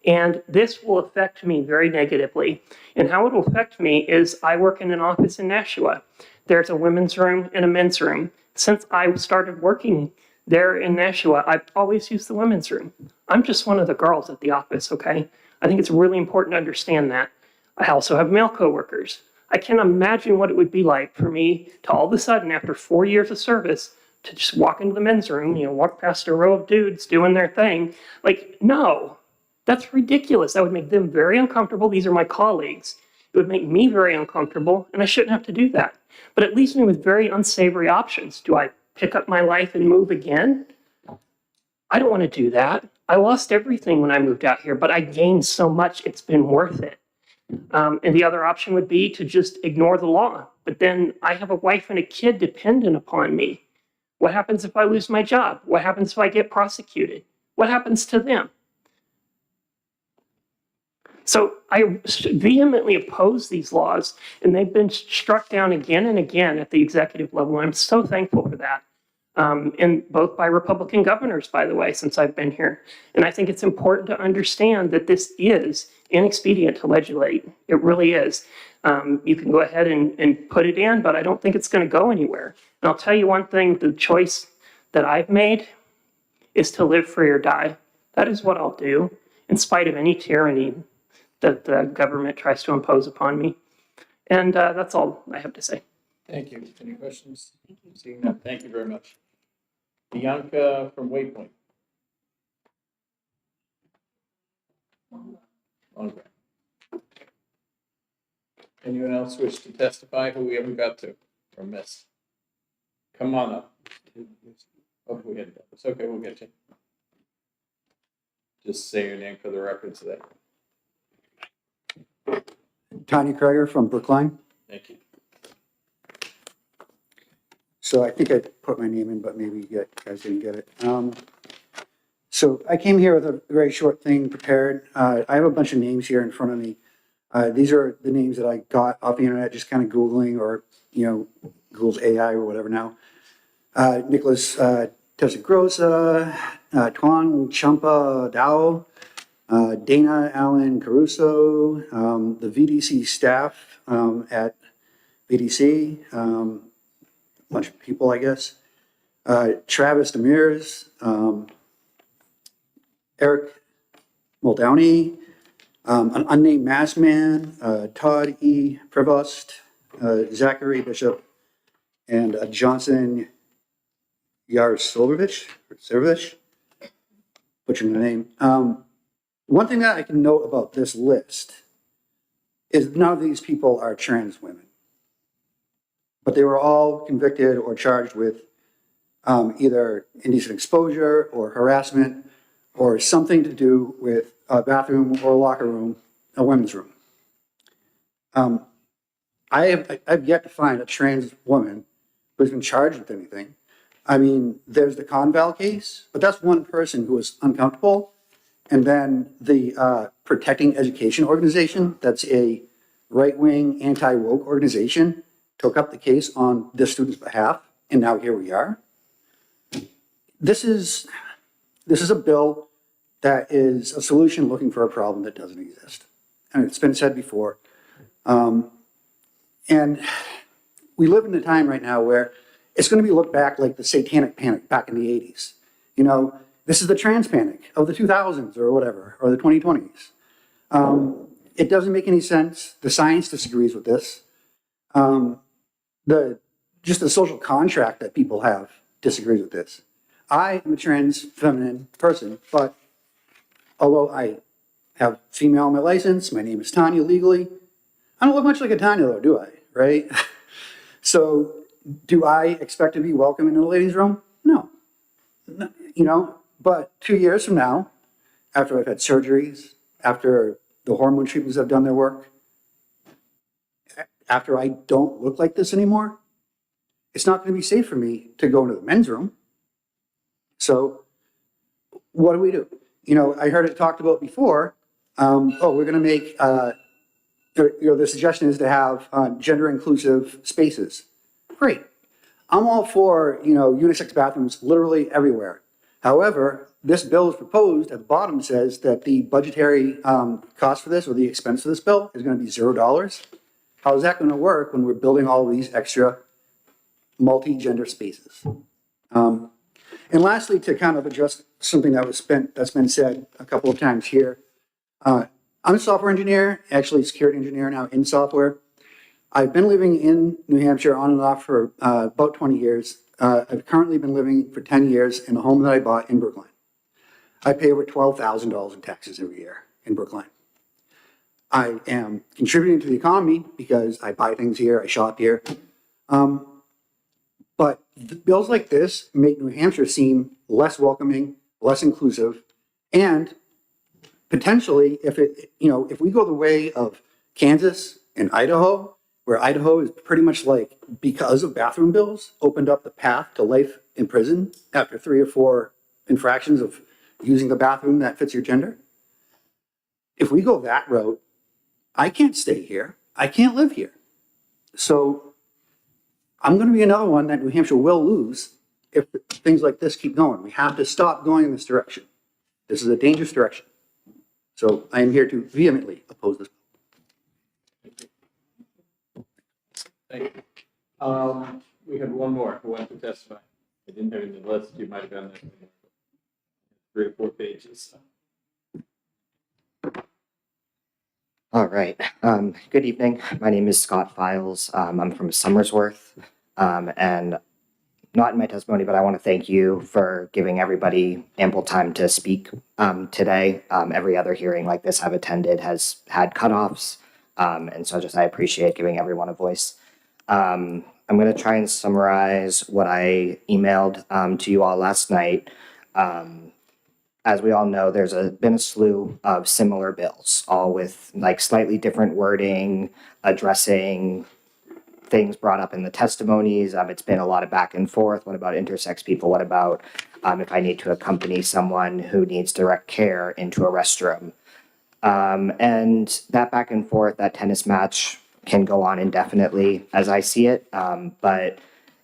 And this will affect me very negatively. And how it will affect me is I work in an office in Nashua. There's a women's room and a men's room. Since I started working there in Nashua, I've always used the women's room. I'm just one of the girls at the office, okay? I think it's really important to understand that. I also have male coworkers. I can't imagine what it would be like for me to all of a sudden, after 4 years of service, to just walk into the men's room, walk past a row of dudes doing their thing. Like, no. That's ridiculous. That would make them very uncomfortable. These are my colleagues. It would make me very uncomfortable, and I shouldn't have to do that. But it leaves me with very unsavory options. Do I pick up my life and move again? I don't want to do that. I lost everything when I moved out here, but I gained so much, it's been worth it. And the other option would be to just ignore the law. But then I have a wife and a kid dependent upon me. What happens if I lose my job? What happens if I get prosecuted? What happens to them? So I vehemently oppose these laws, and they've been struck down again and again at the executive level. I'm so thankful for that. And both by Republican governors, by the way, since I've been here. And I think it's important to understand that this is inexpedient to legislate. It really is. You can go ahead and put it in, but I don't think it's going to go anywhere. And I'll tell you one thing, the choice that I've made is to live free or die. That is what I'll do, in spite of any tyranny that the government tries to impose upon me. And that's all I have to say. Thank you. Any questions? Seeing none, thank you very much. Bianca from Waypoint. Okay. Anyone else wish to testify who we haven't got to or missed? Come on up. Oh, we had that. It's okay, we'll get you. Just say your name for the record today. Tanya Kreger from Brookline. Thank you. So I think I put my name in, but maybe you guys didn't get it. So I came here with a very short thing prepared. I have a bunch of names here in front of me. These are the names that I got off the internet, just kind of Googling or, Google's AI or whatever now. Nicholas Tessagrosa, Tuan Champa Dao, Dana Allen Caruso, the VDC staff at VDC, a bunch of people, I guess. Travis Demers, Eric Muldowney, an unnamed masked man, Todd E. Prevost, Zachary Bishop, and Johnson Yaroslevich, butchering the name. One thing that I can note about this list is none of these people are trans women, but they were all convicted or charged with either indecent exposure or harassment or something to do with a bathroom or a locker room, a women's room. I've yet to find a trans woman who's been charged with anything. I mean, there's the Conval case, but that's one person who was uncomfortable. And then the Protecting Education organization, that's a right-wing, anti-woke organization, took up the case on this student's behalf, and now here we are. This is a bill that is a solution looking for a problem that doesn't exist. And it's been said before. And we live in a time right now where it's going to be looked back like the satanic panic back in the 80s. This is the trans panic of the 2000s or whatever, or the 2020s. It doesn't make any sense. The science disagrees with this. just the social contract that people have disagrees with this. I am a trans feminine person, but although I have female on my license, my name is Tanya legally, I don't look much like a Tanya though, do I? Right? So do I expect to be welcome in the ladies' room? No. You know, but 2 years from now, after I've had surgeries, after the hormone treatments have done their work, after I don't look like this anymore, it's not going to be safe for me to go into the men's room. So what do? You know, I heard it talked about before. We're going to make, the suggestion is to have gender inclusive spaces. Great. I'm all for, unisex bathrooms literally everywhere. However, this bill is proposed at the bottom says that the budgetary cost for this or the expense for this bill is going to be $0. How is that going to work when we're building all of these extra multi-gender spaces? And lastly, to kind of address something that's been said a couple of times here, I'm a software engineer, actually security engineer now in software. I've been living in New Hampshire on and off for about 20 years. I've currently been living for 10 years in a home that I bought in Brookline. I pay over $12,000 in taxes every year in Brookline. I am contributing to the economy because I buy things here, I shop here. But bills like this make New Hampshire seem less welcoming, less inclusive, and potentially, if we go the way of Kansas and Idaho, where Idaho is pretty much like, because of bathroom bills, opened up the path to life in prison after 3 or 4 infractions of using the bathroom that fits your gender. If we go that route, I can't stay here. I can't live here. So I'm going to be another one that New Hampshire will lose if things like this keep going. We have to stop going in this direction. This is a dangerous direction. So I am here to vehemently oppose this. Thank you. We had one more who wanted to testify. I didn't have it in the list. You might have done that. 3 or 4 pages. All right. Good evening. My name is Scott Files. I'm from Somersworth. And not in my testimony, but I want to thank you for giving everybody ample time to speak today. Every other hearing like this I've attended has had cutoffs. And so I appreciate giving everyone a voice. I'm going to try and summarize what I emailed to you all last night. As we all know, there's been a slew of similar bills, all with slightly different wording, addressing things brought up in the testimonies. It's been a lot of back and forth. What about intersex people? What about if I need to accompany someone who needs direct care into a restroom? And that back and forth, that tennis match can go on indefinitely as I see it. But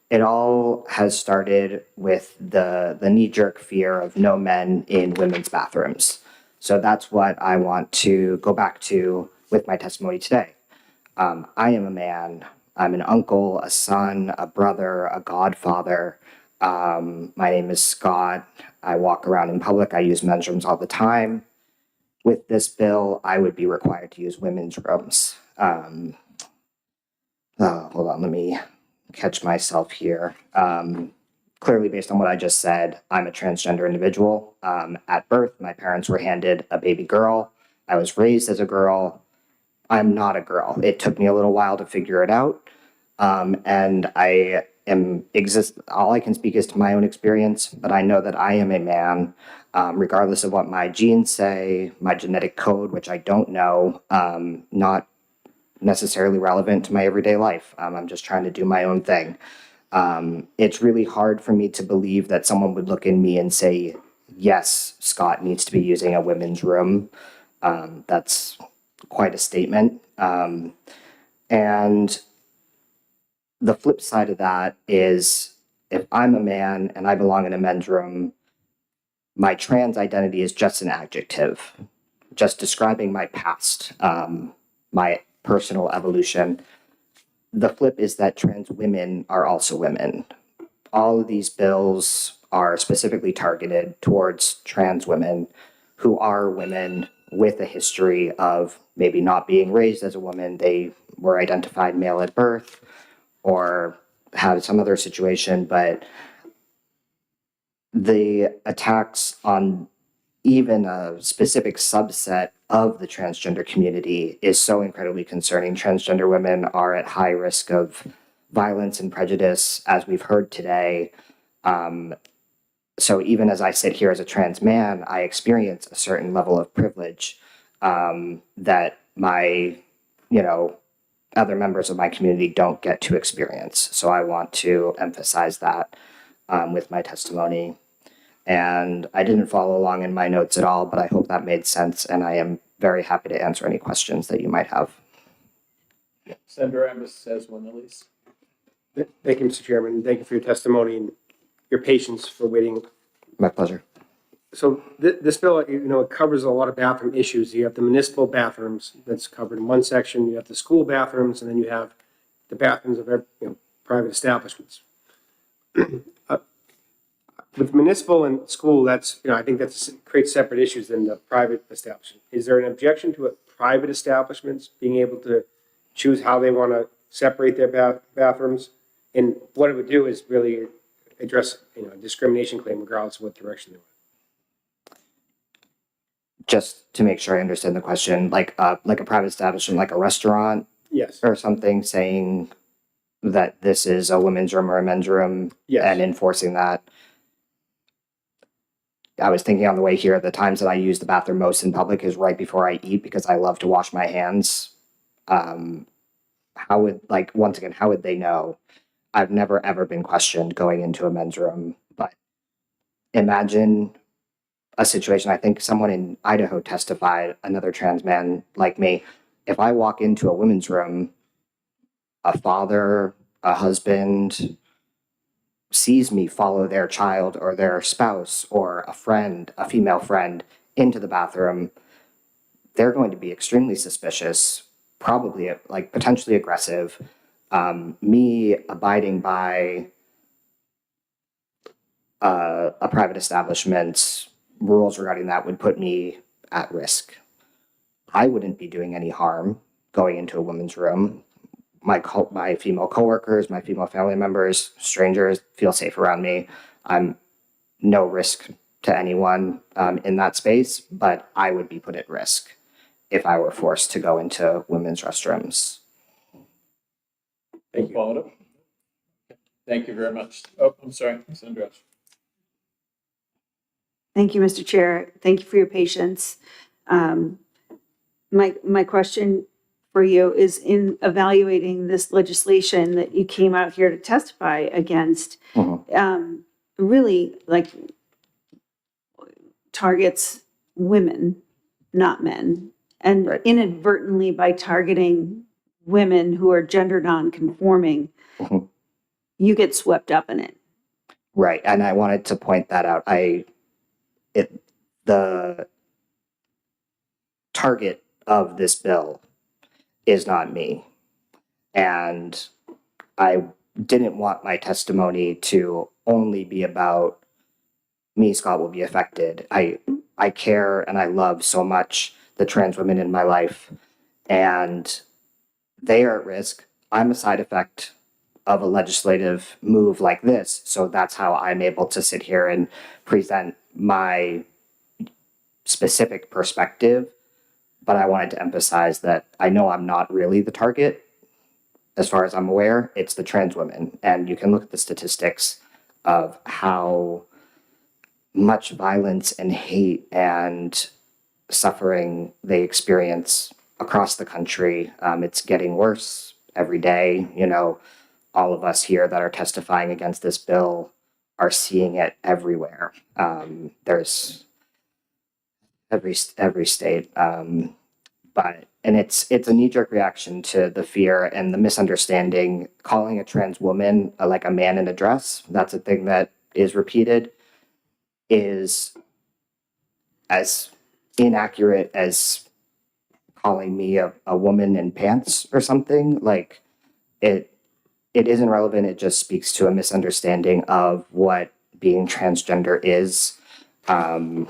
it all has started with the knee-jerk fear of no men in women's bathrooms. So that's what I want to go back to with my testimony today. I am a man. I'm an uncle, a son, a brother, a godfather. My name is Scott. I walk around in public. I use men's rooms all the time. With this bill, I would be required to use women's rooms. Hold on, let me catch myself here. Clearly, based on what I just said, I'm a transgender individual. At birth, my parents were handed a baby girl. I was raised as a girl. I'm not a girl. It took me a little while to figure it out. And all I can speak is to my own experience, but I know that I am a man, regardless of what my genes say, my genetic code, which I don't know, not necessarily relevant to my everyday life. I'm just trying to do my own thing. It's really hard for me to believe that someone would look in me and say, yes, Scott needs to be using a women's room. That's quite a statement. And the flip side of that is if I'm a man and I belong in a men's room, my trans identity is just an adjective, just describing my past, my personal evolution. The flip is that trans women are also women. All of these bills are specifically targeted towards trans women who are women with a history of maybe not being raised as a woman. They were identified male at birth, or have some other situation, but the attacks on even a specific subset of the transgender community is so incredibly concerning. Transgender women are at high risk of violence and prejudice, as we've heard today. So even as I sit here as a trans man, I experience a certain level of privilege that my, other members of my community don't get to experience. So I want to emphasize that with my testimony. And I didn't follow along in my notes at all, but I hope that made sense. And I am very happy to answer any questions that you might have. Senator Amos has one, Elise. Thank you, Mr. Chairman. Thank you for your testimony and your patience for waiting. My pleasure. So this bill, it covers a lot of bathroom issues. You have the municipal bathrooms that's covered in one section. You have the school bathrooms, and then you have the bathrooms of private establishments. With municipal and school, that's I think that creates separate issues than the private establishment. Is there an objection to private establishments being able to choose how they want to separate their bathrooms? And what it would do is really address a discrimination claim regardless of what direction they went. Just to make sure I understand the question, like a private establishment, like a restaurant, Yes. or something, saying that this is a women's room or a men's room, Yes. and enforcing that. I was thinking on the way here, the times that I use the bathroom most in public is right before I eat because I love to wash my hands. How would they know? I've never ever been questioned going into a men's room, but imagine a situation. I think someone in Idaho testified, another trans man like me. If I walk into a women's room, a father, a husband sees me follow their child or their spouse or a friend, a female friend, into the bathroom, they're going to be extremely suspicious, probably potentially aggressive. Me abiding by a private establishment's rules regarding that would put me at risk. I wouldn't be doing any harm going into a women's room. My female coworkers, my female family members, strangers feel safe around me. I'm no risk to anyone in that space, but I would be put at risk if I were forced to go into women's restrooms. Thank you. Thank you very much. Oh, I'm sorry, Senator Ash. Thank you, Mr. Chair. Thank you for your patience. My question for you is, in evaluating this legislation that you came out here to testify against, really targets women, not men, and inadvertently by targeting women who are gender non-conforming, you get swept up in it. Right, and I wanted to point that out. The target of this bill is not me. And I didn't want my testimony to only be about me, Scott, will be affected. I care and I love so much the trans women in my life, and they are at risk. I'm a side effect of a legislative move like this. So that's how I'm able to sit here and present my specific perspective. But I wanted to emphasize that I know I'm not really the target. As far as I'm aware, it's the trans women. And you can look at the statistics of how much violence and hate and suffering they experience across the country. It's getting worse every day. All of us here that are testifying against this bill are seeing it everywhere. There's every state. And it's a knee-jerk reaction to the fear and the misunderstanding. Calling a trans woman like a man in a dress, that's a thing that is repeated, is as inaccurate as calling me a woman in pants or something. Like it isn't relevant. It just speaks to a misunderstanding of what being transgender is. And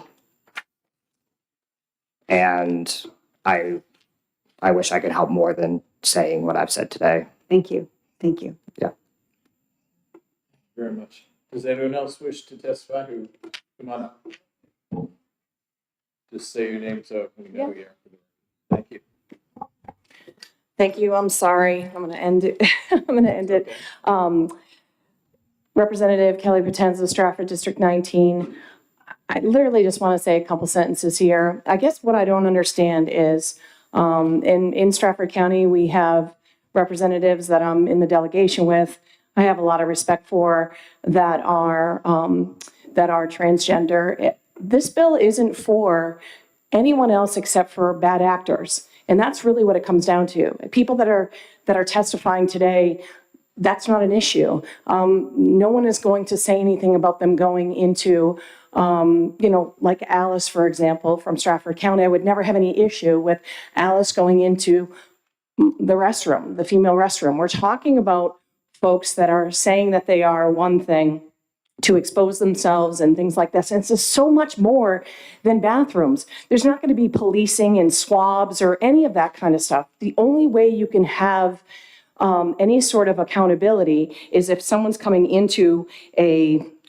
I wish I could help more than saying what I've said today. Thank you. Thank you. Very much. Does anyone else wish to testify? Who, come on up. Just say your name so we know who you are. Thank you. Thank you. I'm sorry. I'm going to end it. I'm going to end it. Representative Kelly Potenza, Stratford District 19. I literally just want to say a couple sentences here. I guess what I don't understand is in Stratford County, we have representatives that I'm in the delegation with. I have a lot of respect for that are transgender. This bill isn't for anyone else except for bad actors. And that's really what it comes down to. People that are testifying today, that's not an issue. No one is going to say anything about them going into, like Alice, for example, from Stratford County. I would never have any issue with Alice going into the restroom, the female restroom. We're talking about folks that are saying that they are one thing to expose themselves and things like this. And it's just so much more than bathrooms. There's not going to be policing and swabs or any of that kind of stuff. The only way you can have any sort of accountability is if someone's coming into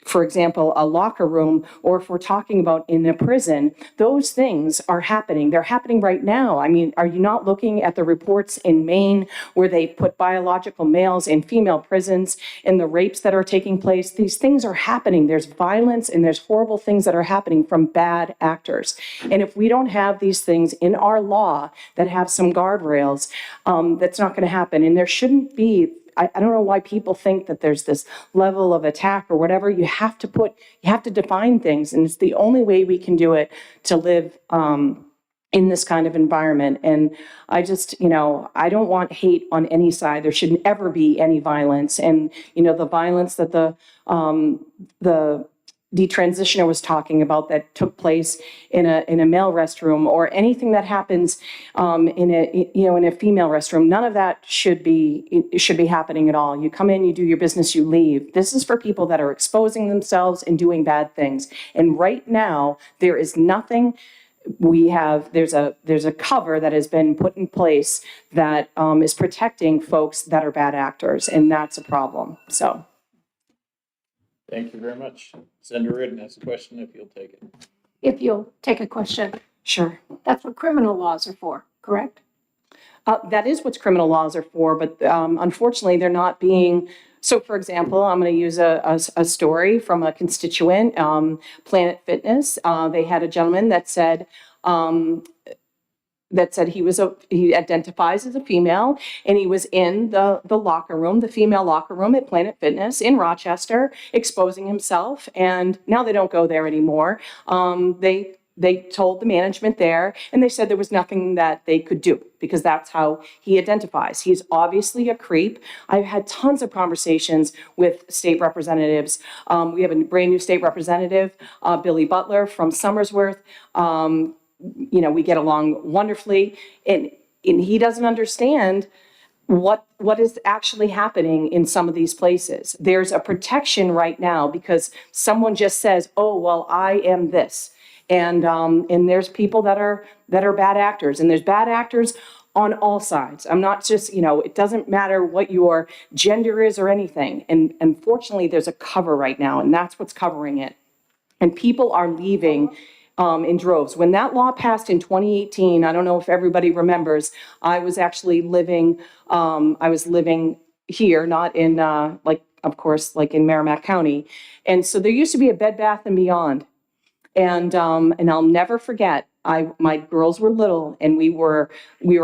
for example, a locker room, or if we're talking about in a prison, those things are happening. They're happening right now. I mean, are you not looking at the reports in Maine where they put biological males in female prisons and the rapes that are taking place? These things are happening. There's violence and there's horrible things that are happening from bad actors. And if we don't have these things in our law that have some guardrails, that's not going to happen. And there shouldn't be, I don't know why people think that there's this level of attack or whatever. You have to define things, and it's the only way we can do it to live in this kind of environment. And I just, I don't want hate on any side. There shouldn't ever be any violence. And, the violence that the detransitioner was talking about that took place in a male restroom, or anything that happens in a female restroom, none of that should be happening at all. You come in, you do your business, you leave. This is for people that are exposing themselves and doing bad things. And right now, there is nothing. There's a cover that has been put in place that is protecting folks that are bad actors, and that's a problem. So. Thank you very much. Senator Ridden has a question, if you'll take it. If you'll take a question. Sure. That's what criminal laws are for, correct? That is what criminal laws are for, but unfortunately, they're not being. So, for example, I'm going to use a story from a constituent, Planet Fitness. They had a gentleman that said he identifies as a female, and he was in the locker room, the female locker room at Planet Fitness in Rochester, exposing himself. And now they don't go there anymore. They told the management there, and they said there was nothing that they could do because that's how he identifies. He's obviously a creep. I've had tons of conversations with state representatives. We have a brand new state representative, Billy Butler from Somersworth. We get along wonderfully, and he doesn't understand what is actually happening in some of these places. There's a protection right now because someone just says, "Oh, well, I am this," and there's people that are bad actors, and there's bad actors on all sides. I'm not just, it doesn't matter what your gender is or anything. And unfortunately, there's a cover right now, and that's what's covering it. And people are leaving in droves. When that law passed in 2018, I don't know if everybody remembers, I was actually living here, not in, of course, like in Merrimack County. And so there used to be a Bed Bath & Beyond. And I'll never forget, my girls were little, and we were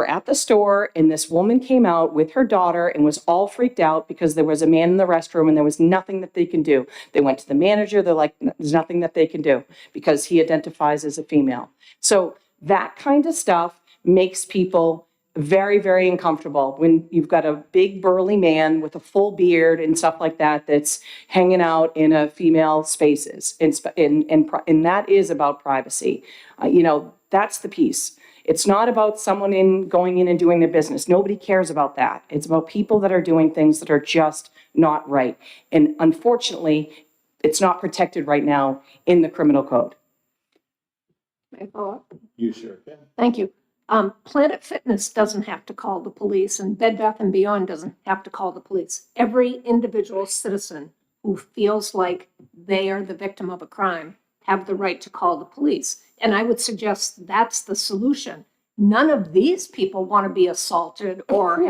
at the store, and this woman came out with her daughter and was all freaked out because there was a man in the restroom and there was nothing that they can do. They went to the manager. They're like, there's nothing that they can do because he identifies as a female. So that kind of stuff makes people very, very uncomfortable when you've got a big burly man with a full beard and stuff like that that's hanging out in a female spaces, and that is about privacy. That's the piece. It's not about someone going in and doing their business. Nobody cares about that. It's about people that are doing things that are just not right. And unfortunately, it's not protected right now in the criminal code. May I follow up? You sure can. Thank you. Planet Fitness doesn't have to call the police, and Bed Bath & Beyond doesn't have to call the police. Every individual citizen who feels like they are the victim of a crime have the right to call the police. And I would suggest that's the solution. None of these people want to be assaulted or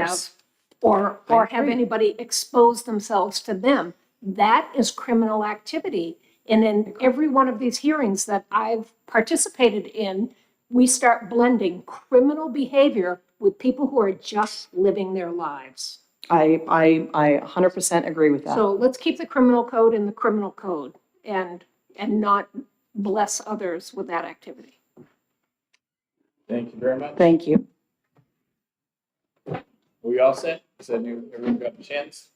have anybody expose themselves to them. That is criminal activity. And in every one of these hearings that I've participated in, we start blending criminal behavior with people who are just living their lives. I 100% agree with that. So let's keep the criminal code in the criminal code and not bless others with that activity. Thank you very much. Thank you. Are we all set? Is that everyone got a chance?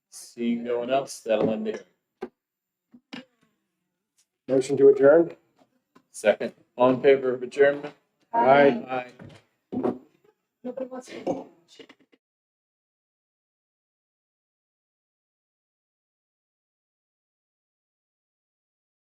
Seeing no one else, that'll end it. Motion to adjourn? Second, all in favor of adjournment? Aye. Aye. Nobody wants to.